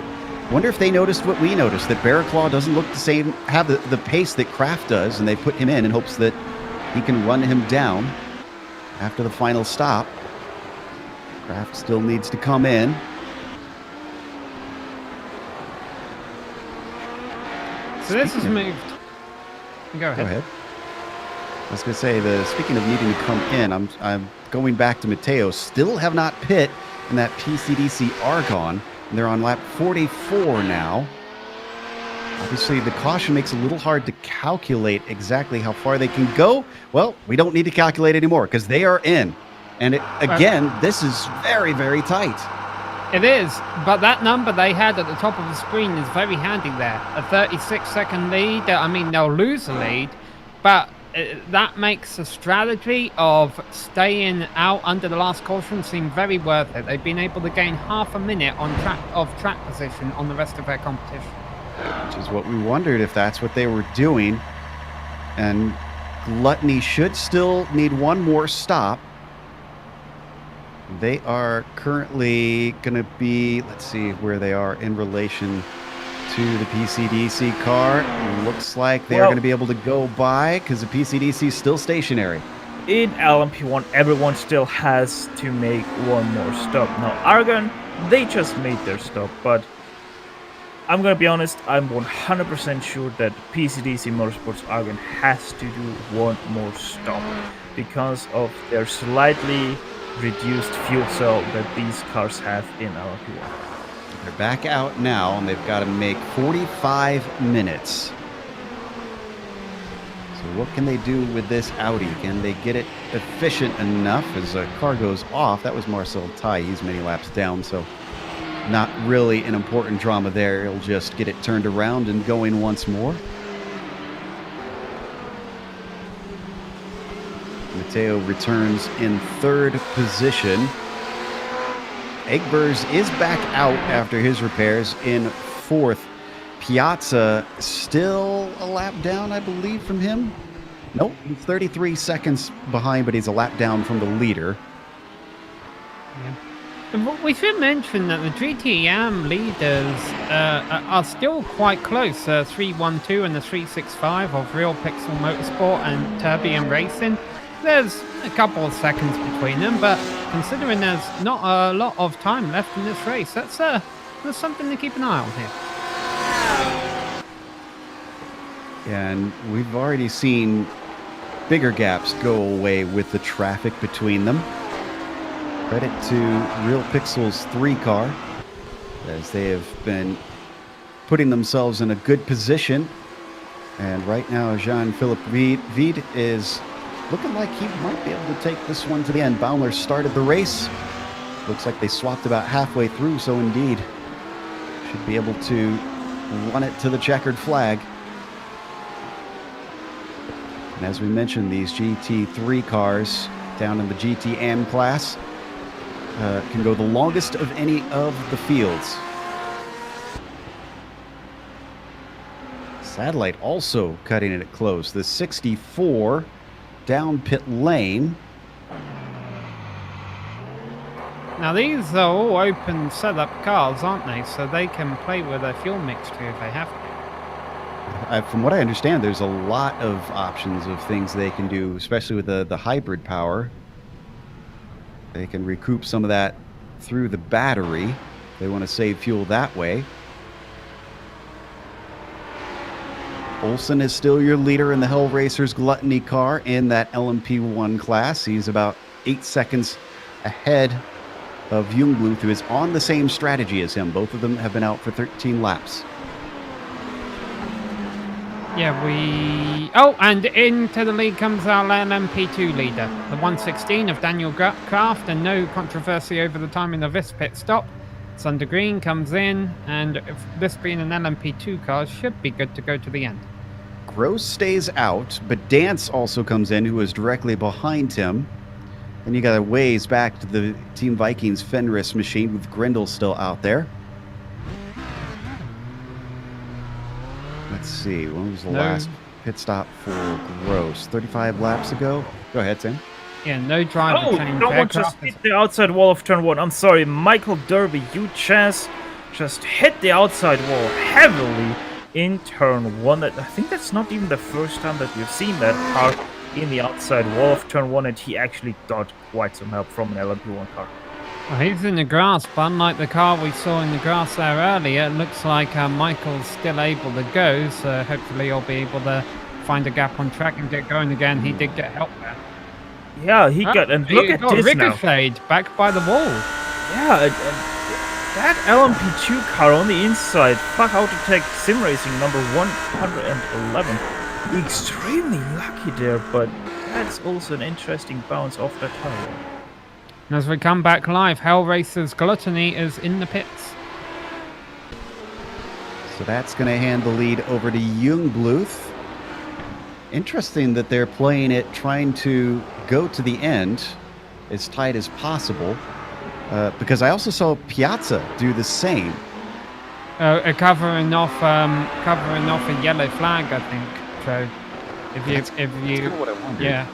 if they noticed what we noticed, that Barraclaw doesn't look the same, have the pace that Kraft does, and they put him in hopes that he can run him down after the final stop. Kraft still needs to come in. So this has moved. Go ahead. I was going to say, speaking of needing to come in, I'm going back to Mateo. Still have not pit in that PCDC Argon. And they're on lap 44 now. Obviously, the caution makes it a little hard to calculate exactly how far they can go. Well, we don't need to calculate anymore because they are in. And again, this is very, very tight. It is, but that number they had at the top of the screen is very handy there. A 36-second lead. I mean, they'll lose the lead, but that makes the strategy of staying out under the last caution seem very worth it. They've been able to gain half a minute on track position on the rest of their competition. Which is what we wondered, if that's what they were doing. And Gluttony should still need one more stop. They are currently going to be, let's see where they are in relation to the PCDC car. Looks like they are going to be able to go by because the PCDC is still stationary. In LMP1, everyone still has to make one more stop. Now, Argon, they just made their stop, but I'm going to be honest, I'm 100% sure that PCDC Motorsports Argon has to do one more stop because of their slightly reduced fuel cell that these cars have in LMP1. They're back out now, and they've got to make 45 minutes. So what can they do with this Audi? Can they get it efficient enough as the car goes off? That was Marcel Tai. He's many laps down, so not really an important drama there. He'll just get it turned around and going once more. Mateo returns in 3rd position. Egbers is back out after his repairs in 4th. Piazza still a lap down, I believe, from him. Nope, he's 33 seconds behind, but he's a lap down from the leader. Yeah. We should mention that the GTM leaders are still quite close. 312 and the 365 of Real Pixel Motorsport and Turbian Racing. There's a couple of seconds between them, but considering there's not a lot of time left in this race, that's something to keep an eye on here. And we've already seen bigger gaps go away with the traffic between them. Credit to Real Pixel's 3 car, as they have been putting themselves in a good position. And right now, Jean-Philippe Vide is looking like he might be able to take this one to the end. Baumler started the race. Looks like they swapped about halfway through, so indeed should be able to run it to the checkered flag. And as we mentioned, these GT3 cars down in the GTM class can go the longest of any of the fields. Satellite also cutting it close. The 64 down pit lane. Now these are all open setup cars, aren't they? So they can play with their fuel mixture if they have to. From what I understand, there's a lot of options of things they can do, especially with the hybrid power. They can recoup some of that through the battery. They want to save fuel that way. Olsen is still your leader in the Hell Racers Gluttony car in that LMP1 class. He's about 8 seconds ahead of Jungbluth, who is on the same strategy as him. Both of them have been out for 13 laps. Yeah, Oh, and into the lead comes our LMP2 leader, the 116 of Daniel Kraft, and no controversy over the timing of this pit stop. Sunder Green comes in, and if this being an LMP2 car, should be good to go to the end. Gross stays out, but Dance also comes in, who is directly behind him. And you got a ways back to the Team Vikings Fenris machine with Grindel still out there. Let's see, when was the last pit stop for Gross? 35 laps ago? Go ahead, Sam. Yeah, no driver change. No one just hit the outside wall of turn 1. I'm sorry, Michael Derby, you just hit the outside wall heavily in turn 1. I think that's not even the first time that we've seen that car in the outside wall of turn 1, and he actually got quite some help from an LMP1 car. Well, he's in the grass, but unlike the car we saw in the grass there earlier, it looks like Michael's still able to go, so hopefully he'll be able to find a gap on track and get going again. He did get help there. Yeah, he got, and look at this now. Ricocheted back by the wall. Yeah, that LMP2 car on the inside, fuck Autotech Sim Racing number 111. Extremely lucky there, but that's also an interesting bounce off that tire. And as we come back live, Hell Racers Gluttony is in the pits. So that's going to hand the lead over to Jungbluth. Interesting that they're playing it, trying to go to the end as tight as possible. Because I also saw Piazza do the same. Covering off a yellow flag, I think. So if you, That's kind of what I wondered. yeah.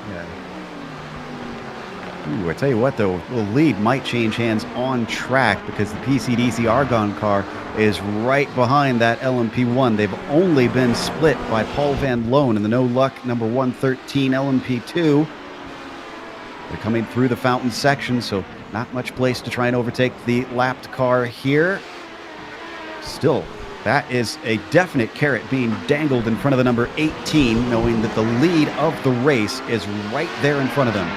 Ooh, I tell you what, though, the lead might change hands on track because the PCDC Argon car is right behind that LMP1. They've only been split by Paul Van Loan in the no luck number 113 LMP2. They're coming through the fountain section, so not much place to try and overtake the lapped car here. Still, that is a definite carrot being dangled in front of the number 18, knowing that the lead of the race is right there in front of them.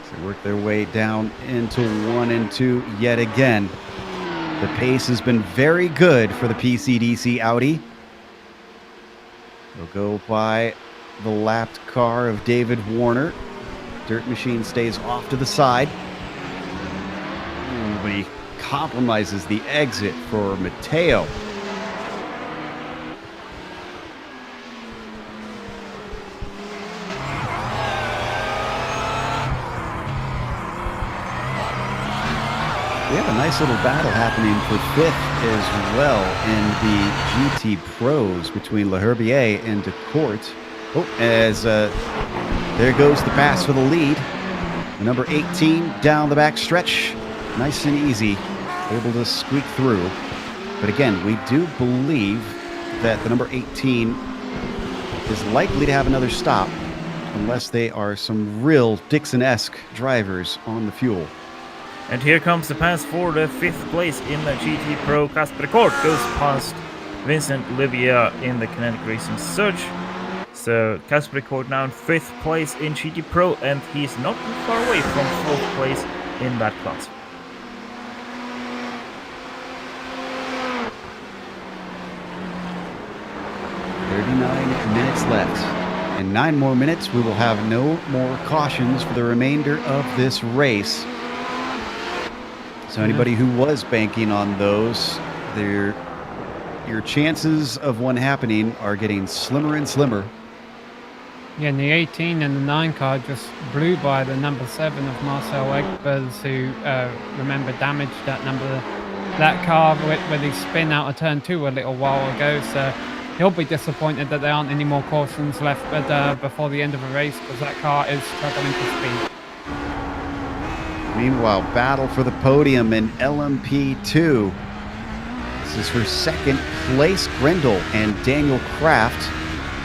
So work their way down into 1 and 2 yet again. The pace has been very good for the PCDC Audi. They'll go by the lapped car of David Warner. Dirt Machine stays off to the side. Ooh, but he compromises the exit for Mateo. We have a nice little battle happening for 5th as well in the GT Pros between Le Herbier and DeCourt. Oh, as there goes the pass for the lead. The number 18 down the back stretch. Nice and easy. Able to squeak through. But again, we do believe that the number 18 is likely to have another stop unless they are some real Dixon-esque drivers on the fuel. And here comes the pass for the 5th place in the GT Pro. Casper Court goes past Vincent Livia in the Kinetic Racing Search. So Casper Court now in 5th place in GT Pro, and he's not too far away from 4th place in that class. Minutes left. In 9 more minutes, we will have no more cautions for the remainder of this race. So anybody who was banking on those, your chances of one happening are getting slimmer and slimmer. Yeah, and the 18 and the 9 car just blew by the number 7 of Marcel Egbers, who, remember, damaged that car with his spin out of turn 2 a little while ago. So he'll be disappointed that there aren't any more cautions left before the end of the race, because that car is struggling to speed. Meanwhile, battle for the podium in LMP2. This is for 2nd place, Grindle and Daniel Kraft.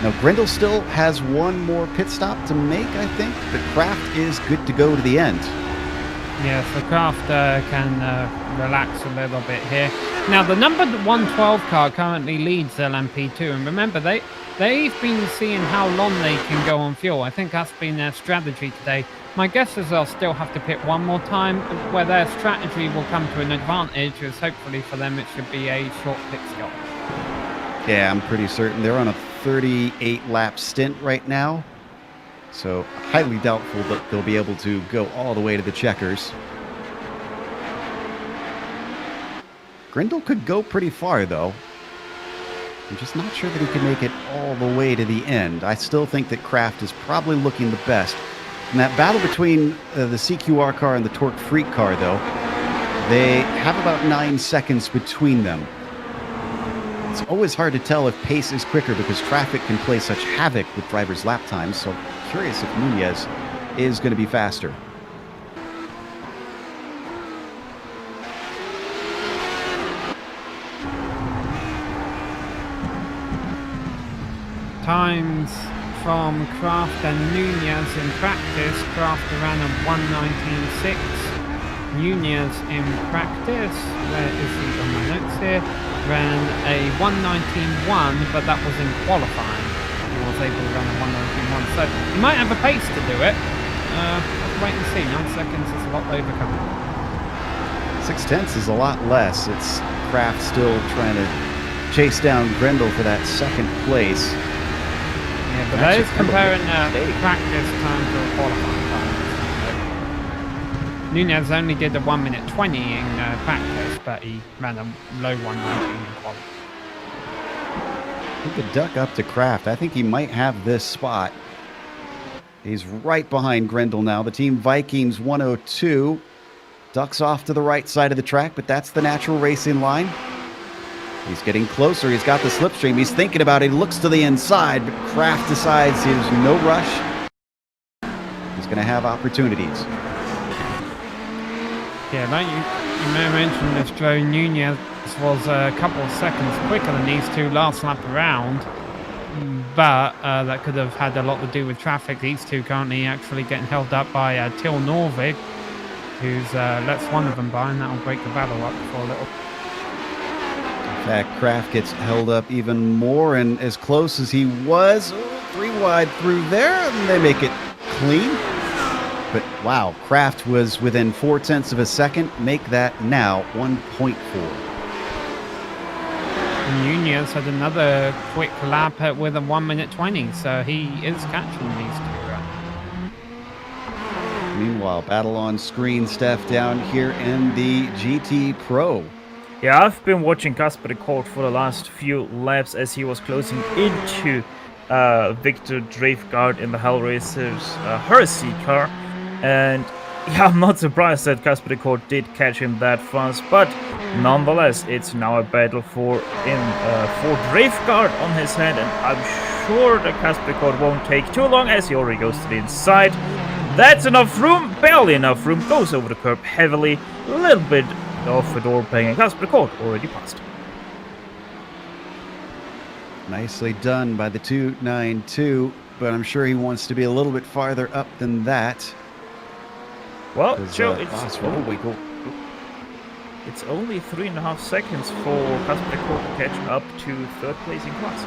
Now, Grindle still has one more pit stop to make, I think, but Kraft is good to go to the end. Yeah, so Kraft can relax a little bit here. Now, the number 112 car currently leads LMP2, and remember, they've been seeing how long they can go on fuel. I think that's been their strategy today. My guess is they'll still have to pit one more time, where their strategy will come to an advantage, as hopefully for them it should be a short pit stop. Yeah, I'm pretty certain they're on a 38-lap stint right now. So highly doubtful that they'll be able to go all the way to the checkers. Grindle could go pretty far, though. I'm just not sure that he can make it all the way to the end. I still think that Kraft is probably looking the best. In that battle between the CQR car and the Torque Freak car, though, they have about 9 seconds between them. It's always hard to tell if pace is quicker because traffic can play such havoc with drivers' lap times, so curious if Nunez is going to be faster. Times from Kraft and Nunez in practice. Kraft ran a 1:19.6. Nunez in practice, where is he on my notes here? Ran a 1:19.1, but that was in qualifying. He was able to run a 1:19.1, so he might have a pace to do it. Let's wait and see. 9 seconds is a lot to overcome. 6/10 is a lot less. It's Kraft still trying to chase down Grindle for that 2nd place. Yeah, but that is comparing practice time to a qualifying time. Nunez only did a 1:20 in practice, but he ran a low 1:19 in qualifying. He could duck up to Kraft. I think he might have this spot. He's right behind Grindle now. The Team Vikings 102 ducks off to the right side of the track, but that's the natural racing line. He's getting closer. He's got the slipstream. He's thinking about it. He looks to the inside, but Kraft decides there's no rush. He's going to have opportunities. Yeah, like you may have mentioned this, Joe. Nunez was a couple of seconds quicker than these two last lap around, but that could have had a lot to do with traffic. These two currently actually getting held up by Till Norvig, who's lets one of them by, and that'll break the battle up for a little. In fact, Kraft gets held up even more, and as close as he was, 3 wide through there, and they make it clean. But wow, Kraft was within 0.4 of a second. Make that now 1.4. Nunez had another quick lap with a 1:20, so he is catching these two. Meanwhile, battle on screen, Steph, down here in the GT Pro. Yeah, I've been watching Casper Court for the last few laps as he was closing into Victor Dreyfgard in the Hellraiser's Heresy car. And yeah, I'm not surprised that Casper Court did catch him that fast, but nonetheless, it's now a battle for Dreyfgard on his hand, and I'm sure the Capricorn won't take too long as he already goes to the inside. That's enough room, barely enough room, goes over the curb heavily, a little bit off the door playing, and Capricorn already passed. Nicely done by the 292, but I'm sure he wants to be a little bit farther up than that. Well, Joe, Boss Rollwinkle. it's only 3.5 seconds for Capricorn to catch up to third place in class.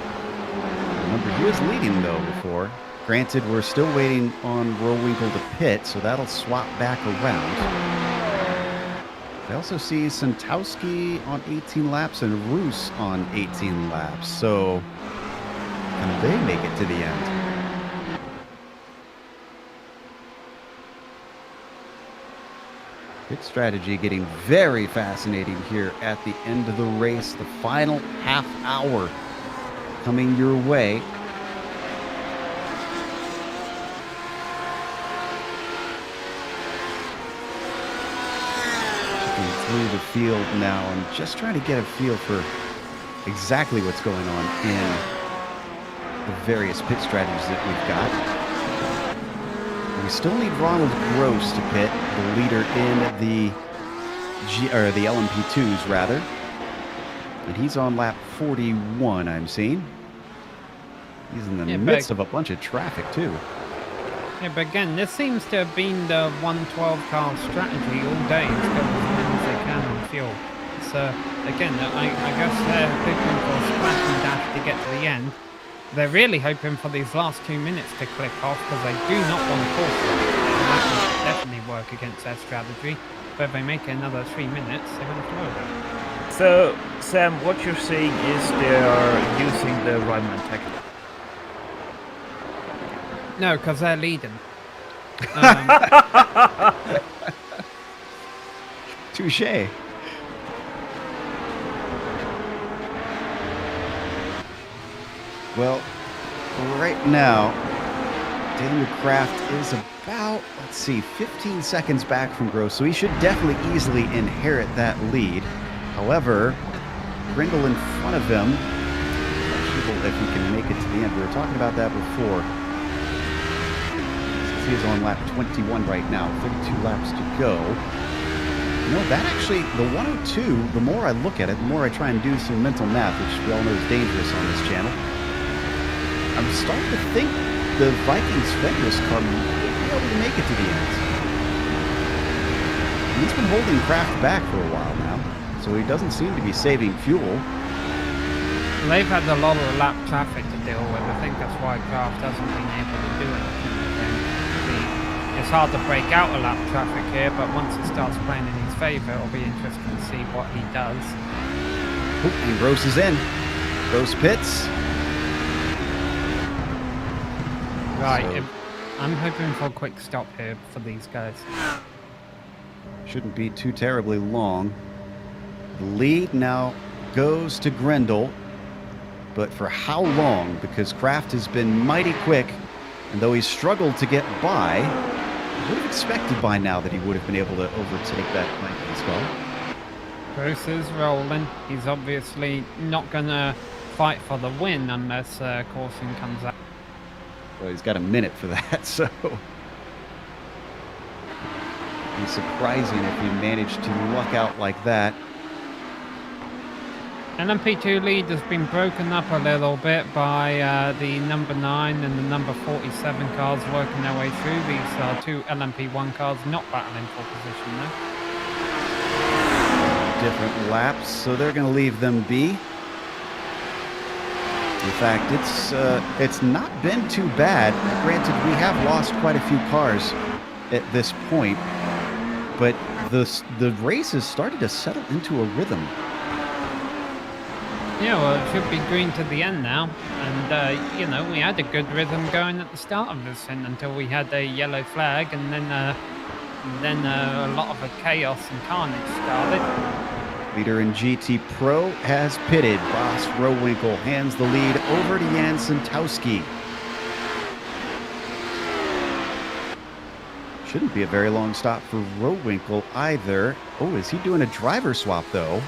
Remember, he was leading though before. Granted, we're still waiting on Rollwinkle to pit, so that'll swap back around. I also see Santowski on 18 laps and Roos on 18 laps, so can they make it to the end? Pit strategy getting very fascinating here at the end of the race. The final half hour coming your way. Through the field now and just trying to get a feel for exactly what's going on in the various pit strategies that we've got. We still need Ronald Gross to pit, the leader in the LMP2s rather, and he's on lap 41. I'm seeing he's in the midst of a bunch of traffic too. Yeah, but again, this seems to have been the 112 car strategy all day, is go as many as they can on fuel. So, again, I guess they're hoping for a splash and dash to get to the end. They're really hoping for these last 2 minutes to click off, because they do not want to force it. And that would definitely work against their strategy. But if they make it another 3 minutes, they're going to blow it. So, Sam, what you're saying is they're using the Ryman technique. No, because they're leading. Touche. Well, right now, Daniel Kraft is about, 15 seconds back from Gross, so he should definitely easily inherit that lead. However, Grindle in front of him, if he can make it to the end. We were talking about that before. He is on lap 21 right now, 32 laps to go. You know, that actually, the 102, the more I look at it, the more I try and do some mental math, which we all know is dangerous on this channel. I'm starting to think the Vikings Fenris car might be able to make it to the end. He's been holding Kraft back for a while now, so he doesn't seem to be saving fuel. They've had a lot of lap traffic to deal with. I think that's why Kraft hasn't been able to do anything. It's hard to break out a lap traffic here, but once it starts playing in his favour, it'll be interesting to see what he does. Oop, and Gross is in. Gross pits. Right, So, I'm hoping for a quick stop here for these guys. shouldn't be too terribly long. The lead now goes to Grendel, but for how long? Because Kraft has been mighty quick, and though he's struggled to get by, I would have expected by now that he would have been able to overtake that Vikings car. Gross is rolling. He's obviously not going to fight for the win unless Corson comes out. Well, he's got a minute for that, so it'd be surprising if he managed to luck out like that. LMP2 lead has been broken up a little bit by the number 9 and the number 47 cars working their way through. These are two LMP1 cars not battling for position now. Different laps, so they're going to leave them be. In fact, it's not been too bad. Granted, we have lost quite a few cars at this point, but the race has started to settle into a rhythm. Yeah, well, it should be green to the end now. And, you know, we had a good rhythm going at the start of this thing until we had a yellow flag, and then a lot of chaos and carnage started. Leader in GT Pro has pitted. Boss Rowinkle hands the lead over to Jan Santowski. Shouldn't be a very long stop for Rowinkle either. Oh, is he doing a driver swap, though?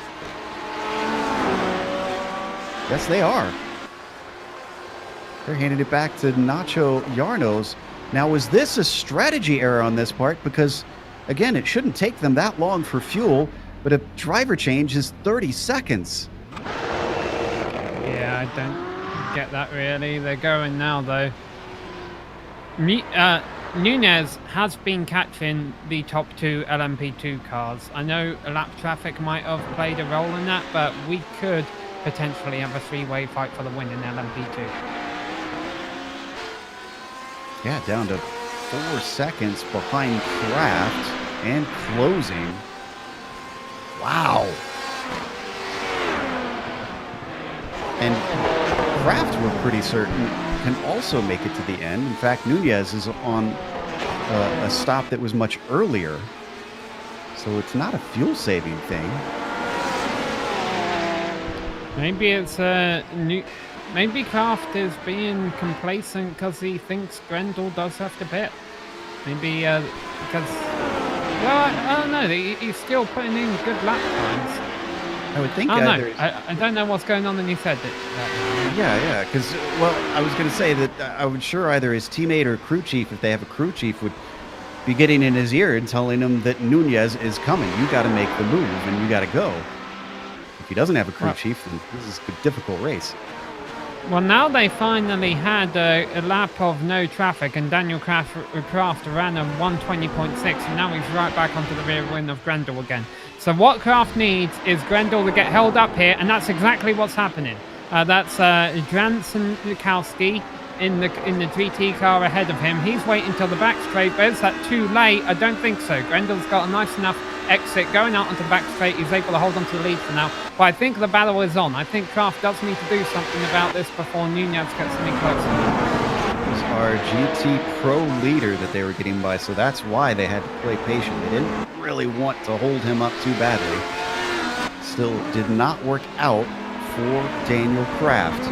Yes, they are. They're handing it back to Nacho Yarnos. Now, was this a strategy error on this part? Because, again, it shouldn't take them that long for fuel, but a driver change is 30 seconds. Yeah, I don't get that really. They're going now, though. Nunez has been catching the top 2 LMP2 cars. I know lap traffic might have played a role in that, but we could potentially have a 3-way fight for the win in LMP2. Yeah, down to 4 seconds behind Kraft and closing. Wow. And Kraft, we're pretty certain, can also make it to the end. In fact, Nunez is on a stop that was much earlier. So it's not a fuel-saving thing. Maybe it's maybe Kraft is being complacent because he thinks Grendel does have to pit. Maybe because, well, I don't know. He's still putting in good lap times. I would think either. I don't know what's going on in his head. Yeah, because, well, I was going to say that I would sure either his teammate or crew chief, if they have a crew chief, would be getting in his ear and telling him that Nunez is coming. You got to make the move and you got to go. If he doesn't have a crew chief, then this is a difficult race. Well, now they finally had a lap of no traffic, and Daniel Kraft ran a 120.6, and now he's right back onto the rear wing of Grendel again. So what Kraft needs is Grendel to get held up here, and that's exactly what's happening. That's Dranson Lukowski in the GT car ahead of him. He's waiting till the back straight, but is that too late? I don't think so. Grendel's got a nice enough exit going out onto the back straight. He's able to hold on to the lead for now, but I think the battle is on. I think Kraft does need to do something about this before Nunez gets any closer. It was our GT Pro leader that they were getting by, so that's why they had to play patient. They didn't really want to hold him up too badly. Still did not work out for Daniel Kraft.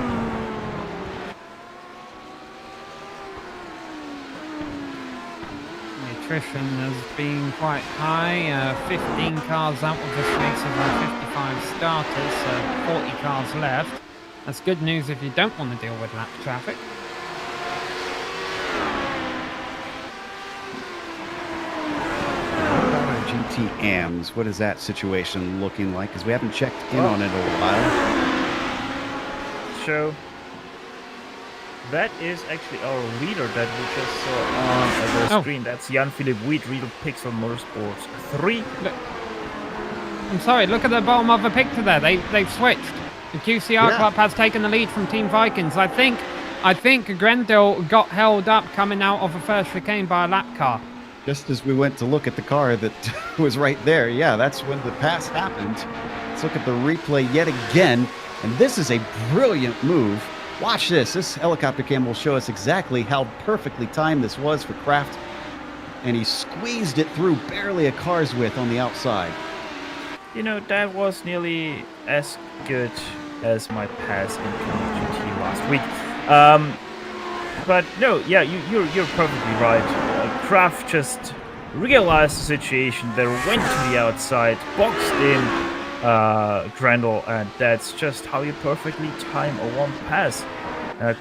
Attrition has been quite high. 15 cars out of this race of our 55 starters, so 40 cars left. That's good news if you don't want to deal with lap traffic. What about our GT AMs? What is that situation looking like? Because we haven't checked in on it in a while. So that is actually our leader that we just saw on the screen. That's Jan-Philipp Wheat, Real Pixel Motorsports 3. Look, I'm sorry, look at the bottom of the picture there. They've switched. The QCR club has taken the lead from Team Vikings. I think Grendel got held up coming out of a first chicane by a lap car. Just as we went to look at the car that was right there, yeah, that's when the pass happened. Let's look at the replay yet again, and this is a brilliant move. Watch this. This helicopter cam will show us exactly how perfectly timed this was for Kraft. And he squeezed it through barely a car's width on the outside. You know, that was nearly as good as my pass in GT last week. But no, yeah, you're perfectly right. Kraft just realized the situation. They went to the outside, boxed in Grendel, and that's just how you perfectly time a one pass.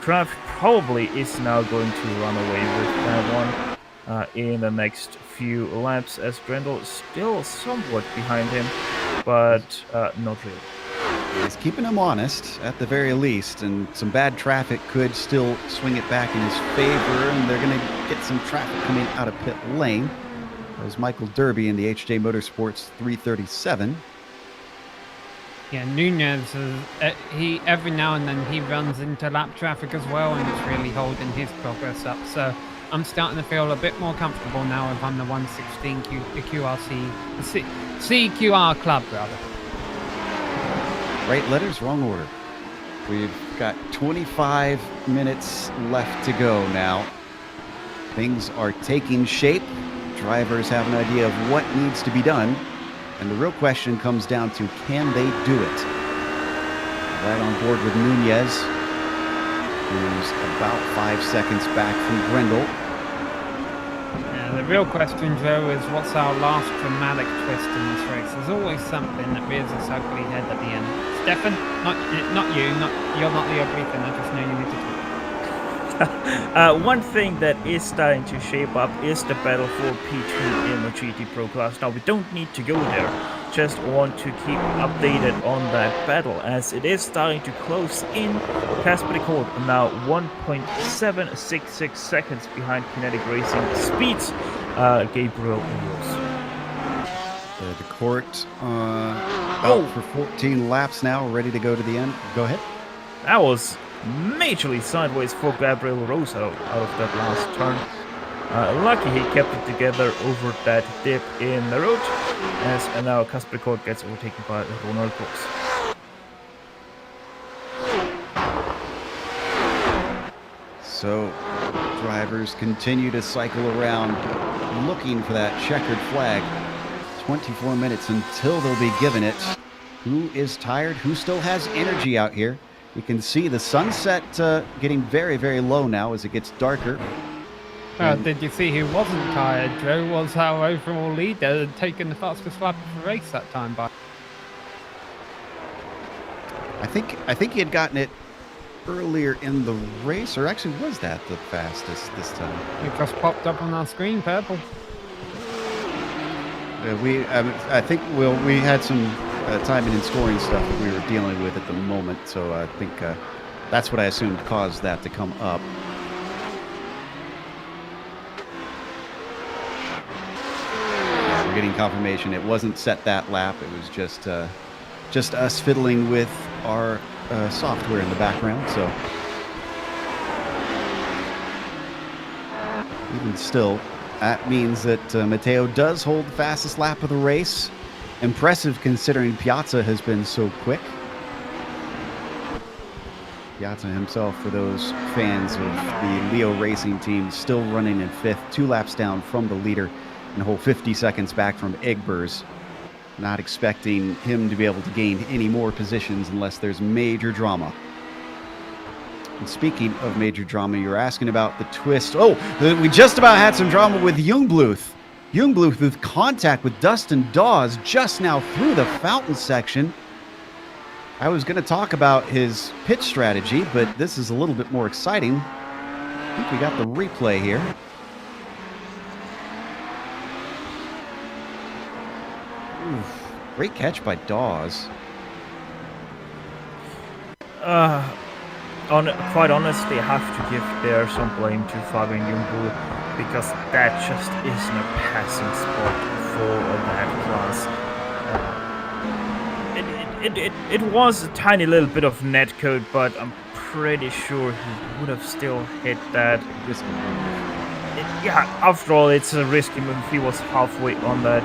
Kraft probably is now going to run away with that one in the next few laps, as Grendel is still somewhat behind him, but not really. He's keeping him honest at the very least, and some bad traffic could still swing it back in his favor, and they're going to get some traffic coming out of pit lane. That was Michael Derby in the HJ Motorsports 337. Yeah, Nunez, he every now and then he runs into lap traffic as well, and it's really holding his progress up. So I'm starting to feel a bit more comfortable now if I'm the 116 CQR club, rather. Right letters, wrong order. We've got 25 minutes left to go now. Things are taking shape. Drivers have an idea of what needs to be done. And the real question comes down to, can they do it? Right on board with Nunez, who's about 5 seconds back from Grendel. Yeah, the real question, Joe, is what's our last dramatic twist in this race? There's always something that rears its ugly head at the end. Stefan, not you, you're not the ugly thing, I just know you need to talk. One thing that is starting to shape up is the battle for P2 in the GT Pro class. Now, we don't need to go there, just want to keep updated on that battle as it is starting to close in. Casper the Court now 1.766 seconds behind Kinetic Racing speeds Gabriel Rose. The court out for 14 laps now, ready to go to the end. Go ahead. That was majorly sideways for Gabriel Rose out of that last turn. Lucky he kept it together over that dip in the road, as now Casper Court gets overtaken by Ronald Cross. So drivers continue to cycle around looking for that checkered flag. 24 minutes until they'll be given it. Who is tired? Who still has energy out here? You can see the sunset getting very, very low now as it gets darker. Did you see who wasn't tired? Joe was our overall leader and taking the fastest lap of the race that time by. I think he had gotten it earlier in the race, or actually was that the fastest this time? It just popped up on our screen, purple. I think we had some timing and scoring stuff that we were dealing with at the moment, so I think that's what I assumed caused that to come up. Yeah, we're getting confirmation it wasn't set that lap. It was just us fiddling with our software in the background. So even still, that means that Matteo does hold the fastest lap of the race. Impressive considering Piazza has been so quick. Piazza himself, for those fans of the Leo Racing team, still running in 5th, 2 laps down from the leader and a whole 50 seconds back from Egbers. Not expecting him to be able to gain any more positions unless there's major drama. And speaking of major drama, you're asking about the twist. Oh, we just about had some drama with Jungbluth. Jungbluth with contact with Dustin Dawes just now through the fountain section. I was going to talk about his pit strategy, but this is a little bit more exciting. I think we got the replay here. Oof, great catch by Dawes. Quite honestly, I have to give there some blame to Fabian Jungbluth, because that just isn't a passing spot for that class. It was a tiny little bit of netcode, but I'm pretty sure he would have still hit that. Yeah, after all, it's a risky move. He was halfway on that.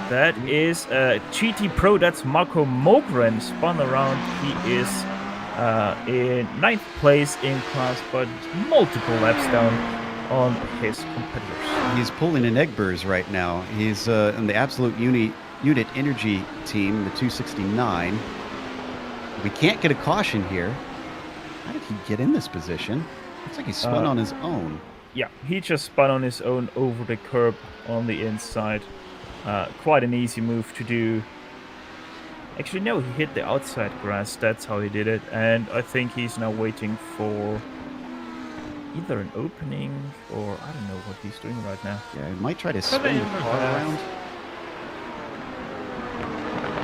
That is GT Pro, that's Marco Mogren, spun around. He is in 9th place in class, but multiple laps down on his competitors. He's pulling in Egbers right now. He's in the Absolute Unit Energy team, the 269. We can't get a caution here. How did he get in this position? Looks like he spun on his own. Yeah, he just spun on his own over the curb on the inside. Quite an easy move to do. Actually, no, he hit the outside grass. That's how he did it. And I think he's now waiting for either an opening or I don't know what he's doing right now. Yeah, he might try to spin the car around.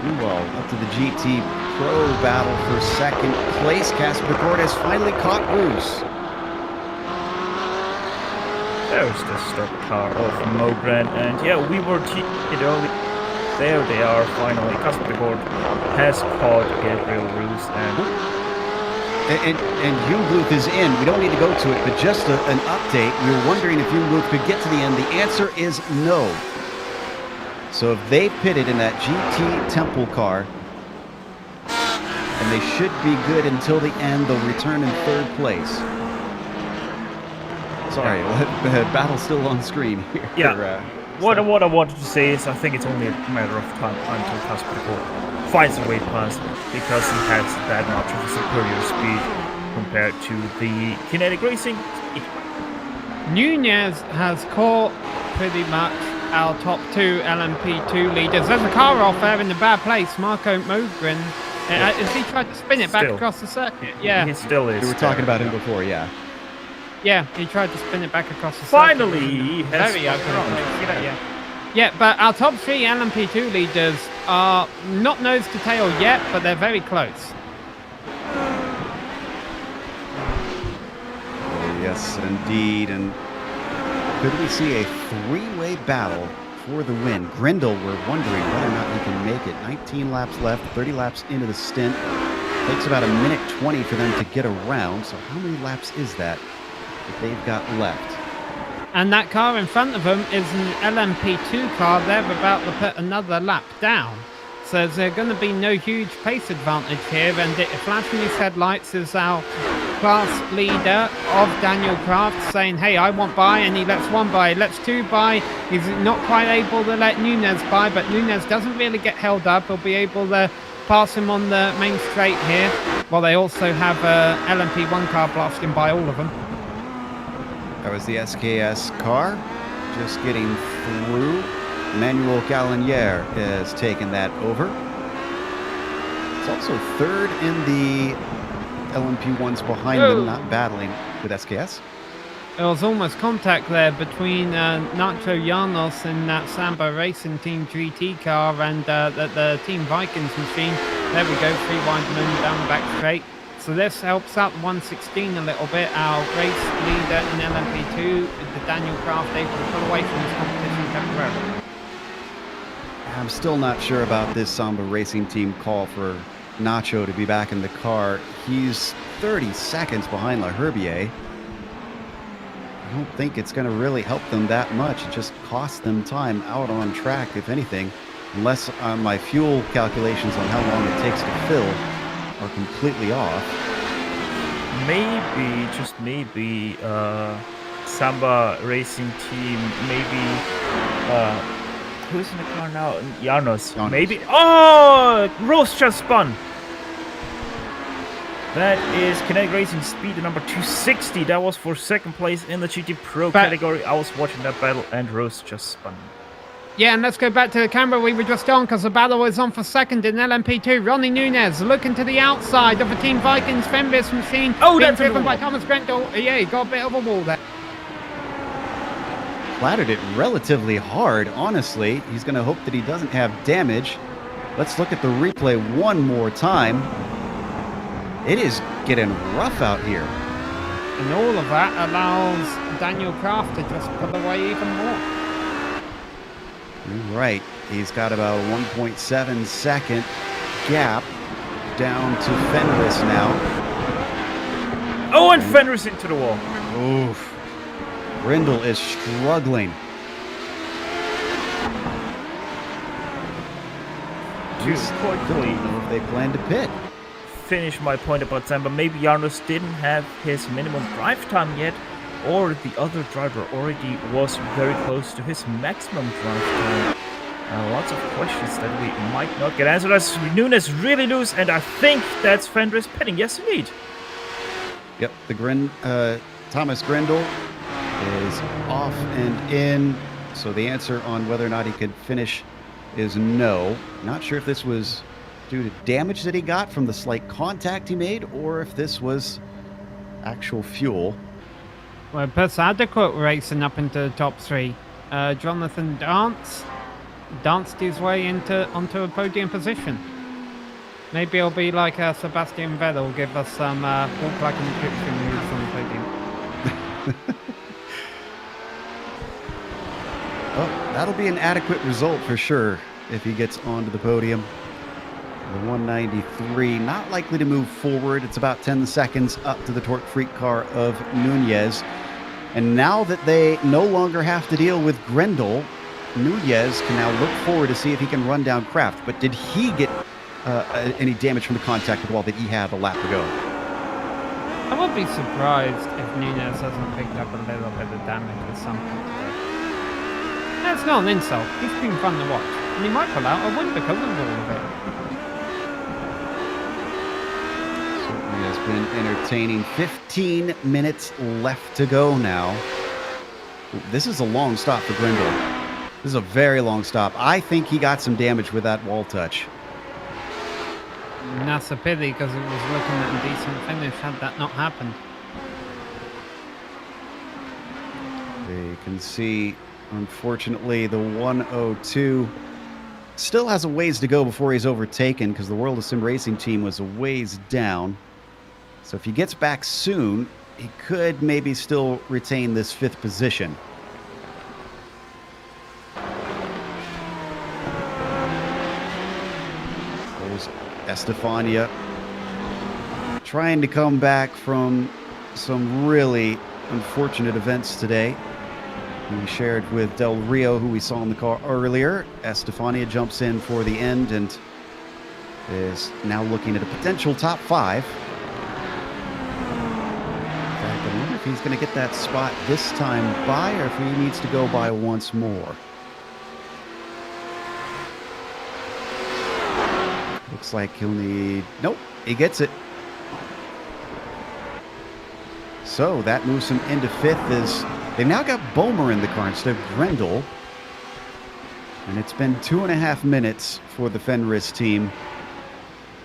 Meanwhile, up to the GT Pro battle for 2nd place. Casper Court has finally caught Bruce. There's the stock car of Mogren, and yeah, we were teased early. There they are finally. Casper Court has caught Gabriel Roos, and Jungbluth is in. We don't need to go to it, but just an update. We were wondering if Jungbluth could get to the end. The answer is no. So if they pitted in that GT Temple car, and they should be good until the end, they'll return in 3rd place. Sorry, battle's still on screen here. Yeah. What I wanted to say is I think it's only a matter of time until Casper Court finds a way past, because he has that much of a superior speed compared to the Kinetic Racing speed. Nunez has caught pretty much our top 2 LMP2 leaders. There's a car off there in the bad place. Marco Mogren Has he tried to spin it back Still. across the circuit? Yeah. He still is. We were talking about him before, yeah. Yeah, he tried to spin it back across the Finally, circuit. he has Very open. spun place. Yeah. Yeah, but our top 3 LMP2 leaders are not nose to tail yet, but they're very close. Yes, indeed. And could we see a three-way battle for the win? Grindle, we're wondering whether or not he can make it. 19 laps left, 30 laps into the stint. Takes about a minute 20 for them to get around. So how many laps is that they've got left? And that car in front of them is an LMP2 car. They're about to put another lap down. So there's going to be no huge pace advantage here. And flashing his headlights is our class leader of Daniel Kraft saying, hey, I want by, and he lets 1 by, lets 2 by. He's not quite able to let Nunez by, but Nunez doesn't really get held up. He'll be able to pass him on the main straight here. While they also have a LMP1 car blasting by all of them. That was the SKS car just getting through. Manuel Gallinier has taken that over. It's also third in the LMP1s behind them, not battling with SKS. There was almost contact there between Nacho Llanos and that Samba Racing Team GT car and the Team Vikings machine. There we go, 3 wide moon down the back straight. So this helps out 116 a little bit. Our race leader in LMP2, the Daniel Kraft, able to pull away from this competition temporarily. I'm still not sure about this Samba Racing Team call for Nacho to be back in the car. He's 30 seconds behind La Herbier. I don't think it's going to really help them that much. It just costs them time out on track, if anything, unless my fuel calculations on how long it takes to fill are completely off. Maybe, just maybe, Samba Racing Team, maybe, who's in the car now? Llanos. Maybe. Oh! Rose just spun! That is Kinetic Racing Speed number 260. That was for 2nd place in the GT Pro category. I was watching that battle and Rose just spun. Yeah, and let's go back to the camera we were just on because the battle is on for 2nd in LMP2. Ronnie Nunez looking to the outside of the Team Vikings Fenris machine. Oh, being that's driven by Thomas Grendel. Yeah, he got a bit of a wall there. Flattered it relatively hard, honestly. He's going to hope that he doesn't have damage. Let's look at the replay one more time. It is getting rough out here. And all of that allows Daniel Kraft to just pull away even more. Right. He's got about a 1.7 second gap down to Fenris now. Oh, and Fenris into the wall. Oof. Grindle is struggling. Just quickly Don't know if they plan to pit. finish my point about Samba. Maybe Llanos didn't have his minimum drive time yet, or the other driver already was very close to his maximum drive time. Lots of questions that we might not get answered as Nunez really loose, and I think that's Fenris pitting. Yes, indeed. Yep, the Thomas Grindle is off and in. So the answer on whether or not he could finish is no. Not sure if this was due to damage that he got from the slight contact he made, or if this was actual fuel. Well, it puts adequate racing up into the top 3. Jonathan danced his way onto a podium position. Maybe it'll be like Sebastian Vettel, give us some walk like an Egyptian moves on the podium. Well, that'll be an adequate result for sure if he gets onto the podium. The 193 not likely to move forward. It's about 10 seconds up to the Torque Freak car of Nunez. And now that they no longer have to deal with Grendel, Nunez can now look forward to see if he can run down Kraft. But did he get any damage from the contact with the wall that he had a lap ago? I would be surprised if Nunez hasn't picked up a little bit of damage at some point today. That's not an insult. He's been fun to watch. And he might pull out a win because of all of it. Certainly has been entertaining. 15 minutes left to go now. This is a long stop for Grindle. This is a very long stop. I think he got some damage with that wall touch. And that's a pity because it was looking at a decent finish had that not happened. You can see, unfortunately, the 102 still has a ways to go before he's overtaken because the World of Sim Racing team was a ways down. So if he gets back soon, he could maybe still retain this 5th position. There's Estefania trying to come back from some really unfortunate events today. We shared with Del Rio, who we saw in the car earlier. Estefania jumps in for the end and is now looking at a potential top 5. In fact, I wonder if he's going to get that spot this time by or if he needs to go by once more. Looks like he'll need... Nope, he gets it. So that moves him into 5th as they've now got Bomer in the car instead of Grendel. And it's been 2.5 minutes for the Fenris team.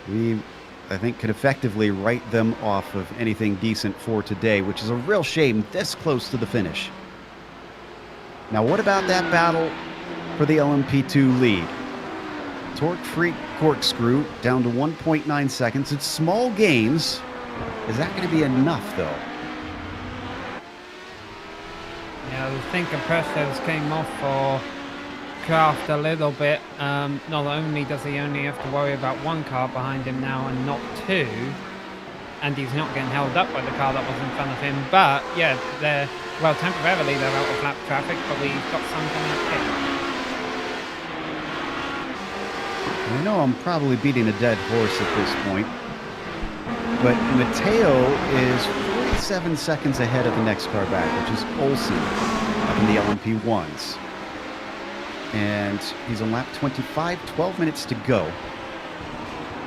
We, I think, could effectively write them off of anything decent for today, which is a real shame this close to the finish. Now, what about that battle for the LMP2 lead? Torque Freak Corkscrew down to 1.9 seconds. It's small gains. Is that going to be enough, though? Yeah, I think the pressures came off for Kraft a little bit. Not only does he only have to worry about 1 car behind him now and not 2, and he's not getting held up by the car that was in front of him, but yeah, temporarily they're out of lap traffic, but we've got some coming up here. I know I'm probably beating a dead horse at this point, but Mateo is 47 seconds ahead of the next car back, which is Olsen up in the LMP1s. And he's on lap 25, 12 minutes to go.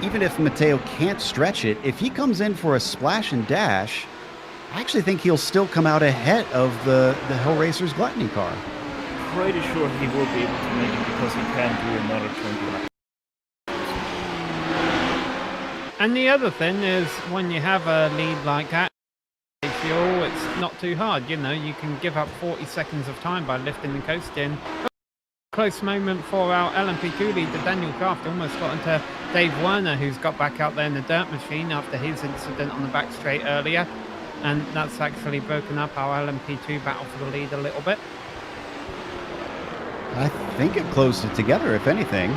Even if Mateo can't stretch it, if he comes in for a splash and dash, I actually think he'll still come out ahead of the Hellraiser's Gluttony car. Pretty sure he will be able to make it because he can do another 20 laps. And the other thing is, when you have a lead like that, fuel, it's not too hard. You know, you can give up 40 seconds of time by lifting and coasting. Close moment for our LMP2 leader, Daniel Kraft, almost got into Dave Werner, who's got back out there in the dirt machine after his incident on the back straight earlier. And that's actually broken up our LMP2 battle for the lead a little bit. I think it closed it together, if anything.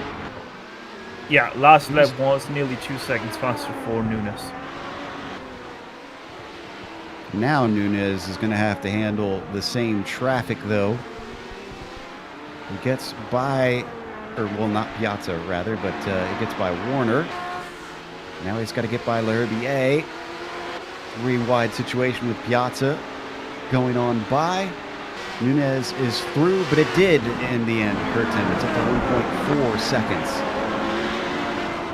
Yeah, last lap was nearly 2 seconds faster for Nunes. Now Nunes is going to have to handle the same traffic, though. He gets by, or well, not Piazza, rather, but he gets by Warner. Now he's got to get by L'Herbier. 3-wide situation with Piazza going on by. Nunes is through, but it did in the end hurt him. It's up to 1.4 seconds.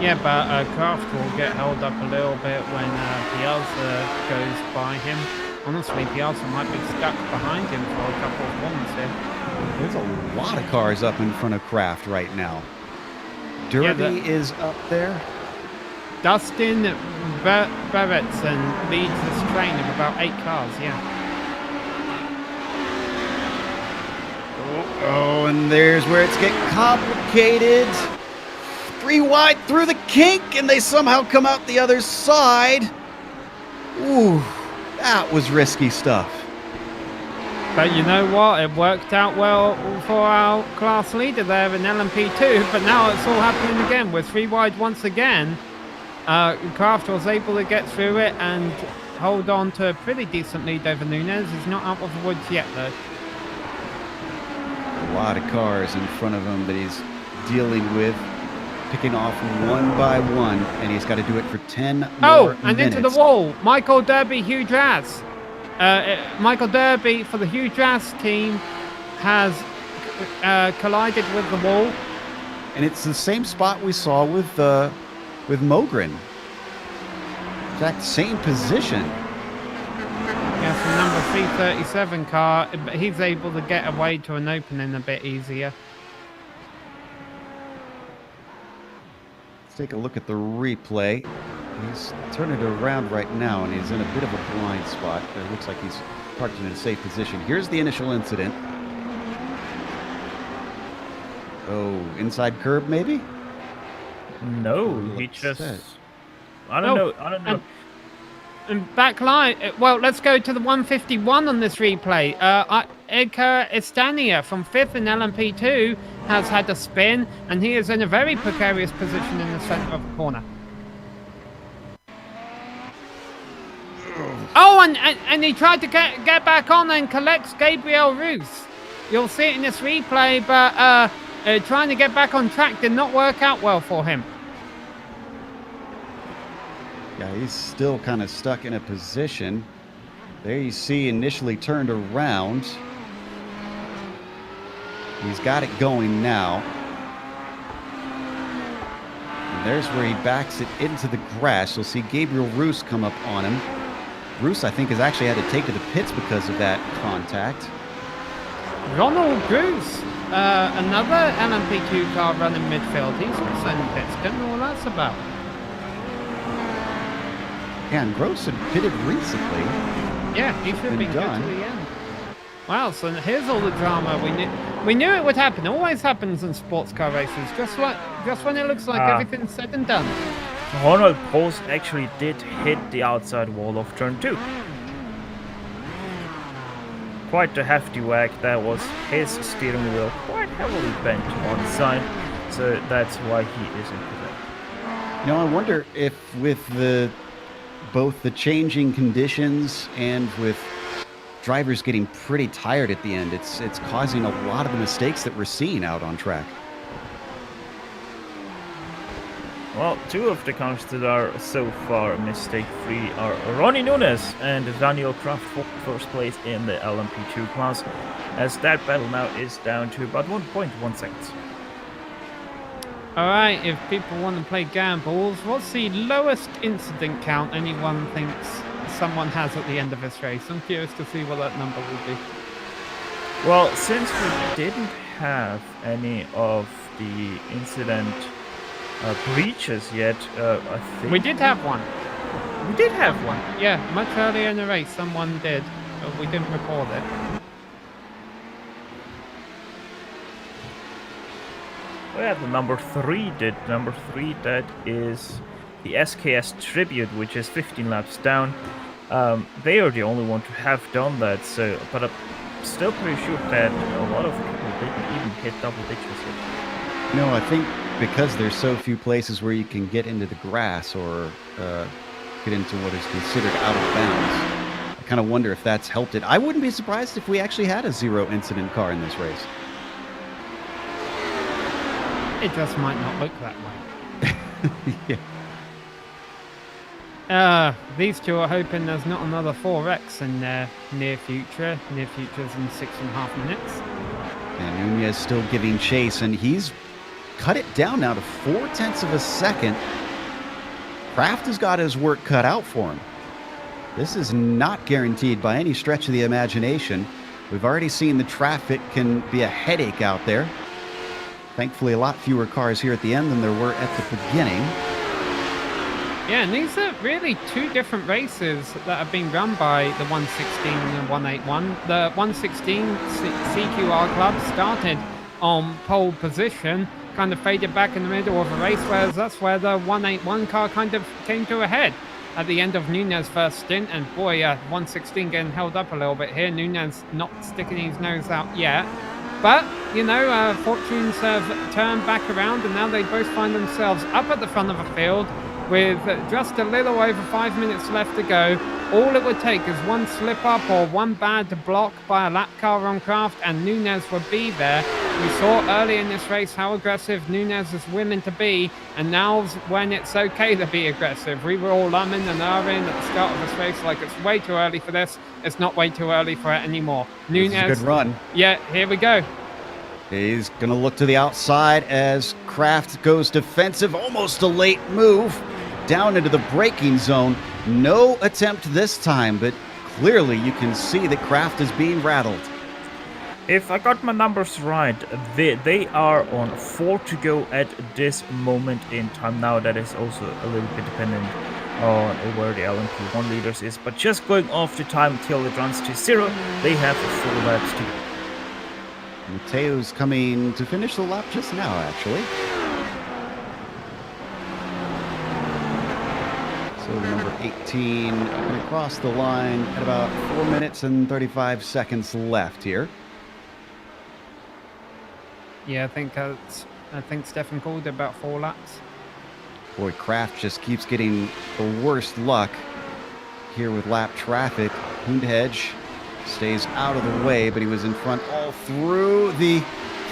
Yeah, but Kraft will get held up a little bit when Piazza goes by him. Honestly, Piazza might be stuck behind him for a couple of ones here. There's a lot of cars up in front of Kraft right now. Derby is up there. Dustin Beretson leads this train of about 8 cars, yeah. Oh, and there's where it's getting complicated. 3 wide through the kink, and they somehow come out the other side. Ooh, that was risky stuff. But you know what? It worked out well for our class leader there in LMP2, but now it's all happening again. We're 3 wide once again. Kraft was able to get through it and hold on to a pretty decent lead over Nunes. He's not out of the woods yet, though. A lot of cars in front of him that he's dealing with, picking off one by one, and he's got to do it for 10 more and minutes. into the wall. Michael Derby, Hugh Draz. Michael Derby for the Hugh Draz team has collided with the wall. And it's the same spot we saw with Mogren. In fact, same position. Yeah, so number 337 car, but he's able to get away to an opening a bit easier. Let's take a look at the replay. He's turning it around right now, and he's in a bit of a blind spot. It looks like he's parked in a safe position. Here's the initial incident. Oh, inside curb maybe? No, he just... I don't know. And back line, well, let's go to the 151 on this replay. Edgar Estania from 5th in LMP2 has had a spin, and he is in a very precarious position in the center of the corner. Oh, and he tried to get back on and collects Gabriel Roos. You'll see it in this replay, but trying to get back on track did not work out well for him. Yeah, he's still kind of stuck in a position. There you see initially turned around. He's got it going now. And there's where he backs it into the grass. You'll see Gabriel Roos come up on him. Roos, I think, has actually had to take to the pits because of that contact. Ronald Goose, another LMP2 car running midfield. He's also in the pits. Don't know what that's about. Yeah, and Gross had pitted recently. Yeah, he should be good done. to the end. Wow, so here's all the drama we knew it would happen. It always happens in sports car races, just when it looks like everything's said and done. Ronald Post actually did hit the outside wall of turn 2. Quite a hefty whack. That was his steering wheel, quite heavily bent on the side, so that's why he isn't there. You know, I wonder if with both the changing conditions and with drivers getting pretty tired at the end, it's causing a lot of the mistakes that we're seeing out on track. Well, two of the cars that are so far mistake-free are Ronnie Nunes and Daniel Kraft for first place in the LMP2 class, as that battle now is down to about 1.1 seconds. Alright, if people want to play gambles, what's the lowest incident count anyone thinks someone has at the end of this race? I'm curious to see what that number will be. Well, since we didn't have any of the incident breaches yet, I think... We did have one. We did have one? Yeah, much earlier in the race someone did, but we didn't record it. Oh yeah, the number 3 did. Number 3, that is the SKS Tribute, which is 15 laps down. They are the only one to have done that, so, but I'm still pretty sure that a lot of people didn't even hit double digits yet. No, I think because there's so few places where you can get into the grass or get into what is considered out of bounds, I kind of wonder if that's helped it. I wouldn't be surprised if we actually had a zero incident car in this race. It just might not look that way. Yeah. These two are hoping there's not another 4X in their near future. Near future's in 6.5 minutes. And Nunez still giving chase, and he's cut it down now to 0.4 of a second. Kraft has got his work cut out for him. This is not guaranteed by any stretch of the imagination. We've already seen the traffic can be a headache out there. Thankfully, a lot fewer cars here at the end than there were at the beginning. Yeah, and these are really two different races that have been run by the 116 and the 181. The 116 CQR club started on pole position, kind of faded back in the middle of the race, whereas that's where the 181 car kind of came to a head at the end of Nunez's first stint. And boy, 116 getting held up a little bit here. Nunez not sticking his nose out yet. But, you know, fortunes have turned back around, and now they both find themselves up at the front of the field with just a little over 5 minutes left to go. All it would take is one slip-up or one bad block by a lap car on Kraft, and Nunez would be there. We saw early in this race how aggressive Nunez is willing to be, and now's when it's okay to be aggressive. We were all umming and ahhing at the start of this race like it's way too early for this. It's not way too early for it anymore. Nunez, this is a good run. Yeah, here we go. He's going to look to the outside as Kraft goes defensive. Almost a late move down into the braking zone. No attempt this time, but clearly you can see that Kraft is being rattled. If I got my numbers right, they are on 4 to go at this moment in time. Now that is also a little bit dependent on where the LMP1 leaders is, but just going off the time till it runs to 0, they have 4 laps to go. Mateo's coming to finish the lap just now, actually. So number 18 going to cross the line at about 4 minutes and 35 seconds left here. Yeah, I think Stefan called it about 4 laps. Boy, Kraft just keeps getting the worst luck here with lap traffic. Hundhedge stays out of the way, but he was in front all through the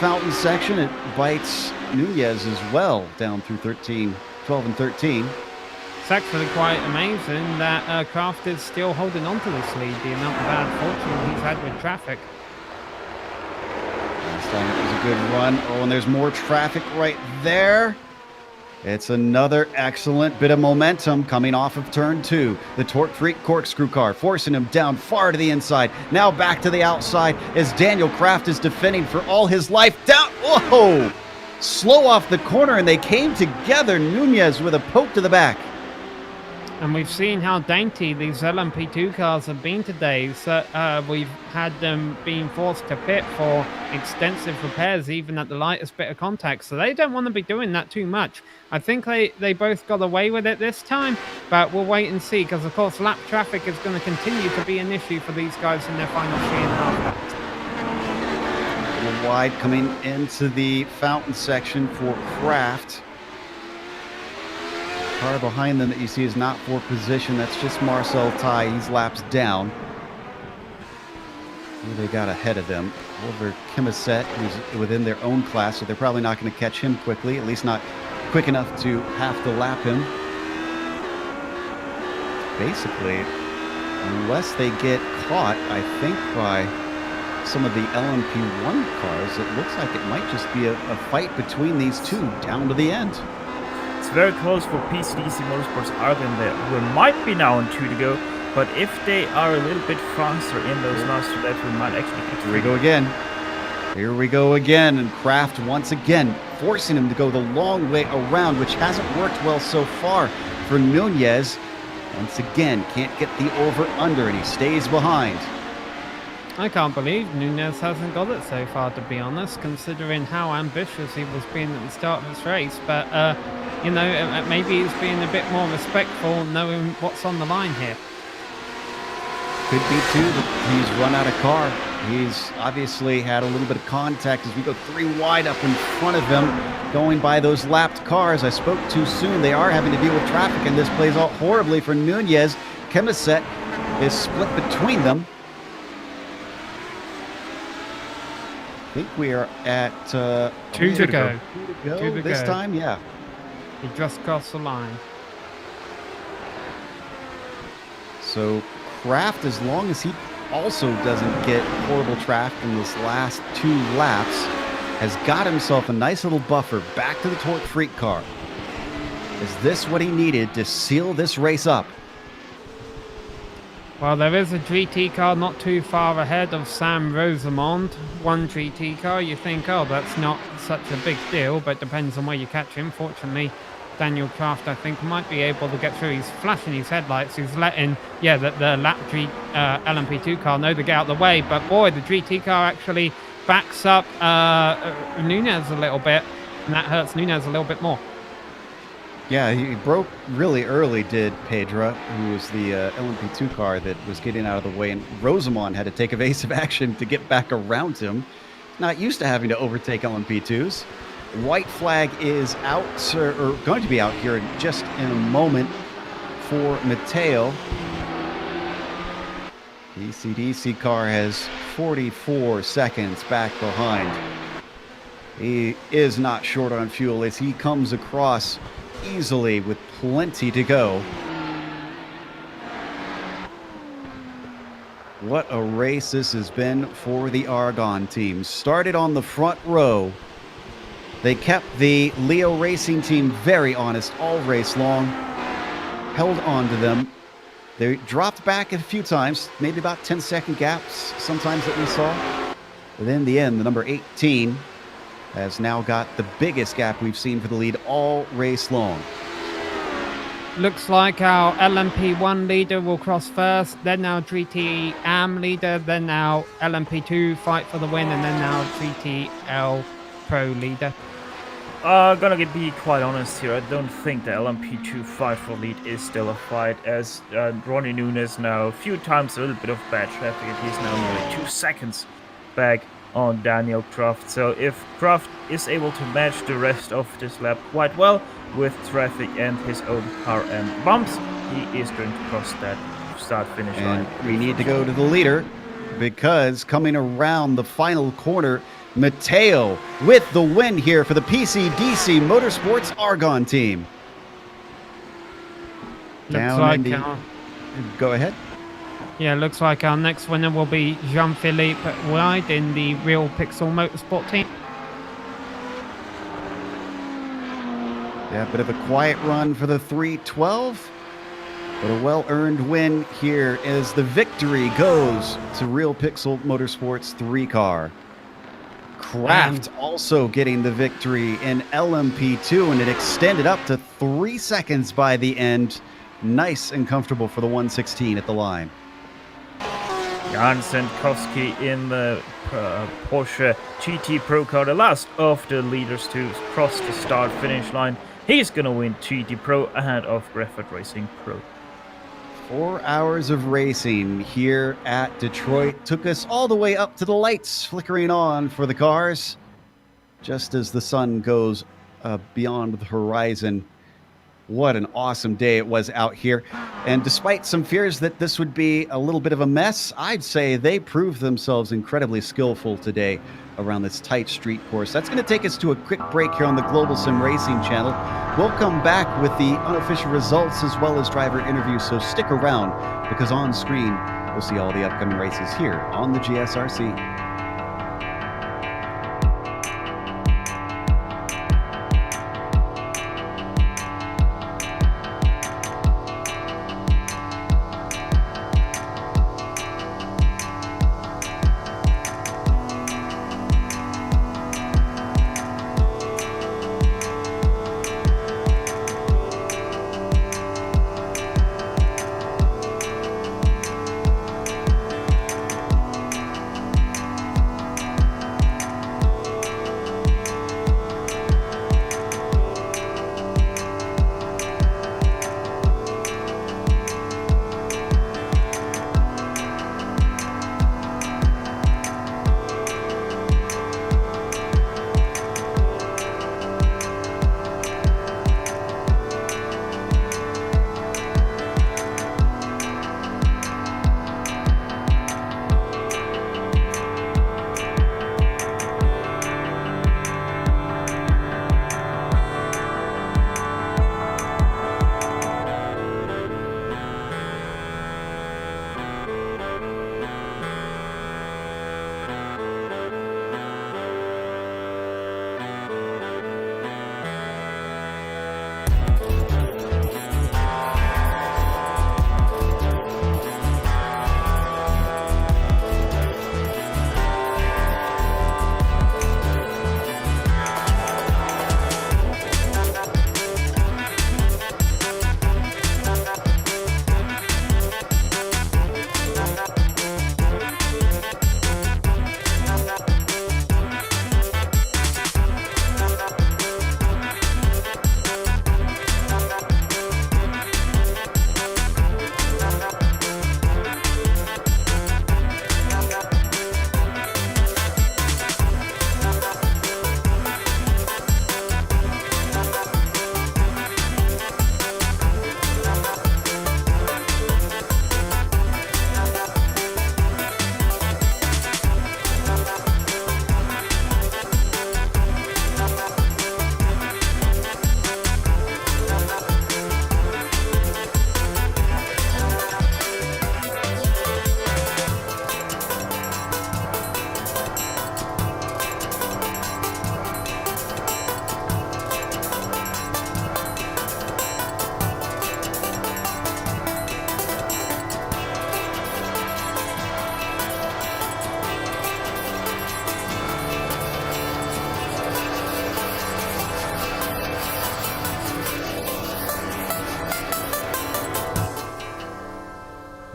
fountain section. It bites Nunez as well down through 12 and 13. It's actually quite amazing that Kraft is still holding on to this lead, the amount of bad fortune he's had with traffic. Last time it was a good run. Oh, and there's more traffic right there. It's another excellent bit of momentum coming off of turn 2. The Torque Freak corkscrew car forcing him down far to the inside. Now back to the outside as Daniel Kraft is defending for all his life. Down. Whoa! Slow off the corner, and they came together. Nunez with a poke to the back. And we've seen how dainty these LMP2 cars have been today. So we've had them being forced to pit for extensive repairs, even at the lightest bit of contact. So they don't want to be doing that too much. I think they both got away with it this time, but we'll wait and see, because of course lap traffic is going to continue to be an issue for these guys in their final 3.5 laps. A little wide coming into the fountain section for Kraft. Car behind them that you see is not for position. That's just Marcel Tai. He's laps down. Who they got ahead of them? Oliver Kimisette, who's within their own class, so they're probably not going to catch him quickly, at least not quick enough to have to lap him. Basically, unless they get caught, I think, by some of the LMP1 cars, it looks like it might just be a fight between these two down to the end. It's very close for PCDC Motorsports Argon there. We might be now on 2 to go, but if they are a little bit faster in those last 2 laps, we might actually get Here we go again. Here we go again, and Kraft once again forcing him to go the long way around, which hasn't worked well so far for Nunez. Once again, can't get the over-under, and he stays behind. I can't believe Nunez hasn't got it so far, to be honest, considering how ambitious he was being at the start of this race. But, you know, maybe he's being a bit more respectful, knowing what's on the line here. Could be, too, that he's run out of car. He's obviously had a little bit of contact as we go 3 wide up in front of him, going by those lapped cars. I spoke too soon. They are having to deal with traffic, and this plays out horribly for Nunez. Kimisette is split between them. I think we are at 2 to go. 2 to go this time, yeah. He just crossed the line. So Kraft, as long as he also doesn't get horrible traffic in this last 2 laps, has got himself a nice little buffer back to the Torque Freak car. Is this what he needed to seal this race up? Well, there is a GT car not too far ahead of Sam Rosamond. One GT car, you think, oh, that's not such a big deal, but depends on where you catch him. Fortunately, Daniel Kraft, I think, might be able to get through. He's flashing his headlights. He's letting, the lap LMP2 car know to get out of the way. But boy, the GT car actually backs up Nunez a little bit, and that hurts Nunez a little bit more. Yeah, he broke really early, did Pedra, who was the LMP2 car that was getting out of the way, and Rosamond had to take evasive action to get back around him. Not used to having to overtake LMP2s. White flag is out, or going to be out here just in a moment for Mateo. The ECDC car has 44 seconds back behind. He is not short on fuel as he comes across easily with plenty to go. What a race this has been for the Argon team. Started on the front row. They kept the Leo Racing team very honest all race long. Held on to them. They dropped back a few times, maybe about 10-second gaps sometimes that we saw. But in the end, the number 18 has now got the biggest gap we've seen for the lead all race long. Looks like our LMP1 leader will cross first, then our GTM leader, then our LMP2 fight for the win, and then our GTL Pro leader. Gonna be quite honest here, I don't think the LMP2 fight for lead is still a fight, as Ronnie Nunes now a few times a little bit of bad traffic, and he's now nearly 2 seconds back on Daniel Croft. So if Croft is able to match the rest of this lap quite well with traffic and his own car and bumps, he is going to cross that start-finish line. We need to go to the leader, because coming around the final corner, Matteo with the win here for the PCDC Motorsports Argon team. Looks like Go ahead. Yeah, looks like our next winner will be Jean-Philippe Wide in the Real Pixel Motorsport team. Yeah, a bit of a quiet run for the 312, but a well-earned win here as the victory goes to Real Pixel Motorsports 3-car. Kraft also getting the victory in LMP2, and it extended up to 3 seconds by the end. Nice and comfortable for the 116 at the line. Jan Sendkowski in the Porsche GT Pro car, the last of the leaders to cross the start-finish line. He's going to win GT Pro ahead of Graphite Racing Pro. 4 hours of racing here at Detroit took us all the way up to the lights flickering on for the cars, just as the sun goes beyond the horizon. What an awesome day it was out here. And despite some fears that this would be a little bit of a mess, I'd say they proved themselves incredibly skillful today around this tight street course. That's going to take us to a quick break here on the Global Sim Racing channel. We'll come back with the unofficial results as well as driver interviews, so stick around, because on screen you'll see all the upcoming races here on the GSRC.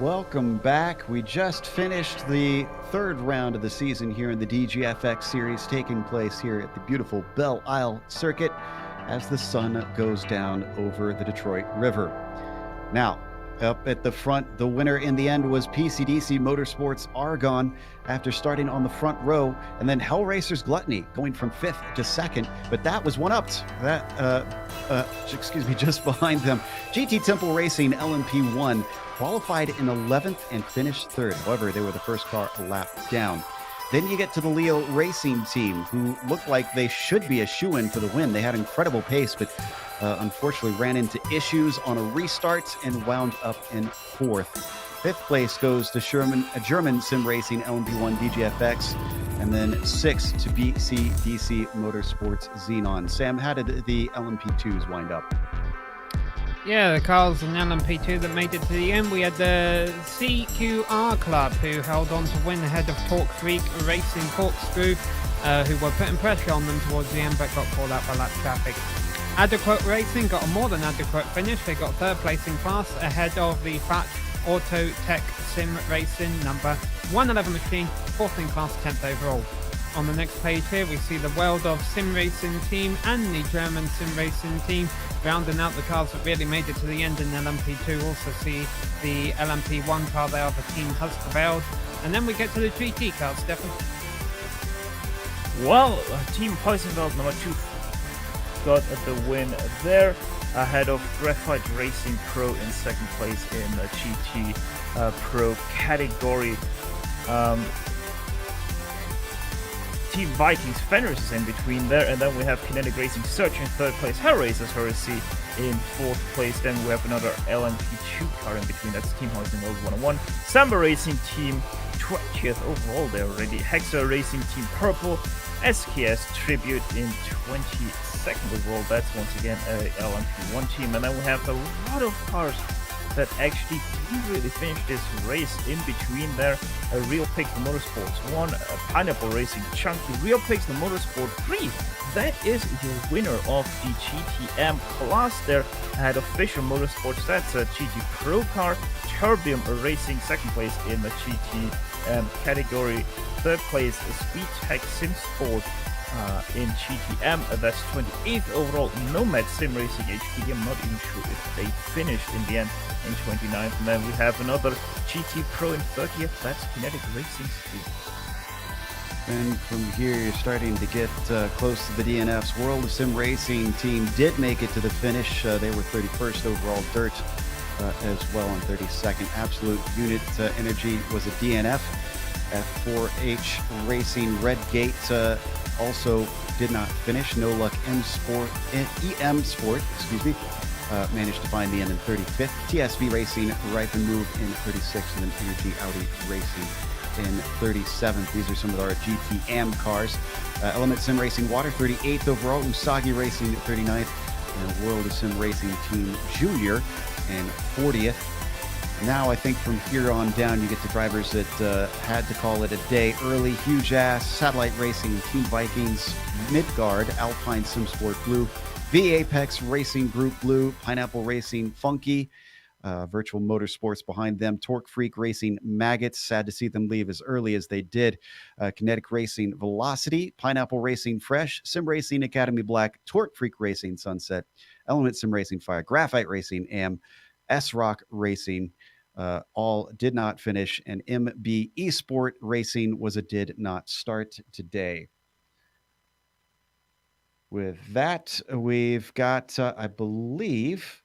Welcome back. We just finished the third round of the season here in the DGFX series, taking place here at the beautiful Belle Isle Circuit as the sun goes down over the Detroit River. Now, up at the front, the winner in the end was PCDC Motorsports Argon after starting on the front row, and then Hellraiser's Gluttony going from 5th to 2nd, but that was one-upped. Just behind them. GT Temple Racing LMP1 qualified in 11th and finished 3rd. However, they were the first car a lap down. Then you get to the Leo Racing team, who looked like they should be a shoo-in for the win. They had incredible pace, but unfortunately ran into issues on a restart and wound up in 4th. 5th place goes to German Sim Racing LMP1 DGFX, and then 6th to BCDC Motorsports Xenon. Sam, how did the LMP2s wind up? Yeah, the cars in LMP2 that made it to the end. We had the CQR Club, who held on to win ahead of Torque Freak Racing Corkscrew, who were putting pressure on them towards the end, but got caught out by lap traffic. Adequate Racing got a more than adequate finish. They got 3rd placing class ahead of the Fat Auto Tech Sim Racing number 111 machine, 4th in class, 10th overall. On the next page here, we see the World of Sim Racing team and the German Sim Racing team rounding out the cars that really made it to the end in LMP2. Also see the LMP1 car there of the Team Husqvarna. And then we get to the GT cars, Stefan. Well, Team Heusenfeld number 2 got the win there, ahead of Graphite Racing Pro in 2nd place in the GT Pro category. Team Vikings Fenris is in between there, and then we have Kinetic Racing Search in 3rd place, Hellraiser's Heresy in 4th place. Then we have another LMP2 car in between, that's Team Heusenfeld 101. Samba Racing Team 20th overall there already, Hexa Racing Team Purple, SKS Tribute in 22nd overall, that's once again a LMP1 team. And then we have a lot of cars that actually didn't really finish this race in between there. A Real Pigs the Motorsports 1, a Pineapple Racing Chunky, Real Pigs the Motorsport 3. That is your winner of the GTM class there. Ahead of Fisher Motorsports, that's a GT Pro car. Turbium Racing 2nd place in the GT category. 3rd place Speed Tech Sim Sport in GTM, that's 28th overall. Nomad Sim Racing HPD, I'm not even sure if they finished in the end in 29th. And then we have another GT Pro in 30th, that's Kinetic Racing Street. And from here, you're starting to get close to the DNFs. World of Sim Racing team did make it to the finish. They were 31st overall. Dirt as well on 32nd. Absolute Unit Energy was a DNF. F4H Racing Redgate also did not finish. No Luck EM Sport, managed to find the end in 35th. TSV Racing Ripen Move in 36th, and then Energy Audi Racing in 37th. These are some of our GTM cars. Element Sim Racing Water 38th overall. Usagi Racing 39th, and World of Sim Racing Team Junior in 40th. Now I think from here on down you get the drivers that had to call it a day early. Huge Ass, Satellite Racing, Team Vikings, Midgard, Alpine Sim Sport Blue, V Apex Racing Group Blue, Pineapple Racing Funky, Virtual Motorsports behind them, Torque Freak Racing Maggots, sad to see them leave as early as they did, Kinetic Racing Velocity, Pineapple Racing Fresh, Sim Racing Academy Black, Torque Freak Racing Sunset, Element Sim Racing Fire, Graphite Racing AM, S-Rock Racing, all did not finish, and MB Esport Racing was a did not start today. With that, we've got, I believe,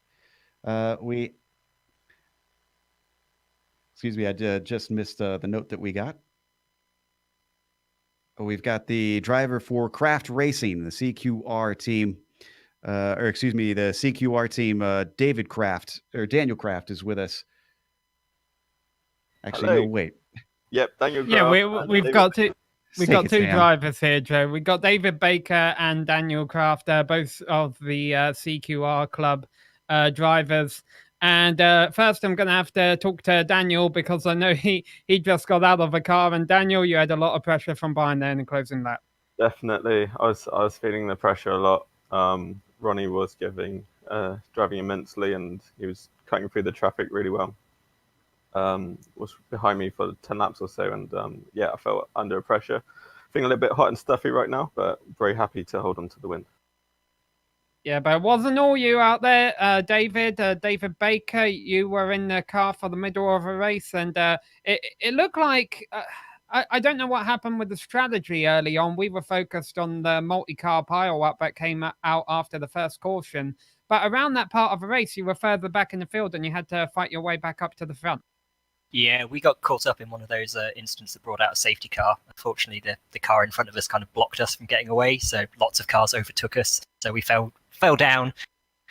I just missed the note that we got. We've got the driver for Craft Racing, the CQR team, the CQR team, David Craft, or Daniel Craft is with us. Actually, Hello. no, wait. Yep, Daniel Yeah, Craft. we've got two. We've got two Sam. drivers here, Joe. We've got David Baker and Daniel Craft, both of the CQR Club drivers. And first, I'm going to have to talk to Daniel because I know he just got out of a car. And Daniel, you had a lot of pressure from behind there in the closing lap. Definitely, I was feeling the pressure a lot. Ronnie was driving immensely, and he was cutting through the traffic really well. was behind me for 10 laps or so, and yeah, I felt under pressure. Feeling a little bit hot and stuffy right now, but very happy to hold on to the win. Yeah, but it wasn't all you out there, David. David Baker, you were in the car for the middle of a race, and it looked like I don't know what happened with the strategy early on. We were focused on the multi-car pile-up that came out after the first caution, but around that part of the race, you were further back in the field, and you had to fight your way back up to the front. Yeah, we got caught up in one of those incidents that brought out a safety car. Unfortunately, the car in front of us kind of blocked us from getting away, so lots of cars overtook us. So we fell down.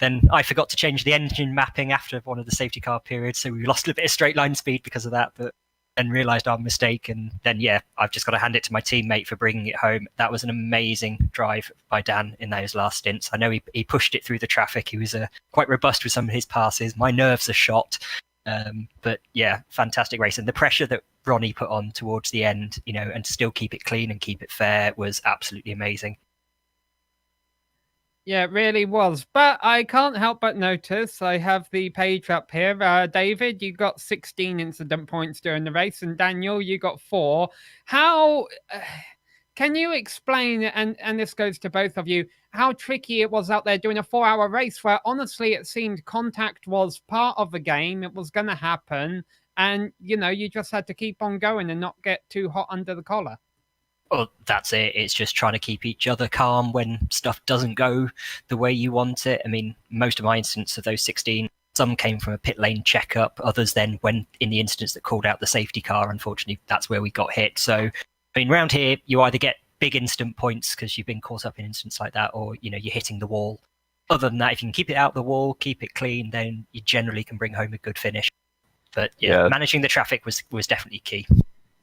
Then I forgot to change the engine mapping after one of the safety car periods, so we lost a bit of straight line speed because of that, but then realised our mistake. And then, yeah, I've just got to hand it to my teammate for bringing it home. That was an amazing drive by Dan in those last stints. I know he pushed it through the traffic. He was quite robust with some of his passes. My nerves are shot. But yeah, fantastic race, and the pressure that Ronnie put on towards the end, and still keep it clean and keep it fair was absolutely amazing. Yeah, it really was. But I can't help but notice, I have the page up here. David, you got 16 incident points during the race, and Daniel, you got 4. How can you explain, and this goes to both of you, how tricky it was out there doing a 4-hour race where honestly it seemed contact was part of the game, it was going to happen, and you just had to keep on going and not get too hot under the collar? Well, that's it. It's just trying to keep each other calm when stuff doesn't go the way you want it. I mean, most of my incidents of those 16, some came from a pit lane checkup, others then when in the instance that called out the safety car, unfortunately, that's where we got hit. So, I mean, around here, you either get big instant points because you've been caught up in incidents like that, or you're hitting the wall. Other than that, if you can keep it out the wall, keep it clean, then you generally can bring home a good finish. But yeah. Managing the traffic was definitely key.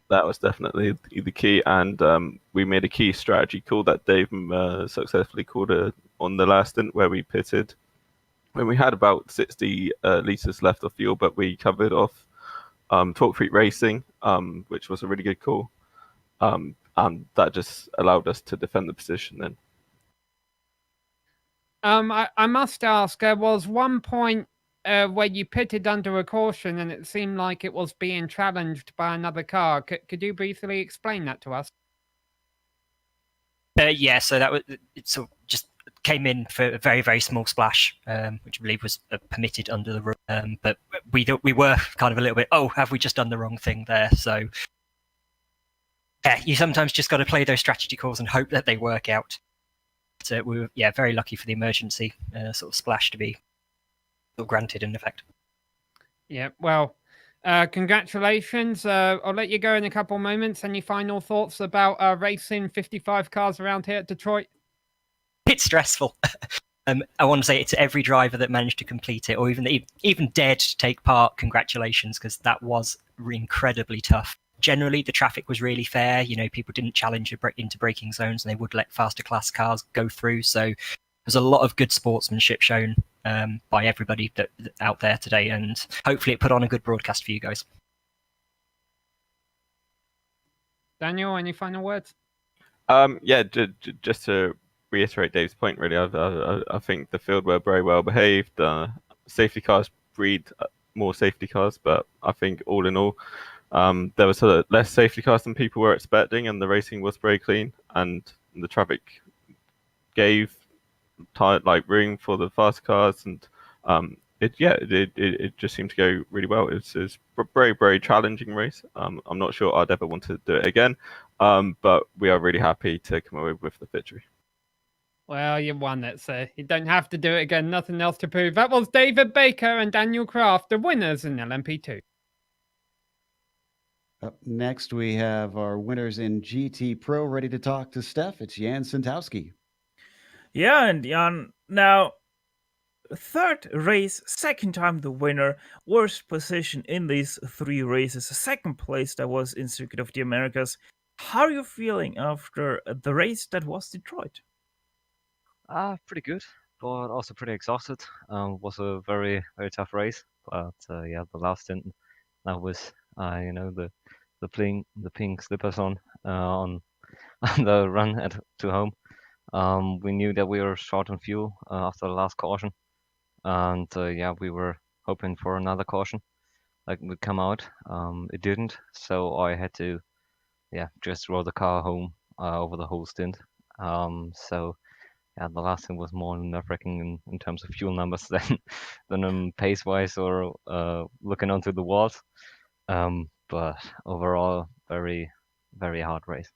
That was definitely the key, and we made a key strategy call that Dave successfully called on the last stint where we pitted when we had about 60 litres left of fuel, but we covered off Talk Freak Racing, which was a really good call. And that just allowed us to defend the position then. I must ask, there was one point where you pitted under a caution and it seemed like it was being challenged by another car. Could you briefly explain that to us? Yeah, so that was sort of just came in for a very, very small splash, which I believe was permitted under the rule. But we were kind of a little bit, have we just done the wrong thing there? So yeah, you sometimes just got to play those strategy calls and hope that they work out. So we were very lucky for the emergency sort of splash to be sort of granted in effect. Yeah, well, congratulations. I'll let you go in a couple moments. Any final thoughts about racing 55 cars around here at Detroit? It's stressful. I want to say to every driver that managed to complete it, or even dared to take part, congratulations, because that was incredibly tough. Generally, the traffic was really fair. People didn't challenge into braking zones, and they would let faster class cars go through. So there's a lot of good sportsmanship shown by everybody out there today, and hopefully it put on a good broadcast for you guys. Daniel, any final words? Just to reiterate Dave's point, really, I think the field were very well behaved. Safety cars breed more safety cars, but I think all in all, there was less safety cars than people were expecting, and the racing was very clean, and the traffic gave room for the fast cars, and it just seemed to go really well. It's a very, very challenging race. I'm not sure I'd ever want to do it again, but we are really happy to come away with the victory. Well, you won it, so you don't have to do it again. Nothing else to prove. That was David Baker and Daniel Kraft, the winners in LMP2. Up next, we have our winners in GT Pro ready to talk to Steph. It's Jan Santowski. Yeah, and Jan, now, third race, second time the winner, worst position in these 3 races, second place that was in Circuit of the Americas. How are you feeling after the race that was Detroit? Pretty good, but also pretty exhausted. Was a very, very tough race, but the last stint, that was the pink slippers on the run to home. We knew that we were short on fuel after the last caution, and we were hoping for another caution. would come out. It didn't, so I had to just roll the car home over the whole stint. So yeah, the last thing was more nerve-wracking in terms of fuel numbers than pace-wise or looking onto the walls. But overall, very, very hard race.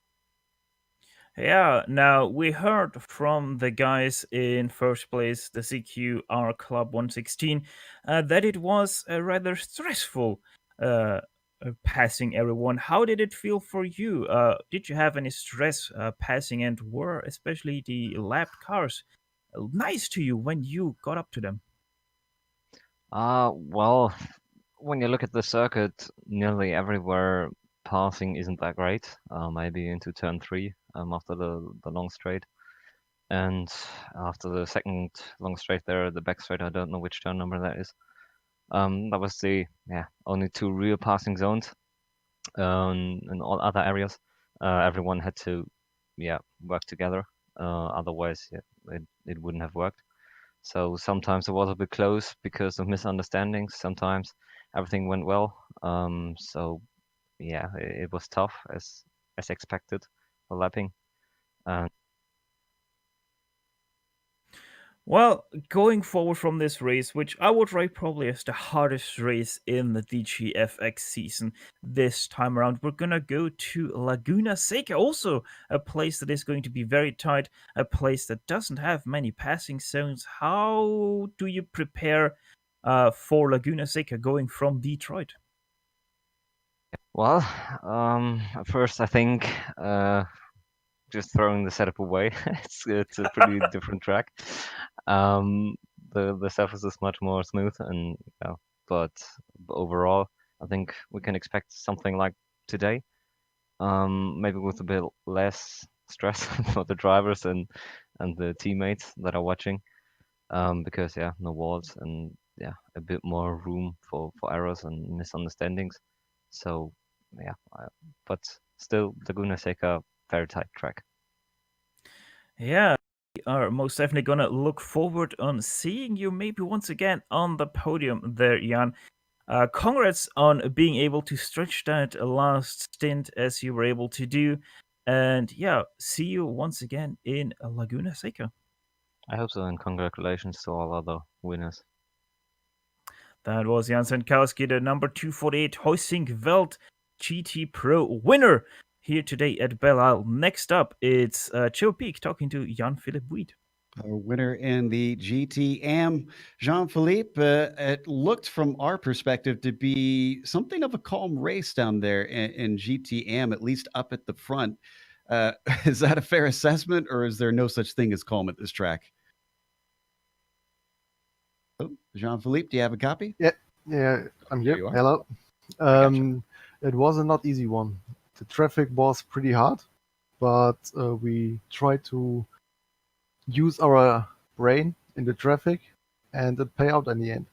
Yeah, now we heard from the guys in first place, the CQR Club 116, that it was a rather stressful passing everyone. How did it feel for you? Did you have any stress passing, and were especially the lapped cars nice to you when you got up to them? Well, when you look at the circuit, nearly everywhere passing isn't that great. Maybe into turn 3 after the long straight. And after the second long straight there, the back straight, I don't know which turn number that is. That was the only 2 real passing zones. In all other areas, everyone had to work together. Otherwise, it wouldn't have worked. So sometimes it was a bit close because of misunderstandings. Sometimes everything went well. So yeah, it was tough as expected for lapping. Well, going forward from this race, which I would rate probably as the hardest race in the DGFX season this time around, we're gonna go to Laguna Seca, also a place that is going to be very tight, a place that doesn't have many passing zones. How do you prepare for Laguna Seca going from Detroit? Well, at first I think just throwing the setup away. It's a pretty different track. The surface is much more smooth, and but overall, I think we can expect something like today. Maybe with a bit less stress for the drivers and the teammates that are watching. Because no walls and a bit more room for errors and misunderstandings. So but still Laguna Seca, very tight track. Yeah, we are most definitely gonna look forward on seeing you maybe once again on the podium there, Jan. Congrats on being able to stretch that last stint as you were able to do. And yeah, see you once again in Laguna Seca. I hope so, and congratulations to all other winners. That was Jan Senkowski, the number 248 Hoising Welt GT Pro winner here today at Belle Isle. Next up, it's Joe Peak talking to Jan-Philippe Weed. Our winner in the GTM, Jean-Philippe. It looked from our perspective to be something of a calm race down there in GTM, at least up at the front. Is that a fair assessment, or is there no such thing as calm at this track? Oh, Jean-Philippe, do you have a copy? Yeah, I'm There here. you are. Hello. gotcha. It was a not easy one. The traffic was pretty hard, but we tried to use our brain in the traffic, and it paid out in the end.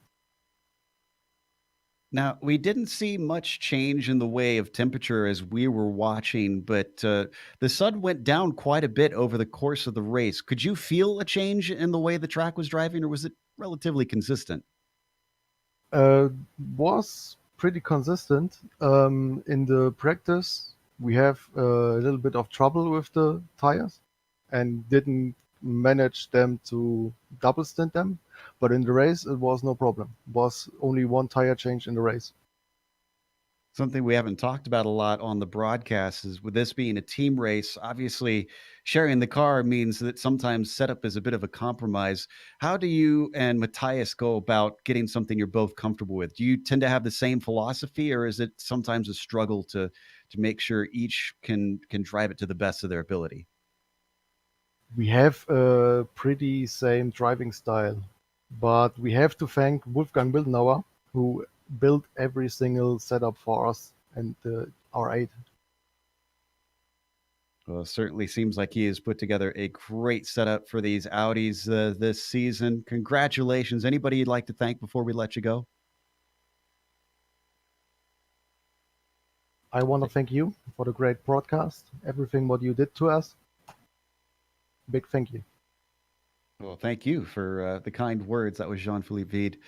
Now, we didn't see much change in the way of temperature as we were watching, but the sun went down quite a bit over the course of the race. Could you feel a change in the way the track was driving, or was it relatively consistent? Was pretty consistent. In the practice, we have a little bit of trouble with the tires and didn't manage them to double stint them. But in the race, it was no problem. It was only one tire change in the race. Something we haven't talked about a lot on the broadcast is, with this being a team race, obviously sharing the car means that sometimes setup is a bit of a compromise. How do you and Matthias go about getting something you're both comfortable with? Do you tend to have the same philosophy, or is it sometimes a struggle to make sure each can drive it to the best of their ability? We have a pretty same driving style, but we have to thank Wolfgang Wildenauer, who built every single setup for us and the R8. Well, it certainly seems like he has put together a great setup for these Audis this season. Congratulations. Anybody you'd like to thank before we let you go? I want to thank you for the great broadcast, everything what you did to us. Big thank you. Well, thank you for the kind words. That was Jean-Philippe Vide,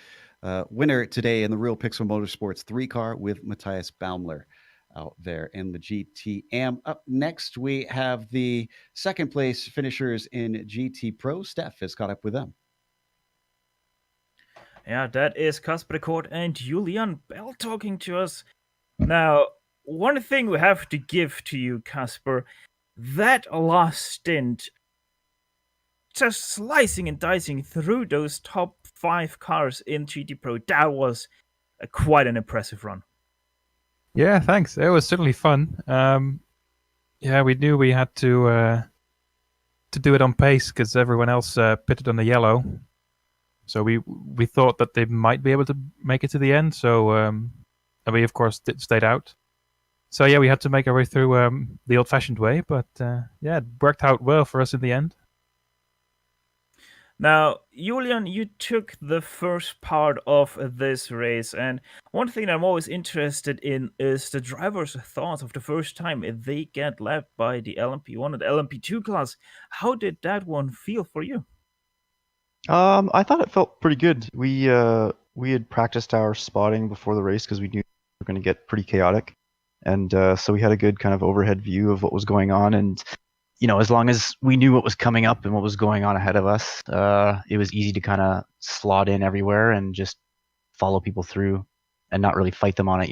winner today in the Real Pixel Motorsports 3 car with Matthias Baumler out there in the GTM. Up next, we have the second place finishers in GT Pro. Steph has caught up with them. Yeah, that is Kasper Kort and Julian Bell talking to us. Now, one thing we have to give to you, Kasper, that last stint, just slicing and dicing through those top 5 cars in GT Pro, that was quite an impressive run. Yeah, thanks. It was certainly fun. Yeah, we knew we had to do it on pace because everyone else pitted on the yellow. So we thought that they might be able to make it to the end. So and we of course stayed out. So yeah, we had to make our way through the old-fashioned way, but yeah, it worked out well for us in the end. Now, Julian, you took the first part of this race, and one thing I'm always interested in is the driver's thoughts of the first time they get lapped by the LMP1 and the LMP2 class. How did that one feel for you? I thought it felt pretty good. We had practiced our spotting before the race because we knew we were going to get pretty chaotic, and so we had a good kind of overhead view of what was going on. And as long as we knew what was coming up and what was going on ahead of us, it was easy to kind of slot in everywhere and just follow people through and not really fight them on it.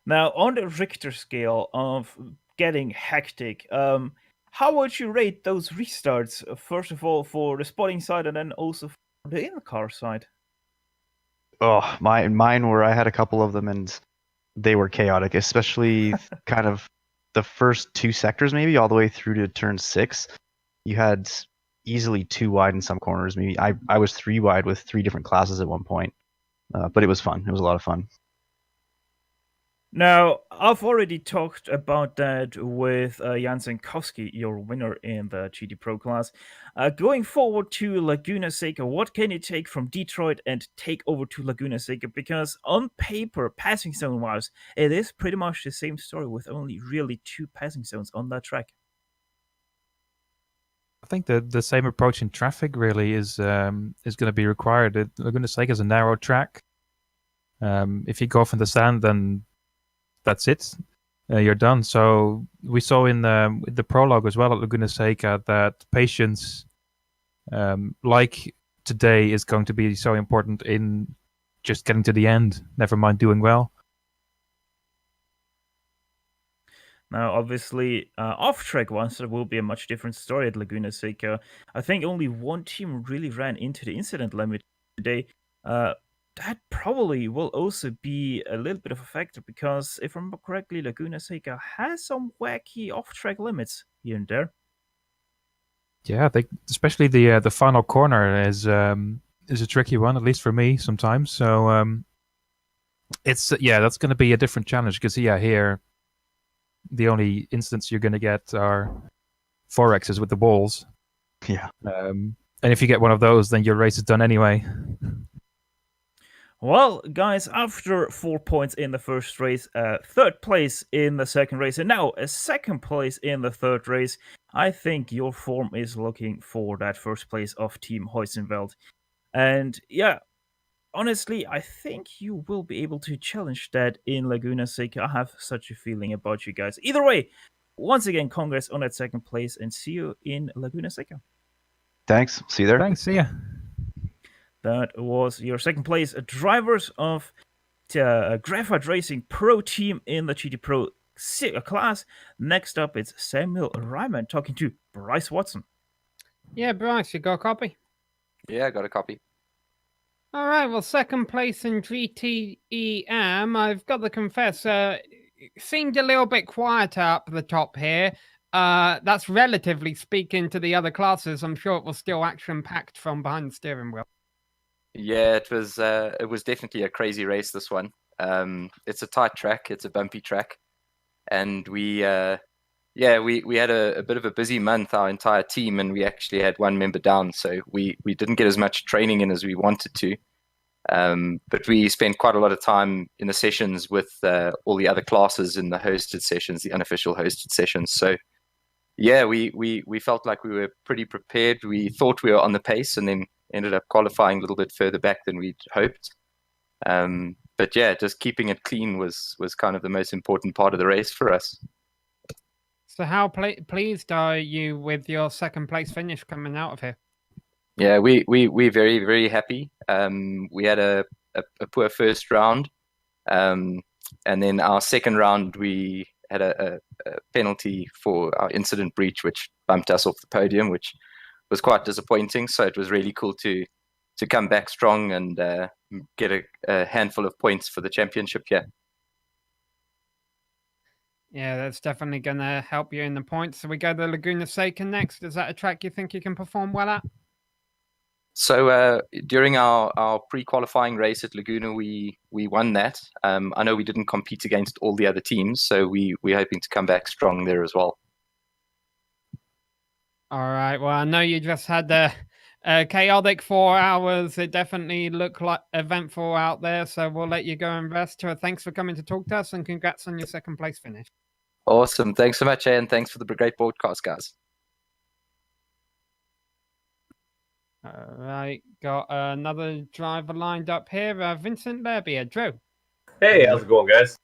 Now, on the Richter scale of getting hectic, how would you rate those restarts? First of all, for the spotting side, and then also for the in-car side. Oh, mine were. I had a couple of them, and they were chaotic, especially kind of the first 2 sectors, maybe all the way through to turn 6. You had easily 2 wide in some corners. Maybe I was 3 wide with 3 different classes at one point, but it was fun. It was a lot of fun. Now, I've already talked about that with Jan Zankowski, your winner in the GT Pro class. Going forward to Laguna Seca, what can you take from Detroit and take over to Laguna Seca? Because on paper, passing zone-wise, it is pretty much the same story with only really 2 passing zones on that track. I think the same approach in traffic really is going to be required. Laguna Seca is a narrow track. If you go off in the sand, then that's it. You're done. So we saw in the prologue as well at Laguna Seca that patience, like today, is going to be so important in just getting to the end, never mind doing well. Now, obviously, off-track ones, there will be a much different story at Laguna Seca. I think only one team really ran into the incident limit today. That probably will also be a little bit of a factor because, if I remember correctly, Laguna Seca has some wacky off-track limits here and there. Yeah, especially the final corner is a tricky one, at least for me sometimes. So it's that's going to be a different challenge because here the only instance you're going to get are 4Xs with the balls. Yeah. And if you get one of those, then your race is done anyway. Well, guys, after 4 points in the first race, 3rd place in the second race, and now a 2nd place in the 3rd race, I think your form is looking for that 1st place of Team Heusenfeld. And yeah, honestly, I think you will be able to challenge that in Laguna Seca. I have such a feeling about you guys. Either way, once again, congrats on that 2nd place, and see you in Laguna Seca. Thanks. See you there. Thanks. See ya. That was your 2nd place drivers of the Graphite Racing Pro Team in the GT Pro class. Next up, it's Samuel Ryman talking to Bryce Watson. Yeah, Bryce, you got a copy? Yeah, I got a copy. All right, well, 2nd place in GTEM. I've got to confess, it seemed a little bit quieter up the top here. That's relatively speaking to the other classes. I'm sure it was still action-packed from behind the steering wheel. Yeah, it was definitely a crazy race, this one. It's a tight track, it's a bumpy track, and we had a bit of a busy month, our entire team, and we actually had 1 member down, so we didn't get as much training in as we wanted to. But we spent quite a lot of time in the sessions with all the other classes in the hosted sessions, the unofficial hosted sessions. So yeah, we felt like we were pretty prepared. We thought we were on the pace, and then ended up qualifying a little bit further back than we'd hoped. But yeah, just keeping it clean was kind of the most important part of the race for us. So how pleased are you with your second place finish coming out of here? Yeah, we're very, very happy. We had a poor first round, and then our second round we had a penalty for our incident breach, which bumped us off the podium, which was quite disappointing. So it was really cool to come back strong and get a handful of points for the championship here. Yeah, that's definitely going to help you in the points. So we go to Laguna Seca next. Is that a track you think you can perform well at? So during our pre-qualifying race at Laguna, we won that. I know we didn't compete against all the other teams, so we're hoping to come back strong there as well. All right. Well, I know you just had the chaotic 4 hours. It definitely looked like eventful out there, so we'll let you go and rest. Thanks for coming to talk to us, and congrats on your second place finish. Awesome. Thanks so much, and thanks for the great broadcast, guys. All right. Got another driver lined up here. Vincent Lerbier. Drew. Hey, how's it going, guys?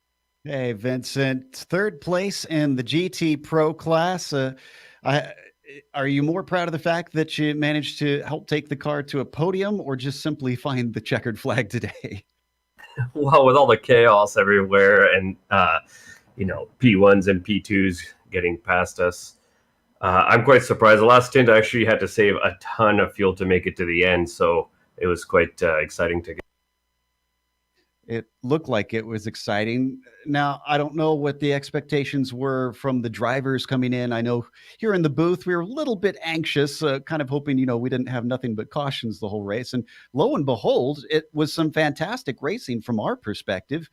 Hey, Vincent. Third place in the GT Pro class. Are you more proud of the fact that you managed to help take the car to a podium, or just simply find the checkered flag today? Well, with all the chaos everywhere and, P1s and P2s getting past us, I'm quite surprised. The last stint, I actually had to save a ton of fuel to make it to the end, so it was quite exciting to get. It looked like it was exciting. Now, I don't know what the expectations were from the drivers coming in. I know here in the booth, we were a little bit anxious, kind of hoping, we didn't have nothing but cautions the whole race. And lo and behold, it was some fantastic racing from our perspective.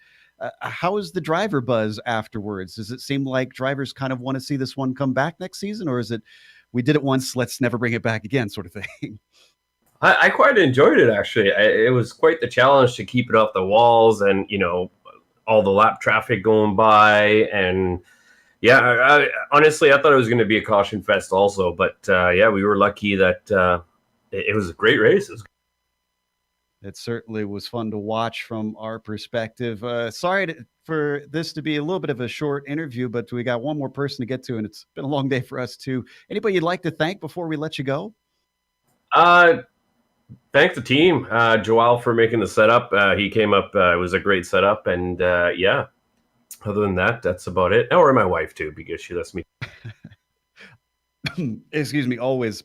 How is the driver buzz afterwards? Does it seem like drivers kind of want to see this one come back next season? Or is it, we did it once, let's never bring it back again sort of thing? I quite enjoyed it, actually. It was quite the challenge to keep it off the walls and, all the lap traffic going by. And yeah, honestly, I thought it was going to be a caution fest also. But yeah, we were lucky that it was a great race. It certainly was fun to watch from our perspective. Sorry for this to be a little bit of a short interview, but we got one more person to get to, and it's been a long day for us too. Anybody you'd like to thank before we let you go? Thank the team, Joel, for making the setup. He came up. It was a great setup, and yeah. Other than that, that's about it. Or my wife too, because she lets me. Excuse me. Always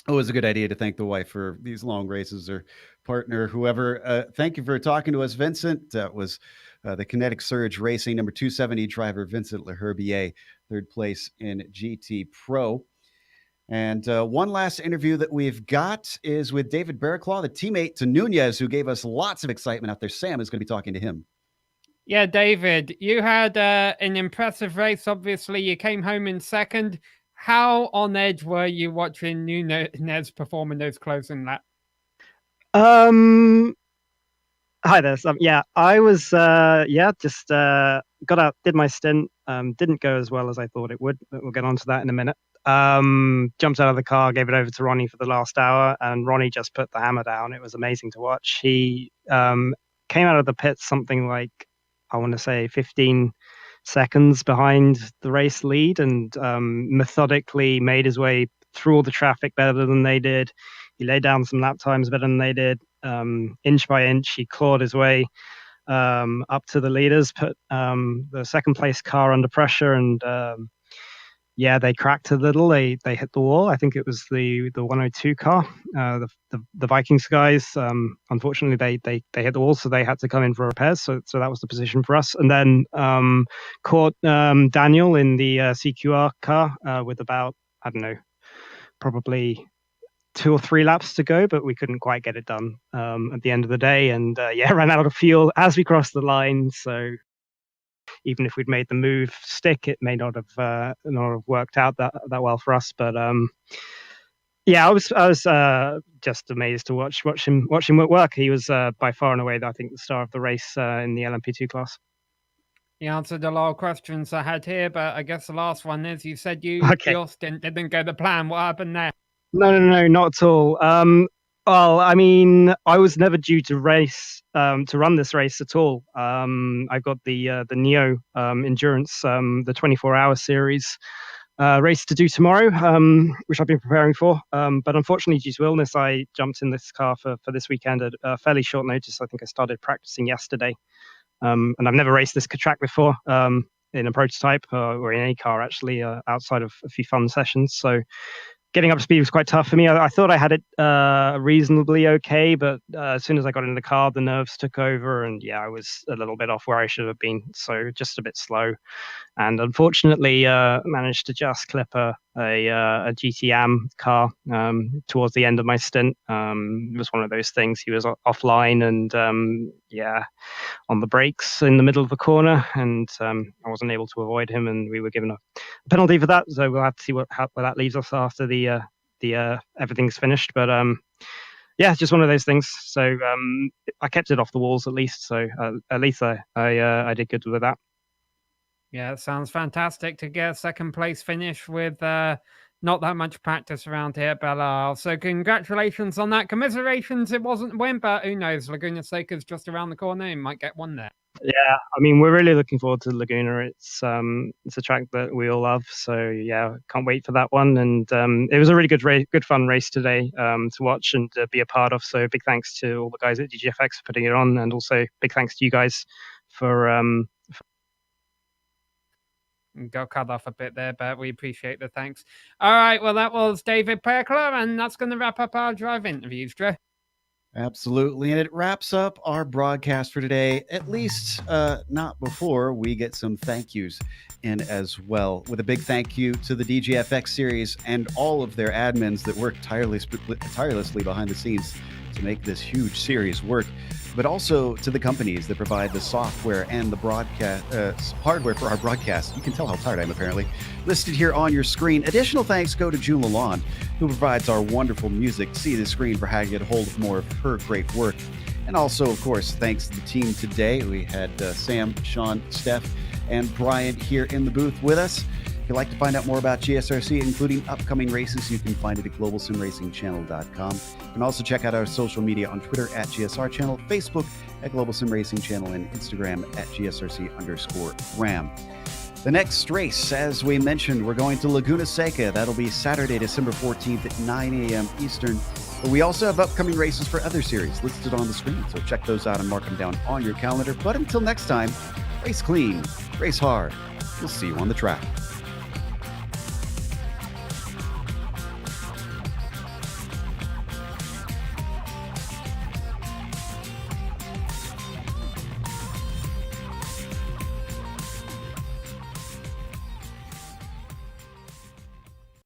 a good idea to thank the wife for these long races, or partner, whoever. Thank you for talking to us, Vincent. That was the Kinetic Surge Racing number 270 driver, Vincent Leherbier, third place in GT Pro. And one last interview that we've got is with David Barraclaw, the teammate to Nunez, who gave us lots of excitement out there. Sam is going to be talking to him. Yeah, David, you had an impressive race. Obviously, you came home in second. How on edge were you watching Nunez perform in those closing laps? Hi there. Yeah, I was just got out, did my stint. Didn't go as well as I thought it would, but we'll get on to that in a minute. Jumped out of the car, gave it over to Ronnie for the last hour, and Ronnie just put the hammer down. It was amazing to watch. He came out of the pits something like, I want to say 15 seconds behind the race lead, and methodically made his way through all the traffic better than they did. He laid down some lap times better than they did. Inch by inch, he clawed his way up to the leaders, put the second place car under pressure, and yeah, they cracked a little. They hit the wall. I think it was the 102 car. The Vikings guys, unfortunately, they hit the wall, so they had to come in for repairs. So that was the position for us. And then caught Daniel in the CQR car with about, I don't know, probably 2 or 3 laps to go, but we couldn't quite get it done at the end of the day. And yeah, ran out of fuel as we crossed the line. So even if we'd made the move stick, it may not have worked out that well for us. But yeah, I was just amazed to watch him work. He was by far and away, I think, the star of the race in the LMP2 class. He answered a lot of questions I had here, but I guess the last one is, you said your stint didn't go to plan. What happened there? No, not at all. Well, I mean, I was never due to run this race at all. I've got the Neo Endurance, the 24-hour series race to do tomorrow, which I've been preparing for. But unfortunately, due to illness, I jumped in this car for this weekend at fairly short notice. I think I started practicing yesterday, and I've never raced this track before in a prototype or in any car actually, outside of a few fun sessions. So getting up to speed was quite tough for me. I thought I had it reasonably okay, but as soon as I got into the car, the nerves took over, and yeah, I was a little bit off where I should have been. So just a bit slow, and unfortunately, managed to just clip a GTM car towards the end of my stint. It was one of those things. He was offline, and yeah, on the brakes in the middle of the corner, and I wasn't able to avoid him, and we were given a penalty for that. So we'll have to see where that leaves us after the everything's finished. But yeah, just one of those things. So I kept it off the walls at least. So at least I did good with that. Yeah, it sounds fantastic to get a second place finish with not that much practice around here at Belle Isle. So congratulations on that. Commiserations, it wasn't a win, but who knows? Laguna Seca's just around the corner. You might get one there. Yeah, I mean, we're really looking forward to Laguna. It's a track that we all love. So yeah, can't wait for that one. And it was a really good fun race today to watch and be a part of. So big thanks to all the guys at DGFX for putting it on, and also big thanks to you guys for got cut off a bit there, but we appreciate the thanks. All right, well, that was David Perkler, and that's going to wrap up our drive interviews, Drew. Absolutely, and it wraps up our broadcast for today, at least not before we get some thank yous in as well. With a big thank you to the DGFX series and all of their admins that work tirelessly behind the scenes to make this huge series work, but also to the companies that provide the software and the broadcast hardware for our broadcast. You can tell how tired I am, apparently. Listed here on your screen. Additional thanks go to June Lalonde, who provides our wonderful music. See the screen for how you get a hold of more of her great work. And also, of course, thanks to the team today. We had Sam, Sean, Steph, and Brian here in the booth with us. If you'd like to find out more about GSRC, including upcoming races, you can find it at globalsimracingchannel.com. You can also check out our social media on Twitter at GSR Channel, Facebook at Global Sim Racing Channel, and Instagram at GSRC_RAM. The next race, as we mentioned, we're going to Laguna Seca. That'll be Saturday, December 14th at 9 a.m. Eastern. But we also have upcoming races for other series listed on the screen, so check those out and mark them down on your calendar. But until next time, race clean, race hard. We'll see you on the track.